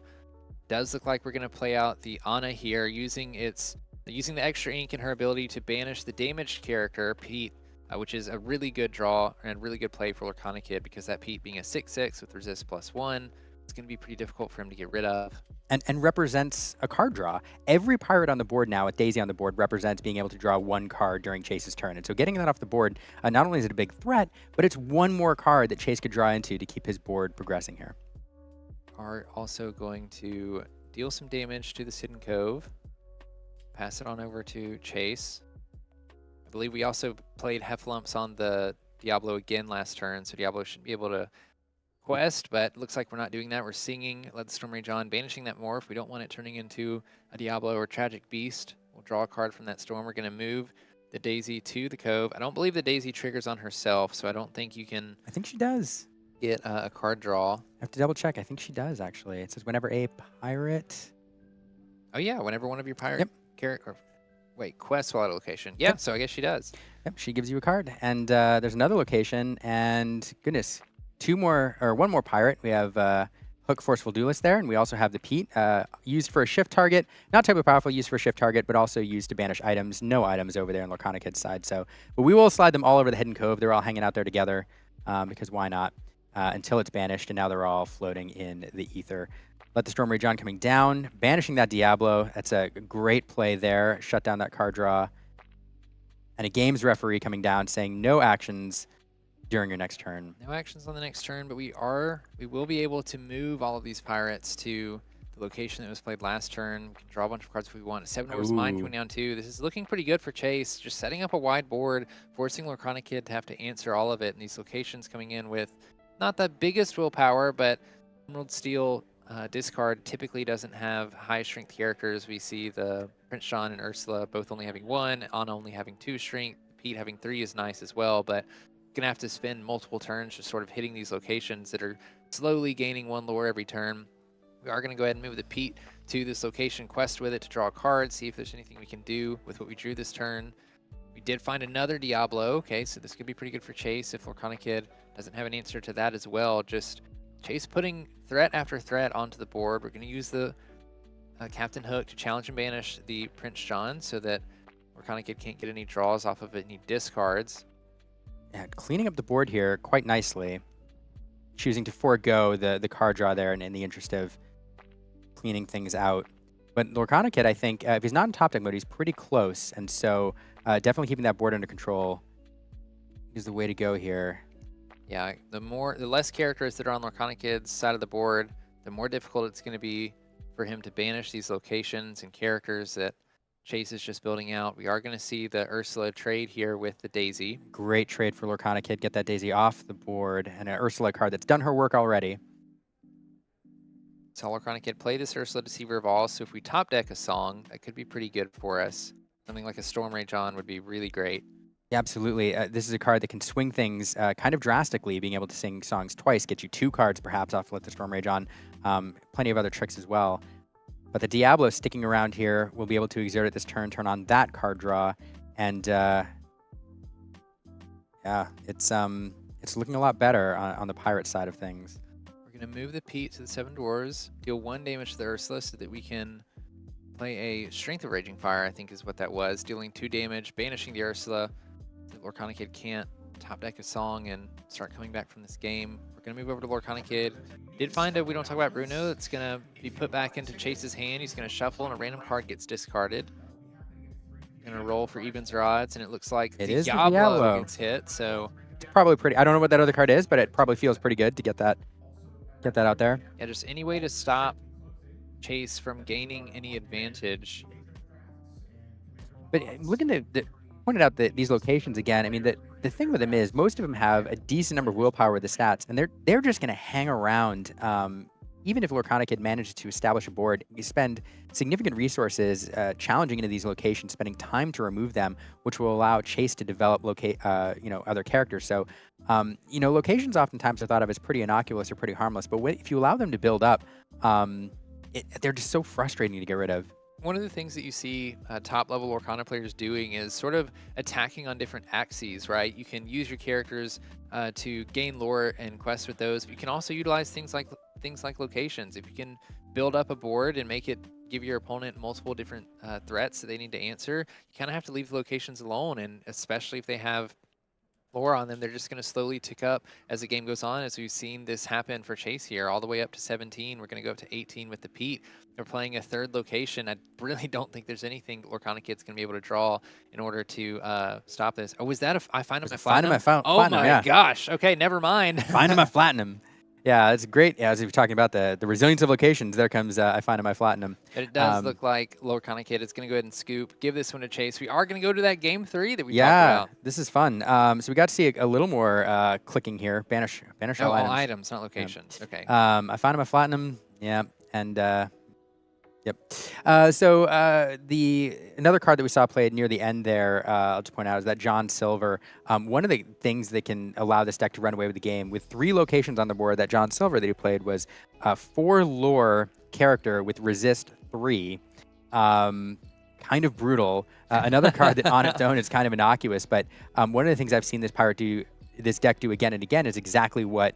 Does look like we're going to play out the Ana here, using the extra ink and her ability to banish the damaged character, Pete, which is a really good draw and really good play for Lorcana Kid, because that Pete being a 6/6 with resist +1, it's going to be pretty difficult for him to get rid of. And represents a card draw. Every pirate on the board now with Daisy on the board represents being able to draw 1 card during Chase's turn. And so getting that off the board, not only is it a big threat, but it's 1 more card that Chase could draw into to keep his board progressing here. Are also going to deal some damage to the Hidden Cove. Pass it on over to Chase. I believe we also played Heffalumps on the Diablo again last turn, so Diablo should be able to quest, but looks like we're not doing that. We're singing Let the Storm Rage On, banishing that morph. We don't want it turning into a Diablo or Tragic Beast. We'll draw a card from that storm. We're going to move the Daisy to the Cove. I don't believe the Daisy triggers on herself, so I don't think you can... I think she does. Get a card draw. I have to double check. I think she does, actually. It says whenever a pirate... Oh, yeah. Whenever one of your pirate character... Wait, quest while at a location. Yep, so I guess she does. Yep, she gives you a card. And there's another location, and goodness... one more pirate. We have Hook Forceful Duelist there, and we also have the Pete, used for a shift target. Not terribly powerful, used for a shift target, but also used to banish items. No items over there on Lorcana Kid's side. So, but we will slide them all over the Hidden Cove. They're all hanging out there together, because why not? Until it's banished, and now they're all floating in the ether. Let the Storm Rage On coming down, banishing that Diablo. That's a great play there. Shut down that card draw. And a games referee coming down saying no actions during your next turn. No actions on the next turn, but we will be able to move all of these pirates to the location that was played last turn. We can draw a bunch of cards if we want. 7 Doors Mine coming down too. This is looking pretty good for Chase. Just setting up a wide board, forcing Lorcana Kid to have to answer all of it. And these locations coming in with not the biggest willpower, but Emerald Steel discard typically doesn't have high strength characters. We see the Prince John and Ursula both only having 1, Ana only having 2 strength. Pete having 3 is nice as well, but gonna have to spend multiple turns just sort of hitting these locations that are slowly gaining 1 lore every turn. We are gonna go ahead and move the Pete to this location, quest with it to draw a card, see if there's anything we can do with what we drew this turn. We did find another Diablo. Okay, so this could be pretty good for Chase if Lorcana Kid doesn't have an answer to that as well. Just Chase putting threat after threat onto the board. We're gonna use the Captain Hook to challenge and banish the Prince John so that Lorcana Kid can't get any draws off of it, any discards. Yeah, cleaning up the board here quite nicely. Choosing to forego the card draw there in the interest of cleaning things out. But Lorcana Kid, I think, if he's not in top deck mode, he's pretty close. And so definitely keeping that board under control is the way to go here. Yeah, the less characters that are on Lorcana Kid's side of the board, the more difficult it's going to be for him to banish these locations and characters that Chase is just building out. We are going to see the Ursula trade here with the Daisy. Great trade for Lorcana Kid. Get that Daisy off the board. And an Ursula card that's done her work already. So Lorcana Kid play this Ursula Deceiver of All. So if we top deck a song, that could be pretty good for us. Something like a Storm Rage On would be really great. Yeah, absolutely. This is a card that can swing things kind of drastically. Being able to sing songs twice, get you 2 cards perhaps off Let the Storm Rage On. Plenty of other tricks as well. But the Diablo sticking around here will be able to exert it this turn on that card draw. And yeah, it's looking a lot better on the pirate side of things. We're going to move the Pete to the 7 Dwarves, deal 1 damage to the Ursula so that we can play a Strength of Raging Fire, I think is what that was. Dealing 2 damage, banishing the Ursula. So Lorcana Kid can't top deck a song and start coming back from this game. We're going to move over to Lorcana Kid. Did find a We Don't Talk About Bruno. It's going to be put back into Chase's hand. He's going to shuffle and a random card gets discarded. Going to roll for evens or odds, and it looks like It is the Diablo Diablo. gets hit. So It's probably pretty. I don't know what that other card is, but it probably feels pretty good to get that out there. yeah, just any way to stop Chase from gaining any advantage. But looking at pointed out these locations again. I mean, the thing with them is most of them have a decent number of willpower with the stats, and they're just going to hang around. Even if Lorcana Kid manages to establish a board, you spend significant resources challenging into these locations, spending time to remove them, which will allow Chase to develop other characters. So, locations oftentimes are thought of as pretty innocuous or pretty harmless, but if you allow them to build up, they're just so frustrating to get rid of. One of the things that you see top level Lorcana players doing is sort of attacking on different axes, right? You can use your characters to gain lore and quests with those, but you can also utilize things like locations. If you can build up a board and make it give your opponent multiple different threats that they need to answer, you kind of have to leave the locations alone, and especially if they have lore on them, they're just going to slowly tick up as the game goes on, as we've seen this happen for Chase here, all the way up to 17. We're going to go up to 18 with the Pete. They're playing a third location. I really don't think there's anything Lorcana Kid's going to be able to draw in order to stop this. Oh, was that I find him at Platinum? Oh my gosh. Okay, never mind. Find him at Platinum. Yeah, it's great. Yeah, as we were talking about the resilience of locations, there comes I find him at Platinum. But it does look like Lorcana Kid is going to go ahead and scoop, give this one a chase. We are going to go to that game 3 that we talked about. Yeah, this is fun. So we got to see a little more clicking here. Banish all items. All items, not locations. Yeah. Okay. I find him at Platinum. Yeah, and yep. Another card that we saw played near the end there, I'll just point out, is that John Silver. One of the things that can allow this deck to run away with the game, with 3 locations on the board, that John Silver that he played was a 4 lore character with resist 3. Kind of brutal. Another card that on its own is kind of innocuous, but one of the things I've seen this deck do again and again is exactly what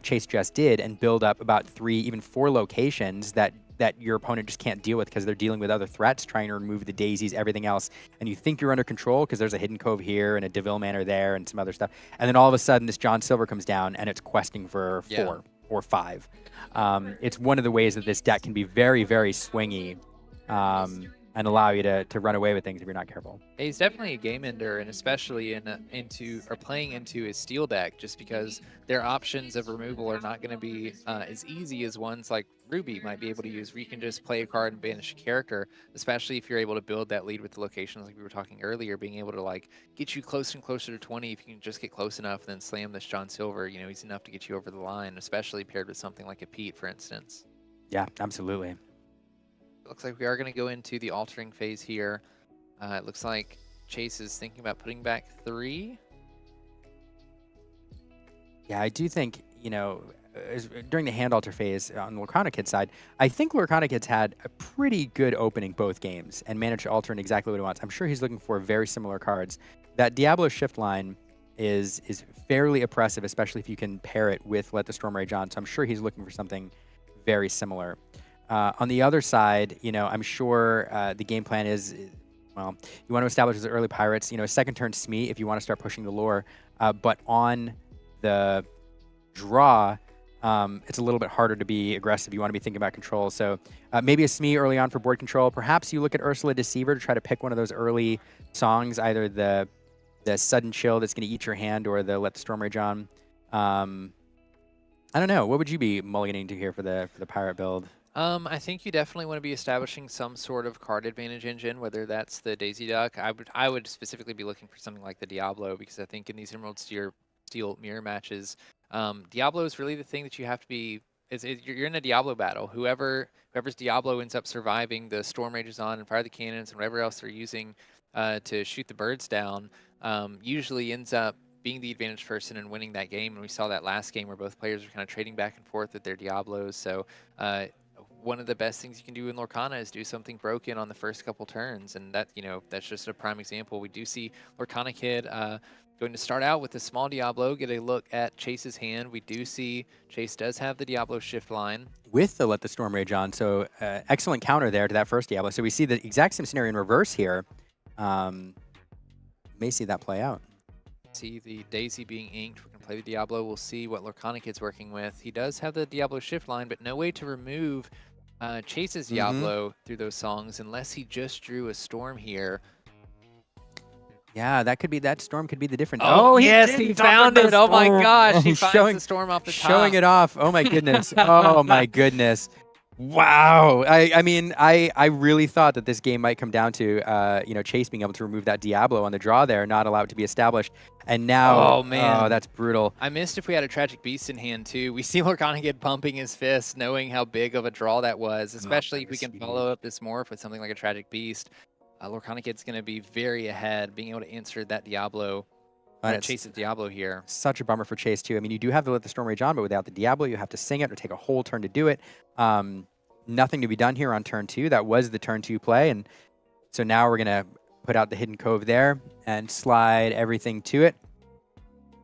Chase just did, and build up about 3, even 4 locations that your opponent just can't deal with because they're dealing with other threats, trying to remove the daisies, everything else. And you think you're under control because there's a Hidden Cove here and a Deville Manor there and some other stuff. And then all of a sudden this John Silver comes down and it's questing for 4 or 5. It's one of the ways that this deck can be very, very swingy and allow you to run away with things if you're not careful. He's definitely a game ender, and especially playing into his steel deck, just because their options of removal are not going to be as easy as ones like Ruby might be able to use, where you can just play a card and banish a character, especially if you're able to build that lead with the locations like we were talking earlier, being able to like get you closer and closer to 20. If you can just get close enough and then slam this John Silver, he's enough to get you over the line, especially paired with something like a Pete, for instance. Yeah, absolutely. Looks like we are going to go into the altering phase here. It looks like Chase is thinking about putting back 3. Yeah, I do think, during the hand alter phase on the Lorcana Kid side, I think Lorcana Kid's had a pretty good opening both games and managed to alter in exactly what he wants. I'm sure he's looking for very similar cards. That Diablo shift line is fairly oppressive, especially if you can pair it with Let the Storm Rage On. So I'm sure he's looking for something very similar. On the other side, I'm sure the game plan is, well, you want to establish as early pirates, second turn Smee if you want to start pushing the lore. But on the draw, it's a little bit harder to be aggressive. You want to be thinking about control. So maybe a Smee early on for board control. Perhaps you look at Ursula Deceiver to try to pick one of those early songs, either the Sudden Chill that's going to eat your hand or the Let the Storm Rage On. I don't know. What would you be mulliganing to here for the pirate build? I think you definitely want to be establishing some sort of card advantage engine, whether that's the Daisy Duck. I would specifically be looking for something like the Diablo, because I think in these Emerald Steel mirror matches, Diablo is really the thing that you have to be. You're in a Diablo battle. Whoever's Diablo ends up surviving the Storm Rages on and fire the cannons and whatever else they're using to shoot the birds down, usually ends up being the advantage person and winning that game. And we saw that last game where both players were kind of trading back and forth with their Diablos. So one of the best things you can do in Lorcana is do something broken on the first couple turns, and that that's just a prime example. We do see Lorcana Kid going to start out with a small Diablo, get a look at Chase's hand. We do see Chase does have the Diablo shift line with the Let the Storm Rage On, so excellent counter there to that first Diablo. So we see the exact same scenario in reverse here. May see that play out. See the Daisy being inked. We're going to play the Diablo. We'll see what Lorcana Kid's working with. He does have the Diablo shift line, but no way to remove Chase's Diablo through those songs unless he just drew a Storm here. Yeah, that storm could be the difference. Oh, yes, did. he Talk about found the it. Oh my storm. gosh, he He's finds the Storm off the showing top. it off. Oh my goodness. Oh my goodness. Wow. I mean, I really thought that this game might come down to Chase being able to remove that Diablo on the draw there, not allow it to be established. And now, Oh, man. that's brutal. I missed if we had a Tragic Beast in hand, too. We see Lorcana Kid pumping his fist, knowing how big of a draw that was, especially if we can follow up this morph with something like a Tragic Beast. Lorcana Kid's going to be very ahead, being able to answer that Diablo, Chase's Diablo here. Such a bummer for Chase, too. I mean, you do have to let the Storm Rage on, but without the Diablo, you have to sing it or take a whole turn to do it. Nothing to be done here on turn 2. That was the turn 2 play, and so now we're going to put out the Hidden Cove there and slide everything to it.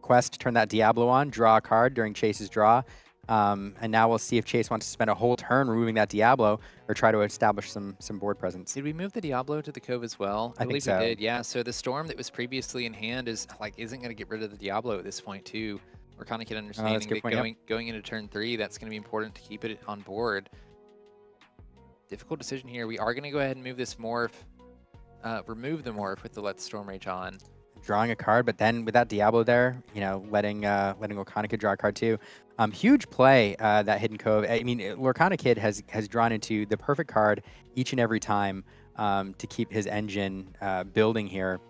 Quest, turn that Diablo on, draw a card during Chase's draw. And now we'll see if Chase wants to spend a whole turn removing that Diablo or try to establish some board presence. Did we move the Diablo to the Cove as well? I believe think so. we did, yeah. So the Storm that was previously in hand isn't going to get rid of the Diablo at this point, too. We're kind of get understanding that going into turn 3, that's going to be important to keep it on board. Difficult decision here. We are going to go ahead and move this morph, remove the morph with the Let Storm Rage on. Drawing a card, but then with that Diablo there, letting Lorcana Kid draw a card too. Huge play, that Hidden Cove. I mean, Lorcana Kid has drawn into the perfect card each and every time to keep his engine building here.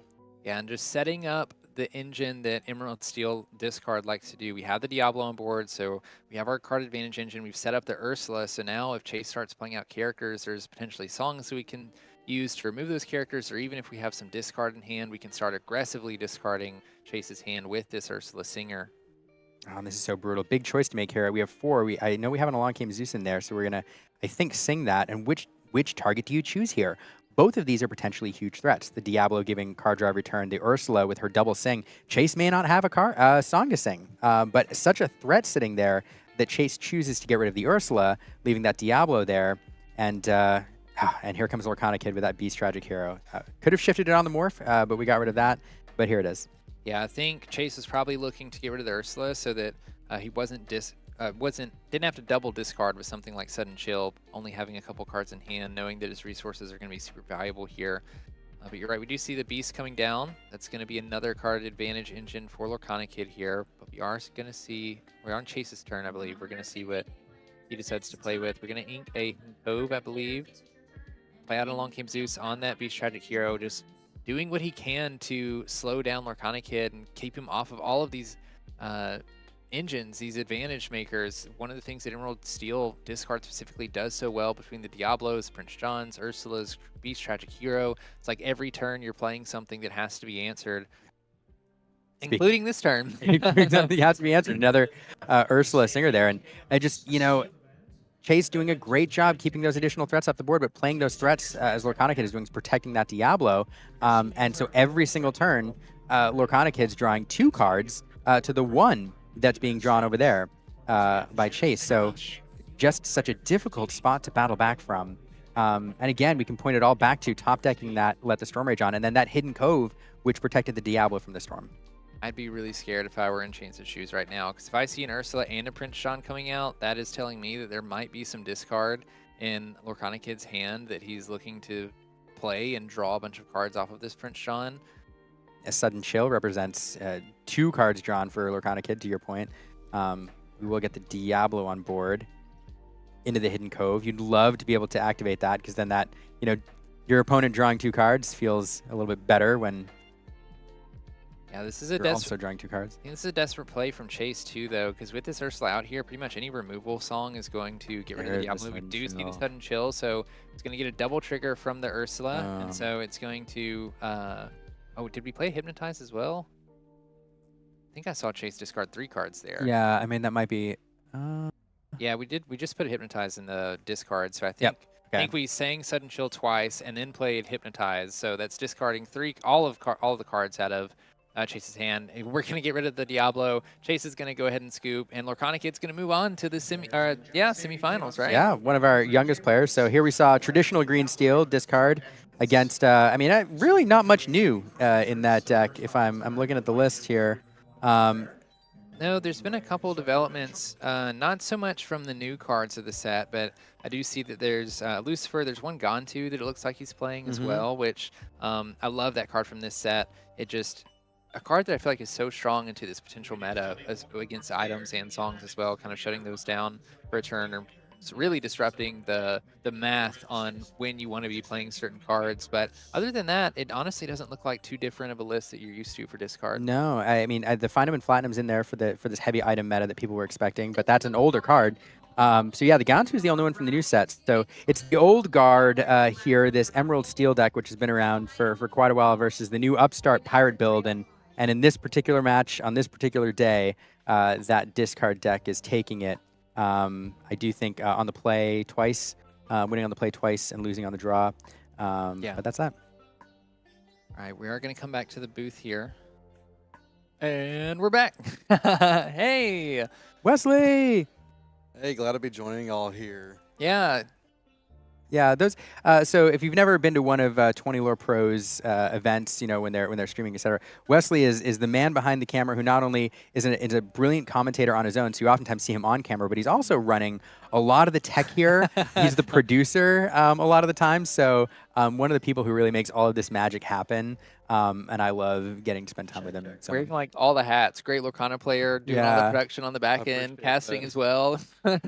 Yeah, and just setting up the engine that Emerald Steel discard likes to do. We have the Diablo on board, so we have our card advantage engine. We've set up the Ursula, so now if Chase starts playing out characters, there's potentially songs that we can use to remove those characters, or even if we have some discard in hand, we can start aggressively discarding Chase's hand with this Ursula Singer. Oh, this is so brutal. Big choice to make here. We have 4. I know we have an Along Came Zeus in there, so we're going to, I think, sing that. And which target do you choose here? Both of these are potentially huge threats. The Diablo giving card draw return, the Ursula with her double sing. Chase may not have a song to sing, but such a threat sitting there that Chase chooses to get rid of the Ursula, leaving that Diablo there. And here comes Lorcana Kid with that Beast Tragic Hero. Could have shifted it on the morph, but we got rid of that. But here it is. Yeah, I think Chase is probably looking to get rid of the Ursula so that he didn't have to double discard with something like Sudden Chill, only having a couple cards in hand, knowing that his resources are going to be super valuable here. But you're right, we do see the Beast coming down. That's going to be another card advantage engine for Lorcana Kid here. But we are going to see, we're on Chase's turn, I believe. We're going to see what he decides to play with. We're going to ink a Cove, I believe. Play out Along Came Zeus on that Beast Tragic Hero, just doing what he can to slow down Lorcana Kid and keep him off of all of these engines, these advantage makers. One of the things that Emerald Steel discard specifically does so well between the Diablos, Prince Johns, Ursulas, Beast Tragic Hero, it's like every turn you're playing something that has to be answered, including this turn. Something has to be answered. Another Ursula Singer there. And I just, Chase doing a great job keeping those additional threats off the board, but playing those threats as Lorcana Kid is doing is protecting that Diablo. And so every single turn, Lorcana Kid's drawing 2 cards to the 1 that's being drawn over there by Chase. So just such a difficult spot to battle back from. And again, we can point it all back to top decking that Let the Storm Rage on, and then that Hidden Cove, which protected the Diablo from the Storm. I'd be really scared if I were in Chase's shoes right now, because if I see an Ursula and a Prince John coming out, that is telling me that there might be some discard in Lorcana Kid's hand that he's looking to play and draw a bunch of cards off of this Prince John. A Sudden Chill represents 2 cards drawn for Lorcana Kid, to your point. We will get the Diablo on board into the Hidden Cove. You'd love to be able to activate that, because then that, your opponent drawing 2 cards feels a little bit better when yeah, this is a also drawing 2 cards. I think this is a desperate play from Chase too, though, because with this Ursula out here, pretty much any removal song is going to get rid of the Diablo. We do see the Sudden Chill, so it's going to get a double trigger from the Ursula, and so it's going to. Oh, did we play Hypnotize as well? I think I saw Chase discard 3 cards there. Yeah, I mean that might be. Yeah, we did. We just put Hypnotize in the discard, so I think. Yep. I think we sang Sudden Chill twice and then played Hypnotize, so that's discarding all of the cards out of Chase's hand. We're going to get rid of the Diablo. Chase is going to go ahead and scoop, and Lorcana Kid's going to move on to the semifinals, right? Yeah, one of our youngest players. So here we saw traditional green steel discard against. I mean, really not much new in that deck. If I'm looking at the list here. No, there's been a couple developments, not so much from the new cards of the set, but I do see that there's Lucifer. There's one Gantu that it looks like he's playing as well, which I love that card from this set. It just a card that I feel like is so strong into this potential meta against items and songs as well, kind of shutting those down for a turn or really disrupting the math on when you want to be playing certain cards. But other than that, it honestly doesn't look like too different of a list that you're used to for discard. No, I mean the Find 'em and Platinum's in there for this heavy item meta that people were expecting, but that's an older card. So yeah, the Gantu is the only one from the new set. So it's the old guard here, this Emerald Steel deck, which has been around for quite a while, versus the new Upstart Pirate build, and in this particular match on this particular day, that discard deck is taking it. I do think on the play twice, winning on the play twice and losing on the draw. Yeah. But that's that. All right, we are going to come back to the booth here. And we're back. Hey, Wesley! Hey, glad to be joining y'all here. yeah, Yeah, those. So if you've never been to one of 20 Lore Pro's events, when they're streaming, etc., Wesley is the man behind the camera who not only is a brilliant commentator on his own, so you oftentimes see him on camera, but he's also running a lot of the tech here. He's the producer a lot of the time. So one of the people who really makes all of this magic happen. And I love getting to spend time with him. So. wearing like all the hats. Great Lorcana player, doing all the Yeah. production on the back end, appreciate casting that. as well. I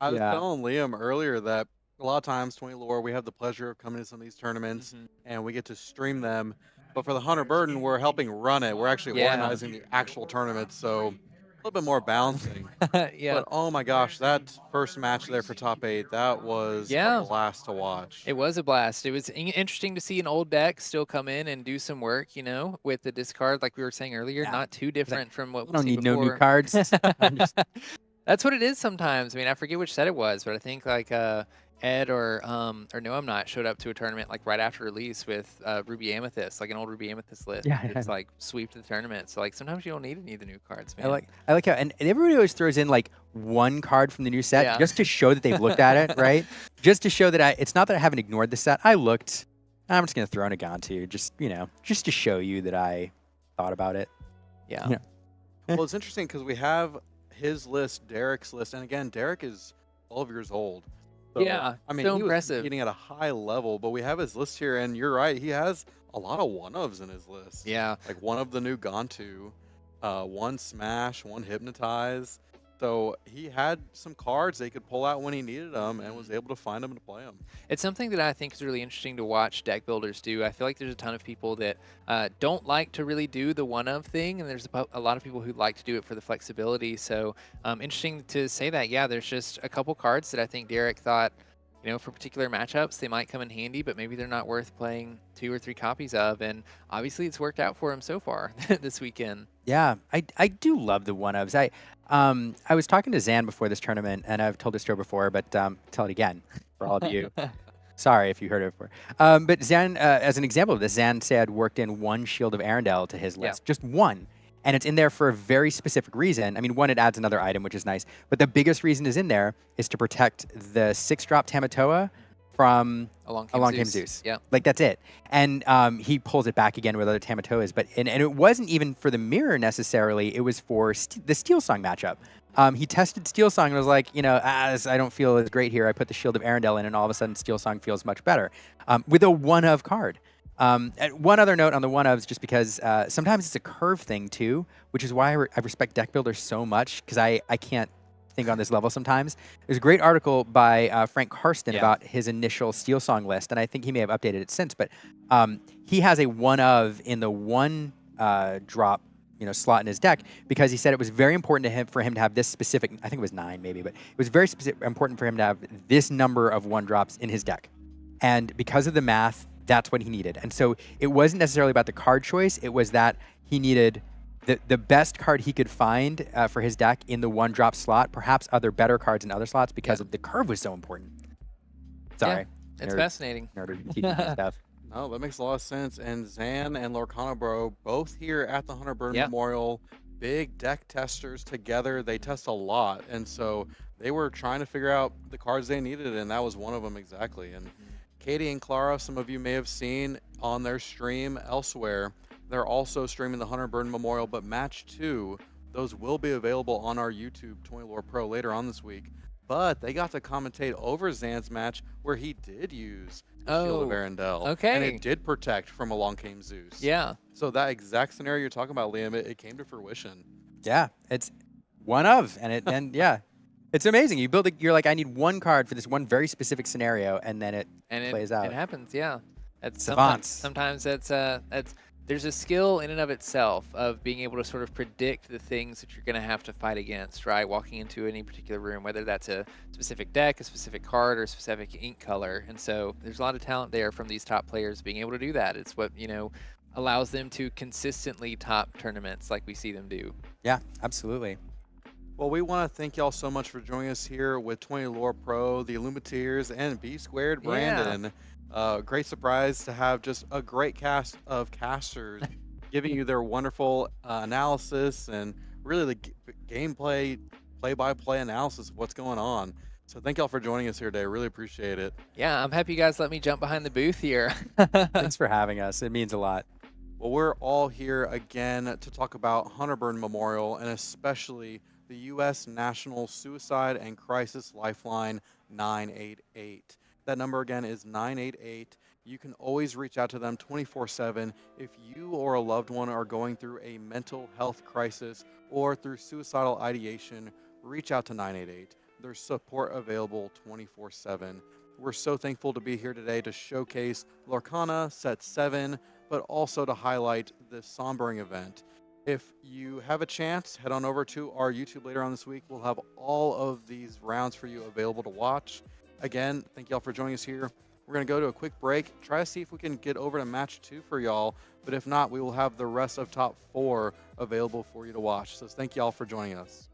was Yeah. telling Liam earlier that a lot of times 20 Lore, we have the pleasure of coming to some of these tournaments and we get to stream them. But for the Hunter Burden, we're helping run it. We're actually Yeah. organizing the actual tournament, so a little bit more balancing. Yeah, But oh my gosh, that first match there for top 8, that was Yeah. a blast to watch. it was a blast. It was interesting to see an old deck still come in and do some work, with the discard, like we were saying earlier, Yeah. not too different from what I we've don't seen need no new before. cards. I'm just- That's what it is sometimes. I mean, I forget which set it was, but I think like Ed or No I'm Not showed up to a tournament like right after release with Ruby Amethyst, like an old Ruby Amethyst list. Yeah, It's like sweep the tournament. So like sometimes you don't need any of the new cards, man. I like how and everybody always throws in like one card from the new set Yeah. just to show that they've looked at it, right? Just to show that it's not that I haven't ignored the set. I looked. I'm just gonna throw in a Gantu, just to show you that I thought about it. Yeah. Yeah. Well, it's interesting because we have his list, Derek's list, and again, Derek is 12 years old. So, Yeah, I mean, so he was impressive. competing at a high level, but we have his list here, and you're right, he has a lot of one-ofs in his list. Yeah. Like one of the new Gantu, one Smash, one Hypnotize. So he had some cards they could pull out when he needed them and was able to find them and play them. It's something that I think is really interesting to watch deck builders do. I feel like there's a ton of people that don't like to really do the one-of thing, and there's a lot of people who like to do it for the flexibility. So interesting to say that, yeah, there's just a couple cards that I think Derek thought, for particular matchups, they might come in handy, but maybe they're not worth playing 2 or 3 copies of. And obviously it's worked out for him so far this weekend. Yeah, I do love the one-ofs. I was talking to Zan before this tournament, and I've told this story before, but tell it again for all of you. Sorry if you heard it before. But Zan, as an example of this, Zan said worked in one Shield of Arendelle to his list, just one. And it's in there for a very specific reason. I mean, one, it adds another item, which is nice. But the biggest reason is in there is to protect the 6-drop Tamatoa from Along Came Zeus. Yeah. Like, that's it. And he pulls it back again with other Tamatoas. But and it wasn't even for the mirror necessarily. It was for the Steel Song matchup. He tested Steel Song and was like, I don't feel as great here. I put the Shield of Arendelle in, and all of a sudden Steel Song feels much better with a one-of card. And one other note on the one-ofs, just because sometimes it's a curve thing too, which is why I respect deck builders so much, because I can't think on this level sometimes. There's a great article by Frank Karsten about his initial Steel Song list, and I think he may have updated it since, but he has a one-of in the one drop slot in his deck, because he said it was very important for him to have this specific, I think it was 9 maybe, but it was very important for him to have this number of one-drops in his deck. And because of the math, that's what he needed. And so it wasn't necessarily about the card choice. It was that he needed the best card he could find for his deck in the one-drop slot, perhaps other better cards in other slots, because of the curve was so important. Sorry. Yeah, it's fascinating. Nerd stuff. No, that makes a lot of sense. And Zan and Lorcana Bro, both here at the Hunter Burn Memorial, big deck testers together. They test a lot. And so they were trying to figure out the cards they needed, and that was one of them exactly. And Katie and Clara, some of you may have seen on their stream elsewhere. They're also streaming the Hunter Burden Memorial, but match 2, those will be available on our YouTube 20 Lore Pro later on this week. But they got to commentate over Zan's match where he did use the Shield of Oh, Arendelle. And okay. it did protect from Along Came Zeus. Yeah. So that exact scenario you're talking about, Liam, it came to fruition. Yeah, it's one of, and yeah, it's amazing. You build you're like, I need one card for this one very specific scenario, and then it plays out. It happens, yeah. That's Savants. sometimes that's there's a skill in and of itself of being able to sort of predict the things that you're going to have to fight against, right? Walking into any particular room, whether that's a specific deck, a specific card, or a specific ink color. And so there's a lot of talent there from these top players being able to do that. It's what, allows them to consistently top tournaments like we see them do. Yeah, absolutely. Well, we want to thank y'all so much for joining us here with 20 Lore Pro, the Illuminateers, and B Squared Brandon. Great surprise to have just a great cast of casters giving you their wonderful analysis and really the gameplay, play-by-play analysis of what's going on. So thank y'all for joining us here today. Really appreciate it. Yeah, I'm happy you guys let me jump behind the booth here. Thanks for having us. It means a lot. Well, we're all here again to talk about Hunter Burn Memorial and especially the U.S. National Suicide and Crisis Lifeline 988. That number again is 988. You can always reach out to them 24/7 if you or a loved one are going through a mental health crisis or through suicidal ideation. Reach out to 988. There's support available 24/7. We're so thankful to be here today to showcase Lorcana Set 7, but also to highlight this sombering event. If you have a chance, head on over to our YouTube later on this week. We'll have all of these rounds for you available to watch. Again, thank y'all for joining us here. We're going to go to a quick break, try to see if we can get over to match 2 for y'all. But if not, we will have the rest of top 4 available for you to watch. So thank y'all for joining us.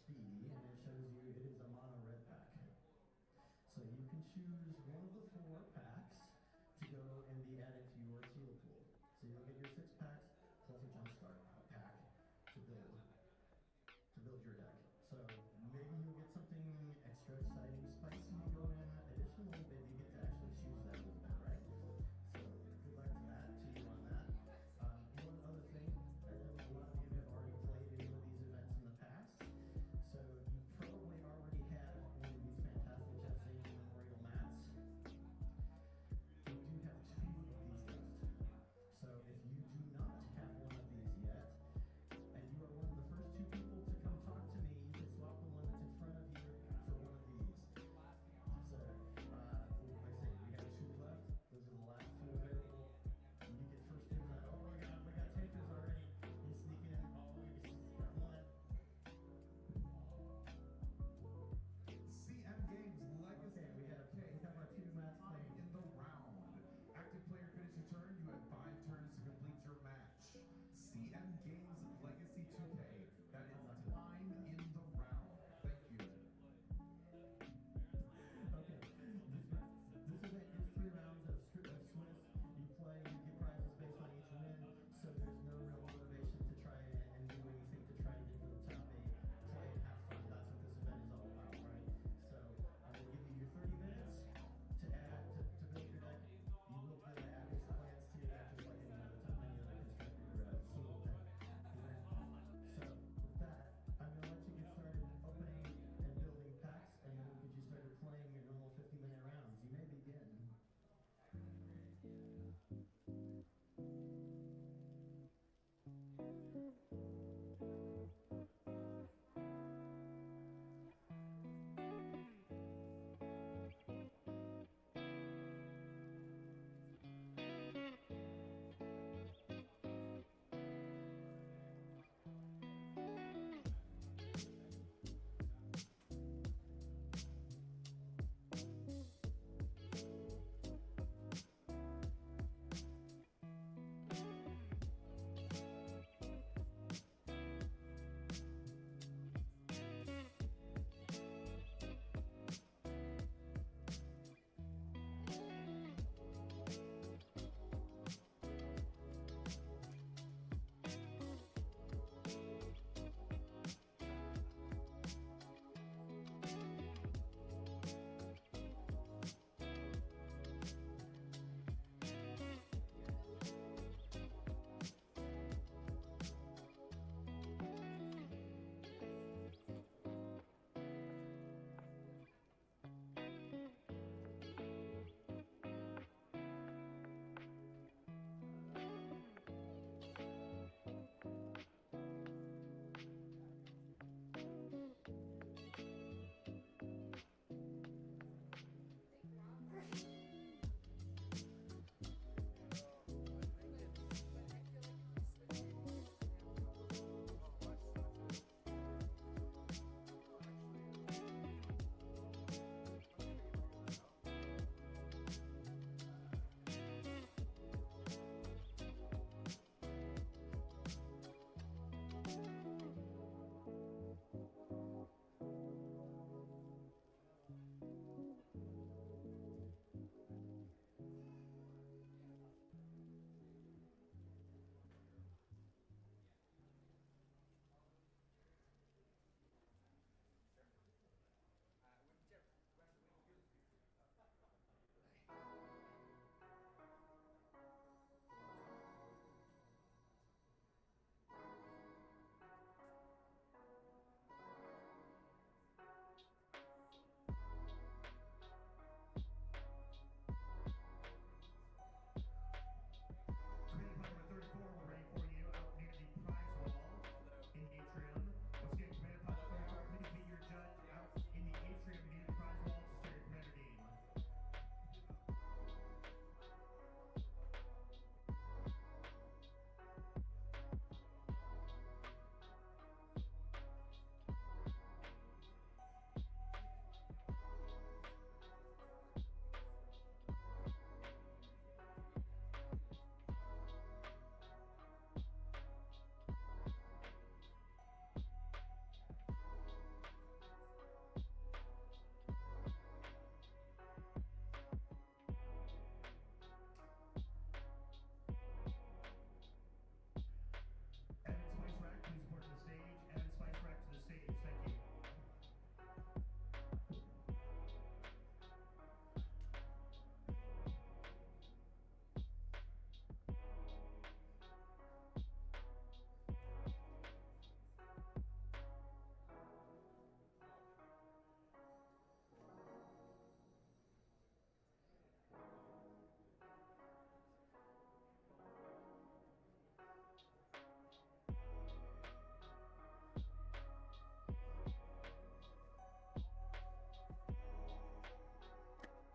XP, and it shows you it is a mono red pack. So you can choose one of the 4 packs to go and be added to your seal pool. So you'll get your 6 packs plus a jumpstart pack to build your deck. So maybe you'll get something extra exciting, spicy going in. Additionally, maybe you get to actually choose that a little bit, right? So good luck to that, to you on that. One other thing, I know a lot of you have already played in one of these events in the past, so you probably already had one of these fantastic Jet Stadium Memorial mats. We do have 2 of these left. So if you do not have one of these yet, and you are one of the first 2 people to come talk to me, you can swap the one that's in front of you for one of these.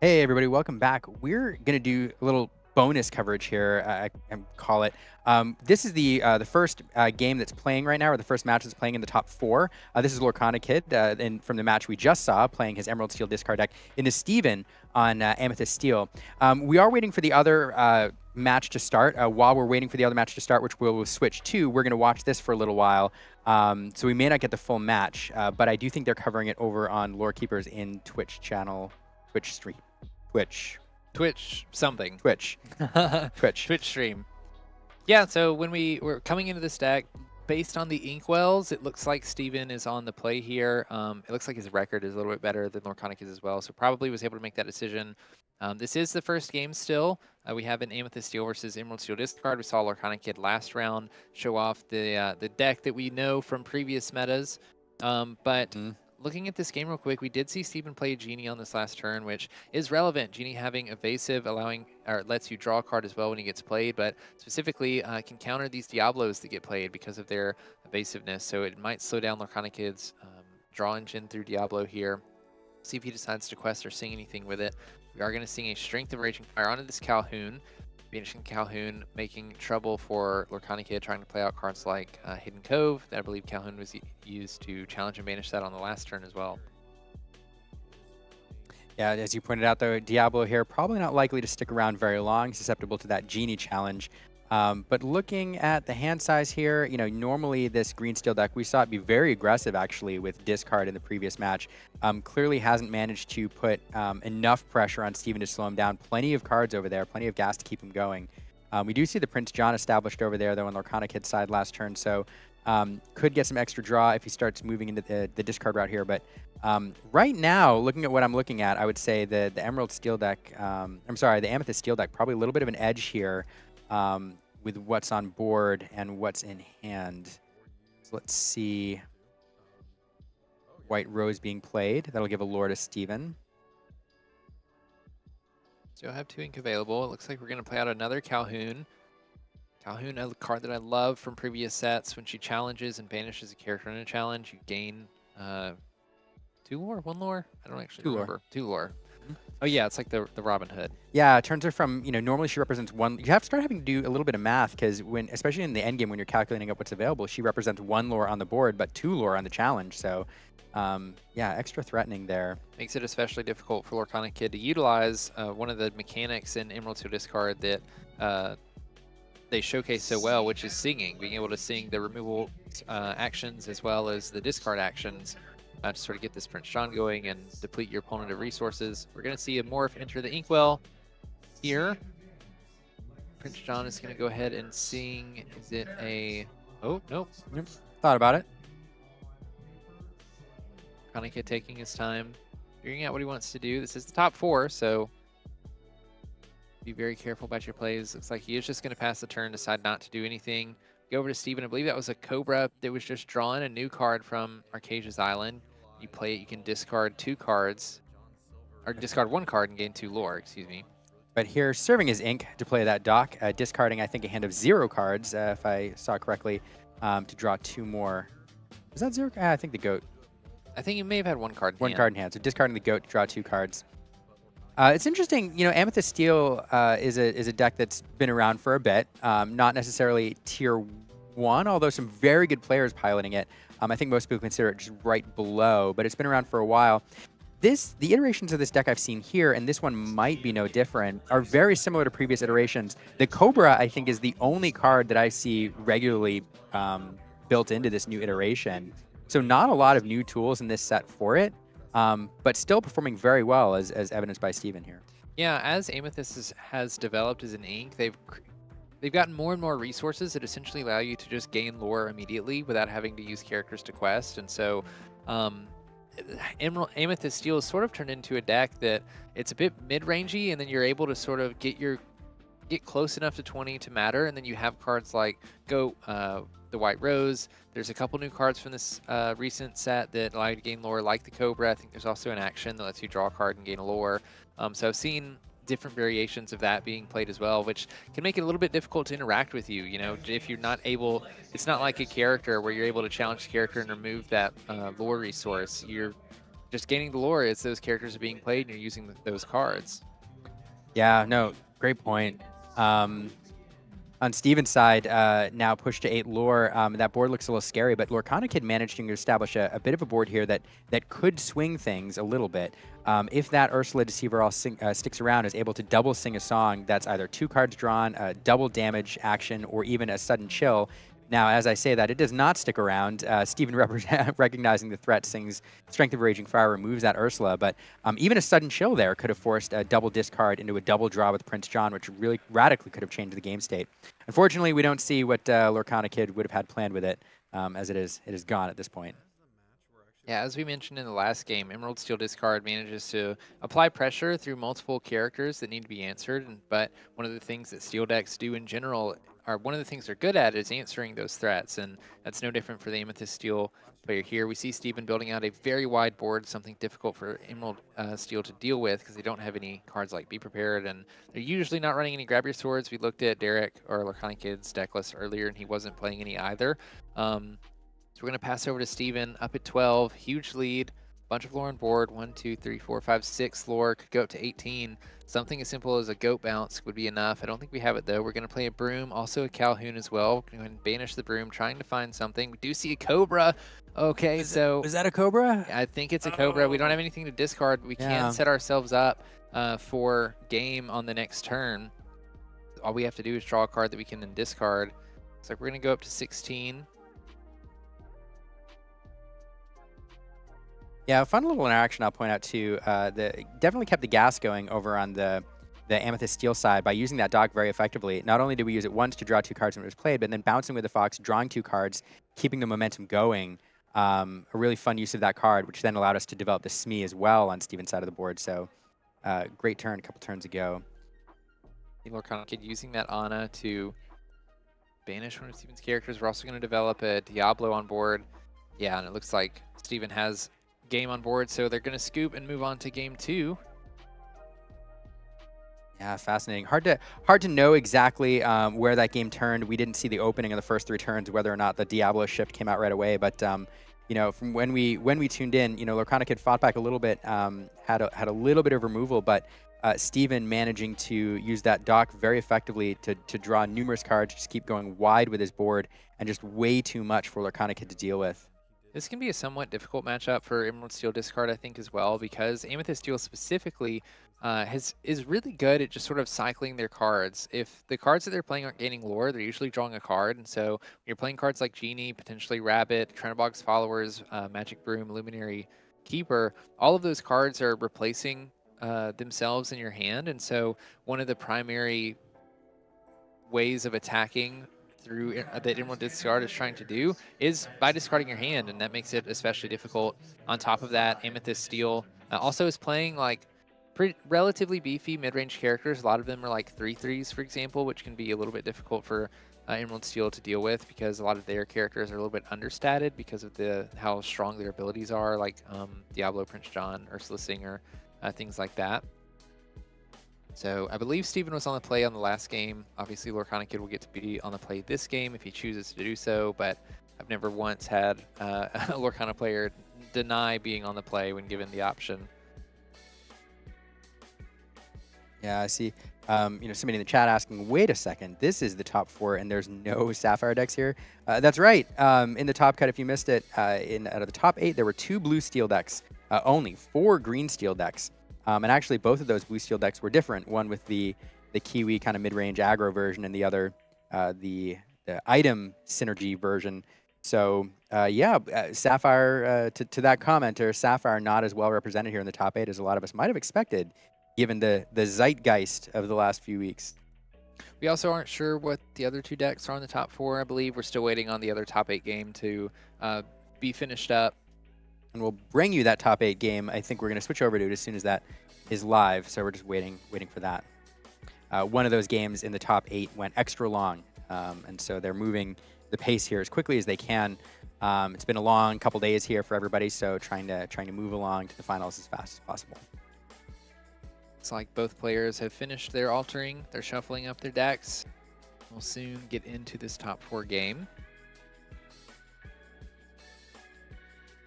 Hey everybody, welcome back. We're gonna do a little bonus coverage here. I call it. This is the first game that's playing right now, or the first match that's playing in the top 4. This is Lorcana Kid, and from the match we just saw, playing his Emerald Steel discard deck into Steven on Amethyst Steel. We are waiting for the other match to start. While we're waiting for the other match to start, which we'll switch to, we're gonna watch this for a little while. So we may not get the full match, but I do think they're covering it over on Lore Keepers in Twitch channel, Twitch stream. Twitch something. Twitch. Twitch stream. Yeah, so when we're coming into this deck, based on the Inkwells, it looks like Steven is on the play here. It looks like his record is a little bit better than Lorcanic is as well, so probably was able to make that decision. This is the first game still. We have an Amethyst Steel versus Emerald Steel discard. We saw Lorcanic Kid last round show off the deck that we know from previous metas. But looking at this game real quick, we did see Steven play Genie on this last turn, which is relevant. Genie having evasive, allowing or lets you draw a card as well when he gets played, but specifically can counter these Diablos that get played because of their evasiveness. So it might slow down Lorcana Kid's draw engine through Diablo here. See if he decides to quest or sing anything with it. We are going to sing a Strength of Raging Fire onto this Calhoun. Banishing Calhoun, making trouble for Lorcana Kid, trying to play out cards like Hidden Cove, that I believe Calhoun was used to challenge and banish that on the last turn as well. Yeah, as you pointed out, though, Diablo here probably not likely to stick around very long, susceptible to that Genie challenge. But looking at the hand size here, you know, normally this green steel deck, we saw it be very aggressive actually with discard in the previous match. Clearly hasn't managed to put enough pressure on Steven to slow him down. Plenty of cards over there, plenty of gas to keep him going. We do see the Prince John established over there, though, on Lorcana Kid's side last turn, so could get some extra draw if he starts moving into the discard route here. But right now, looking at what I'm looking at, I would say the Emerald Steel deck, I'm sorry, the Amethyst Steel deck, probably a little bit of an edge here. With what's on board and what's in hand. So let's see. White Rose being played. That'll give a lore to Steven. So I have 2 ink available. It looks like we're going to play out another Calhoun. Calhoun, a card that I love from previous sets. When she challenges and banishes a character in a challenge, you gain 2 lore? 1 lore? I don't actually remember. 2 lore. Oh yeah, it's like the Robin Hood. Yeah, it turns her from, you know, normally she represents 1. You have to start having to do a little bit of math because when, especially in the end game when you're calculating up what's available, she represents 1 lore on the board, but 2 lore on the challenge. So, yeah, extra threatening there. Makes it especially difficult for Lorcana Kid to utilize one of the mechanics in Emerald Steel discard that they showcase so well, which is singing, being able to sing the removal actions as well as the discard actions. To sort of get this Prince John going and deplete your opponent of resources. We're going to see a morph enter the Inkwell here. Prince John is going to go ahead and sing. Is it a... Oh, nope. Yep. Thought about it. Kaneki taking his time, figuring out what he wants to do. This is the top 4, so be very careful about your plays. Looks like he is just going to pass the turn, decide not to do anything. Go over to Steven. I believe that was a Cobra that was just drawn, a new card from Arcasia's Island. You play it, you can discard 2 cards, or discard 1 card and gain 2 lore, excuse me. But here, serving as ink to play that dock, discarding, I think, a hand of 0 cards, if I saw correctly, to draw 2 more. Was that 0? I think the goat. I think you may have had 1 card in hand. 1 card in hand, so discarding the goat to draw 2 cards. It's interesting, you know, Amethyst Steel is a deck that's been around for a bit, not necessarily tier 1, although some very good players piloting it. I think most people consider it just right below, but it's been around for a while. The iterations of this deck I've seen here, and this one might be no different, are very similar to previous iterations. The Cobra, I think, is the only card that I see regularly built into this new iteration. So not a lot of new tools in this set for it, but still performing very well, as evidenced by Steven here. Yeah, as Amethyst has developed as an ink, they've gotten more and more resources that essentially allow you to just gain lore immediately without having to use characters to quest. And so Amethyst Steel has sort of turned into a deck that it's a bit mid-rangey, and then you're able to sort of get close enough to 20 to matter, and then you have cards like Goat, the White Rose. There's a couple new cards from this recent set that allow you to gain lore, like the Cobra. I think there's also an action that lets you draw a card and gain a lore. So I've seen different variations of that being played as well, which can make it a little bit difficult to interact with you. You know, if you're not able, it's not like a character where you're able to challenge the character and remove that lore resource. You're just gaining the lore as those characters are being played and you're using those cards. Yeah, no, great point. On Steven's side, now push to 8 lore. That board looks a little scary, but Lorcana Kid managed to establish a bit of a board here that could swing things a little bit. If that Ursula Deceiver all sticks around, is able to double sing a song that's either 2 cards drawn, a double damage action, or even a sudden chill. Now, as I say that, it does not stick around. Steven, recognizing the threat, sings Strength of Raging Fire, removes that Ursula, but even a sudden chill there could have forced a double discard into a double draw with Prince John, which really radically could have changed the game state. Unfortunately, we don't see what Lorcana Kid would have had planned with it, as it is gone at this point. Yeah, as we mentioned in the last game, Emerald Steel Discard manages to apply pressure through multiple characters that need to be answered. But one of the things that Steel decks do in general, or one of the things they're good at, is answering those threats. And that's no different for the Amethyst Steel player here. We see Steven building out a very wide board, something difficult for Emerald Steel to deal with because they don't have any cards like Be Prepared. And they're usually not running any Grab Your Swords. We looked at Derek or Lorcana Kid's deck list earlier, and he wasn't playing any either. So we're going to pass over to Steven up at 12. Huge lead. Bunch of lore on board. 1, 2, 3, 4, 5, 6 lore. Could go up to 18. Something as simple as a goat bounce would be enough. I don't think we have it, though. We're going to play a broom. Also a Calhoun as well. We're going to go ahead and banish the broom. Trying to find something. We do see a cobra. Okay, Is that a cobra? I think it's a cobra. We don't have anything to discard. We can set ourselves up for game on the next turn. All we have to do is draw a card that we can then discard. Looks like we're going to go up to 16. Yeah, a fun little interaction I'll point out too. Definitely kept the gas going over on the Amethyst Steel side by using that dog very effectively. Not only did we use it once to draw 2 cards when it was played, but then bouncing with the Fox, drawing 2 cards, keeping the momentum going. A really fun use of that card, which then allowed us to develop the Smee as well on Steven's side of the board. So great turn a couple turns ago. Lorcana Kid using that Ana to banish one of Steven's characters. We're also going to develop a Diablo on board. Yeah, and it looks like Steven has game on board, so they're going to scoop and move on to game 2. Yeah, fascinating. Hard to know exactly where that game turned. We didn't see the opening of the first 3 turns, whether or not the Diablo shift came out right away. But you know, from when we tuned in, you know, Lorcana Kid fought back a little bit, had a little bit of removal, but Steven managing to use that dock very effectively to draw numerous cards, just keep going wide with his board, and just way too much for Lorcana Kid to deal with. This can be a somewhat difficult matchup for Emerald Steel Discard, I think, as well, because Amethyst Steel specifically is really good at just sort of cycling their cards. If the cards that they're playing aren't gaining lore, they're usually drawing a card, and so when you're playing cards like Genie, potentially Rabbit, Trenabog's Followers, Magic Broom, Luminary Keeper, all of those cards are replacing themselves in your hand, and so one of the primary ways of attacking through that Emerald Discard is trying to do is by discarding your hand, and that makes it especially difficult. On top of that, Amethyst Steel also is playing like relatively beefy mid-range characters. A lot of them are like 3/3s, for example, which can be a little bit difficult for Emerald Steel to deal with because a lot of their characters are a little bit understated because of how strong their abilities are, like Diablo, Prince John, Ursula Singer, things like that. So I believe Steven was on the play on the last game. Obviously, Lorcana Kid will get to be on the play this game if he chooses to do so, but I've never once had a Lorcana player deny being on the play when given the option. Yeah, I see. You know, somebody in the chat asking, "Wait a second, this is the top 4, and there's no Sapphire decks here." That's right. In the top cut, if you missed it, out of the top 8, there were 2 blue steel decks, only 4 green steel decks. And actually, both of those blue steel decks were different. One with the Kiwi kind of mid-range aggro version, and the other the item synergy version. So yeah, Sapphire, to that commenter, Sapphire not as well represented here in the top 8 as a lot of us might have expected, given the zeitgeist of the last few weeks. We also aren't sure what the other 2 decks are in the top 4, I believe. We're still waiting on the other top 8 game to be finished up. And we'll bring you that top 8 game. I think we're going to switch over to it as soon as that is live. So we're just waiting for that. One of those games in the top 8 went extra long. And so they're moving the pace here as quickly as they can. It's been a long couple days here for everybody. So trying to move along to the finals as fast as possible. Looks like both players have finished their altering. They're shuffling up their decks. We'll soon get into this top 4 game.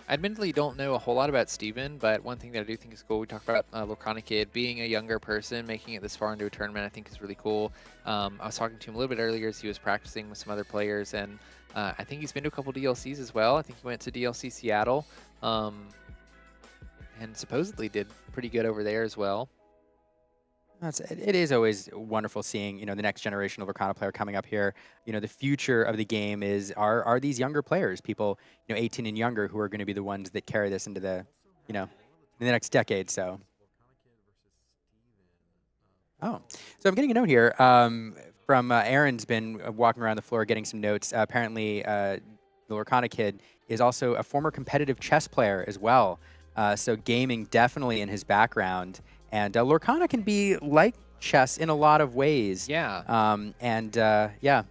I admittedly don't know a whole lot about Steven, but one thing that I do think is cool, we talked about Lorcana Kid being a younger person, making it this far into a tournament, I think is really cool. I was talking to him a little bit earlier as he was practicing with some other players, and I think he's been to a couple DLCs as well. I think he went to DLC Seattle, and supposedly did pretty good over there as well. It is always wonderful seeing, the next generation of Lorcana player coming up here. The future of the game are these younger players, people, 18 and younger, who are going to be the ones that carry this into the, in the next decade. So, so I'm getting a note here from Aaron's been walking around the floor getting some notes. Apparently, the Lorcana Kid is also a former competitive chess player as well. So gaming definitely in his background. And Lorcana can be like chess in a lot of ways. Yeah. Yeah.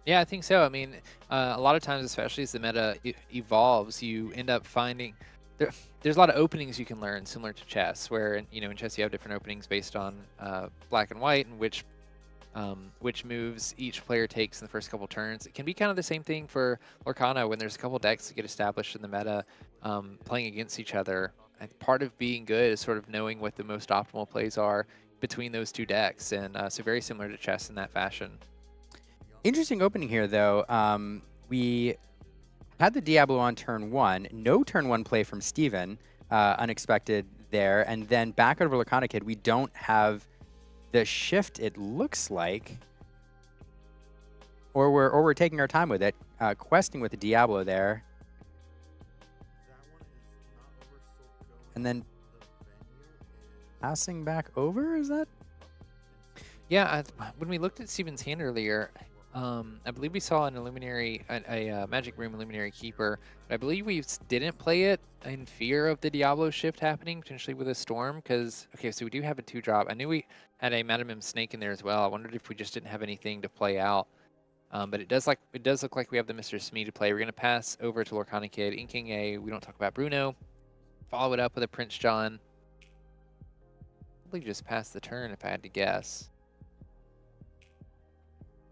Yeah, I think so. I mean, a lot of times, especially as the meta evolves, you end up finding there's a lot of openings you can learn, similar to chess, where in chess you have different openings based on black and white and which moves each player takes in the first couple turns. It can be kind of the same thing for Lorcana when there's a couple decks that get established in the meta, playing against each other. And part of being good is sort of knowing what the most optimal plays are between those two decks, and so very similar to chess in that fashion. Interesting opening here, though. We had the Diablo on turn 1. No turn 1 play from Steven. Unexpected there. And then back over Lorcana Kid, we don't have the shift, it looks like. Or we're taking our time with it. Questing with the Diablo there. And then passing back over, is that? Yeah, when we looked at Steven's hand earlier, I believe we saw an Illuminary, a Magic Room Illuminary Keeper. But I believe we didn't play it in fear of the Diablo shift happening, potentially with a Storm, because, okay, so we do have a 2-drop. I knew we had a Madam M Snake in there as well. I wondered if we just didn't have anything to play out. But it does look like we have the Mr. Smee to play. We're going to pass over to Lorcana Kid, inking we don't talk about Bruno. Follow it up with a Prince John. Probably just pass the turn if I had to guess.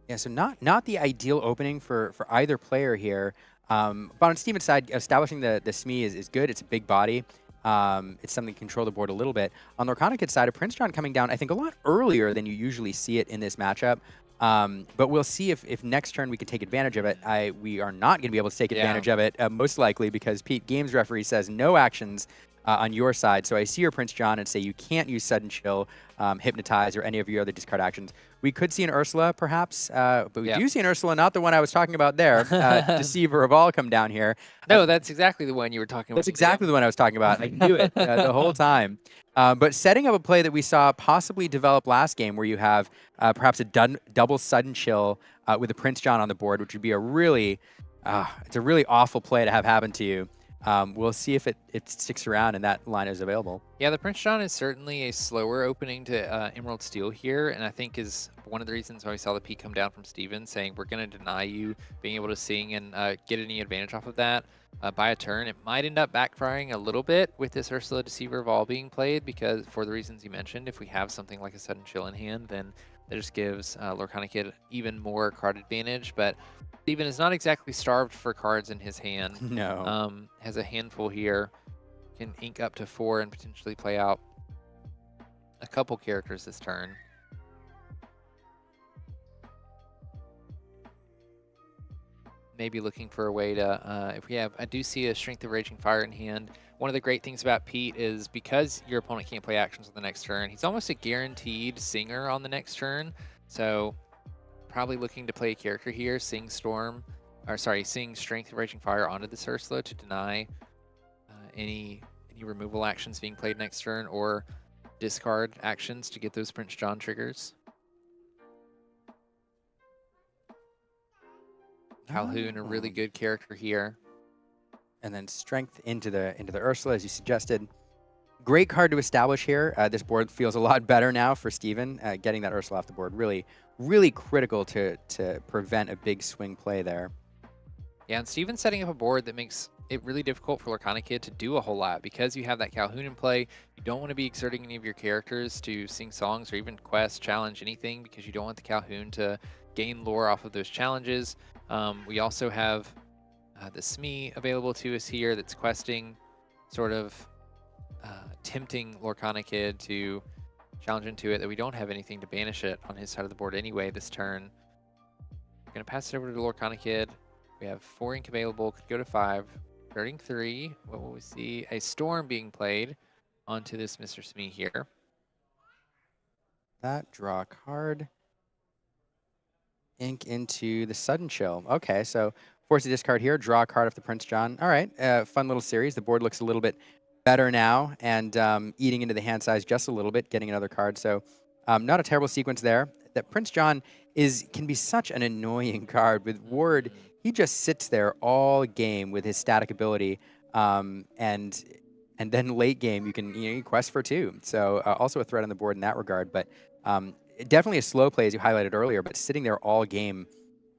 Yeah, so not the ideal opening for either player here. But on Steven's side, establishing the Smee is good. It's a big body. It's something to control the board a little bit. On Lorcana Kid's side, a Prince John coming down, I think, a lot earlier than you usually see it in this matchup. But we'll see if next turn we can take advantage of it. We are not going to be able to take advantage of it, most likely, because Pete, games referee, says no actions on your side. So I see your Prince John and say you can't use Sudden Chill, Hypnotize, or any of your other discard actions. We could see an Ursula, perhaps, but we do see an Ursula, not the one I was talking about there. Deceiver of All come down here. No, that's exactly the one you were talking about. That's exactly the one I was talking about. I knew it the whole time. But setting up a play that we saw possibly develop last game, where you have perhaps a double Sudden Chill with a Prince John on the board, which would be a really, it's a really awful play to have happen to you. We'll see if it sticks around and that line is available. Yeah, the Prince John is certainly a slower opening to Emerald Steel here, and I think is one of the reasons why we saw the P come down from Steven, saying we're going to deny you being able to sing and get any advantage off of that by a turn. It might end up backfiring a little bit with this Ursula Deceiver of All being played, because for the reasons you mentioned, if we have something like a Sudden Chill in hand, then that just gives Lorcana Kid even more card advantage. But Steven is not exactly starved for cards in his hand. No. Has a handful here. Can ink up to 4 and potentially play out a couple characters this turn. Maybe looking for a way to, if we have, I do see a Strength of Raging Fire in hand. One of the great things about Pete is because your opponent can't play actions on the next turn, he's almost a guaranteed singer on the next turn. So probably looking to play a character here, sing Strength of Raging Fire onto this Ursula to deny any removal actions being played next turn, or discard actions to get those Prince John triggers. Calhoun, a really good character here. And then Strength into the Ursula, as you suggested. Great card to establish here. This board feels a lot better now for Steven. Getting that Ursula off the board, really, really critical to prevent a big swing play there. Yeah, and Steven's setting up a board that makes it really difficult for Lorcana Kid to do a whole lot, because you have that Calhoun in play. You don't want to be exerting any of your characters to sing songs or even quest, challenge, anything, because you don't want the Calhoun to gain lore off of those challenges. We also have The Smee available to us here that's questing, sort of tempting Lorcana Kid to challenge into it, that we don't have anything to banish it on his side of the board anyway this turn. We're going to pass it over to Lorcana Kid. We have 4 ink available, could go to 5. Starting 3, what will we see? A Storm being played onto this Mr. Smee here. That draw a card. Ink into the Sudden Chill. Okay, so force a discard here, draw a card off the Prince John. All right, fun little series. The board looks a little bit better now, and eating into the hand size just a little bit, getting another card. So not a terrible sequence there. That Prince John can be such an annoying card. With Ward, he just sits there all game with his static ability, and then late game you can quest for 2. So also a threat on the board in that regard, but. Definitely a slow play, as you highlighted earlier, but sitting there all game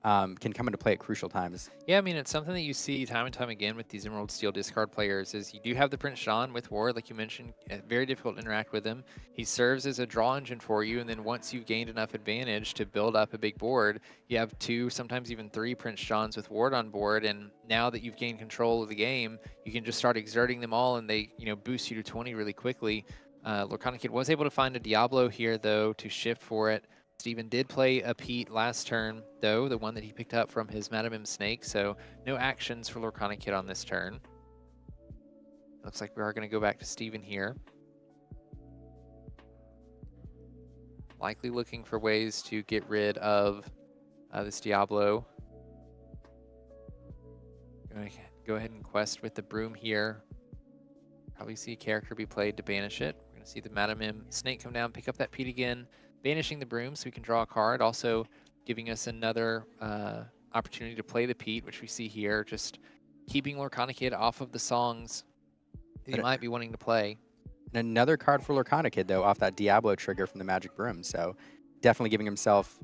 can come into play at crucial times. Yeah, I mean, it's something that you see time and time again with these Emerald Steel discard players is you do have the Prince John with Ward, like you mentioned, very difficult to interact with him. He serves as a draw engine for you, and then once you've gained enough advantage to build up a big board, you have 2, sometimes even 3 Prince Johns with Ward on board, and now that you've gained control of the game, you can just start exerting them all, and they boost you to 20 really quickly. Lorcana Kid was able to find a Diablo here, though, to shift for it. Steven did play a Pete last turn, though, the one that he picked up from his Madam M Snake, so no actions for Lorcana Kid on this turn. Looks like we are going to go back to Steven here. Likely looking for ways to get rid of this Diablo. Going to go ahead and quest with the Broom here. Probably see a character be played to banish it. We're going to see the Madam M Snake come down, pick up that Pete again, banishing the Broom so we can draw a card, also giving us another opportunity to play the Pete, which we see here, just keeping Lorcana Kid off of the songs that he might be wanting to play. And another card for Lorcana Kid, though, off that Diablo trigger from the Magic Broom. So definitely giving himself,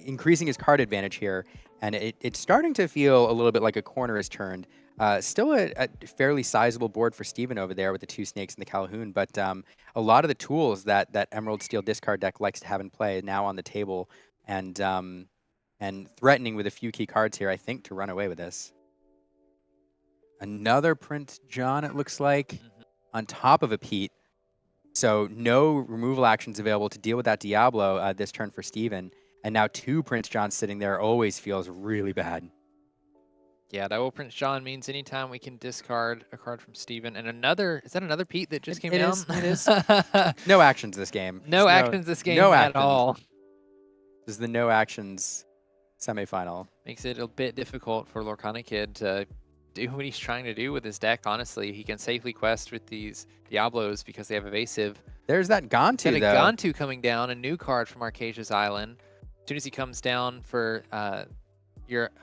increasing his card advantage here. And it's starting to feel a little bit like a corner is turned. Still a fairly sizable board for Steven over there with the 2 snakes and the Calhoun, but a lot of the tools that Emerald Steel discard deck likes to have in play now on the table, and threatening with a few key cards here, I think, to run away with this. Another Prince John, it looks like, on top of a Pete. So no removal actions available to deal with that Diablo this turn for Steven. And now 2 Prince Johns sitting there always feels really bad. Yeah, double Prince John means anytime we can discard a card from Steven. And is that another Pete that just came down? It is. No actions this game. No actions this game at all. This is the no actions semifinal. Makes it a bit difficult for Lorcana Kid to do what he's trying to do with his deck, honestly. He can safely quest with these Diablos because they have evasive. There's that Gantu, though. Gantu coming down, a new card from Arcasia's Island. As soon as he comes down for I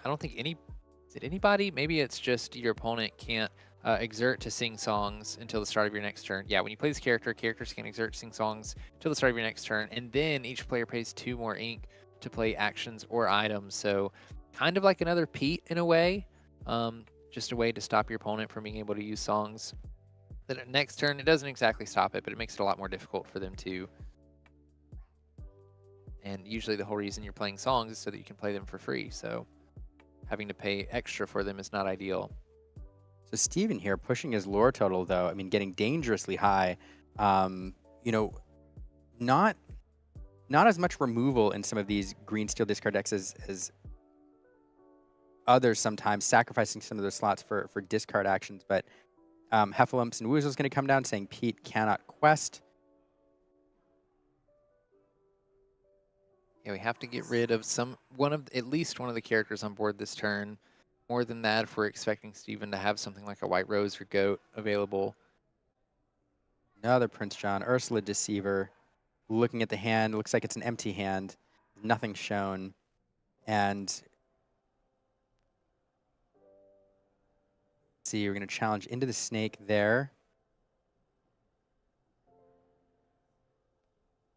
don't think is it anybody? Maybe it's just your opponent can't exert to sing songs until the start of your next turn. Yeah, when you play this character, characters can exert to sing songs until the start of your next turn, and then each player pays 2 more ink to play actions or items. So kind of like another Pete in a way. Just a way to stop your opponent from being able to use songs. Then next turn, it doesn't exactly stop it, but it makes it a lot more difficult for them to. And usually the whole reason you're playing songs is so that you can play them for free. So having to pay extra for them is not ideal. So Steven here pushing his lore total, though. I mean, getting dangerously high. Not as much removal in some of these green steel discard decks as others sometimes, sacrificing some of those slots for discard actions. But Heffalumps and Woozle's going to come down saying Pete cannot quest. Yeah, we have to get rid of at least one of the characters on board this turn. More than that, if we're expecting Steven to have something like a White Rose or Goat available. Another Prince John, Ursula Deceiver. Looking at the hand, looks like it's an empty hand. Nothing shown. And see, we're going to challenge into the snake there.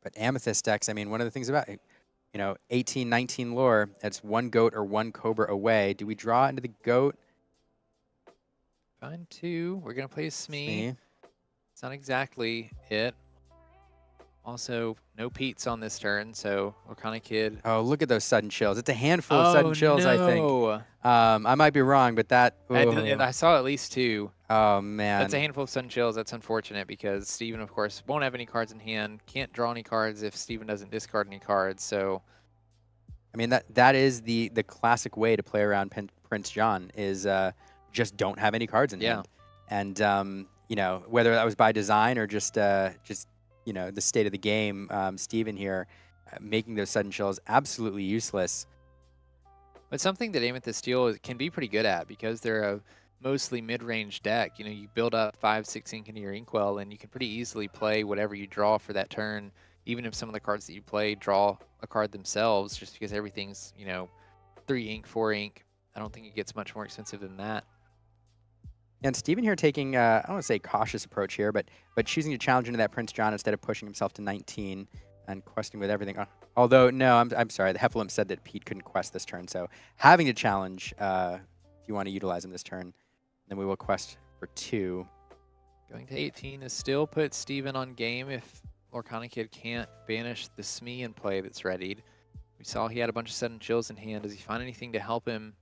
But Amethyst decks, I mean, one of the things about it, 18, 19 lore, that's 1 goat or 1 cobra away. Do we draw into the goat? Find 2. We're going to play a Smee. It's not exactly it. Also, no Pete's on this turn, so Lorcana Kid. Oh, look at those sudden chills. It's a handful of sudden chills, I think. no! I might be wrong, but that. I saw at least 2. Oh man. That's a handful of sudden chills. That's unfortunate because Steven, of course, won't have any cards in hand. Can't draw any cards if Steven doesn't discard any cards. So, I mean that is the classic way to play around Prince John is just don't have any cards in hand. And you know, whether that was by design or just you know, the state of the game, Steven here making those sudden chills absolutely useless. but something that Amethyst Steel can be pretty good at because they're a mostly mid-range deck. You know, you build up 5-6 ink into your Inkwell, and you can pretty easily play whatever you draw for that turn, even if some of the cards that you play draw a card themselves, just because everything's, you know, 3 ink, 4 ink. I don't think it gets much more expensive than that. And Steven here taking, I don't want to say cautious approach here, but choosing to challenge into that Prince John instead of pushing himself to 19 and questing with everything. Although, no, I'm sorry. The Heffalump said that Pete couldn't quest this turn, so having to challenge if you want to utilize him this turn, then we will quest for 2. Going to 18 is still put Steven on game if Lorcana Kid can't banish the Smee in play that's readied. We saw he had a bunch of sudden chills in hand. Does he find anything to help him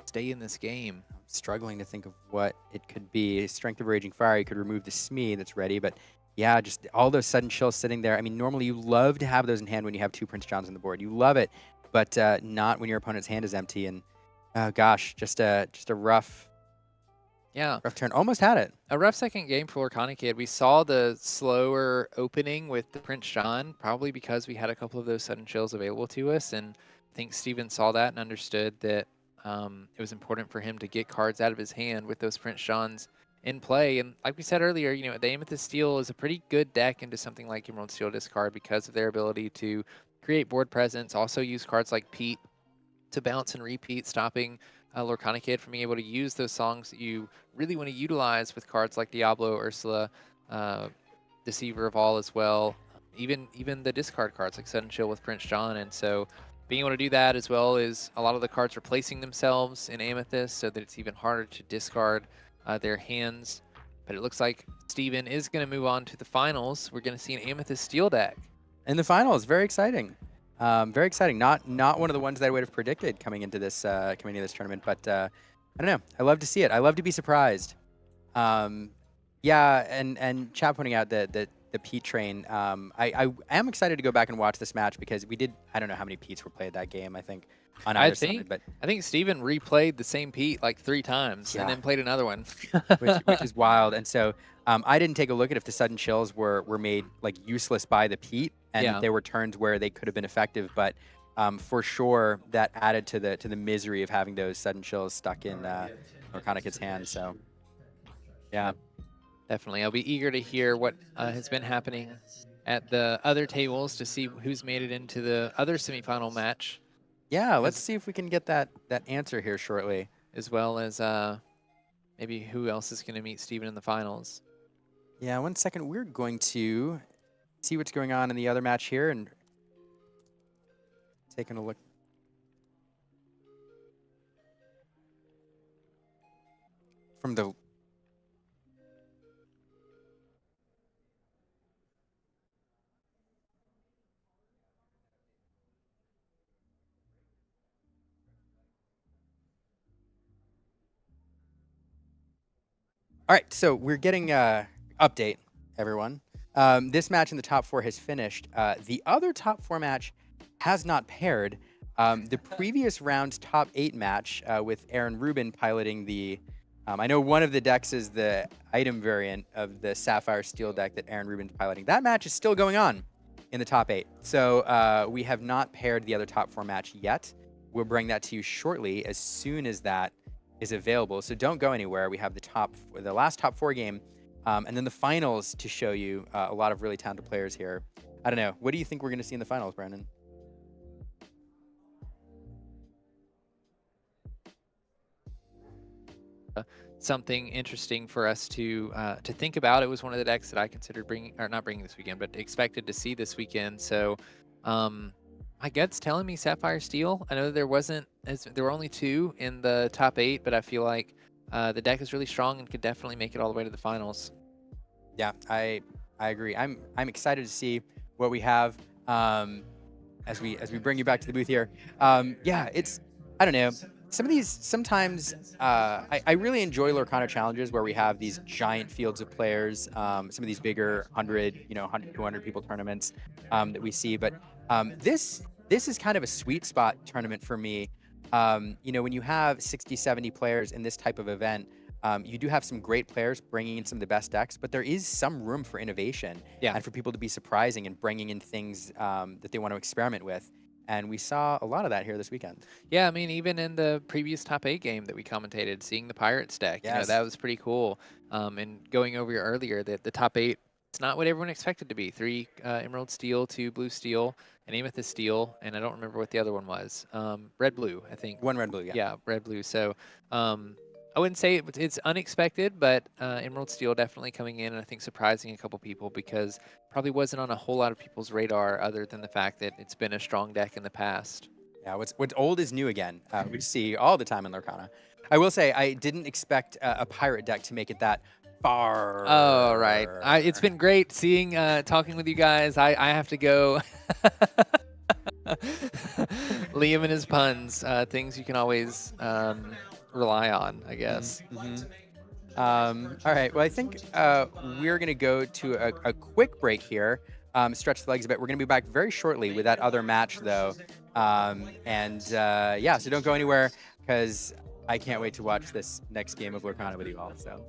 stay in this game? I'm struggling to think of what it could be. Strength of Raging Fire, you could remove the Smee that's ready, but yeah, just all those sudden chills sitting there. I mean, normally you love to have those in hand when you have 2 Prince Johns on the board. You love it, but not when your opponent's hand is empty. And oh gosh, just a rough, rough turn. Almost had it. A rough second game for Lorcana Kid. We saw the slower opening with the Prince John, probably because we had a couple of those sudden chills available to us, and I think Steven saw that and understood that it was important for him to get cards out of his hand with those Prince Johns in play. And like we said earlier, you know, the Amethyst Steel is a pretty good deck into something like Emerald Steel discard because of their ability to create board presence, also use cards like Pete to bounce and repeat, stopping Lorcana Kid from being able to use those songs that you really want to utilize with cards like Diablo, Ursula, Deceiver of All as well, even the discard cards like Sudden Chill with Prince John. And so being able to do that as well as a lot of the cards replacing themselves in Amethyst so that it's even harder to discard their hands. But it looks like Steven is going to move on to the finals. We're going to see an Amethyst Steel deck. In the finals, very exciting. Very exciting. Not one of the ones that I would have predicted coming into this tournament, but I don't know. I love to see it. I love to be surprised. Yeah, and Chad pointing out the Pete train. I am excited to go back and watch this match because we did. I don't know how many Petes were played that game. I think on either side, but I think Steven replayed the same Pete like 3 times and then played another one, which is wild. And so I didn't take a look at if the sudden chills were made like useless by the Pete, and there were turns where they could have been effective, but for sure that added to the misery of having those sudden chills stuck in Lorcana Kid's hand. So yeah. Definitely. I'll be eager to hear what has been happening at the other tables to see who's made it into the other semifinal match. Yeah, let's see if we can get that answer here shortly. As well as maybe who else is going to meet Steven in the finals. Yeah, 1 second. We're going to see what's going on in the other match here and taking a look. From the All right, so we're getting update, everyone. This match in the top 4 has finished. The other top 4 match has not paired. The previous round's top 8 match with Aaron Rubin piloting the... I know one of the decks is the item variant of the Sapphire Steel deck that Aaron Rubin's piloting. That match is still going on in the top 8. So we have not paired the other top 4 match yet. We'll bring that to you shortly as soon as that is available. So don't go anywhere. We have the last top 4 game, and then the finals to show you a lot of really talented players here. I don't know. What do you think we're going to see in the finals, Brandon? Something interesting for us to think about. It was one of the decks that I considered not bringing this weekend, but expected to see this weekend. So my gut's telling me Sapphire Steel. I know there were only 2 in the top 8, but I feel like the deck is really strong and could definitely make it all the way to the finals. Yeah, I I agree. I'm excited to see what we have as we bring you back to the booth here. Yeah, it's I don't know. Some of these sometimes I really enjoy Lorcana challenges where we have these giant fields of players. Some of these bigger 100, 100, 200 people tournaments that we see, but this is kind of a sweet spot tournament for me. When you have 60, 70 players in this type of event, you do have some great players bringing in some of the best decks, but there is some room for innovation Yeah. and for people to be surprising and bringing in things that they want to experiment with. And we saw a lot of that here this weekend. Yeah, I mean, even in the previous top 8 game that we commentated, seeing the Pirates deck, Yes. that was pretty cool. And going over earlier, that the top 8, it's not what everyone expected to be. 3 Emerald Steel, 2 Blue Steel, an Amethyst Steel, and I don't remember what the other one was. Red Blue, I think. 1 red blue, yeah. Yeah, Red Blue. So I wouldn't say it's unexpected, but Emerald Steel definitely coming in and I think surprising a couple people because probably wasn't on a whole lot of people's radar other than the fact that it's been a strong deck in the past. Yeah, what's old is new again. We see all the time in Lorcana. I will say I didn't expect a pirate deck to make it that far. Oh, right. It's been great seeing, talking with you guys. I have to go. Liam and his puns, things you can always rely on, I guess. All right. Well, I think we're going to go to a quick break here, stretch the legs a bit. We're going to be back very shortly with that other match, though. Yeah, so don't go anywhere because I can't wait to watch this next game of Lorcana with you all. So.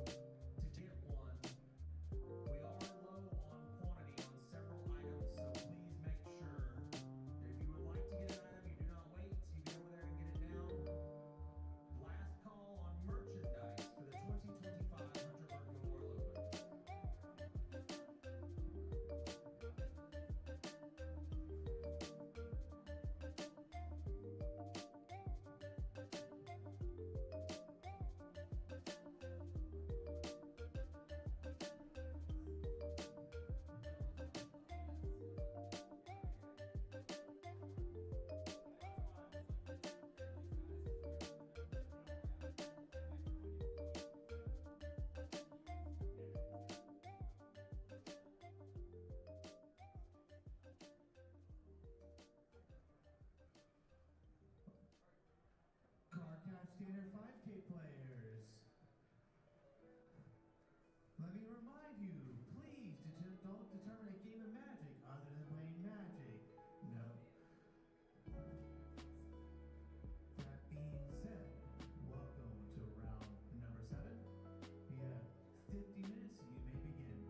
Standard 5K players. Let me remind you, please don't determine a game of Magic other than playing Magic. No. That being said, welcome to round number 7. You have 50 minutes, you may begin.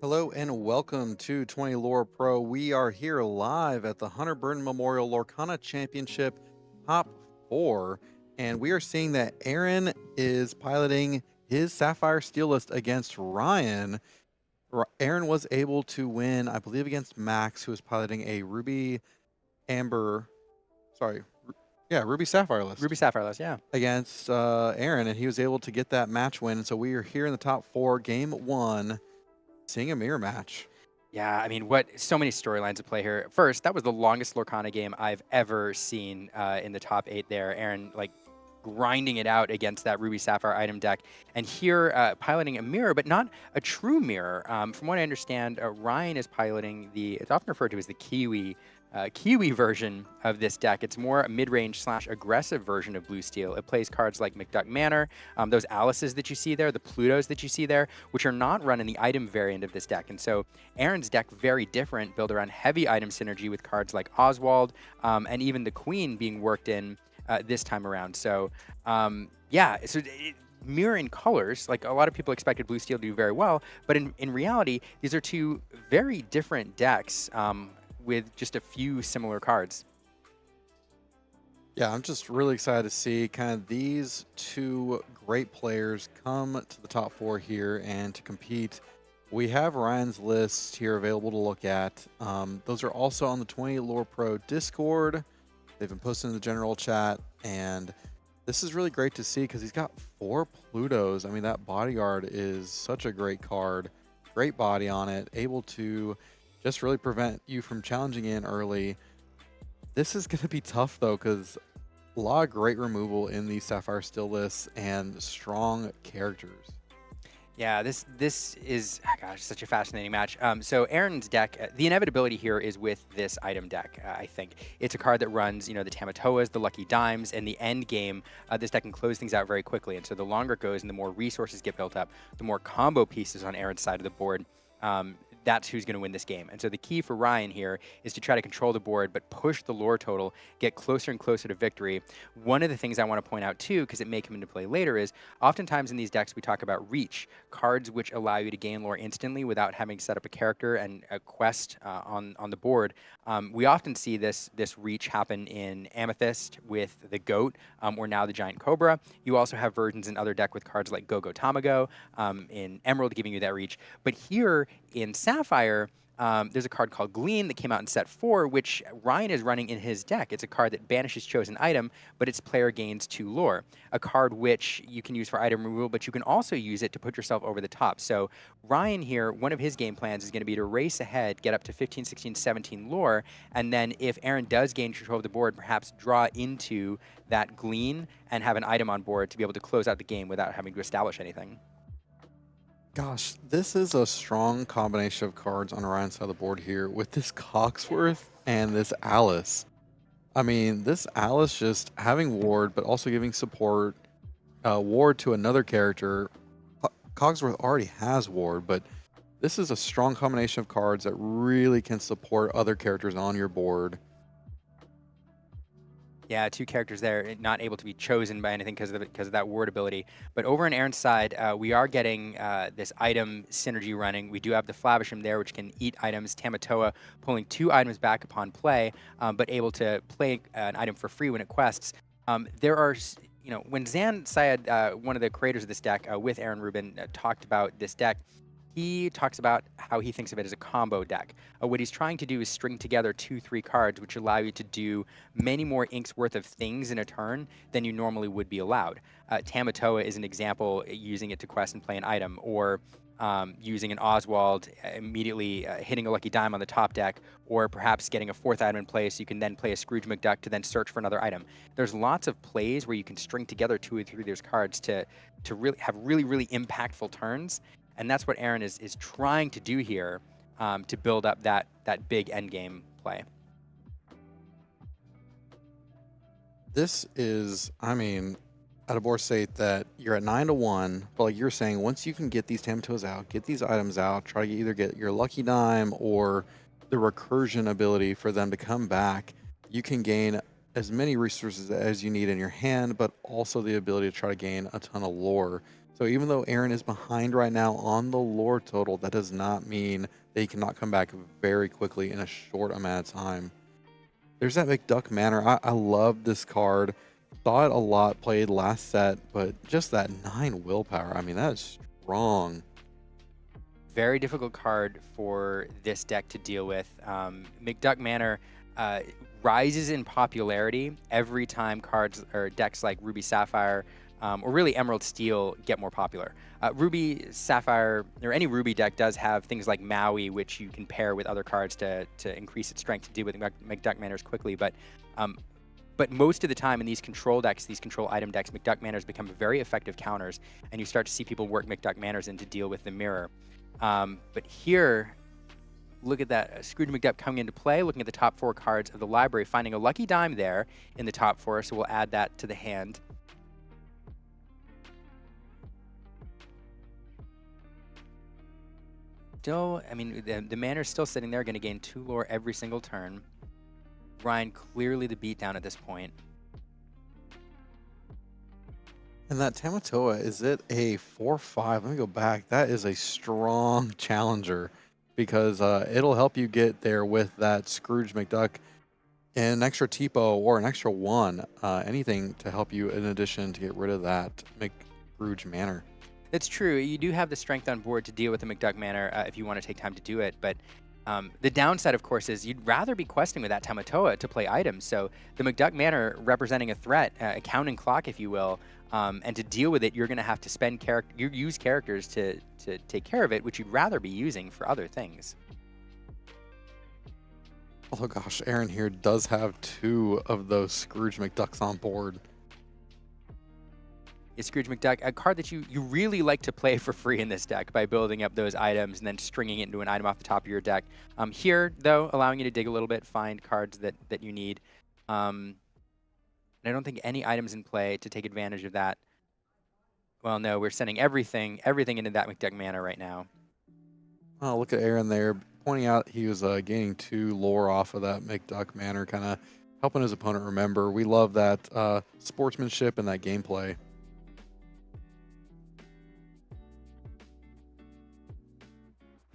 Hello and welcome to 20 Lore Pro. We are here live at the Hunter Burton Memorial Lorcana Championship Top 4, and we are seeing that Aaron is piloting his Sapphire Steel list against Ryan. Aaron was able to win, I believe, against Max, who was piloting a Ruby Amber, sorry, Ruby Sapphire list Ruby Sapphire list, yeah. against Aaron, and he was able to get that match win. And so we are here in the top 4, game 1, seeing a mirror match. Yeah, I mean, so many storylines at play here. First, that was the longest Lorcana game I've ever seen in the top 8 there. Aaron, like, grinding it out against that Ruby Sapphire item deck. And here, piloting a mirror, but not a true mirror. From what I understand, Ryan is piloting it's often referred to as the Kiwi version of this deck. It's more a mid-range / aggressive version of Blue Steel. It plays cards like McDuck Manor, those Alices that you see there, the Plutos that you see there, which are not run in the item variant of this deck. And so Aaron's deck, very different, built around heavy item synergy with cards like Oswald, and even the Queen being worked in this time around. So mirror in colors, like a lot of people expected Blue Steel to do very well, but in reality, these are two very different decks with just a few similar cards. Yeah, I'm just really excited to see kind of these two great players come to the top 4 here and to compete. We have Ryan's list here available to look at. Those are also on the 20 Lore Pro Discord. They've been posted in the general chat, and this is really great to see because he's got 4 Plutos. I mean, that Bodyguard is such a great card. Great body on it, able to just really prevent you from challenging in early. This is going to be tough, though, because a lot of great removal in these Sapphire Steel lists and strong characters. Yeah, this is, gosh, such a fascinating match. So Aaron's deck, the inevitability here is with this item deck, I think. It's a card that runs, the Tamatoas, the Lucky Dimes, and the end game, this deck can close things out very quickly. And so the longer it goes and the more resources get built up, the more combo pieces on Aaron's side of the board, that's who's going to win this game. And so the key for Ryan here is to try to control the board, but push the lore total, get closer and closer to victory. One of the things I want to point out too, because it may come into play later, is oftentimes in these decks we talk about reach, cards which allow you to gain lore instantly without having set up a character and a quest on the board. We often see this reach happen in Amethyst with the Goat, or now the Giant Cobra. You also have versions in other deck with cards like Go-Go Tamago, in Emerald giving you that reach. But here in Sapphire, there's a card called Gleam that came out in set 4, which Ryan is running in his deck. It's a card that banishes chosen item, but its player gains 2 lore. A card which you can use for item removal, but you can also use it to put yourself over the top. So Ryan here, one of his game plans is going to be to race ahead, get up to 15, 16, 17 lore, and then if Aaron does gain control of the board, perhaps draw into that Gleam and have an item on board to be able to close out the game without having to establish anything. Gosh, this is a strong combination of cards on Ryan's side of the board here with this Cogsworth and this Alice. I mean, this Alice just having ward, but also giving support, ward to another character. Cogsworth already has ward, but this is a strong combination of cards that really can support other characters on your board. Yeah, 2 characters there, not able to be chosen by anything because of that ward ability. But over on Aaron's side, we are getting this item synergy running. We do have the Flavisham there, which can eat items. Tamatoa pulling 2 items back upon play, but able to play an item for free when it quests. There are, when Zan Syed, one of the creators of this deck, with Aaron Rubin, talked about this deck, he talks about how he thinks of it as a combo deck. What he's trying to do is string together 2-3 cards, which allow you to do many more inks worth of things in a turn than you normally would be allowed. Tamatoa is an example, using it to quest and play an item, or using an Oswald, immediately hitting a Lucky Dime on the top deck, or perhaps getting a 4th item in play so you can then play a Scrooge McDuck to then search for another item. There's lots of plays where you can string together 2 or 3 of those cards to really have really impactful turns. And that's what Aaron is trying to do here, to build up that big endgame play. This is, I mean, at a board state that you're at 9-1, but like you're saying, once you can get these Tamatoas out, get these items out, try to either get your Lucky Dime or the recursion ability for them to come back, you can gain as many resources as you need in your hand, but also the ability to try to gain a ton of lore. So even though Aaron is behind right now on the lore total, that does not mean that he cannot come back very quickly in a short amount of time. There's that McDuck Manor. I love this card. Saw it a lot played last set, but just that 9 willpower. I mean, that is strong. Very difficult card for this deck to deal with. McDuck Manor rises in popularity every time cards or decks like Ruby Sapphire or really Emerald Steel get more popular. Ruby Sapphire or any Ruby deck does have things like Maui, which you can pair with other cards to increase its strength to deal with McDuck Manors quickly. But most of the time in these control decks, these control item decks, McDuck Manors become very effective counters, and you start to see people work McDuck Manors in to deal with the mirror. But here, look at that. Scrooge McDuck coming into play, looking at the top 4 cards of the library, finding a lucky dime there in the top 4, so we'll add that to the hand. Still, I mean, the Manor's still sitting there, going to gain 2 lore every single turn. Ryan clearly the beatdown at this point. And that Tamatoa, is it a 4/5? Let me go back. That is a strong challenger because it'll help you get there with that Scrooge McDuck and an extra Tipo or an extra 1. Anything to help you in addition to get rid of that McScrooge Manor. It's true. You do have the strength on board to deal with the McDuck Manor if you want to take time to do it. But the downside, of course, is you'd rather be questing with that Tamatoa to play items. So the McDuck Manor representing a threat, a counting clock, if you will. And to deal with it, you're going to have to spend use characters to take care of it, which you'd rather be using for other things. Oh gosh, Aaron here does have 2 of those Scrooge McDucks on board. Is Scrooge McDuck a card that you really like to play for free in this deck by building up those items and then stringing it into an item off the top of your deck? Here, though, allowing you to dig a little bit, find cards that you need. And I don't think any items in play to take advantage of that. Well, no, we're sending everything into that McDuck Manor right now. Oh, look at Aaron there, pointing out he was gaining 2 lore off of that McDuck Manor, kind of helping his opponent remember. We love that sportsmanship and that gameplay.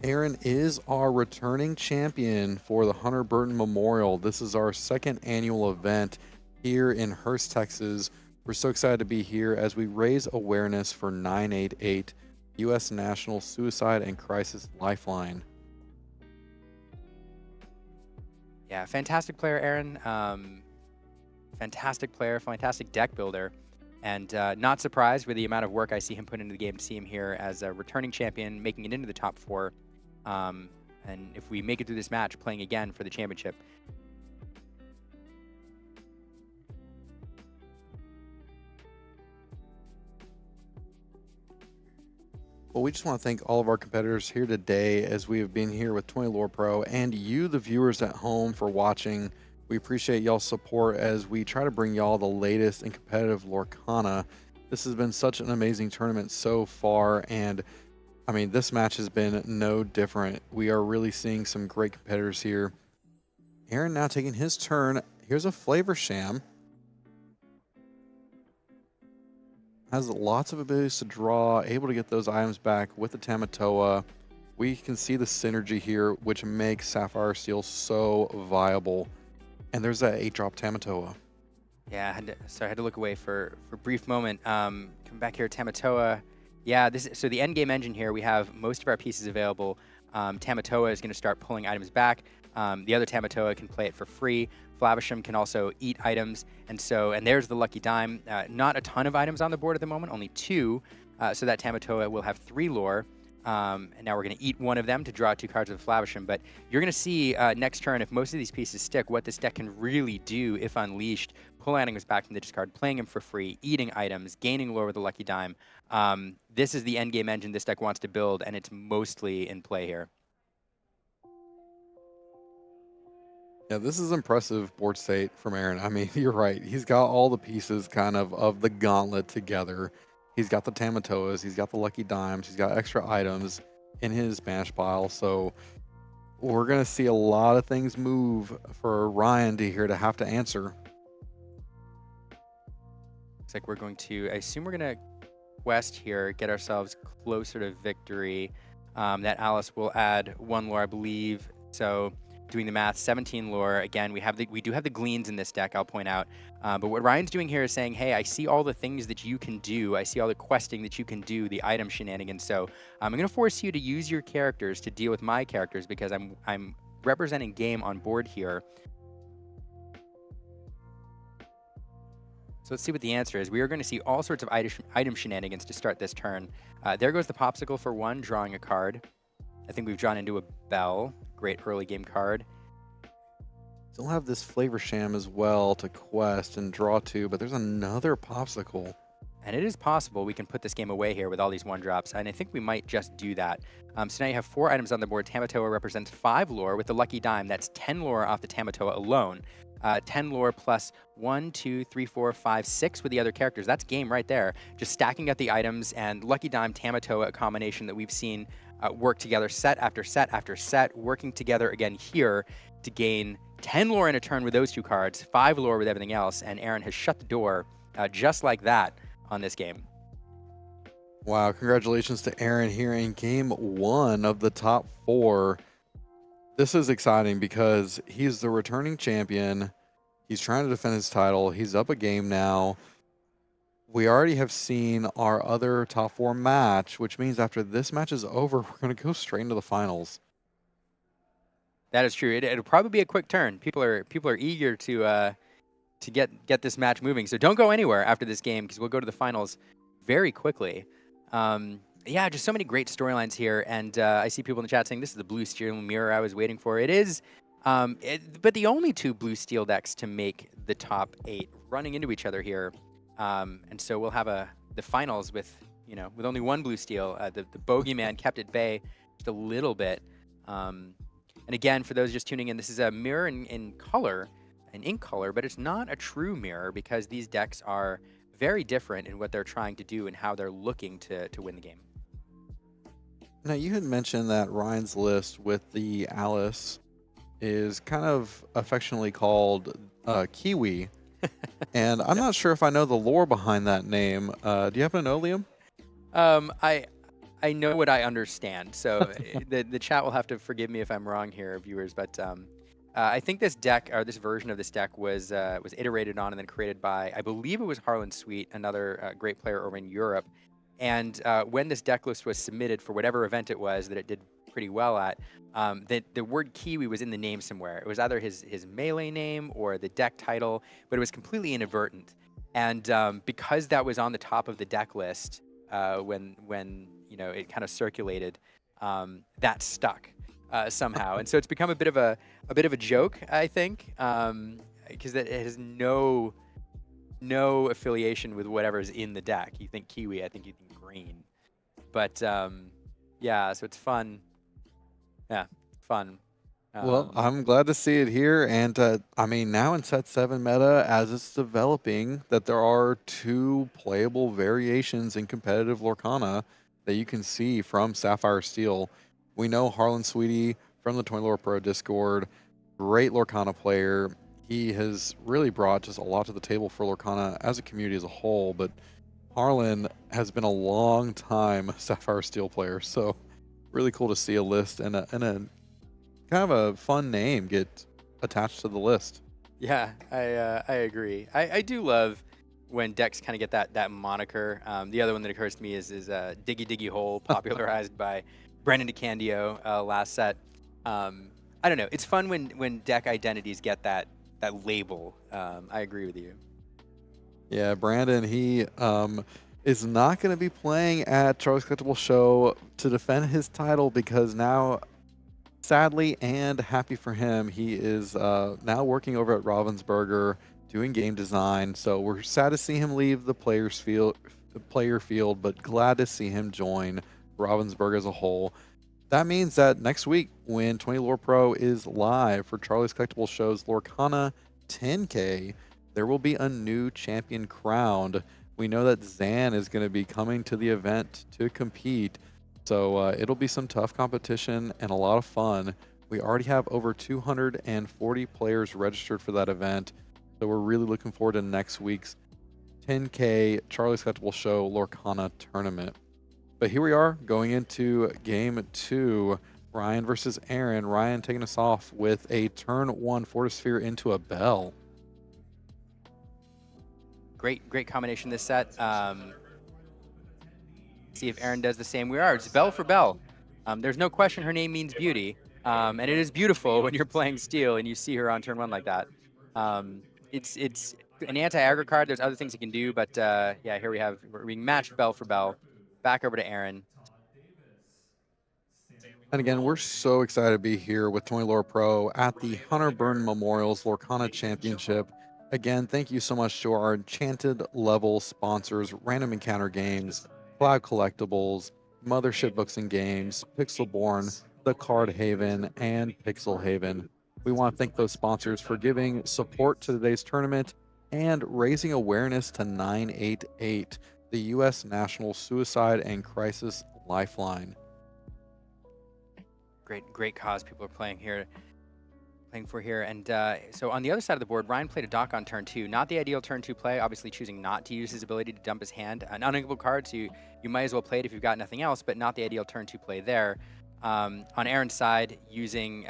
Aaron is our returning champion for the Hunter Burton Memorial. This is our 2nd annual event here in Hurst, Texas. We're so excited to be here as we raise awareness for 988, U.S. National Suicide and Crisis Lifeline. Yeah, fantastic player, Aaron. Fantastic player, fantastic deck builder. And not surprised with the amount of work I see him put into the game to see him here as a returning champion, making it into the top 4. And if we make it through this match, playing again for the championship. Well, we just want to thank all of our competitors here today as we have been here with 20 Lore Pro and you, the viewers at home, for watching. We appreciate y'all's support as we try to bring y'all the latest in competitive Lorcana. This has been such an amazing tournament so far, and I mean, this match has been no different. We are really seeing some great competitors here. Aaron now taking his turn. Here's a Flavor Sham. Has lots of abilities to draw, able to get those items back with the Tamatoa. We can see the synergy here, which makes Sapphire Steel so viable. And there's that 8-drop Tamatoa. Yeah, I had to look away for a brief moment. Come back here, Tamatoa. Yeah, so the end game engine here, we have most of our pieces available. Tamatoa is going to start pulling items back. The other Tamatoa can play it for free. Flavisham can also eat items. And there's the lucky dime. Not a ton of items on the board at the moment, only 2. So that Tamatoa will have 3 lore. And now we're going to eat one of them to draw 2 cards with Flavisham. But you're going to see next turn, if most of these pieces stick, what this deck can really do if unleashed. Pull items back from the discard, playing them for free, eating items, gaining lore with the lucky dime. This is the end game engine this deck wants to build, and it's mostly in play here. Yeah, this is impressive board state from Aaron. I mean, you're right. He's got all the pieces kind of the gauntlet together. He's got the Tamatoas, he's got the lucky dimes, he's got extra items in his bash pile. So we're going to see a lot of things move for Ryan to have to answer. Looks like we're going to, I assume we're going to quest here, get ourselves closer to victory. That Alice will add 1 lore, I believe. So doing the math, 17 lore. Again, we do have the gleans in this deck, I'll point out. But what Ryan's doing here is saying, hey, I see all the things that you can do. I see all the questing that you can do, the item shenanigans. So I'm going to force you to use your characters to deal with my characters because I'm representing game on board here. So let's see what the answer is. We are going to see all sorts of item shenanigans to start this turn. There goes the Popsicle for 1, drawing a card. I think we've drawn into a Bell. Great early game card. Still have this Flavor Sham as well to quest and draw to, but there's another Popsicle. And it is possible we can put this game away here with all these 1-drops, and I think we might just do that. So now you have 4 items on the board. Tamatoa represents 5 lore with the lucky dime. That's 10 lore off the Tamatoa alone. 10 lore plus 1, 2, 3, 4, 5, 6 with the other characters. That's game right there. Just stacking up the items, and lucky dime, Tamatoa, a combination that we've seen work together set after set after set, working together again here to gain 10 lore in a turn with those 2 cards, 5 lore with everything else, and Aaron has shut the door just like that on this game. Wow, congratulations to Aaron here in game 1 of the top 4. This is exciting because he's the returning champion. He's trying to defend his title. He's up a game now. We already have seen our other top 4 match, which means after this match is over, we're going to go straight into the finals. That is true. It'll probably be a quick turn. People are eager to get this match moving. So don't go anywhere after this game because we'll go to the finals very quickly. Yeah, just so many great storylines here. And I see people in the chat saying this is the blue steel mirror I was waiting for. It is, but the only 2 blue steel decks to make the top 8 running into each other here. And so we'll have the finals with only 1 blue steel. The bogeyman kept at bay just a little bit. And again, for those just tuning in, this is a mirror in color, an ink color, but it's not a true mirror because these decks are very different in what they're trying to do and how they're looking to win the game. Now, you had mentioned that Ryan's list with the Alice is kind of affectionately called Kiwi. And I'm not sure if I know the lore behind that name. Do you happen to know, Liam? I know what I understand, so the chat will have to forgive me if I'm wrong here, viewers. But I think this deck, or this version of this deck, was iterated on and then created by, I believe it was Harlan Sweet, another great player over in Europe. And when this deck list was submitted for whatever event it was that it did pretty well at, the word Kiwi was in the name somewhere. It was either his melee name or the deck title, but it was completely inadvertent. And because that was on the top of the deck list when it kind of circulated, that stuck somehow. And so it's become a bit of a joke, I think, because it has no affiliation with whatever's in the deck. You think Kiwi, I think you think green. But yeah, so it's fun. Yeah, fun. Well, I'm glad to see it here. And I mean, now in set 7 meta, as it's developing, that there are 2 playable variations in competitive Lorcana that you can see from Sapphire Steel. We know Harlan Sweetie from the Toy Lore Pro Discord, great Lorcana player. He has really brought just a lot to the table for Lorcana as a community as a whole, but Harlan has been a long time Sapphire Steel player, so really cool to see a list and a kind of a fun name get attached to the list. Yeah, I agree. I do love when decks kind of get that moniker. The other one that occurs to me is Diggy Diggy Hole, popularized by Brendan DeCandio last set. I don't know. It's fun when deck identities get that label. I agree with you. Yeah, Brandon, he is not going to be playing at Charlie's Collectible Show to defend his title because now, sadly and happy for him, he is now working over at Ravensburger doing game design. So we're sad to see him leave the player field, but glad to see him join Ravensburger as a whole. That means that next week, when 20 Lore Pro is live for Charlie's Collectible Show's Lorcana 10K, there will be a new champion crowned. We know that Zan is going to be coming to the event to compete, so it'll be some tough competition and a lot of fun. We already have over 240 players registered for that event, so we're really looking forward to next week's 10K Charlie Skeptical Show Lorcana tournament. But here we are going into game 2. Ryan versus Aaron. Ryan taking us off with a turn 1 Fortisphere into a Bell. Great combination this set. See if Aaron does the same. We are. It's Bell for Bell. There's no question her name means beauty. And it is beautiful when you're playing Steel and you see her on turn 1 like that. It's an anti-aggro card. There's other things it can do, but yeah, here we're being matched Bell for Bell. Back over to Aaron. And again, we're so excited to be here with Tony Lore Pro at the Hunter Burn Memorials Lorcana Championship. Again, thank you so much to our Enchanted level sponsors, Random Encounter Games, Cloud Collectibles, Mothership Books and Games, Pixelborn, The Card Haven, and Pixel Haven. We want to thank those sponsors for giving support to today's tournament and raising awareness to 988, the U.S. National Suicide and Crisis Lifeline. Great cause people are playing for here. And so on the other side of the board, Ryan played a dock on turn 2. Not the ideal turn 2 play, obviously choosing not to use his ability to dump his hand. An uninkable card, so you might as well play it if you've got nothing else, but not the ideal turn 2 play there. On Aaron's side, using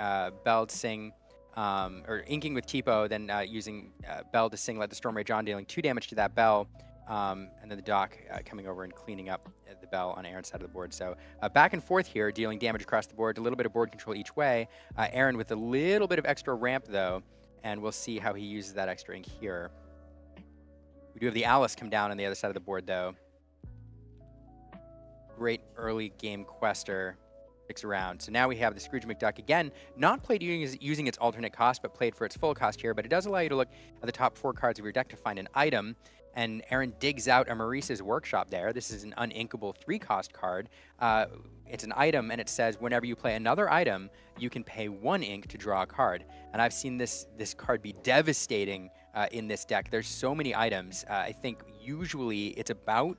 Bell to sing, or inking with Tipo, then using Bell to sing Let the Storm Rage On, dealing 2 damage to that Bell. And then the dock coming over and cleaning up the Bell on Aaron's side of the board. So back and forth here, dealing damage across the board, a little bit of board control each way. Aaron with a little bit of extra ramp, though, and we'll see how he uses that extra ink here. We do have the Alice come down on the other side of the board, though. Great early game quester. Sticks around. So now we have the Scrooge McDuck again, not played using its alternate cost, but played for its full cost here. But it does allow you to look at the top 4 cards of your deck to find an item. And Aaron digs out a Maurice's Workshop there. This is an uninkable 3-cost card. It's an item, and it says whenever you play another item, you can pay 1 ink to draw a card. And I've seen this card be devastating in this deck. There's so many items. I think usually it's about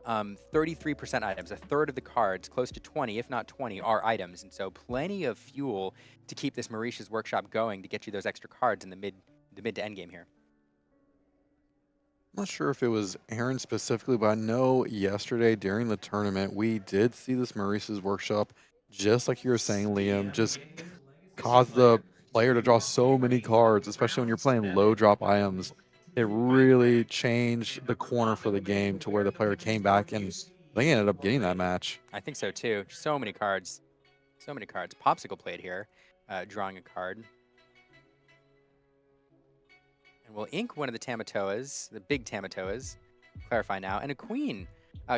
33% items. A third of the cards, close to 20, if not 20, are items. And so plenty of fuel to keep this Mauritius Workshop going to get you those extra cards in the mid to end game here. I'm not sure if it was Aaron specifically, but I know yesterday during the tournament, we did see this Maurice's Workshop, just like you were saying, Liam, just cause the player to draw so many cards, especially when you're playing low drop items. It really changed the corner for the game to where the player came back and they ended up getting that match. I think so too. So many cards. So many cards. Popsicle played here, drawing a card. And we'll ink one of the Tamatoas, the big Tamatoas. Clarify now. And a Queen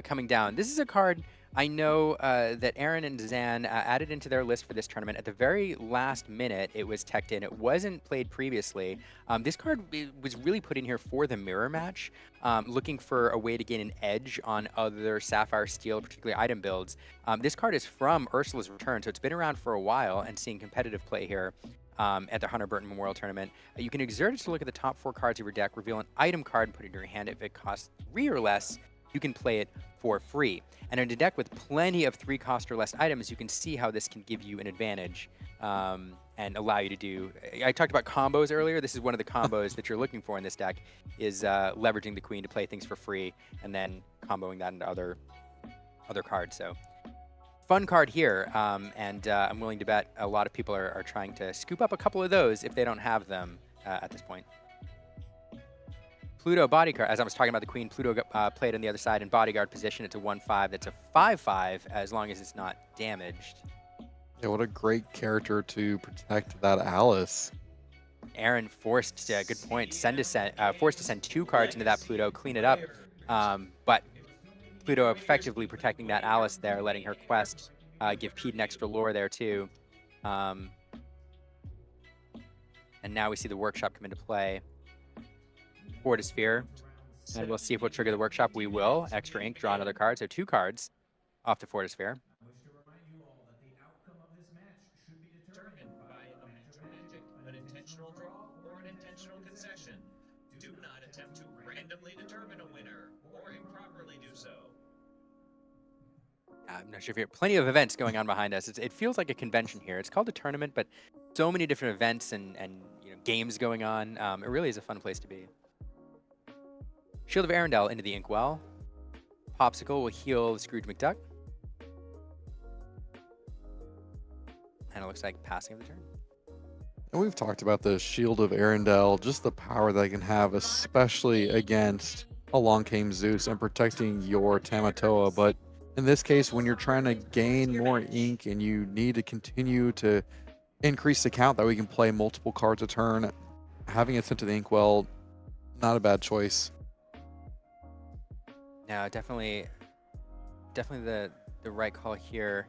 coming down. This is a card I know that Aaron and Zan added into their list for this tournament. At the very last minute, it was teched in. It wasn't played previously. This card was really put in here for the mirror match, looking for a way to gain an edge on other Sapphire Steel, particularly item builds. This card is from Ursula's Return, so it's been around for a while and seeing competitive play here. At the Hunter Burton Memorial Tournament. You can exert it to look at the top 4 cards of your deck, reveal an item card, and put it in your hand. If it costs 3 or less, you can play it for free. And in a deck with plenty of 3-cost or less items, you can see how this can give you an advantage and allow you to do... I talked about combos earlier. This is one of the combos that you're looking for in this deck, is leveraging the Queen to play things for free and then comboing that into other cards. So fun card here, and I'm willing to bet a lot of people are trying to scoop up a couple of those if they don't have them at this point. Pluto Bodyguard, as I was talking about the Queen, Pluto played on the other side in Bodyguard position. It's a 1/5. That's a 5/5 as long as it's not damaged. Yeah, what a great character to protect that Alice. Aaron forced, good point, forced to send 2 cards into that Pluto, clean it up. But Pluto effectively protecting that Alice there, letting her quest give Pete an extra lore there too. And now we see the Workshop come into play. Fortisphere. And we'll see if we'll trigger the Workshop. We will. Extra ink, draw another card. So 2 cards off the Fortisphere. I wish to remind you all that the outcome of this match should be determined by a matchup magic, an intentional draw, or an intentional concession. Do not attempt to randomly determine a winner or improperly do so. I'm not sure if you have plenty of events going on behind us. It feels like a convention here. It's called a tournament, but so many different events and games going on. It really is a fun place to be. Shield of Arendelle into the Inkwell. Popsicle will heal Scrooge McDuck. And it looks like passing of the turn. And we've talked about the Shield of Arendelle, just the power that it can have, especially against Along Came Zeus and protecting your Tamatoa. But in this case, when you're trying to gain more ink and you need to continue to increase the count that we can play multiple cards a turn, having it sent to the Inkwell, not a bad choice. No, definitely the right call here.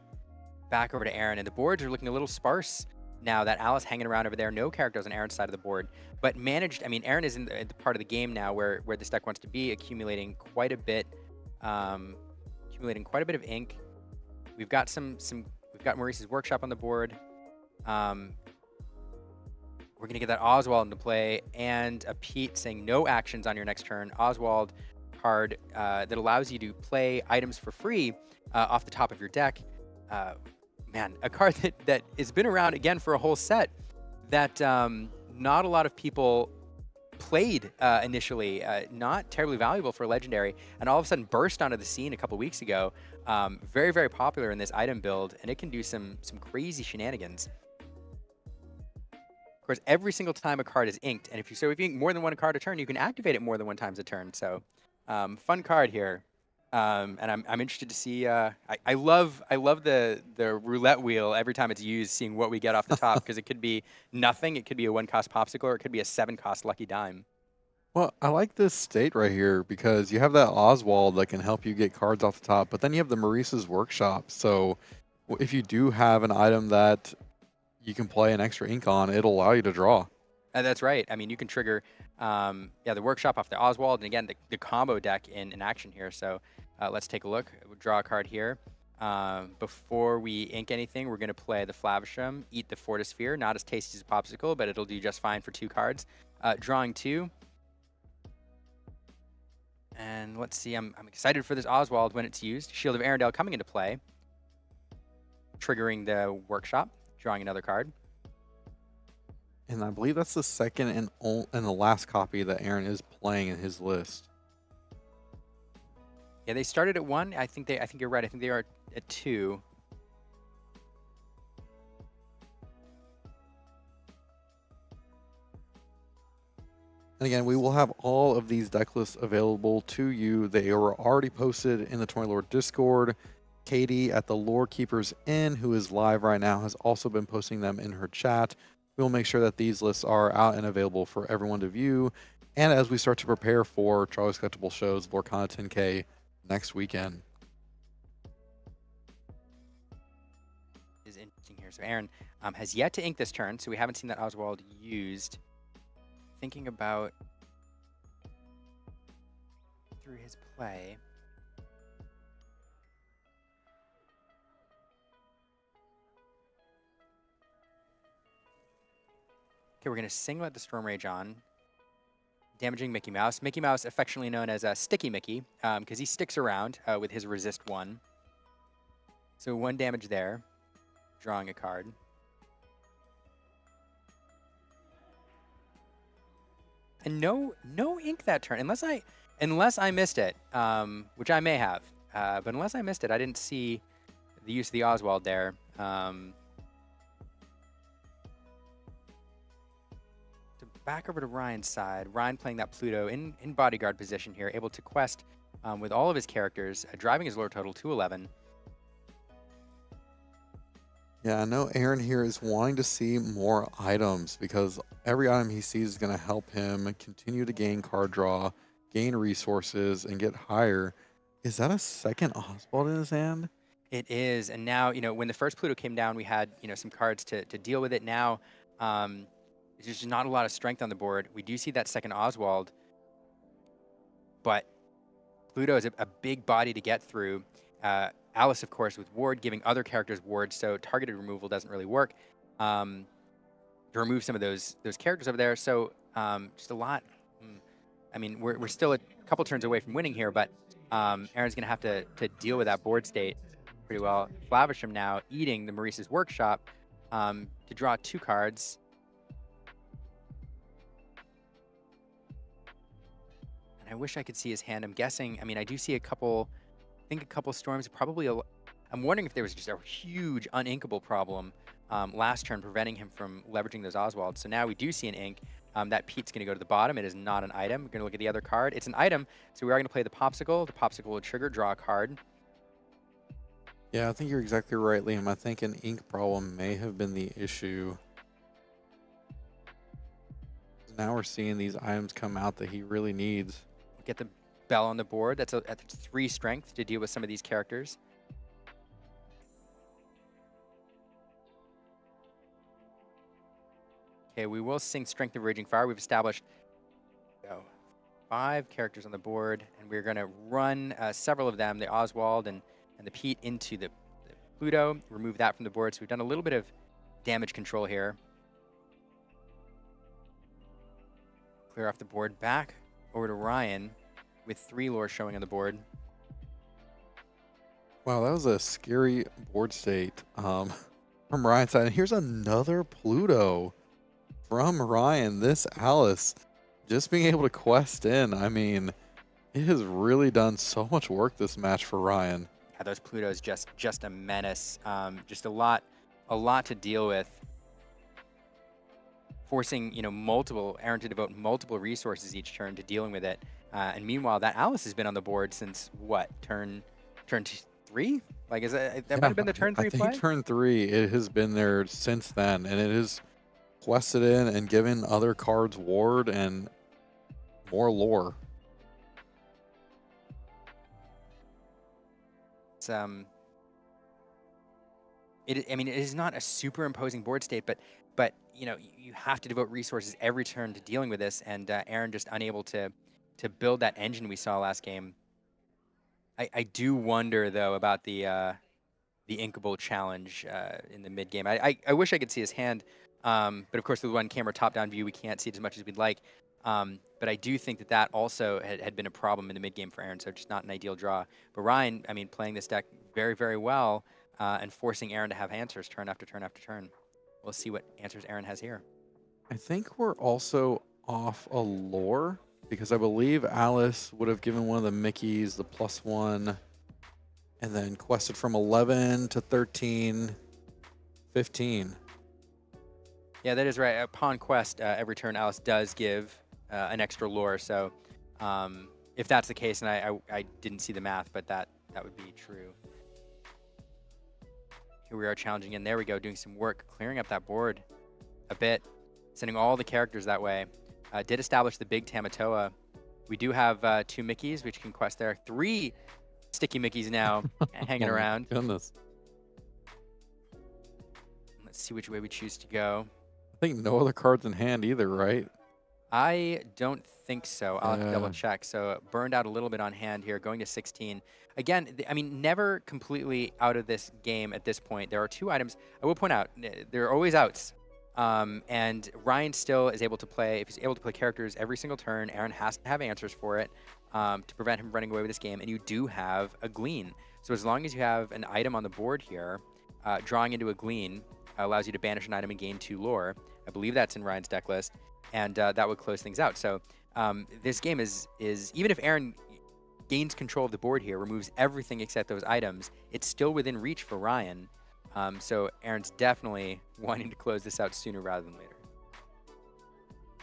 Back over to Aaron, and the boards are looking a little sparse now that Alice hanging around over there. No characters on Aaron's side of the board, but managed. I mean, Aaron is in the part of the game now where this deck wants to be, accumulating quite a bit of ink. We've got we've got Maurice's Workshop on the board. We're gonna get that Oswald into play, and a Pete saying no actions on your next turn. Oswald card that allows you to play items for free off the top of your deck. Man, a card that has been around again for a whole set that not a lot of people played initially, not terribly valuable for Legendary, and all of a sudden burst onto the scene a couple weeks ago. Very, very popular in this item build, and it can do some crazy shenanigans. Of course, every single time a card is inked, and if you ink more than one card a turn, you can activate it more than one times a turn. So, fun card here. And I'm interested to see. I love the roulette wheel every time it's used, seeing what we get off the top, because it could be nothing. It could be a 1-cost popsicle, or it could be a 7-cost lucky dime. Well, I like this state right here because you have that Oswald that can help you get cards off the top, but then you have the Maurice's Workshop. So if you do have an item that you can play an extra ink on, it'll allow you to draw. That's right. I mean, you can trigger the Workshop off the Oswald, and again, the combo deck in action here. So let's take a look. We'll draw a card here. Before we ink anything, we're going to play the Flavisham, eat the Fortisphere. Not as tasty as a popsicle, but it'll do just fine for 2 cards. Drawing 2. And let's see, I'm excited for this Oswald when it's used. Shield of Arendelle coming into play. Triggering the Workshop, drawing another card. And I believe that's the second and the last copy that Aaron is playing in his list. Yeah, they started at 1. I think you're right. I think they are at 2. And again, we will have all of these deck lists available to you. They were already posted in the Toy Lore Discord. Katie at the Lore Keepers Inn, who is live right now, has also been posting them in her chat. We'll make sure that these lists are out and available for everyone to view. And as we start to prepare for Charlie's Collectible Show's Lorcana 10K next weekend. Is interesting here. So Aaron has yet to ink this turn, so we haven't seen that Oswald used. Thinking about through his play. Okay, we're going to singlet the Storm Rage on, damaging Mickey Mouse. Mickey Mouse, affectionately known as Sticky Mickey, because he sticks around with his resist 1. So 1 damage there, drawing a card. And no ink that turn, unless I missed it, which I may have. But unless I missed it, I didn't see the use of the Oswald there. So back over to Ryan's side. Ryan playing that Pluto in bodyguard position here, able to quest with all of his characters, driving his lore total to 11. Yeah, I know Aaron here is wanting to see more items because every item he sees is going to help him continue to gain card draw, gain resources, and get higher. Is that a second Oswald in his hand? It is, and now, when the first Pluto came down, we had, some cards to deal with it. Now, there's just not a lot of strength on the board. We do see that second Oswald, but Pluto is a big body to get through. Alice, of course, with Ward, giving other characters wards, so targeted removal doesn't really work to remove some of those characters over there. So just a lot. I mean, we're still a couple turns away from winning here, but Aaron's going to have to deal with that board state pretty well. Flavisham now eating the Maurice's Workshop to draw 2 cards. And I wish I could see his hand. I'm guessing, I mean, I do see a couple, I think a couple storms, probably I'm wondering if there was just a huge uninkable problem last turn preventing him from leveraging those Oswalds. So now we do see an ink. That Pete's going to go to the bottom. It is not an item. We're going to look at the other card. It's an item, so we are going to play the Popsicle. The Popsicle will trigger, draw a card. Yeah, I think you're exactly right, Liam. I think an ink problem may have been the issue. Now we're seeing these items come out that he really needs. Get the Bell on the board. That's 3 strength to deal with some of these characters. Okay, we will sing Strength of Raging Fire. We've established 5 characters on the board, and we're going to run several of them, the Oswald and the Pete, into the Pluto, remove that from the board. So we've done a little bit of damage control here. Clear off the board, back over to Ryan with 3 lore showing on the board. Wow, that was a scary board state from Ryan's side. And here's another Pluto from Ryan. This Alice just being able to quest in. I mean, it has really done so much work this match for Ryan. Yeah, those Plutos just a menace. Just a lot to deal with. Forcing Aaron to devote multiple resources each turn to dealing with it. And meanwhile, that Alice has been on the board since what, turn 3? Like, is that might have been the turn 3 play? I think turn 3. It has been there since then, and it has quested in and given other cards ward and more lore. It's I mean, it is not a super imposing board state, but you have to devote resources every turn to dealing with this, and Aaron just unable to build that engine we saw last game. I do wonder though about the inkable challenge in the mid game. I wish I could see his hand, but of course with one camera top down view we can't see it as much as we'd like. But I do think that also had been a problem in the mid game for Aaron, so just not an ideal draw. But Ryan, I mean, playing this deck very, very well and forcing Aaron to have answers turn after turn after turn. We'll see what answers Aaron has here. I think we're also off a lore because I believe Alice would have given one of the Mickeys the +1 and then quested from 11 to 13, 15. Yeah, that is right. Upon quest, every turn Alice does give an extra lore. So if that's the case, and I didn't see the math, but that would be true. Here we are challenging in. There we go, doing some work, clearing up that board a bit, sending all the characters that way. Did establish the big Tamatoa. We do have 2 Mickeys, which can quest there. 3 sticky Mickeys now hanging around. Goodness. Let's see which way we choose to go. I think no other cards in hand either, right? I don't think so. I'll have to double check. So burned out a little bit on hand here, going to 16. Again, I mean, never completely out of this game at this point. There are 2 items. I will point out, there are always outs. And Ryan still is able to play, if he's able to play characters every single turn, Aaron has to have answers for it to prevent him running away with this game. And you do have a Glean. So as long as you have an item on the board here, drawing into a Glean allows you to banish an item and gain 2 lore. I believe that's in Ryan's deck list. And that would close things out. So this game is even if Aaron gains control of the board here, removes everything except those items, it's still within reach for Ryan. So Aaron's definitely wanting to close this out sooner rather than later.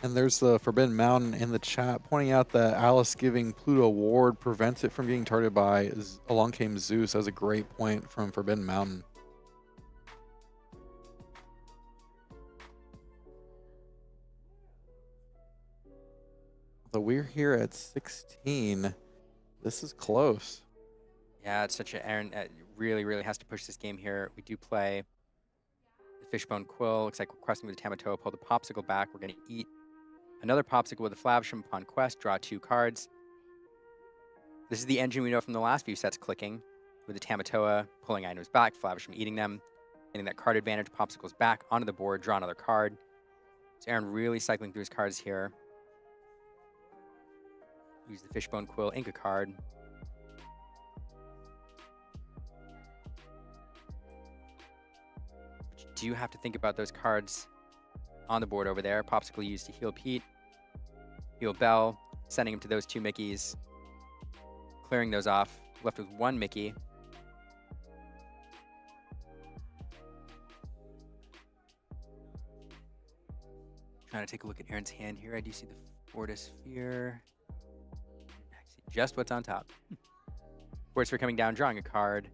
And there's the Forbidden Mountain in the chat pointing out that Alice giving Pluto ward prevents it from getting targeted by Along Came Zeus. That's a great point from Forbidden Mountain. So we're here at 16. This is close. Yeah, it's such a Aaron really, really has to push this game here. We do play the Fishbone Quill. Looks like we're questing with the Tamatoa. Pull the Popsicle back. We're going to eat another Popsicle with a Flavisham upon quest. Draw 2 cards. This is the engine we know from the last few sets clicking. With the Tamatoa pulling items back, Flavisham eating them. Getting that card advantage. Popsicle's back onto the board. Draw another card. So Aaron really cycling through his cards here. Use the Fishbone Quill, ink a card. But you do have to think about those cards on the board over there. Popsicle used to heal Pete, heal Bell, sending him to those 2 Mickeys, clearing those off, left with 1 Mickey. Trying to take a look at Aaron's hand here. I do see the Fortis Sphere. I see just what's on top. Fortis Sphere coming down, drawing a card.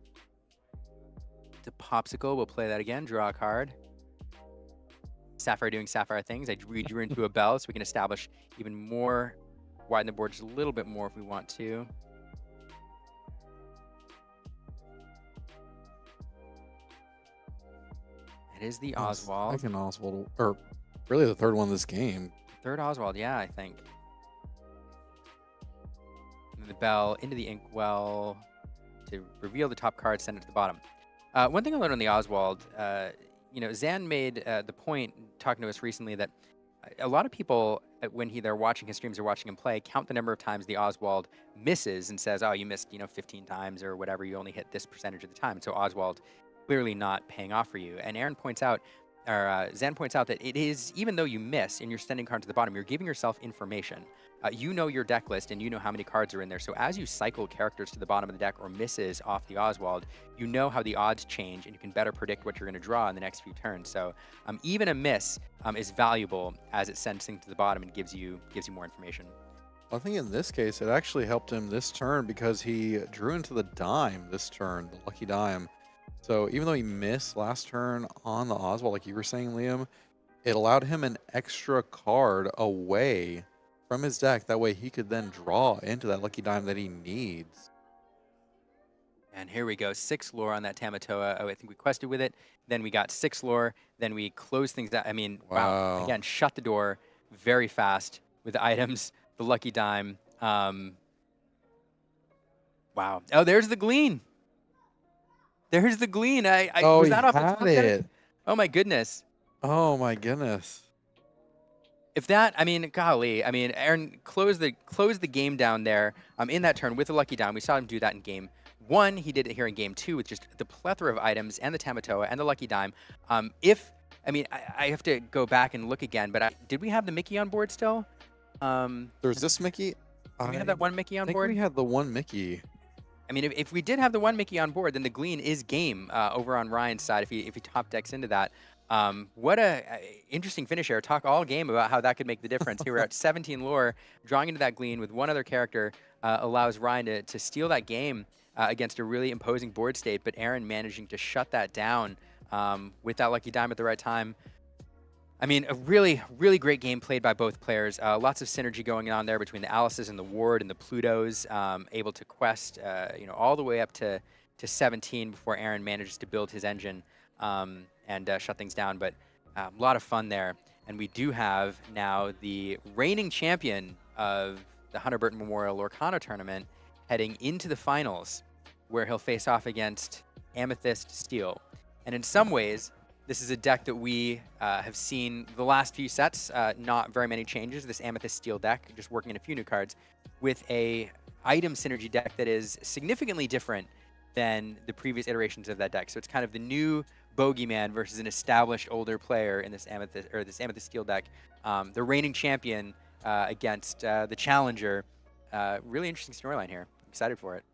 To Popsicle, we'll play that again. Draw a card. Sapphire doing Sapphire things. I redrew into a bell so we can establish even more, widen the board just a little bit more if we want to. It is the Oswald. Second Oswald, or really the third one this game. Third Oswald, yeah, I think. And the bell into the inkwell to reveal the top card, send it to the bottom. One thing I learned on the Oswald, you know, Zan made the point talking to us recently that a lot of people, when they're watching his streams or watching him play, count the number of times the Oswald misses and says, oh, you missed, 15 times or whatever. You only hit this percentage of the time. So Oswald clearly not paying off for you. And Aaron points out, or Zan points out that it is, even though you miss and you're sending cards to the bottom, you're giving yourself information. You know your deck list and you know how many cards are in there. So as you cycle characters to the bottom of the deck or misses off the Oswald, you know how the odds change and you can better predict what you're going to draw in the next few turns. So even a miss is valuable as it sends things to the bottom and gives you more information. Well, I think in this case, it actually helped him this turn because he drew into the dime this turn, the lucky dime. So even though he missed last turn on the Oswald, like you were saying, Liam, it allowed him an extra card away from his deck. That way he could then draw into that lucky dime that he needs. And here we go, 6 lore on that Tamatoa. Oh, I think we quested with it. Then we got 6 lore. Then we closed things out. I mean, wow. Again, shut the door very fast with the items, the lucky dime. Wow. Oh, there's the Glean. There's the Glean. Oh, was that off the top? it. Oh my goodness. Oh my goodness. If that, I mean, golly, I mean, Aaron closed the game down there in that turn with the lucky dime. We saw him do that in game 1. He did it here in game 2 with just the plethora of items and the Tamatoa and the lucky dime. I mean, I have to go back and look again, but did we have the Mickey on board still? There's this Mickey. Did we have that one Mickey on I think board? we had the one Mickey. I mean, if we did have the one Mickey on board, then the Glean is game over on Ryan's side if he top decks into that. What a interesting finish here. Talk all game about how that could make the difference. Here we're at 17 lore, drawing into that Glean with one other character allows Ryan to steal that game against a really imposing board state, but Aaron managing to shut that down with that lucky dime at the right time. I mean, a really, really great game played by both players. Lots of synergy going on there between the Alices and the Ward and the Plutos, able to quest, all the way up to 17 before Aaron manages to build his engine and shut things down. But a lot of fun there. And we do have now the reigning champion of the Hunter Burton Memorial Lorcana tournament heading into the finals, where he'll face off against Amethyst Steel. And in some ways, this is a deck that we have seen the last few sets, not very many changes. This Amethyst Steel deck, just working in a few new cards, with a item synergy deck that is significantly different than the previous iterations of that deck. So it's kind of the new bogeyman versus an established older player in this Amethyst Steel deck. The reigning champion against the challenger. Really interesting storyline here. Excited for it.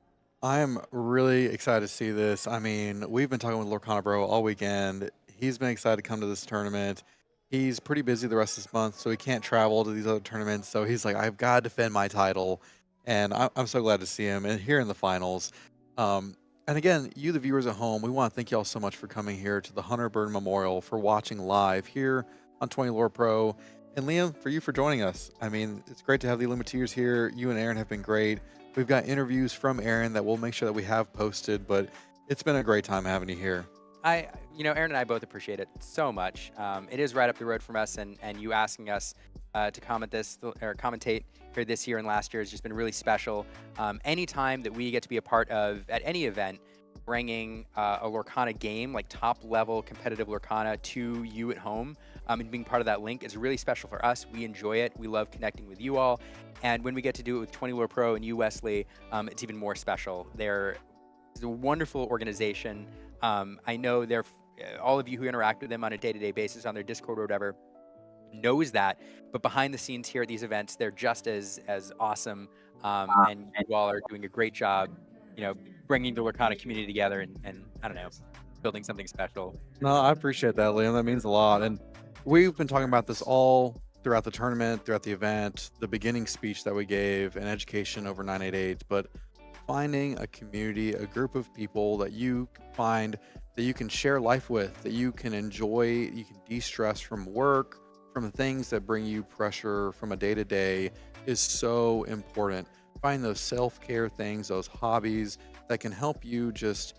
I'm really excited to see this. I mean, we've been talking with Lorcana Bro all weekend. He's been excited to come to this tournament. He's pretty busy the rest of this month, so he can't travel to these other tournaments. So he's like, I've got to defend my title. And I'm so glad to see him and here in the finals. And again, you, the viewers at home, we want to thank you all so much for coming here to the Hunter Burton Memorial, for watching live here on 20 Lore Pro. And Liam, for you for joining us. I mean, it's great to have the Illuminateers here. You and Aaron have been great. We've got interviews from Aaron that we'll make sure that we have posted, but it's been a great time having you here. Aaron and I both appreciate it so much. It is right up the road from us, and you asking us to commentate here this year and last year has just been really special. Anytime that we get to be a part of, at any event, bringing a Lorcana game, like top-level competitive Lorcana, to you at home, and being part of that link is really special for us. We enjoy it. We love connecting with you all. And when we get to do it with 20 Lore Pro and you, Wesley, it's even more special. They're a wonderful organization. I know all of you who interact with them on a day-to-day basis on their Discord or whatever, knows that. But behind the scenes here at these events, they're just as awesome. And you all are doing a great job, bringing the Lorcana community together and I don't know, building something special. No, I appreciate that, Liam. That means a lot. And we've been talking about this all throughout the tournament, throughout the event, the beginning speech that we gave, and education over 988. But finding a community, a group of people that you find that you can share life with, that you can enjoy, you can de stress from work, from the things that bring you pressure from a day to day is so important. Find those self care things, those hobbies that can help you just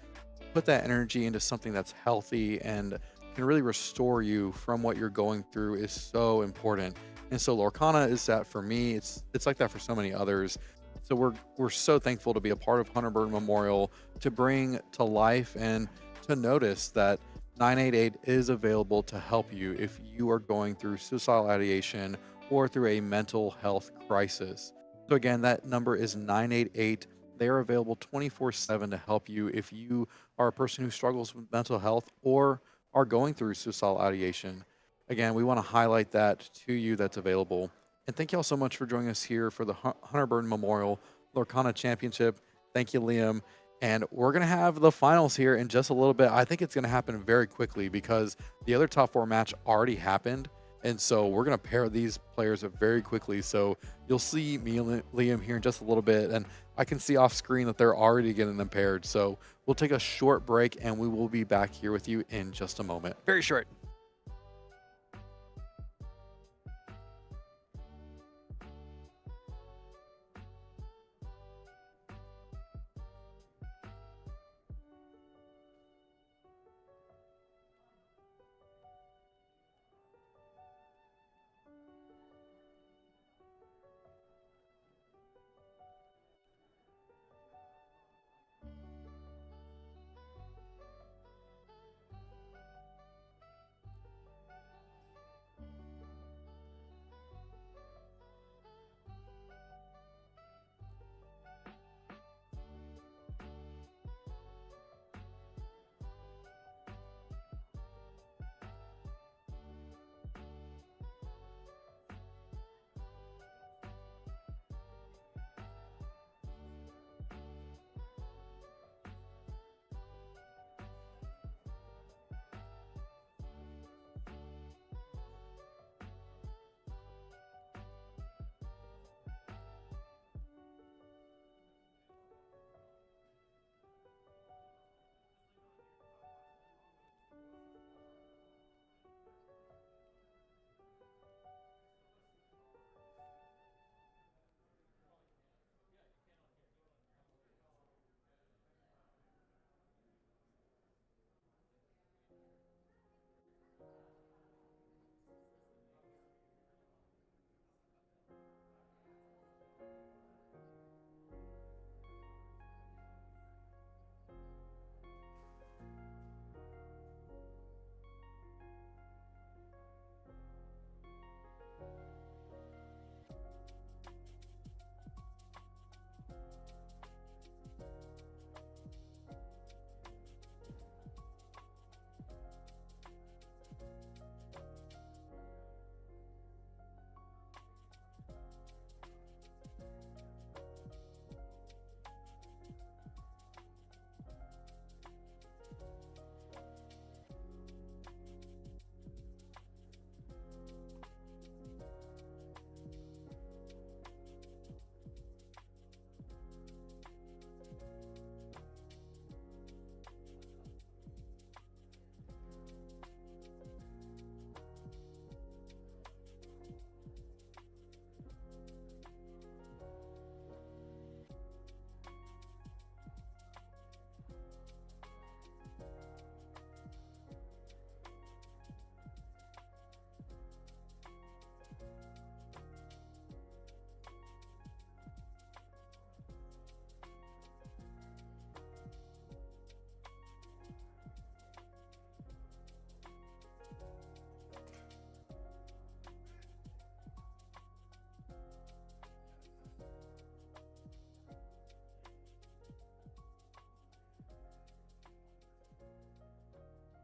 put that energy into something that's healthy and can really restore you from what you're going through is so important. And so Lorcana is that for me. It's like that for so many others. So we're so thankful to be a part of Hunter Burn Memorial, to bring to life and to notice that 988 is available to help you if you are going through suicidal ideation or through a mental health crisis. So again, that number is 988. They are available 24/7 to help you if you are a person who struggles with mental health or are going through suicidal ideation. Again, we want to highlight that to you that's available. And thank you all so much for joining us here for the Hunter Burn Memorial Lorcana Championship. Thank you, Liam. And we're going to have the finals here in just a little bit. I think it's going to happen very quickly because the other top four match already happened. And so we're going to pair these players up very quickly. So you'll see me and Liam here in just a little bit. And I can see off screen that they're already getting them paired. So we'll take a short break and we will be back here with you in just a moment. Very short.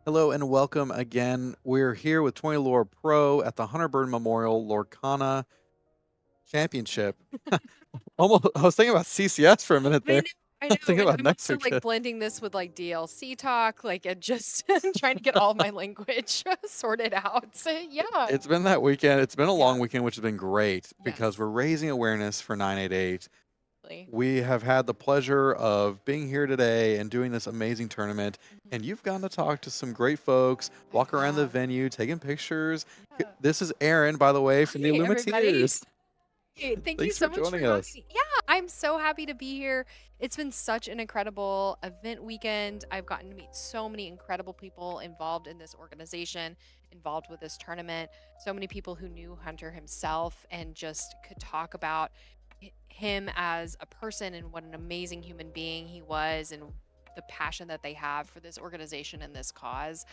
Hello and welcome again. We're here with 20 Lore Pro at the Hunter Burn Memorial Lorcana Championship. Almost, I was thinking about CCS for a minute I there. know, I I know, was thinking and about I'm next also, like, weekend. blending this with, like, DLC talk, like, and just trying to get all my language sorted out. So, yeah. It's been that weekend. It's been a Yeah. long weekend, which has been great because Yes. we're raising awareness for 988. Really. We have had the pleasure of being here today and doing this amazing tournament. Mhm. And you've gotten to talk to some great folks, walk around the have. venue, taking pictures. Yeah. This is Aaron, by the way, from the Hi, everybody. Illumineers. Hey, thank you Thanks for so much for joining having us. me. Yeah, I'm so happy to be here. It's been such an incredible event weekend. I've gotten to meet so many incredible people involved in this organization, involved with this tournament. So many people who knew Hunter himself and just could talk about him as a person and what an amazing human being he was and the passion that they have for this organization and this cause.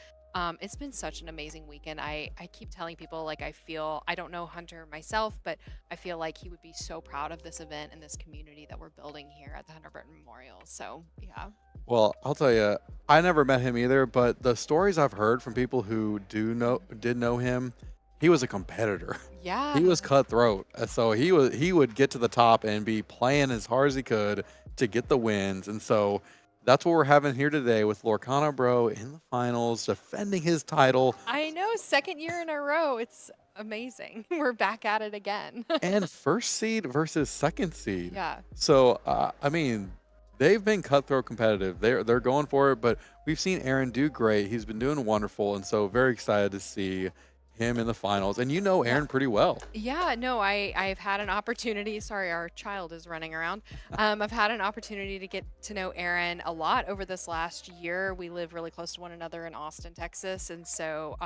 It's been such an amazing weekend. I keep telling people, like, I don't know Hunter myself, but I feel like he would be so proud of this event and this community that we're building here at the Hunter Burton Memorial. So, yeah. Well, I'll tell you, I never met him either, but the stories I've heard from people who did know him, he was a competitor. Yeah. He was cutthroat. So he would get to the top and be playing as hard as he could to get the wins. And so that's what we're having here today with Lorcana Bro in the finals, defending his title I know, second year in a row. It's amazing. We're back at it again. and first seed versus second seed. Yeah. So I mean, they've been cutthroat competitive. They're going for it, but we've seen Aaron do great. He's been doing wonderful, and so very excited to see him in the finals. And you know Yeah. Aaron pretty well. Yeah, no, I've had an opportunity. Sorry, our child is running around. I've had an opportunity to get to know Aaron a lot over this last year. We live really close to one another in Austin, Texas, and so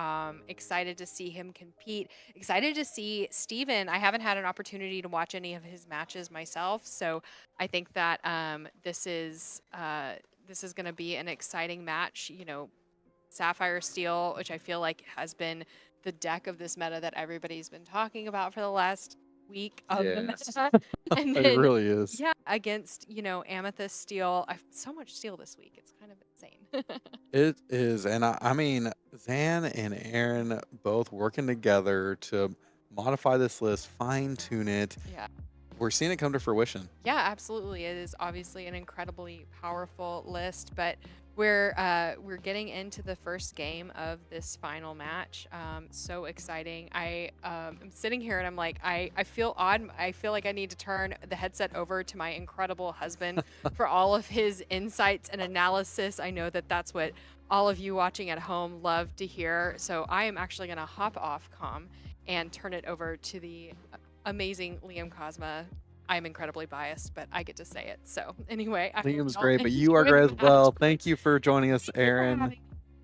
excited to see him compete. Excited to see Steven. I haven't had an opportunity to watch any of his matches myself, so I think that this is going to be an exciting match. You know, Sapphire Steel, which I feel like has been the deck of this meta that everybody's been talking about for the last week of the meta. And It then, really is. yeah, against, Amethyst Steel. I've so much steel this week. It's kind of insane. It is, and I mean, Zan and Aaron both working together to modify this list, fine tune it. Yeah. We're seeing it come to fruition. Yeah, absolutely. It is obviously an incredibly powerful list, but we're getting into the first game of this final match. So exciting. I'm sitting here and I'm like, I feel odd. I feel like I need to turn the headset over to my incredible husband for all of his insights and analysis. I know that that's what all of you watching at home love to hear. So I am actually going to hop off comm and turn it over to the amazing Liam Cosma. I'm incredibly biased, but I get to say it. So anyway, I hope Liam's y'all great, but you are enjoy great the as well. match. Thank you for joining us, Thank you for Aaron. having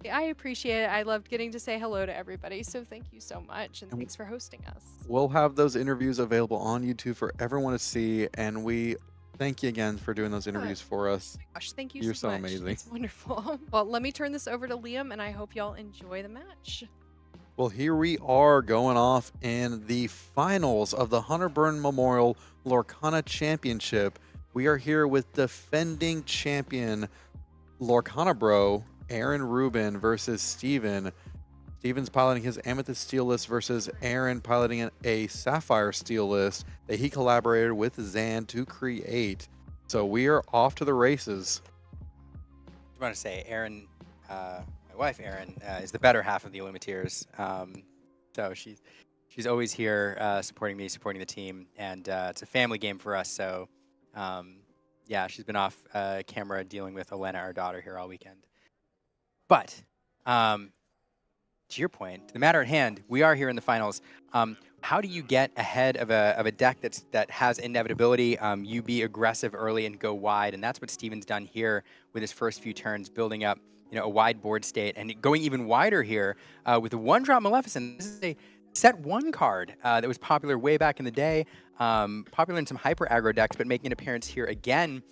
me. I appreciate it. I loved getting to say hello to everybody. So thank you so much, and And thanks for hosting us. We'll have those interviews available on YouTube for everyone to see, and we thank you again for doing those interviews for us. Gosh, thank you You're so so much. amazing. It's wonderful. Well, let me turn this over to Liam, and I hope y'all enjoy the match. Well, here we are going off in the finals of the Hunter Burn Memorial Lorcana Championship. We are here with defending champion Lorcana Bro, Aaron Rubin versus Steven. Steven's piloting his Amethyst Steel list versus Aaron piloting a Sapphire Steel list that he collaborated with Zan to create. So we are off to the races. I want to say, Erin, my wife, Erin, is the better half of the Illumineers. So she's always here supporting me, supporting the team, and it's a family game for us. So yeah, she's been off camera dealing with Elena, our daughter, here all weekend. But to your point, to the matter at hand, we are here in the finals. How do you get ahead of a deck that has inevitability? You be aggressive early and go wide, and that's what Steven's done here with his first few turns, building up a wide board state and going even wider here with the one-drop Maleficent. This is a set one card that was popular way back in the day, popular in some hyper aggro decks, but making an appearance here again.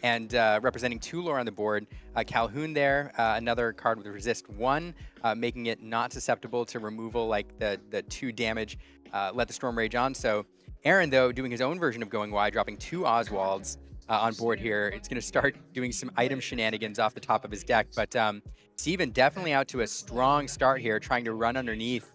And representing 2 lore on the board. Calhoun there, another card with resist 1, making it not susceptible to removal like the 2 damage, let the storm rage on. So Aaron, though, doing his own version of going wide, dropping 2 Oswalds, on board here. It's going to start doing some item shenanigans off the top of his deck. But Steven definitely out to a strong start here, trying to run underneath.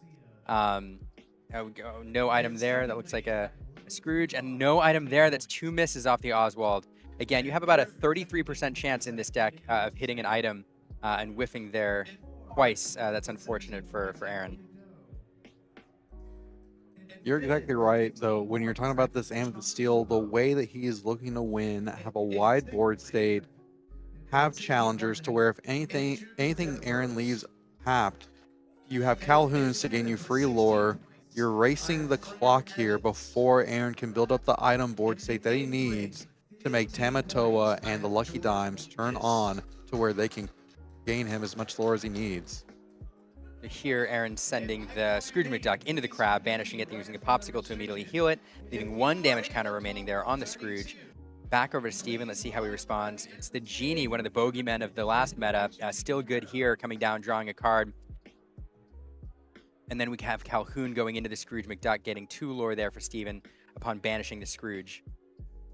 No item there. That looks like a Scrooge, and no item there. That's 2 misses off the Oswald. Again, you have about a 33% chance in this deck of hitting an item and whiffing there twice. That's unfortunate for Aaron. You're exactly right, though. When you're talking about this Amethyst Steel, the way that he is looking to win, have a wide board state, have challengers to where if anything Aaron leaves tapped, you have Calhoun's to gain you free lore. You're racing the clock here before Aaron can build up the item board state that he needs to make Tamatoa and the Lucky Dimes turn on to where they can gain him as much lore as he needs. Here, Aaron's sending the Scrooge McDuck into the crab, banishing it, using a popsicle to immediately heal it, leaving 1 damage counter remaining there on the Scrooge. Back over to Steven. Let's see how he responds. It's the Genie, one of the bogeymen of the last meta. Still good here, coming down, drawing a card. And then we have Calhoun going into the Scrooge McDuck, getting 2 lore there for Steven upon banishing the Scrooge.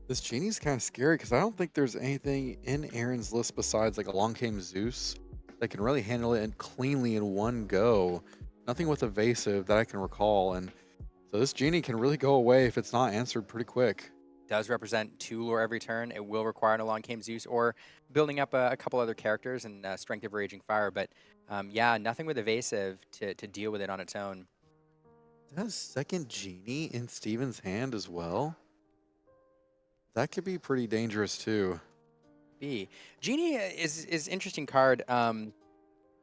This Genie's kind of scary because I don't think there's anything in Aaron's list besides like Along Came Zeus that can really handle it cleanly in one go. Nothing with evasive that I can recall. And so this Genie can really go away if it's not answered pretty quick. Does represent 2 lore every turn. It will require an Along Came Zeus or building up a couple other characters and Strength of Raging Fire. But yeah, nothing with evasive to deal with it on its own. That second Genie in Steven's hand as well. That could be pretty dangerous too. Genie is interesting card.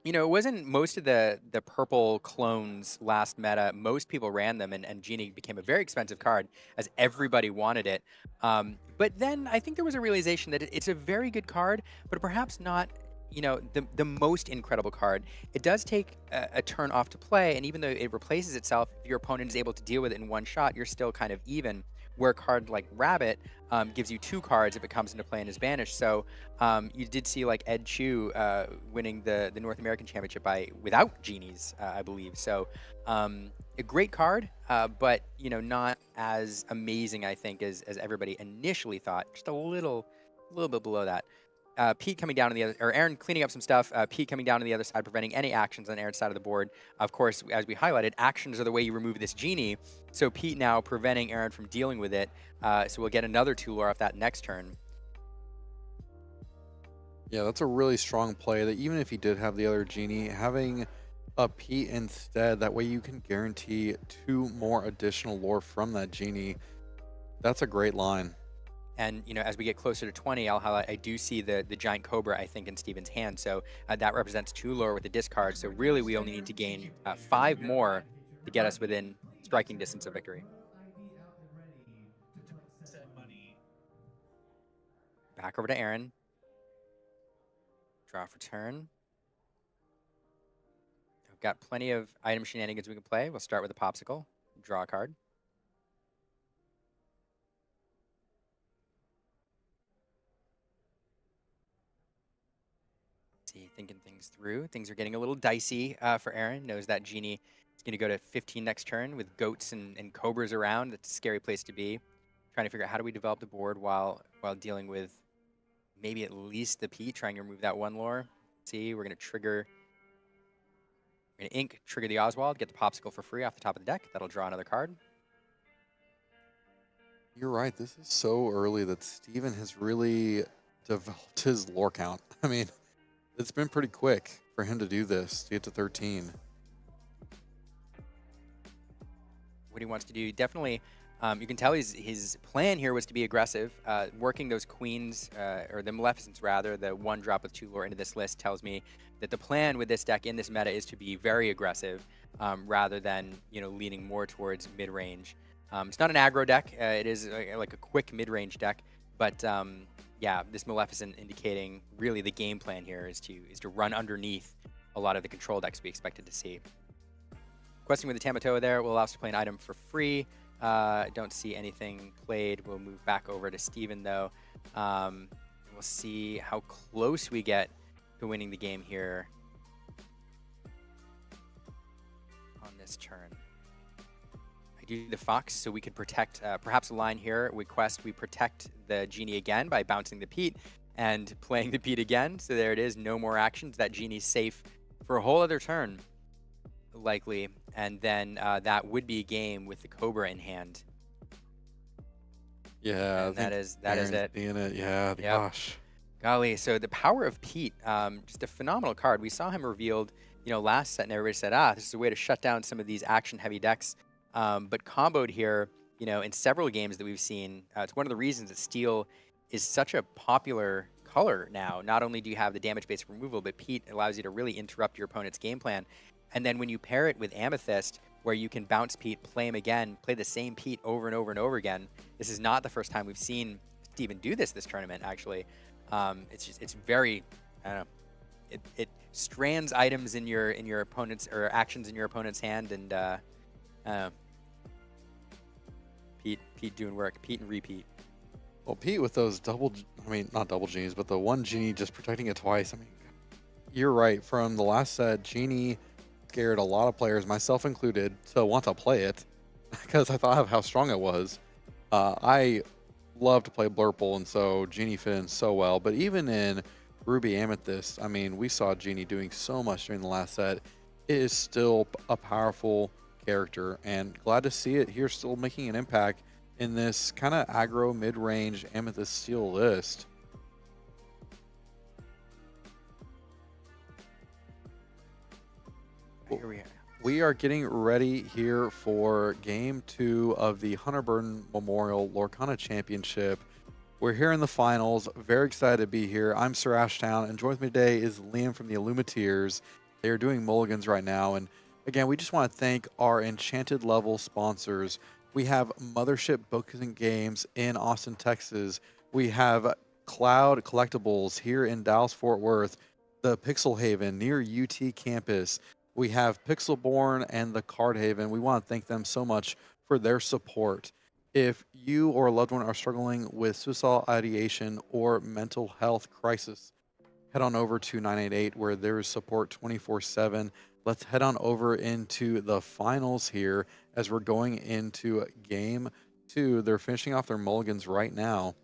You know, it wasn't most of the purple clones last meta. Most people ran them, and Genie became a very expensive card as everybody wanted it. But then I think there was a realization that it's a very good card, but perhaps not, you know, the most incredible card. It does take a turn off to play, and even though it replaces itself, if your opponent is able to deal with it in one shot, you're still kind of even. Where a card like Rabbit gives you 2 cards if it comes into play and is banished. So you did see like Ed Chu winning the North American Championship without Genies, I believe. So a great card, but you know, not as amazing, I think, as everybody initially thought. Just a little bit below that. Pete coming down on the other, or Aaron cleaning up some stuff. Pete coming down on the other side, preventing any actions on Aaron's side of the board. Of course, as we highlighted, actions are the way you remove this Genie. So Pete now preventing Aaron from dealing with it. So we'll get another 2 lore off that next turn. Yeah, that's a really strong play that even if he did have the other Genie, having a Pete instead, that way you can guarantee 2 more additional lore from that Genie. That's a great line. And, you know, as we get closer to 20, I'll highlight, I do see the Giant Cobra, I think, in Steven's hand. So that represents 2 lore with the discard. So really, we only need to gain 5 more to get us within striking distance of victory. Back over to Aaron. Draw for turn. We've got plenty of item shenanigans we can play. We'll start with a popsicle. Draw a card. Thinking things through. Things are getting a little dicey for Aaron. Knows that Genie is going to go to 15 next turn with goats and cobras around. That's a scary place to be. Trying to figure out how do we develop the board while dealing with maybe at least the P, trying to remove that 1 lore. See, we're going to trigger. We're going to ink, trigger the Oswald, get the popsicle for free off the top of the deck. That'll draw another card. You're right. This is so early that Steven has really developed his lore count. I mean, it's been pretty quick for him to do this, to get to 13. What he wants to do, definitely, you can tell his plan here was to be aggressive. Working those queens, or the Maleficents rather, the 1 drop with 2 lore into this list tells me that the plan with this deck in this meta is to be very aggressive, rather than, you know, leaning more towards mid-range. It's not an aggro deck. It is like a quick mid-range deck, but yeah, this Maleficent indicating really the game plan here is to run underneath a lot of the control decks we expected to see. Questing with the Tamatoa there will allow us to play an item for free. Don't see anything played. We'll move back over to Steven though. We'll see how close we get to winning the game here on this turn. I do the Fox, so we could protect perhaps a line here. We quest, we protect the Genie again by bouncing the Pete and playing the Pete again. So there it is, no more actions. That Genie's safe for a whole other turn, likely. And then that would be a game with the Cobra in hand. Yeah, And that is Aaron's it. seeing it. Yeah, Yep. gosh. Golly, so the power of Pete, just a phenomenal card. We saw him revealed, last set, and everybody said, this is a way to shut down some of these action-heavy decks. But comboed here, in several games that we've seen, it's one of the reasons that Steel is such a popular color now. Not only do you have the damage-based removal, but Pete allows you to really interrupt your opponent's game plan. And then when you pair it with Amethyst, where you can bounce Pete, play him again, play the same Pete over and over and over again. This is not the first time we've seen Steven do this tournament, actually. It's very, I don't know, it strands items in your opponent's, or actions in your opponent's hand, and Pete doing work, Pete and repeat. Well, Pete with those not double Genies, but the one Genie just protecting it twice. I mean, you're right. From the last set, Genie scared a lot of players, myself included, to want to play it because I thought of how strong it was. I love to play Blurple, and so Genie fit in so well. But even in Ruby Amethyst, I mean, we saw Genie doing so much during the last set. It is still a powerful character, and glad to see it here still making an impact in this kind of aggro mid-range Amethyst Steel list. Here we are. We are getting ready here for Game 2 of the Hunter Burton Memorial Lorcana Championship. We're here in the finals. Very excited to be here. I'm Sir Ashtown, and joining me today is Liam from the Illumineers. They are doing mulligans right now. And again, we just want to thank our Enchanted Level sponsors. We have Mothership Books and Games in Austin, Texas. We have Cloud Collectibles here in Dallas-Fort Worth, the Pixel Haven near UT campus. We have Pixelborn and the Card Haven. We want to thank them so much for their support. If you or a loved one are struggling with suicidal ideation or mental health crisis, head on over to 988 where there is support 24/7. Let's head on over into the finals here as we're going into Game 2. They're finishing off their mulligans right now.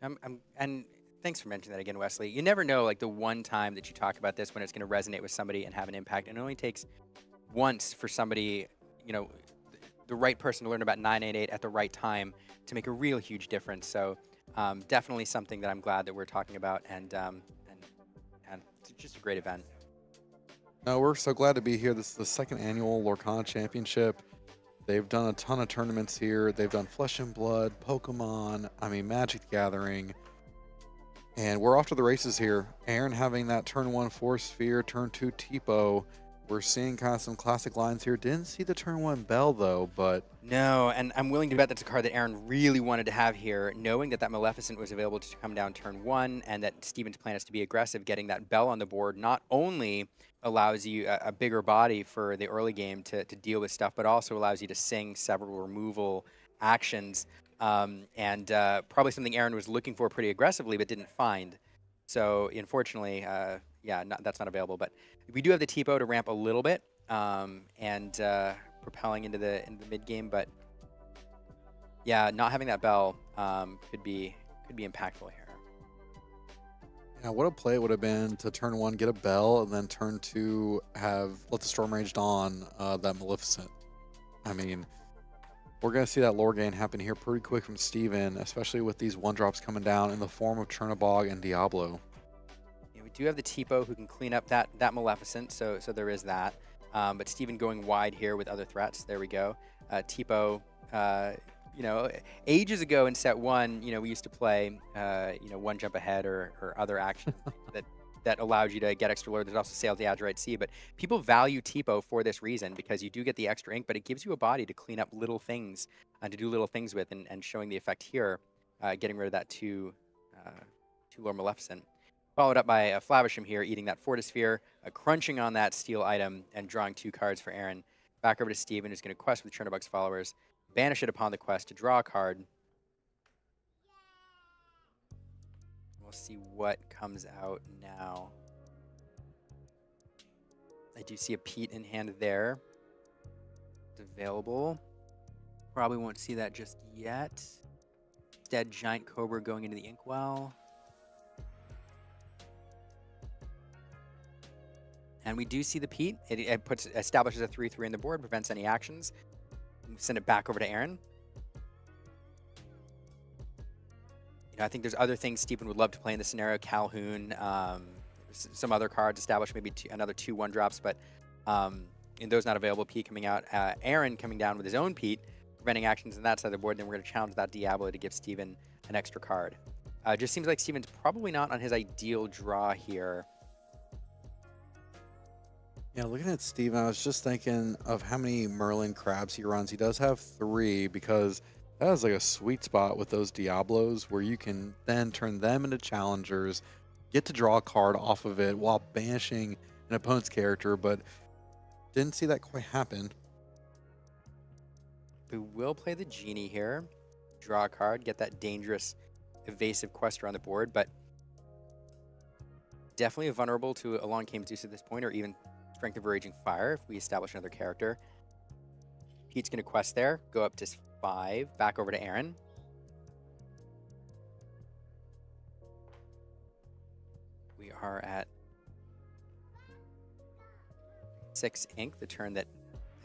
And thanks for mentioning that again, Wesley. You never know, like, the one time that you talk about this when it's going to resonate with somebody and have an impact. And it only takes once for somebody, the right person to learn about 988 at the right time to make a real huge difference. So definitely something that I'm glad that we're talking about, and it's just a great event. No, we're so glad to be here. This is the second annual Lorcana Championship. They've done a ton of tournaments here. They've done Flesh and Blood, Pokemon, Magic the Gathering. And we're off to the races here. Aaron having that turn 1 Force Sphere, turn 2 Tipo. We're seeing kind of some classic lines here. Didn't see the turn 1 Bell, though, but... No, and I'm willing to bet that's a card that Aaron really wanted to have here, knowing that Maleficent was available to come down turn 1, and that Steven's plan is to be aggressive. Getting that Bell on the board not only allows you a bigger body for the early game to deal with stuff, but also allows you to sing several removal actions. And probably something Aaron was looking for pretty aggressively, but didn't find. So unfortunately, that's not available. But we do have the Tipo to ramp a little bit, and propelling into the mid game. But yeah, not having that Bell could be impactful here. Yeah, what a play it would have been to turn 1 get a Bell, and then turn 2 let the Storm Rage Dawn that Maleficent. I mean, we're going to see that lore gain happen here pretty quick from Steven, especially with these 1-drops coming down in the form of Chernobog and Diablo. Yeah, we do have the Tipo who can clean up that Maleficent, so there is that. But Steven going wide here with other threats. There we go. Tipo, ages ago in set 1, we used to play, 1 jump ahead or other actions that allows you to get extra lore. There's also Sail the Azurite Sea, but people value Tipo for this reason, because you do get the extra ink, but it gives you a body to clean up little things, to do little things with, and showing the effect here, getting rid of that 2 lore Maleficent. Followed up by a Flavisham here, eating that Fortisphere, crunching on that steel item, and drawing 2 cards for Aaron. Back over to Steven, who's going to quest with Chernobog's followers, banish it upon the quest to draw a card. We'll see what comes out now. I do see a Pete in hand there. It's available. Probably won't see that just yet. Instead, Giant Cobra going into the Inkwell. And we do see the Pete. It establishes a 3-3 on the board, prevents any actions. Send it back over to Aaron. I think there's other things Stephen would love to play in this scenario. Calhoun, some other cards establish maybe another 2-1 drops, but in those not available, Pete coming out. Aaron coming down with his own Pete, preventing actions on that side of the board. Then we're going to challenge that Diablo to give Stephen an extra card. Just seems like Stephen's probably not on his ideal draw here. Yeah, looking at Steven, I was just thinking of how many Merlin crabs he runs. He does have 3 because that is like a sweet spot with those Diablos where you can then turn them into challengers, get to draw a card off of it while banishing an opponent's character, but didn't see that quite happen. We will play the Genie here. Draw a card, get that dangerous, evasive quester on the board, but definitely vulnerable to a Long Came Zeus at this point, or even Strength of a Raging Fire if we establish another character. Pete's going to quest there, go up to 5, back over to Aaron. We are at 6 ink, the turn that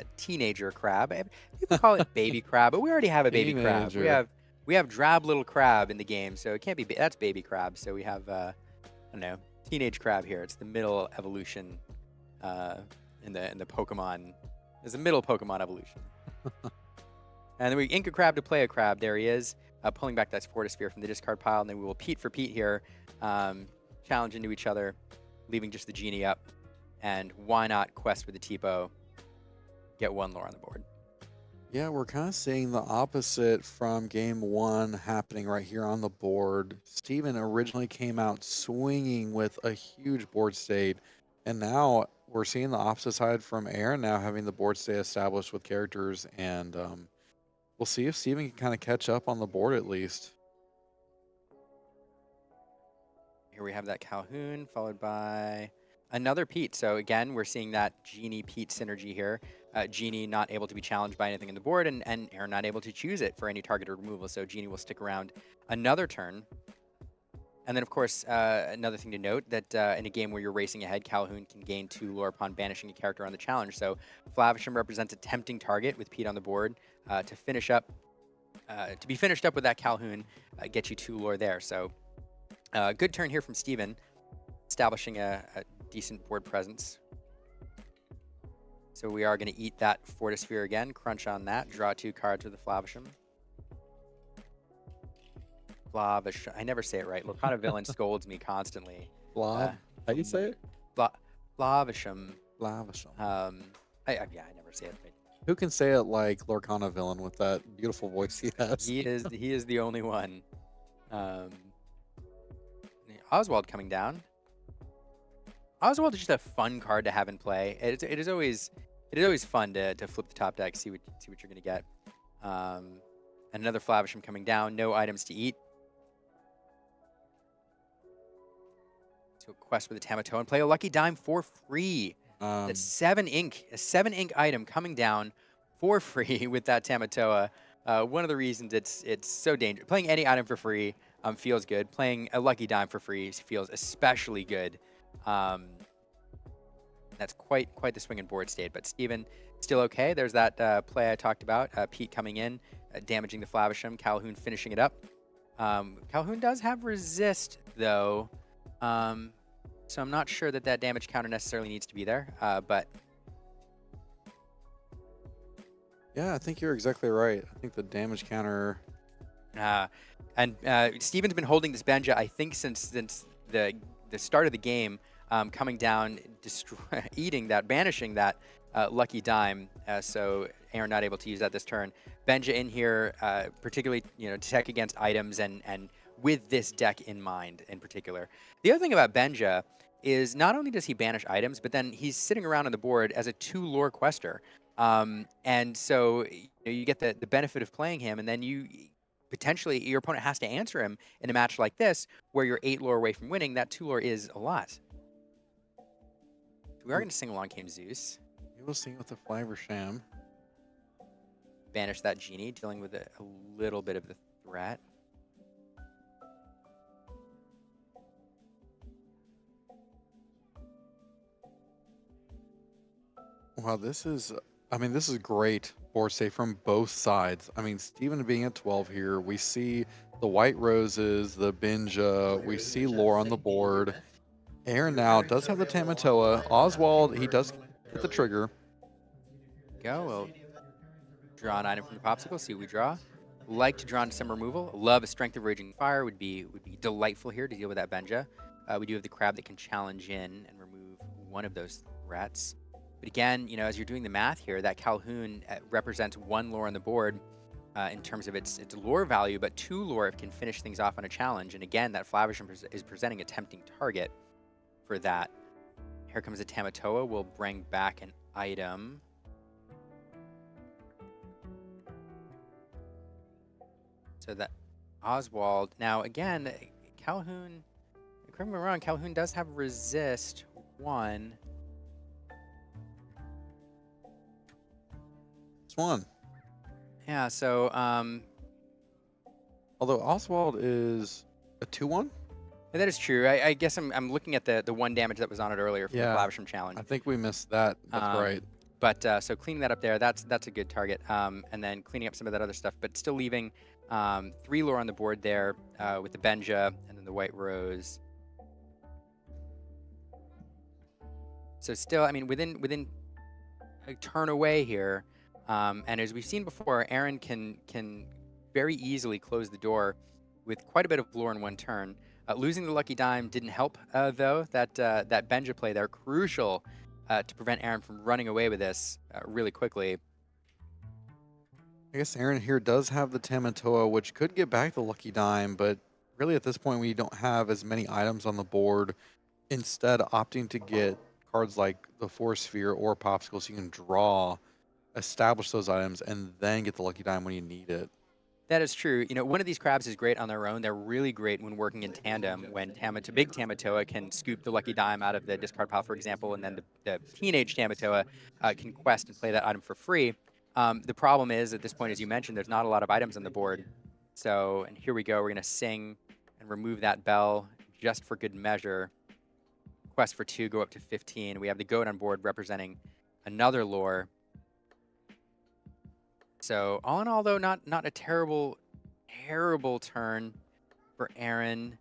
a teenager crab. People call it baby crab, but we already have a baby crab. We have drab little crab in the game, so it can't be. That's baby crab. So we have I don't know, teenage crab here. It's the middle evolution in the Pokemon. There's a middle Pokemon evolution. And then we ink a crab to play a crab. There he is, pulling back that Fortisphere from the discard pile, and then we will Pete for Pete here, challenge into each other, leaving just the Genie up. And why not quest with the Tipo? Get 1 lore on the board. Yeah, we're kind of seeing the opposite from game 1 happening right here on the board. Steven originally came out swinging with a huge board state, and now we're seeing the opposite side from Aaron now having the board state established with characters, and we'll see if Steven can kind of catch up on the board at least. Here we have that Calhoun, followed by another Pete. So again, we're seeing that Genie-Pete synergy here. Genie not able to be challenged by anything in the board, and Aaron not able to choose it for any targeted removal. So Genie will stick around another turn. And then, of course, another thing to note that in a game where you're racing ahead, Calhoun can gain 2 lore upon banishing a character on the challenge. So Flavisham represents a tempting target with Pete on the board to finish up, to be finished up with that Calhoun, get you 2 lore there. So good turn here from Steven, establishing a decent board presence. So we are going to eat that Fortisphere again, crunch on that, draw 2 cards with the Flavisham. Flavisham. I never say it right. Lorcana Villain scolds me constantly. How do you say it? Flavisham. Flavisham. Yeah, I never say it right. Who can say it like Lorcana Villain with that beautiful voice he has? He is the only one. Oswald coming down. Oswald is just a fun card to have in play. It is always fun to flip the top deck, see what you're gonna get. And another Flavisham coming down. No items to eat. So quest with a Tamatoa and play a Lucky Dime for free. A 7 ink item coming down for free with that Tamatoa. One of the reasons it's so dangerous. Playing any item for free feels good. Playing a Lucky Dime for free feels especially good. That's quite the swinging board state. But Steven still okay. There's that play I talked about. Pete coming in, damaging the Flavisham. Calhoun finishing it up. Calhoun does have resist though. So I'm not sure that damage counter necessarily needs to be there, but... Yeah, I think you're exactly right. I think the damage counter... And Steven's been holding this Benja, I think, since the start of the game, coming down, banishing that Lucky Dime, so Aaron not able to use that this turn. Benja in here, particularly, to tech against items and with this deck in mind in particular. The other thing about Benja is not only does he banish items, but then he's sitting around on the board as a 2 lore quester. And so you get the benefit of playing him, and then potentially your opponent has to answer him in a match like this where you're 8 lore away from winning. That 2 lore is a lot. We are going to sing Along Came Zeus. We will sing with the Flavisham. banish that genie, dealing with a little bit of the threat. Wow, this is great for say from both sides. I mean, Steven being at 12 here, we see the white roses, the Binja, we see lore on the board. Aaron now does have the Tamatoa. Oswald, he does hit the trigger. Go. We'll draw an item from the popsicle. See what we draw. Like to draw into some removal. Love a Strength of Raging Fire. Would be delightful here to deal with that Benja. We do have the crab that can challenge in and remove one of those threats. But again, as you're doing the math here, that Calhoun represents 1 lore on the board in terms of its lore value, but 2 lore if it can finish things off on a challenge. And again, that Flavisham is presenting a tempting target for that. Here comes a Tamatoa. We'll bring back an item. So that Oswald. Now, again, Calhoun, correct me if I'm wrong, Calhoun does have resist 1. It's 1. Yeah, so, although Oswald is a 2/1? that is true. I guess I'm looking at the 1 damage that was on it earlier from the Flavisham challenge. I think we missed that. That's right. But so cleaning that up there, that's a good target. And then cleaning up some of that other stuff, but still leaving 3 lore on the board there with the Benja and then the White Rose. So still, I mean, within a turn away here, and as we've seen before, Aaron can very easily close the door with quite a bit of lore in 1 turn. Losing the lucky dime didn't help, though. That Benja play there, crucial to prevent Aaron from running away with this really quickly. I guess Aaron here does have the Tamatoa, which could get back the lucky dime, but really at this point we don't have as many items on the board. Instead, opting to get cards like the Force Sphere or Popsicle so you can draw, establish those items, and then get the lucky dime when you need it. That is true. One of these crabs is great on their own. They're really great when working in tandem, when big Tamatoa can scoop the lucky dime out of the discard pile, for example, and then the teenage Tamatoa can quest and play that item for free. The problem is, at this point, as you mentioned, there's not a lot of items on the board. So, and here we go. We're going to sing and remove that bell just for good measure. Quest for 2, go up to 15. We have the goat on board representing another lore. So all in all, though, not a terrible turn for Aaron.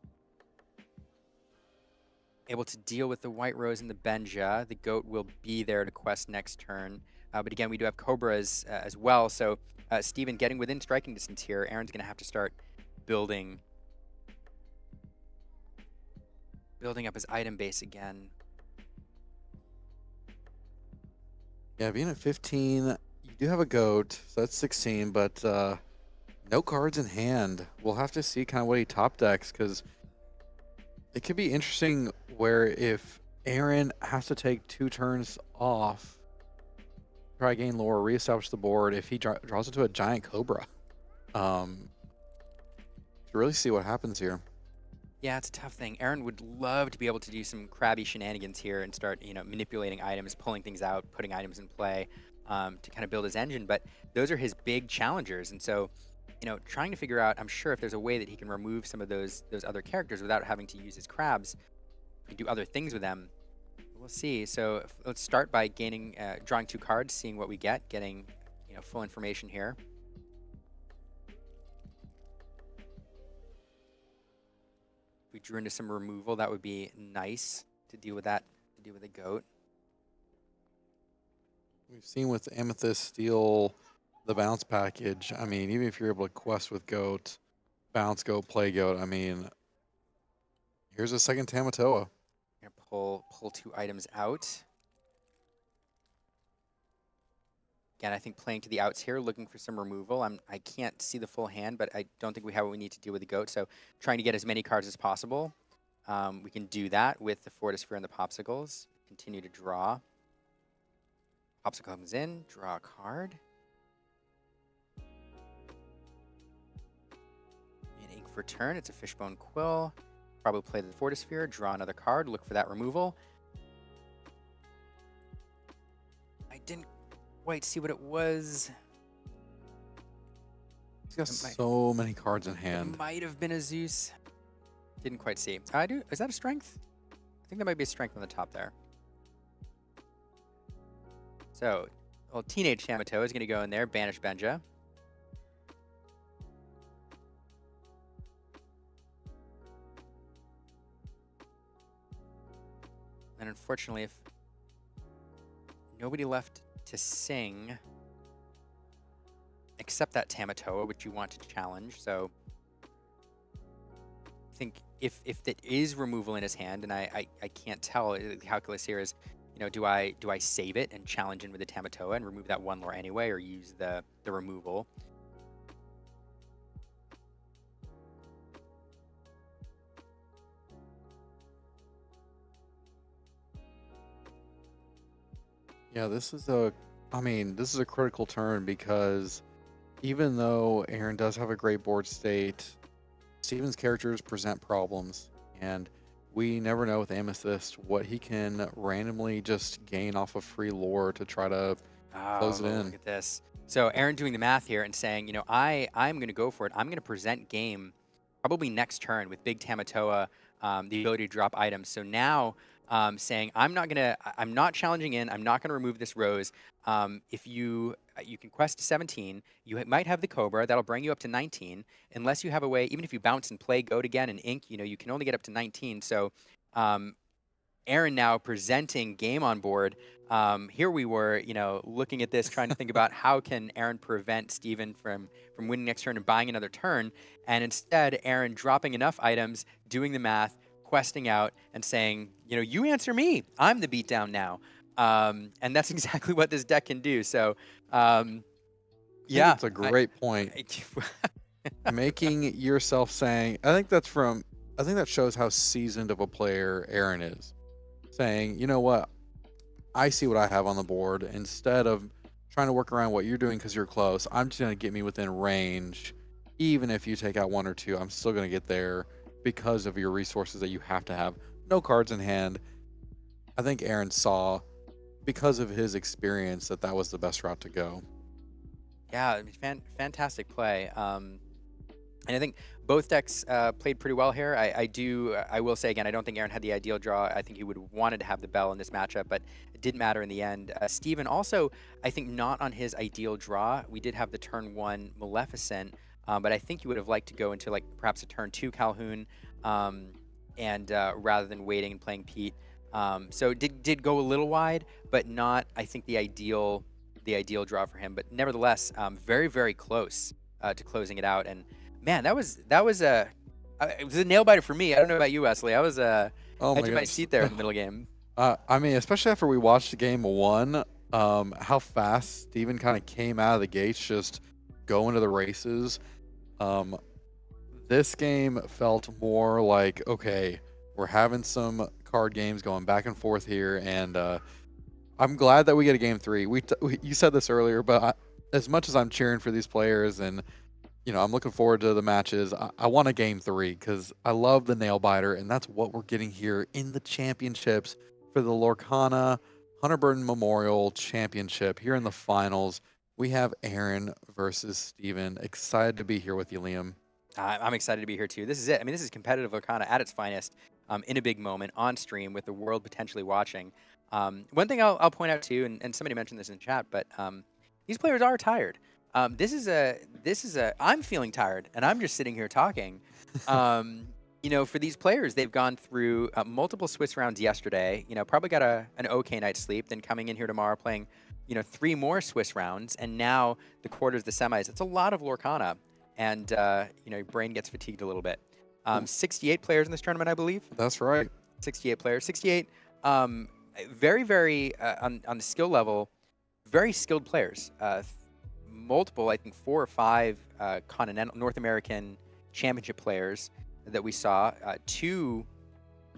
Able to deal with the White Rose and the Benja. The goat will be there to quest next turn. But again, we do have Cobras as well. So Steven getting within striking distance here. Aaron's going to have to start building up his item base again. Yeah, being at 15, you do have a goat, so that's 16, but no cards in hand. We'll have to see kind of what he top decks, because it could be interesting where if Aaron has to take 2 turns off, try gain lore, reestablish the board, if he draws into a giant Cobra. To really see what happens here. Yeah, it's a tough thing. Aaron would love to be able to do some crabby shenanigans here and start, manipulating items, pulling things out, putting items in play to kind of build his engine. But those are his big challengers. And so, trying to figure out, I'm sure if there's a way that he can remove some of those other characters without having to use his crabs and do other things with them. We'll see. So let's start by drawing 2 cards, seeing what we get, getting, full information here. We drew into some removal. That would be nice to deal with that, to deal with a goat. We've seen with Amethyst Steel, the bounce package. I mean, even if you're able to quest with goat, bounce goat, play goat, I mean, here's a second Tamatoa. Gonna pull 2 items out. Again, I think playing to the outs here, looking for some removal. I can't see the full hand, but I don't think we have what we need to deal with the goat. So trying to get as many cards as possible. We can do that with the Fortisphere and the Popsicles. Continue to draw. Popsicle comes in, draw a card. An ink for turn, it's a Fishbone Quill. Probably play the Fortisphere, draw another card, look for that removal. I didn't quite see what it was. He's got It might- so many cards in It hand. might have been a Zeus. Didn't quite see. I do. Is that a strength? I think that might be a strength on the top there. So, well, teenage Yamato is going to go in there, banish Benja. And unfortunately, if nobody left to sing except that Tamatoa, which you want to challenge, so I think if that is removal in his hand, and I can't tell, the calculus here is, do I save it and challenge in with the Tamatoa and remove that one lore anyway, or use the removal? Yeah, this is a critical turn because even though Aaron does have a great board state, Steven's characters present problems, and we never know with Amethyst what he can randomly just gain off of free lore to try to close it in. Look at this. So Aaron doing the math here and saying, I'm going to go for it. I'm going to present game probably next turn with Big Tamatoa, the ability to drop items. So now saying, I'm not challenging in. I'm not going to remove this rose. If you can quest to 17, you might have the Cobra. That'll bring you up to 19. Unless you have a way, even if you bounce and play Goat again and Ink, you can only get up to 19. So Aaron now presenting game on board. Here we were, looking at this, trying to think about how can Aaron prevent Steven from winning next turn and buying another turn. And instead, Aaron dropping enough items, doing the math, questing out, and saying, you answer me. I'm the beatdown now. And that's exactly what this deck can do. So, yeah. It's a great point. Making yourself saying, I think that shows how seasoned of a player Aaron is. Saying, you know what, I see what I have on the board. Instead of trying to work around what you're doing because you're close, I'm just going to get me within range. Even if you take out one or two, I'm still going to get there because of your resources that you have to have. No cards in hand. I think Aaron saw, because of his experience, that was the best route to go. Yeah, fantastic play. And I think both decks played pretty well here. I will say again, I don't think Aaron had the ideal draw. I think he would have wanted to have the Bell in this matchup, but it didn't matter in the end. Steven also, I think, not on his ideal draw. We did have the turn 1 Maleficent, but I think he would have liked to go into perhaps a turn 2 Calhoun, and rather than waiting and playing Pete. So did go a little wide, but not, I think, the ideal draw for him. But nevertheless, very, very close to closing it out. And man, it was a nail biter for me. I don't know about you, Wesley. I was edge of my seat there in the middle game. Especially after we watched game 1, how fast Steven kind of came out of the gates, just going to the races. This game felt more like, okay, we're having some card games going back and forth here, and I'm glad that we get a game 3. You said this earlier, but as much as I'm cheering for these players and I'm looking forward to the matches, I want a game 3 because I love the nail biter, and that's what we're getting here in the championships for the Lorcana Hunter Burton Memorial Championship. Here in the finals, we have Aaron versus Steven. Excited to be here with you, Liam. I'm excited to be here too. This is it. I mean, this is competitive Lorcana at its finest, in a big moment on stream with the world potentially watching. One thing I'll point out too, and somebody mentioned this in chat, but these players are tired. This is a. I'm feeling tired, and I'm just sitting here talking. For these players, they've gone through multiple Swiss rounds yesterday. Probably got an okay night's sleep. Then coming in here tomorrow, playing, 3 more Swiss rounds, and now the quarters, the semis. It's a lot of Lorcana, and your brain gets fatigued a little bit. 68 players in this tournament, I believe. That's right. 68 players. 68. Very, very on the skill level, very skilled players. Multiple, I think 4 or 5 continental North American championship players that we saw. 2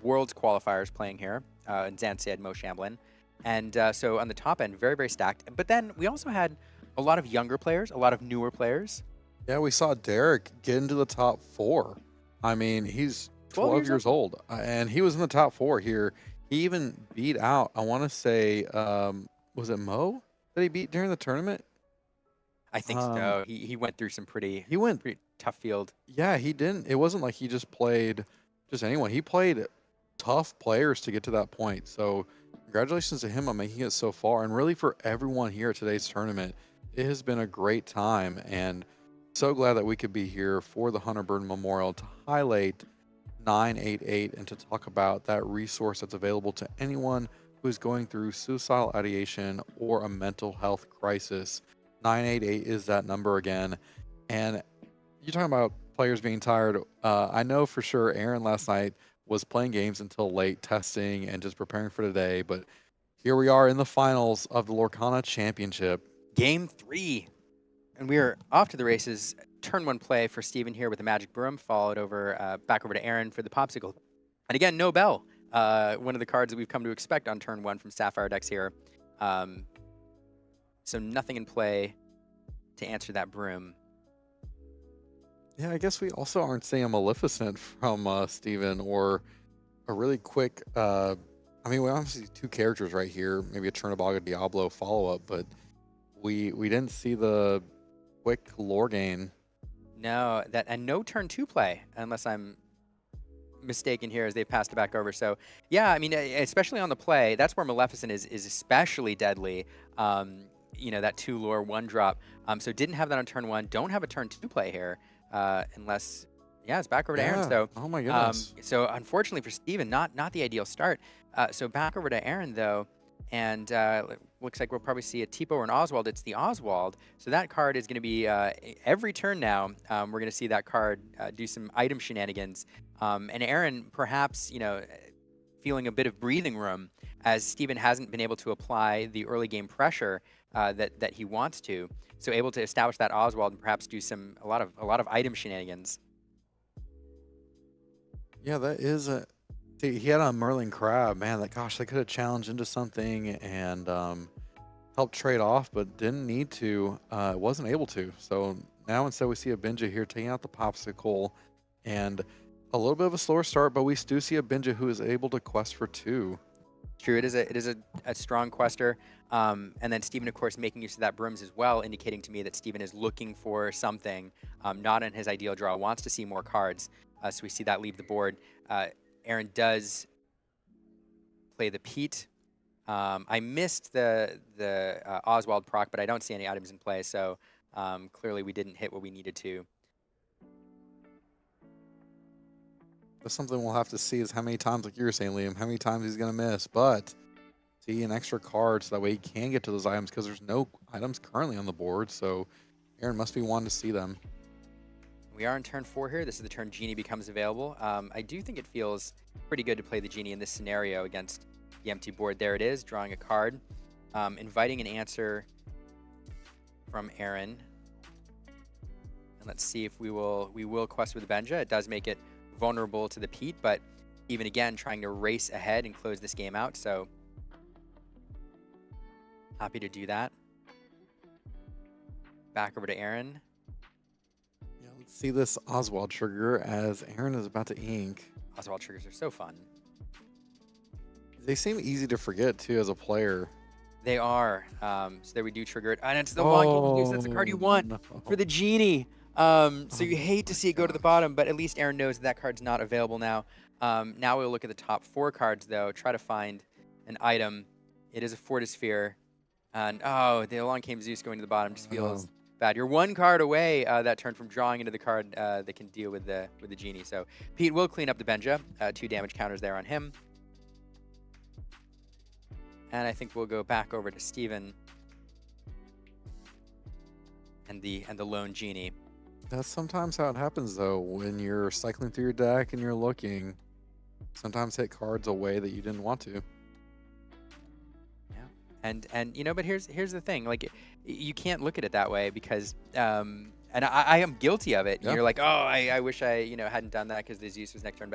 Worlds qualifiers playing here, Zansid, Mo Shamblin. And so on the top end, very, very stacked. But then we also had a lot of younger players, a lot of newer players. Yeah, we saw Derek get into the top 4. I mean, he's 12 years old, and he was in the top 4 here. He even beat out, I want to say, was it Mo that he beat during the tournament? I think Um, so. He went through some pretty he went, pretty tough field. yeah, he didn't. It wasn't like he just played just anyone. He played tough players to get to that point. So, congratulations to him on making it so far. And really, for everyone here at today's tournament, it has been a great time. And so glad that we could be here for the Hunter Burden Memorial to highlight 988 and to talk about that resource that's available to anyone who's going through suicidal ideation or a mental health crisis. 988 is that number again. And you're talking about players being tired. I know for sure Aaron last night was playing games until late, testing and just preparing for today. But here we are in the finals of the Lorcana Championship. Game 3. And we are off to the races. Turn 1 play for Steven here with the Magic Broom, followed over back over to Aaron for the Popsicle. And again, no bell. One of the cards that we've come to expect on turn 1 from Sapphire decks here. So nothing in play to answer that Broom. Yeah, I guess we also aren't seeing a Maleficent from Steven or a really quick. I mean, we obviously see 2 characters right here, maybe a Chernobyl Diablo follow up, but we didn't see the quick lore gain. No, and no turn 2 play, unless I'm mistaken here as they passed it back over. So yeah, I mean, especially on the play, that's where Maleficent is especially deadly. You know, that 2 lore 1 drop. So didn't have that on turn 1. Don't have a turn 2 play here, unless yeah, it's back over to Aaron. So oh my goodness. So unfortunately for Steven, not the ideal start. So back over to Aaron though, and looks like we'll probably see a Tipo or an Oswald. It's the Oswald. So that card is going to be every turn now. We're going to see that card do some item shenanigans. And Aaron, perhaps, you know, feeling a bit of breathing room as Steven hasn't been able to apply the early game pressure that he wants to. So able to establish that Oswald and perhaps do a lot of item shenanigans. Yeah, that is a. See, he had a Merlin Crab, man. That gosh, they could have challenged into something and helped trade off, but didn't need to. Wasn't able to. So now instead we see a Benja here taking out the Popsicle, and a little bit of a slower start, but we do see a Benja who is able to quest for 2. True, it is a strong quester, and then Steven, of course, making use of that Brooms as well, indicating to me that Steven is looking for something, not in his ideal draw, wants to see more cards. So we see that leave the board. Aaron does play the Pete. I missed the Oswald proc, but I don't see any items in play, so clearly we didn't hit what we needed to. That's something we'll have to see is how many times, like you were saying, Liam, how many times he's going to miss. But see an extra card so that way he can get to those items because there's no items currently on the board. So Aaron must be wanting to see them. We are in turn 4 here. This is the turn Genie becomes available. I do think it feels pretty good to play the Genie in this scenario against the empty board. There it is, drawing a card, inviting an answer from Aaron. And let's see if we will quest with Benja. It does make it vulnerable to the Pete, but even again, trying to race ahead and close this game out. So happy to do that. Back over to Aaron. Yeah, let's see this Oswald trigger as Aaron is about to ink. Oswald triggers are so fun. They seem easy to forget too as a player. They are. So there we do trigger it. And it's the one. That's the card you want for the Genie. So you hate to see it go to the bottom, but at least Aaron knows that card's not available now. Now we'll look at the top 4 cards, though. Try to find an item. It is a Fortisphere. And, oh, the Along Came Zeus going to the bottom just feels bad. You're 1 card away that turn from drawing into the card that can deal with the Genie. So Pete will clean up the Benja. 2 damage counters there on him. And I think we'll go back over to Steven and the lone Genie. That's sometimes how it happens, though, when you're cycling through your deck and you're looking. Sometimes hit cards away that you didn't want to. Yeah, and you know, but here's the thing, like you can't look at it that way because and I am guilty of it. Yeah. You're like, oh, I wish I hadn't done that because the Zeus was next turn,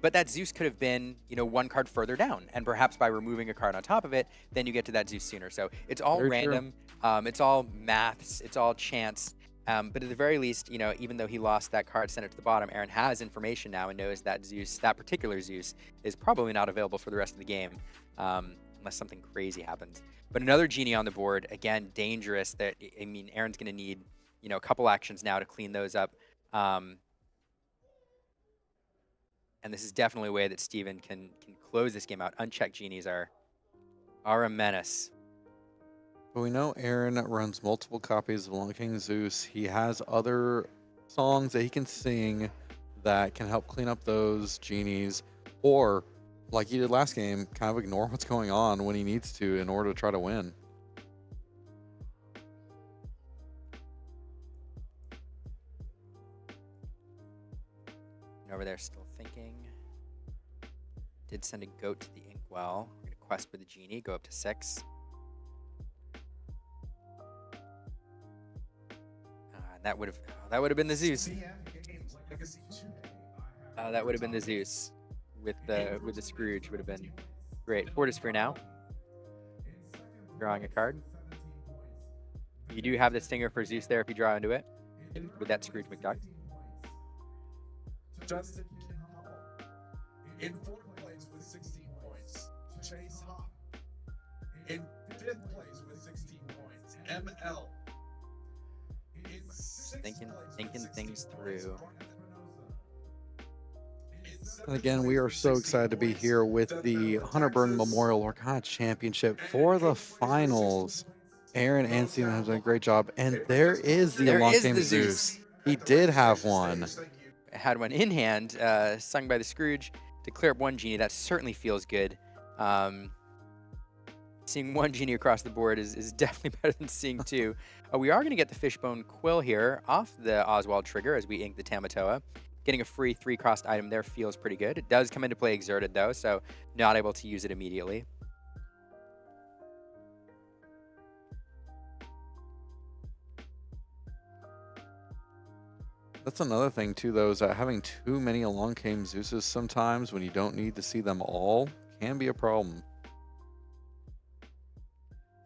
but that Zeus could have been 1 card further down, and perhaps by removing a card on top of it, then you get to that Zeus sooner. So it's all very random. It's all maths. It's all chance. But at the very least, even though he lost that card, sent it to the bottom, Aaron has information now and knows that Zeus, that particular Zeus, is probably not available for the rest of the game, unless something crazy happens. But another Genie on the board, again, dangerous. That I mean, Aaron's going to need, you know, a couple actions now to clean those up. And this is definitely a way that Steven can close this game out. Unchecked Genies are a menace. But we know Aaron runs multiple copies of Long King Zeus. He has other songs that he can sing that can help clean up those genies, or like he did last game, kind of ignore what's going on when he needs to in order to try to win. And over there still thinking. Did send a goat to the inkwell. We're going to quest for the Genie, go up to 6. That would have been the Zeus. That would have been the Zeus with the Scrooge. Would have been great. Fortisphere now. Drawing a card. You do have the Stinger for Zeus there if you draw into it with that Scrooge McDuck. Justin in 4th place with 16 points. Chase Hop in 5th place with 16 points. ML in 6th Thinking things through. And again, we are so excited to be here with the Hunter Burn Memorial Lorcana Championship for the finals. Aaron and Steven have done a great job, and there is the Long Game Zeus. He did have one. Had one in hand, sung by the Scrooge to clear up one Genie. That certainly feels good. Seeing one Genie across the board is definitely better than seeing two. We are going to get the Fishbone Quill here off the Oswald trigger as we ink the Tamatoa. Getting a free 3-cost item there feels pretty good. It does come into play exerted, though, so not able to use it immediately. That's another thing, too, though, is that having too many Along Came Zeuses sometimes when you don't need to see them all can be a problem.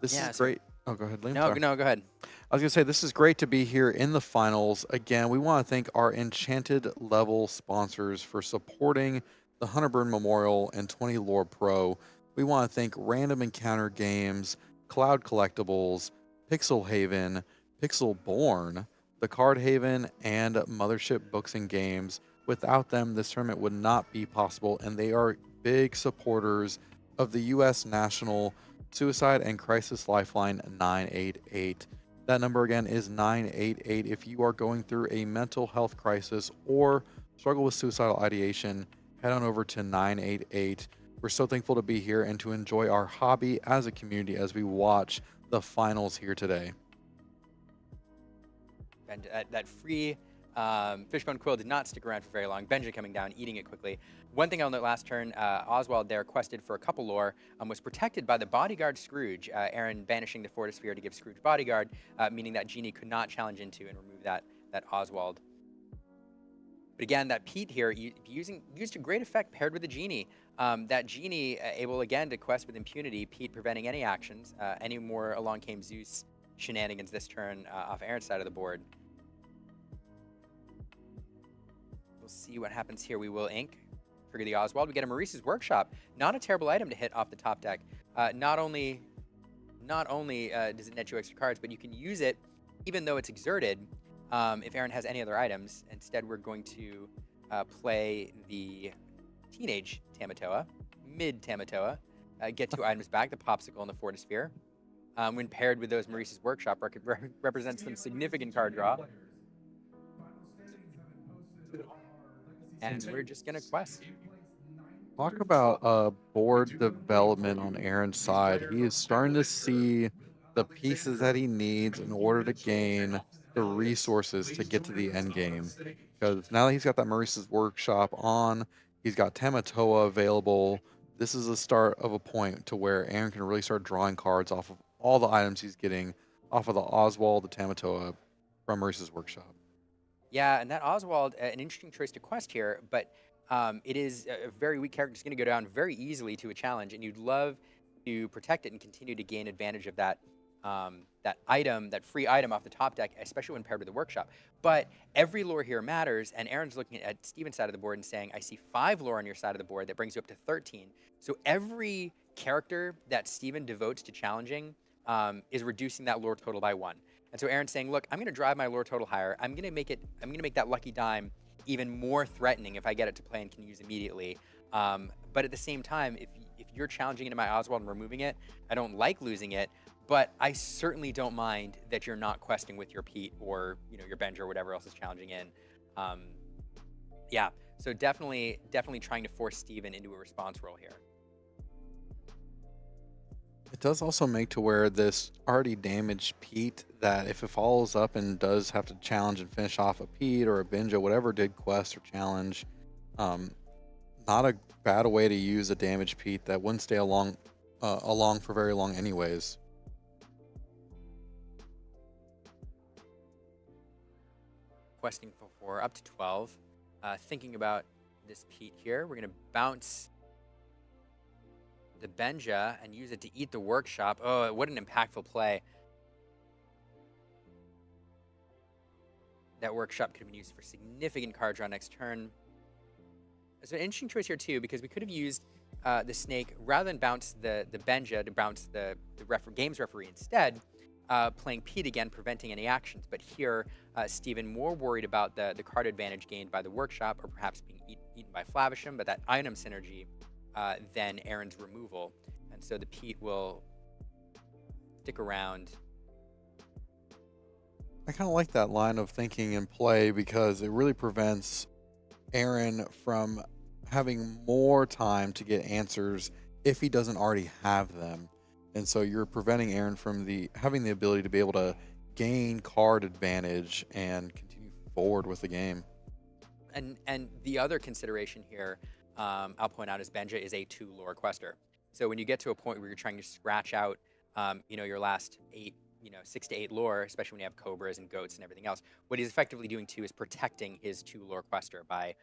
This is great. Oh, go ahead, Liam. No, go ahead. I was going to say, this is great to be here in the finals. Again, we want to thank our Enchanted level sponsors for supporting the Hunter Burn Memorial and 20 Lore Pro. We want to thank Random Encounter Games, Cloud Collectibles, Pixel Haven, Pixel Born, The Card Haven, and Mothership Books and Games. Without them, this tournament would not be possible, and they are big supporters of the U.S. National Suicide and Crisis Lifeline 988. That number again is 988. If you are going through a mental health crisis or struggle with suicidal ideation, head on over to 988. We're so thankful to be here and to enjoy our hobby as a community as we watch the finals here today. And that free Fishbone Quill did not stick around for very long. Benja coming down, eating it quickly. One thing I'll note last turn, Oswald there quested for a couple lore, was protected by the Bodyguard Scrooge. Aaron banishing the Fortisphere to give Scrooge Bodyguard, meaning that Genie could not challenge into and remove that Oswald. But again, that Pete here used to great effect paired with the Genie. That Genie able again to quest with impunity, Pete preventing any actions, any more Along Came Zeus shenanigans this turn off Aaron's side of the board. We'll see what happens here. We will ink. Trigger the Oswald. We get a Maurice's Workshop. Not a terrible item to hit off the top deck. Not only does it net you extra cards, but you can use it even though it's exerted if Aaron has any other items. Instead, we're going to play the Teenage Tamatoa, Mid Tamatoa. Get 2 items back, the Popsicle and the Fortisphere. When paired with those Maurice's Workshop, represents some significant card draw. And we're just going to quest. Talk about board development on Aaron's side. He is starting to see the pieces that he needs in order to gain the resources to get to the end game. Because now that he's got that Maurice's Workshop on, he's got Tamatoa available. This is the start of a point to where Aaron can really start drawing cards off of all the items he's getting off of the Oswald, the Tamatoa from Maurice's Workshop. Yeah, and that Oswald, an interesting choice to quest here, but it is a very weak character. It's going to go down very easily to a challenge, and you'd love to protect it and continue to gain advantage of that that free item off the top deck, especially when paired with the Workshop. But every lore here matters, and Aaron's looking at Steven's side of the board and saying, I see 5 lore on your side of the board that brings you up to 13. So every character that Steven devotes to challenging is reducing that lore total by 1. And so Aaron's saying, look, I'm going to drive my lore total higher. I'm going to make that lucky dime even more threatening if I get it to play and can use immediately. But at the same time, if you're challenging into my Oswald and removing it, I don't like losing it, but I certainly don't mind that you're not questing with your Pete or your Benja or whatever else is challenging in. Yeah, so definitely trying to force Steven into a response role here. It does also make to where this already damaged Pete, that if it follows up and does have to challenge and finish off a Pete or a Benja, whatever did quest or challenge, not a bad way to use a damaged Pete that wouldn't stay along for very long anyways. Questing for 4 up to 12. Thinking about this Pete here, we're going to bounce the Benja and use it to eat the workshop. Oh, what an impactful play. That workshop could have been used for significant card draw next turn. So an interesting choice here too, because we could have used the snake rather than bounce the Benja to bounce the games referee instead, playing Pete again, preventing any actions. But here, Steven more worried about the card advantage gained by the workshop, or perhaps being eaten by Flavisham, but that item synergy than Aaron's removal. And so the Pete will stick around. I kind of like that line of thinking and play because it really prevents Aaron from having more time to get answers if he doesn't already have them. And so you're preventing Aaron from having the ability to be able to gain card advantage and continue forward with the game. And the other consideration here, I'll point out, is Benja is a 2 lore quester. So when you get to a point where you're trying to scratch out, your last 8, 6 to 8 lore, especially when you have cobras and goats and everything else, what he's effectively doing too is protecting his 2 lore quester by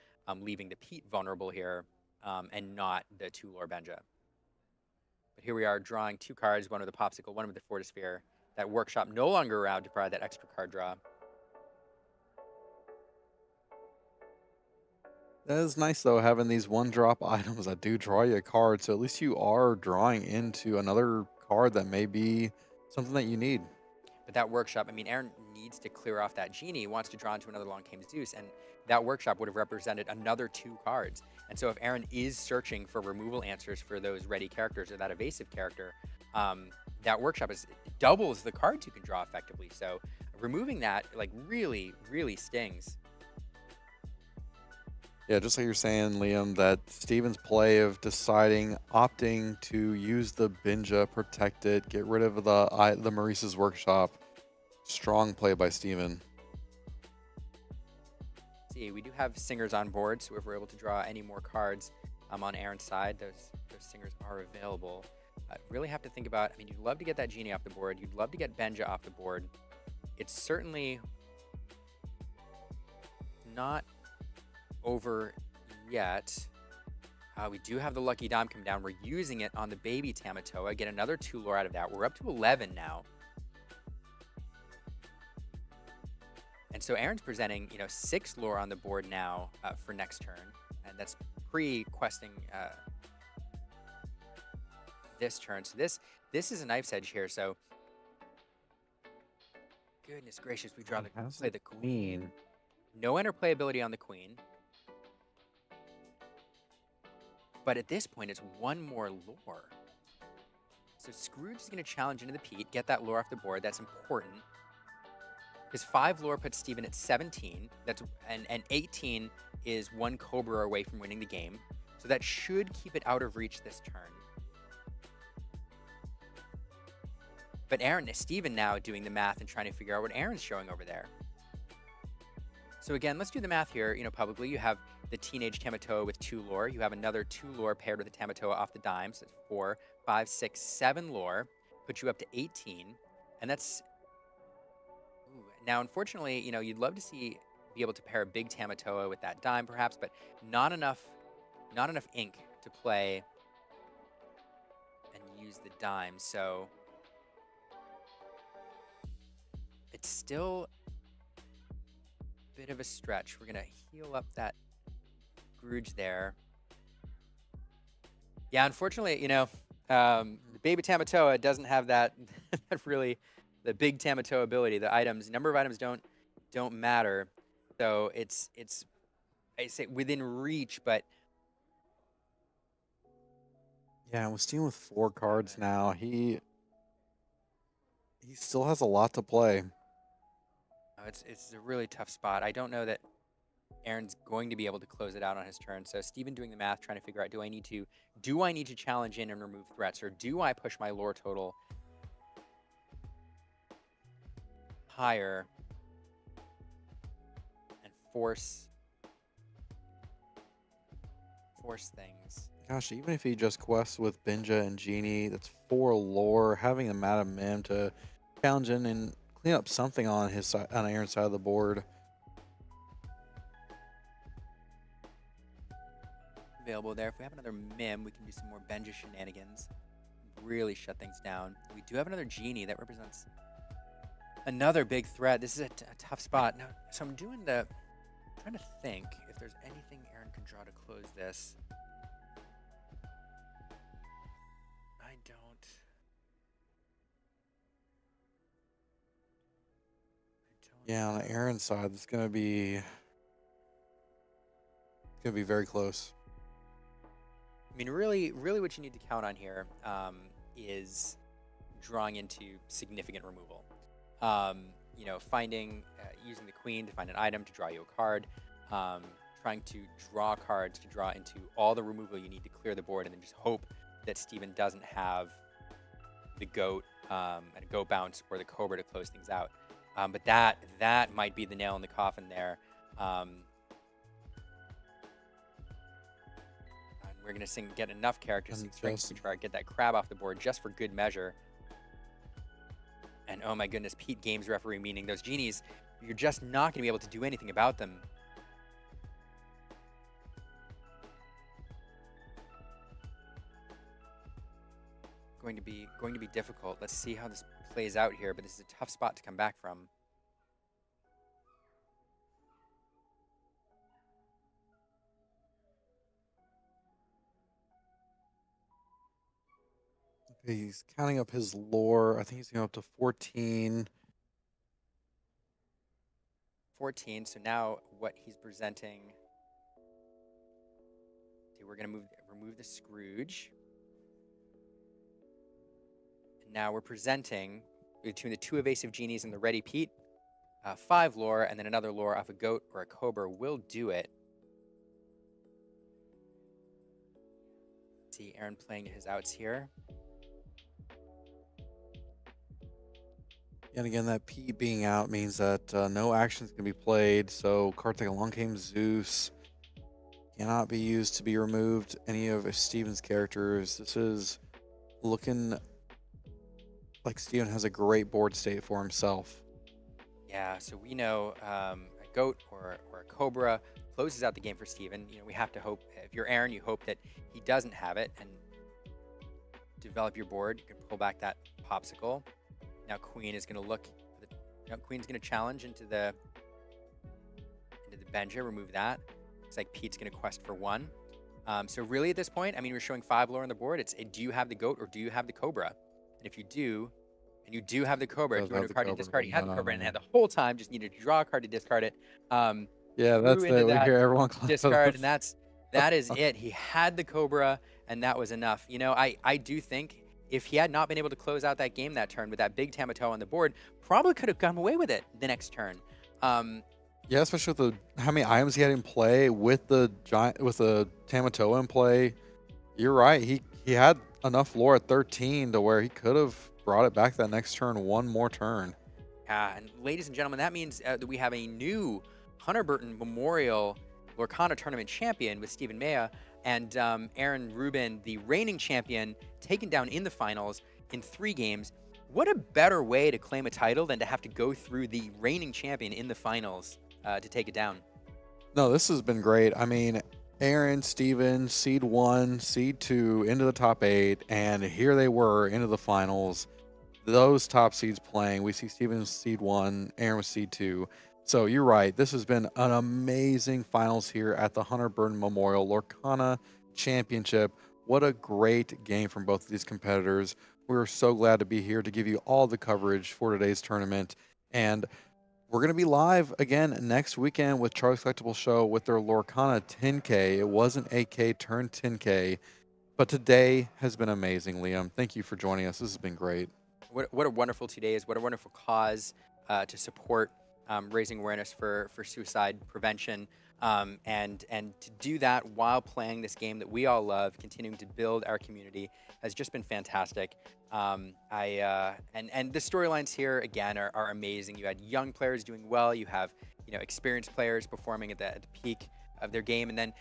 leaving the Pete vulnerable here and not the 2 lore Benja. But here we are drawing 2 cards, one with a popsicle, one with the Fortisphere. That workshop no longer around to provide that extra card draw. That is nice though, having these 1-drop items that do draw you a card, so at least you are drawing into another card that may be something that you need. But that workshop, I mean, Aaron needs to clear off that genie, wants to draw into another Long Came Zeus, and that workshop would have represented another 2 cards. And so if Aaron is searching for removal answers for those ready characters or that evasive character, that workshop doubles the cards you can draw effectively. So removing that really, really stings. Yeah, just like you're saying, Liam, that Steven's play of opting to use the Benja, protect it, get rid of the Maurice's workshop. Strong play by Steven. See, we do have singers on board, so if we're able to draw any more cards on Aaron's side, those singers are available. Really have to think about, I mean, you'd love to get that genie off the board. You'd love to get Benja off the board. It's certainly not over yet. We do have the lucky dime come down. We're using it on the baby Tamatoa. Get another 2 lore out of that. We're up to 11 now. And so Aaron's presenting, 6 lore on the board now for next turn. And that's pre-questing this turn. So this is a knife's edge here. So goodness gracious, we play the queen. No interplayability on the queen. But at this point, it's 1 more lore. So Scrooge is going to challenge into the Pete, get that lore off the board. That's important. His 5 lore puts Steven at 17. And 18 is 1 Cobra away from winning the game. So that should keep it out of reach this turn. But Steven now doing the math and trying to figure out what Aaron's showing over there. So again, let's do the math here. Publicly, you have the teenage Tamatoa with 2 lore. You have another 2 lore paired with the Tamatoa off the dime. So it's 4, 5, 6, 7 lore. Puts you up to 18. And that's... Ooh. Now, unfortunately, you'd love to be able to pair a big Tamatoa with that dime, perhaps, but not enough ink to play and use the dime. So it's still a bit of a stretch. We're gonna heal up that Scrooge there. Yeah, unfortunately, The baby Tamatoa doesn't have that, that really, the big Tamatoa ability. The items, number of items don't matter. So it's I say within reach, but Yeah, with Steven with 4 cards now, he still has a lot to play. it's a really tough spot. I don't know that Aaron's going to be able to close it out on his turn. So Steven doing the math, trying to figure out, do I need to challenge in and remove threats, or do I push my lore total higher and force things? Gosh, even if he just quests with Benja and Genie, that's 4 lore. Having a Madam Mim to challenge in and clean up something on his side, on Aaron's side of the board. Available there. If we have another Mim, we can do some more Benja shenanigans. Really shut things down. We do have another Genie that represents another big threat. This is a tough spot. Now, so I'm trying to think if there's anything Aaron can draw to close this. I don't. Yeah, on Aaron's side, it's gonna be very close. I mean, really, what you need to count on here is drawing into significant removal. You know, using the queen to find an item to draw you a card, trying to draw cards to draw into all the removal you need to clear the board, and then just hope that Steven doesn't have the goat and a goat bounce or the cobra to close things out. But that might be the nail in the coffin there. And we're going to get enough characters to try to get that crab off the board just for good measure. And oh my goodness, Pete Games referee, meaning those genies, you're just not going to be able to do anything about them. Going to be difficult. Let's see how this plays out here, but this is a tough spot to come back from. Okay, he's counting up his lore. I think he's going up to 14. 14. So now what he's presenting. Okay, we're going to remove the Scrooge. And now we're presenting between the 2 evasive genies and the ready Pete. 5 lore, and then another lore off a goat or a cobra will do it. See Aaron playing his outs here. And again, that P being out means that no actions can be played. So cards like Along Came Zeus cannot be used to be removed. Any of Steven's characters. This is looking like Steven has a great board state for himself. Yeah, so we know a goat or a cobra closes out the game for Steven. You know, we have to hope, if you're Aaron, you hope that he doesn't have it and develop your board. You can pull back that popsicle. Now Queen is going to look, Queen's going to challenge into the Benja, remove that. Looks like Pete's going to quest for 1. So really at this point, I mean, we're showing 5 lore on the board. It's do you have the goat or do you have the cobra? And if you do, and you do have the cobra, if you want a card to discard, you have the cobra, and had the whole time just needed to draw a card to discard it. Yeah, that's it. We hear everyone discard, and that is it. He had the cobra, and that was enough. You know, I do think if he had not been able to close out that game that turn with that big Tamatoa on the board, probably could have come away with it the next turn. Yeah, especially with how many items he had in play with the Tamatoa in play. You're right. He had enough lore at 13 to where he could have brought it back that next turn one more turn. Yeah, and ladies and gentlemen, that means that we have a new Hunter Burton Memorial Lorcana Tournament champion with Stephen Maya and Aaron Rubin, the reigning champion, taken down in the finals in 3 games. What a better way to claim a title than to have to go through the reigning champion in the finals to take it down. No, this has been great. I mean, Aaron, Steven, seed 1, seed 2, into the top 8, and here they were into the finals. Those top seeds playing. We see Steven seed 1, Aaron was seed 2. So you're right. This has been an amazing finals here at the Hunter Burton Memorial Lorcana Championship. What a great game from both of these competitors. We're so glad to be here to give you all the coverage for today's tournament. And we're going to be live again next weekend with Charlie's Collectible Show with their Lorcana 10K. It was an 8K turned 10K. But today has been amazing, Liam. Thank you for joining us. This has been great. What a wonderful 2 days. What a wonderful cause to support raising awareness for suicide prevention. And to do that while playing this game that we all love, continuing to build our community, has just been fantastic. And the storylines here again are amazing. You had young players doing well. You have experienced players performing at the peak of their game. And then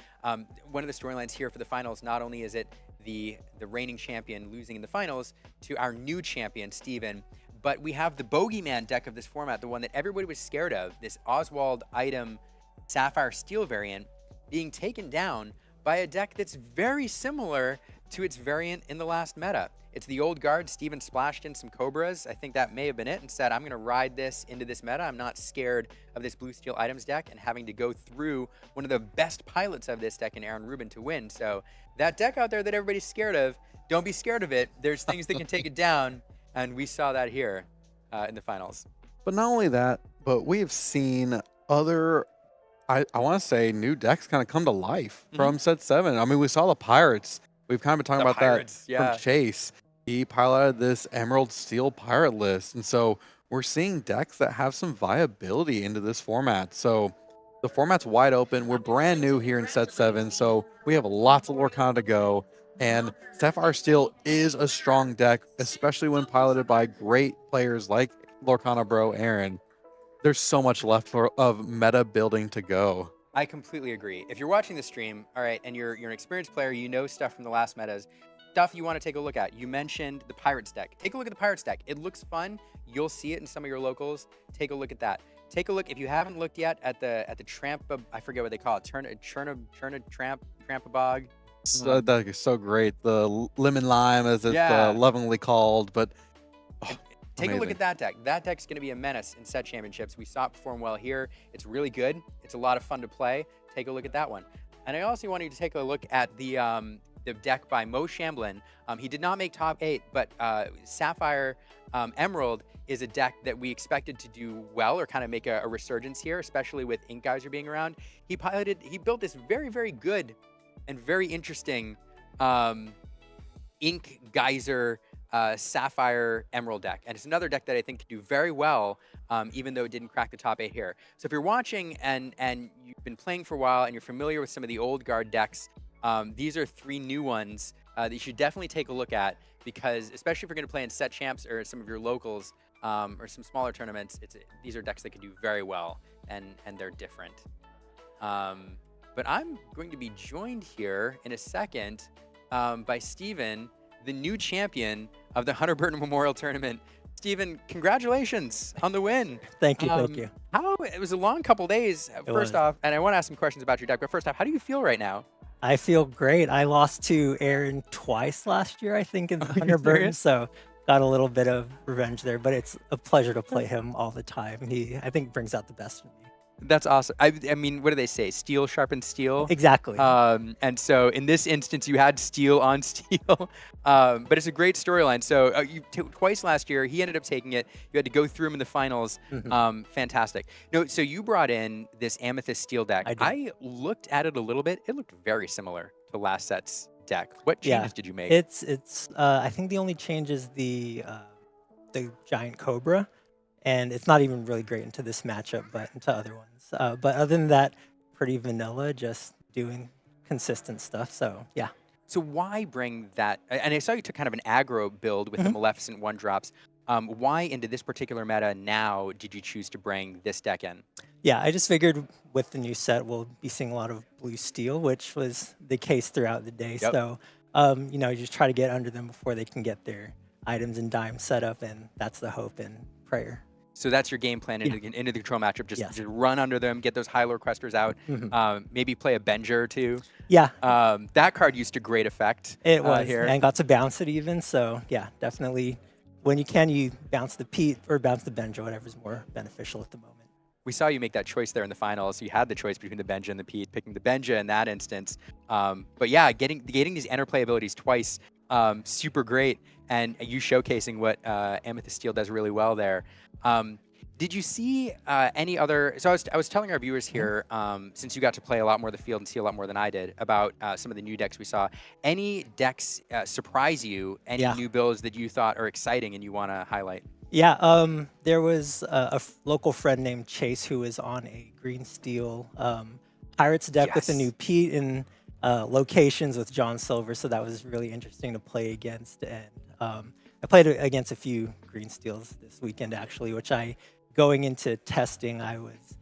one of the storylines here for the finals, not only is it the reigning champion losing in the finals to our new champion, Steven, but we have the bogeyman deck of this format, the one that everybody was scared of, this Oswald item Sapphire Steel variant, being taken down by a deck that's very similar to its variant in the last meta. It's the old guard. Steven splashed in some Cobras. I think that may have been it, and said, I'm going to ride this into this meta. I'm not scared of this blue steel items deck and having to go through one of the best pilots of this deck in Aaron Rubin to win. So that deck out there that everybody's scared of, don't be scared of it. There's things that can take it down, and we saw that here in the finals. But not only that, but we have seen other, I want to say, new decks kind of come to life from set 7. I mean, we saw the Pirates. We've kind of been talking about Pirates, that from Chase. He piloted this Emerald Steel Pirate list. And so we're seeing decks that have some viability into this format. So the format's wide open. We're brand new here in set 7. So we have lots of Lorcana to go. And Sapphire Steel is a strong deck, especially when piloted by great players like Lorcana Bro Aaron. There's so much left of meta building to go. I completely agree. If you're watching the stream, all right, and you're an experienced player, you know stuff from the last metas, stuff you want to take a look at. You mentioned the Pirates deck. Take a look at the Pirates deck. It looks fun. You'll see it in some of your locals. Take a look at that. Take a look, if you haven't looked yet, at the Tramp, I forget what they call it, Trampabog. So that is so great. The lemon lime, as it's lovingly called, but take a look at that deck. That deck's going to be a menace in set championships. We saw it perform well here. It's really good. It's a lot of fun to play. Take a look at that one. And I also want you to take a look at the deck by Mo Shamblin. He did not make top 8, but Sapphire Emerald is a deck that we expected to do well or kind of make a resurgence here, especially with Ink Geyser being around. He built this very, very good and very interesting Ink Geyser Sapphire Emerald deck. And it's another deck that I think could do very well, even though it didn't crack the top 8 here. So if you're watching and you've been playing for a while and you're familiar with some of the old guard decks, these are 3 new ones that you should definitely take a look at, because especially if you're going to play in set champs or some of your locals or some smaller tournaments, these are decks that can do very well, and they're different. But I'm going to be joined here in a second by Steven, the new champion of the Hunter Burton Memorial Tournament. Steven, congratulations on the win. Thank you, thank you. It was a long couple days, first off, and I want to ask some questions about your deck, but first off, how do you feel right now? I feel great. I lost to Aaron twice last year, I think, in the Hunter Burton, so got a little bit of revenge there, but it's a pleasure to play him all the time. He, I think, brings out the best in me. That's awesome. I mean, what do they say? Steel sharpens steel? Exactly. And so in this instance, you had steel on steel. But it's a great storyline. So twice last year, he ended up taking it. You had to go through him in the finals. Fantastic. No, so you brought in this Amethyst Steel deck. I looked at it a little bit. It looked very similar to last set's deck. What changes did you make? It's I think the only change is the giant Cobra. And it's not even really great into this matchup, but into other ones. But other than that, pretty vanilla, just doing consistent stuff. So, yeah. So why bring that? And I saw you took kind of an aggro build with the Maleficent 1-drops. Why into this particular meta now did you choose to bring this deck in? Yeah, I just figured with the new set, we'll be seeing a lot of blue steel, which was the case throughout the day. So, you know, you just try to get under them before they can get their items and dimes set up, and that's the hope and prayer. So that's your game plan into the control matchup. Just run under them, get those high lore questers out. Maybe play a Benger or 2. Yeah. That card used to great effect. It was here. and got to bounce it even. So yeah, definitely. When you can, you bounce the Pete or bounce the Benger, whatever's more beneficial at the moment. we saw you make that choice there in the finals. You had the choice between the Benja and the Pete, picking the Benja in that instance. But yeah, getting these interplay abilities twice, super great, and you showcasing what Amethyst Steel does really well there. Did you see any other? So I was telling our viewers here, since you got to play a lot more of the field and see a lot more than I did, about some of the new decks we saw. Any decks surprise you? Any Yeah. new builds that you thought are exciting and you want to highlight? Yeah, there was local friend named Chase who was on a green steel Pirates deck with a new Pete and locations with John Silver, so that was really interesting to play against. And I played against a few green steels this weekend actually, which going into testing, I was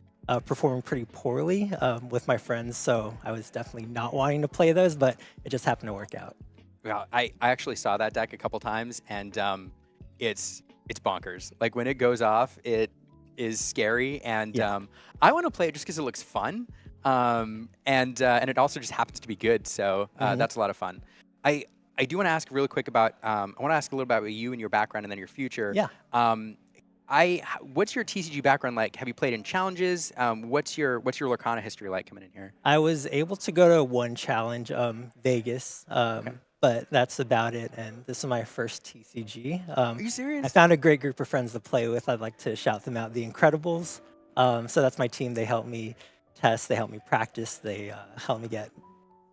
performing pretty poorly with my friends, so I was definitely not wanting to play those, but it just happened to work out. Well, I actually saw that deck a couple times, and it's bonkers. Like when it goes off, it is scary, and I want to play it just because it looks fun, and it also just happens to be good. So that's a lot of fun. I do want to ask really quick about I want to ask a little about you and your background, and then your future. Yeah. What's your TCG background like? Have you played in challenges? What's your Lorcana history like coming in here? I was able to go to one challenge, Vegas, but that's about it. And this is my first TCG. Are you serious? I found a great group of friends to play with. I'd like to shout them out, the Incredibles. So that's my team. They helped me test. They helped me practice. They helped me get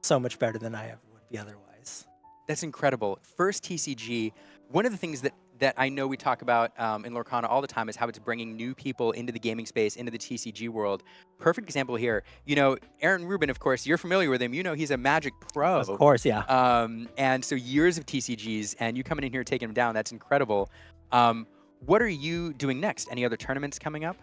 so much better than I ever would be otherwise. That's incredible. First TCG. One of the things that I know we talk about in Lorcana all the time is how it's bringing new people into the gaming space, into the TCG world. Perfect example here. You know, Aaron Rubin, of course, you're familiar with him. You know he's a Magic pro. Of course, yeah. And so years of TCGs, and you coming in here taking him down, that's incredible. What are you doing next? Any other tournaments coming up?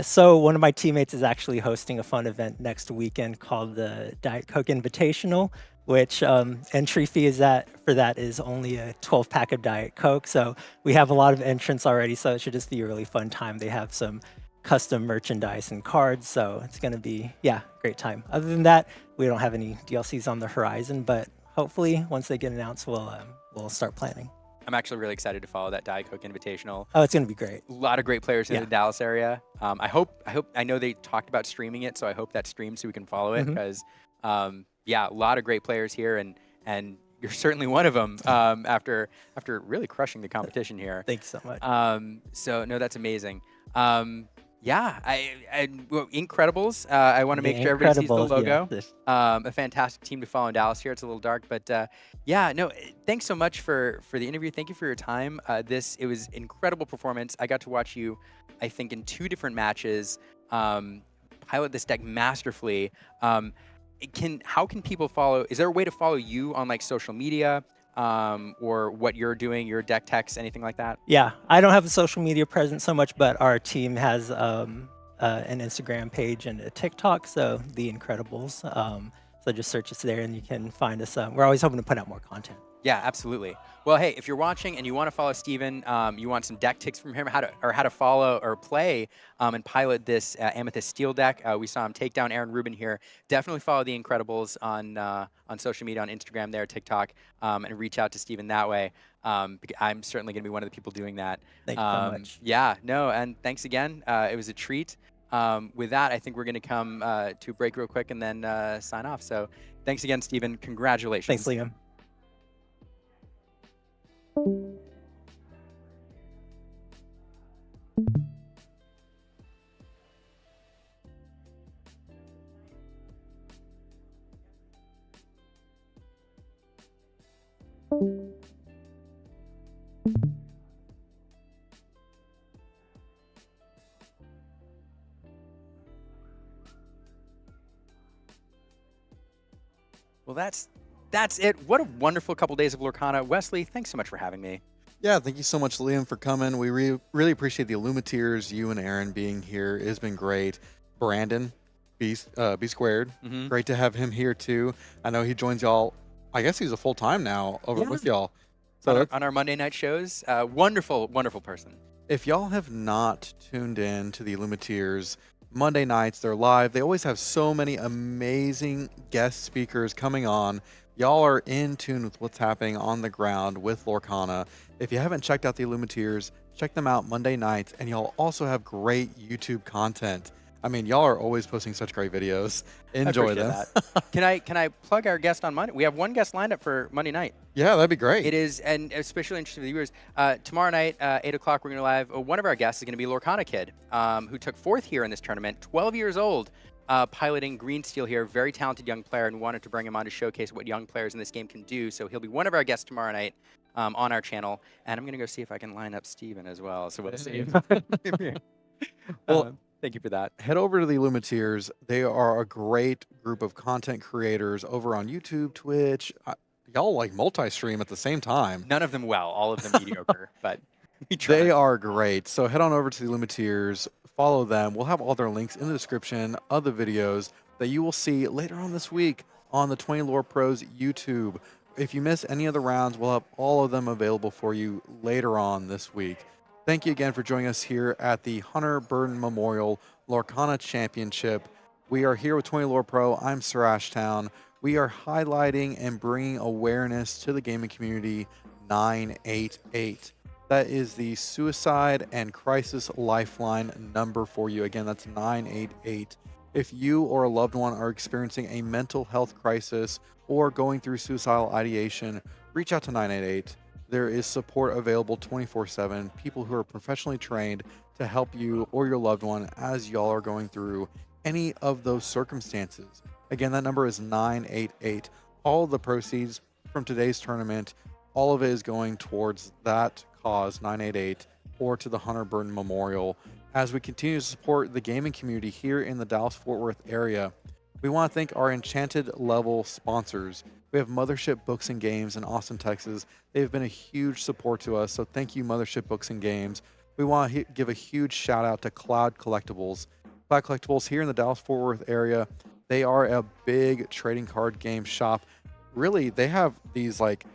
So one of my teammates is actually hosting a fun event next weekend called the Diet Coke Invitational, which entry fee for that is only a 12-pack of Diet Coke. So we have a lot of entrants already, so it should just be a really fun time. They have some custom merchandise and cards, so it's going to be, great time. Other than that, we don't have any DLCs on the horizon, but hopefully once they get announced, we'll start planning. I'm actually really excited to follow that Diet Coke Invitational. Oh, it's going to be great. A lot of great players in the Dallas area. I know they talked about streaming it, so I hope that streams so we can follow it because, a lot of great players here, and you're certainly one of them after really crushing the competition here. Thanks so much. So no, that's amazing. Incredibles. I want to make sure everybody sees the logo. A fantastic team to follow in Dallas here. It's a little dark, but thanks so much for the interview. Thank you for your time. It was incredible performance. I got to watch you, I think, in 2 different matches pilot this deck masterfully. How can people follow? Is there a way to follow you on like social media? Or what you're doing, your deck techs, anything like that? Yeah, I don't have a social media presence so much, but our team has an Instagram page and a TikTok, so The Incredibles. So just search us there and you can find us. We're always hoping to put out more content. Yeah, absolutely. Well, hey, if you're watching and you want to follow Steven, you want some deck ticks from him, how to follow or play and pilot this Amethyst Steel deck. We saw him take down Aaron Rubin here. Definitely follow the Incredibles on social media, on Instagram, there, TikTok, and reach out to Steven that way. I'm certainly going to be one of the people doing that. Thank you so much. Yeah, no, and thanks again. It was a treat. With that, I think we're going to come to a break real quick and then sign off. So thanks again, Steven. Congratulations. Thanks, Liam. Well, that's it. What a wonderful couple days of Lorcana. Wesley, thanks so much for having me. Yeah, thank you so much, Liam, for coming. We really appreciate the Illumineers, you and Aaron being here. It's been great. Brandon, B squared. Great to have him here too. I know he joins y'all. I guess he's a full time now over with y'all. So on our Monday night shows, wonderful, wonderful person. If y'all have not tuned in to the Illumineers, Monday nights, they're live. They always have so many amazing guest speakers coming on. Y'all are in tune with what's happening on the ground with Lorcana. If you haven't checked out the Illumineers, Check them out Monday nights, and y'all also have great YouTube content. I mean, y'all are always posting such great videos. Enjoy appreciate them. that. Can I plug our guest on Monday? We have one guest lined up for Monday night. Yeah, that'd be great. It is, and especially interesting to the viewers. Tomorrow night, 8 o'clock, we're going to live. One of our guests is going to be Lorcana Kid, who took fourth here in this tournament, 12 years old, piloting Green Steel here. Very talented young player, and wanted to bring him on to showcase what young players in this game can do. So he'll be one of our guests tomorrow night on our channel. And I'm going to go see if I can line up Steven as well. So we'll see. Well, thank you for that. Head over to the Illumineers. They are a great group of content creators over on YouTube, Twitch. Y'all like multi-stream at the same time. None of them well, all of them mediocre, but we try. They are great. So head on over to the Illumineers, follow them. We'll have all their links in the description of the videos that you will see later on this week on the 20 Lore Pros YouTube. If you miss any of the rounds, we'll have all of them available for you later on this week. Thank you again for joining us here at the Hunter Burden Memorial Lorcana Championship. We are here with 20 Lore Pro. I'm Sir Ashtown. We are highlighting and bringing awareness to the gaming community 988. That is the Suicide and Crisis Lifeline number for you. Again, that's 988. If you or a loved one are experiencing a mental health crisis or going through suicidal ideation, reach out to 988. There is support available 24/7, people who are professionally trained to help you or your loved one as y'all are going through any of those circumstances. Again, that number is 988. All of the proceeds from today's tournament, all of it is going towards that cause, 988, or to the Hunter Burden Memorial. As we continue to support the gaming community here in the Dallas-Fort Worth area, we want to thank our Enchanted Level sponsors. We have Mothership Books and Games in Austin, Texas. They've been a huge support to us, so thank you, Mothership Books and Games. We want to give a huge shout out to Cloud Collectibles. Cloud Collectibles here in the Dallas-Fort Worth area, they are a big trading card game shop. Really, they have these like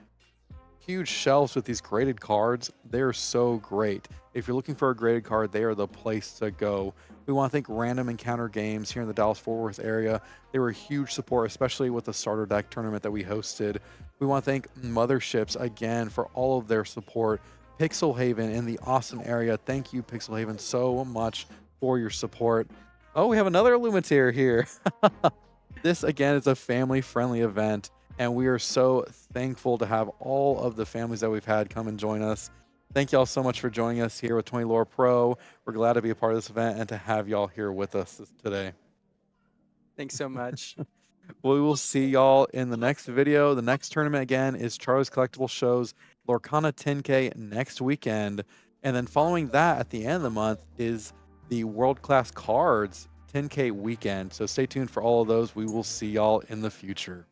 huge shelves with these graded cards. They're so great. If you're looking for a graded card, they are the place to go. We want to thank Random Encounter Games here in the Dallas-Fort Worth area. They were a huge support, especially with the starter deck tournament that we hosted. We want to thank Motherships again for all of their support. Pixel Haven in the Austin area. Thank you, Pixel Haven, so much for your support. Oh, we have another Illumiteer here. This, again, is a family-friendly event, and we are so thankful to have all of the families that we've had come and join us. Thank y'all so much for joining us here with 20 Lore Pro. We're glad to be a part of this event and to have y'all here with us today. Thanks so much. We will see y'all in the next video. The next tournament, again, is Charlie's Collectible Show's Lorcana 10K next weekend. And then following that, at the end of the month, is the World Class Cards 10K weekend. So stay tuned for all of those. We will see y'all in the future.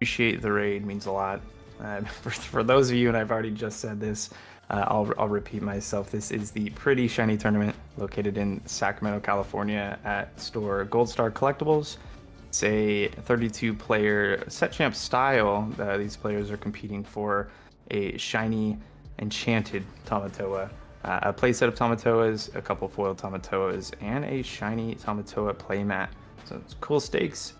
appreciate the raid, means a lot. For those of you, and I've already just said this, I'll repeat myself. This is the Pretty Shiny Tournament located in Sacramento, California at store Gold Star Collectibles. It's a 32-player set champ style. These players are competing for a shiny enchanted Tamatoa, a playset of Tamatoas, a couple foiled Tamatoas, and a shiny Tamatoa playmat. So it's cool stakes.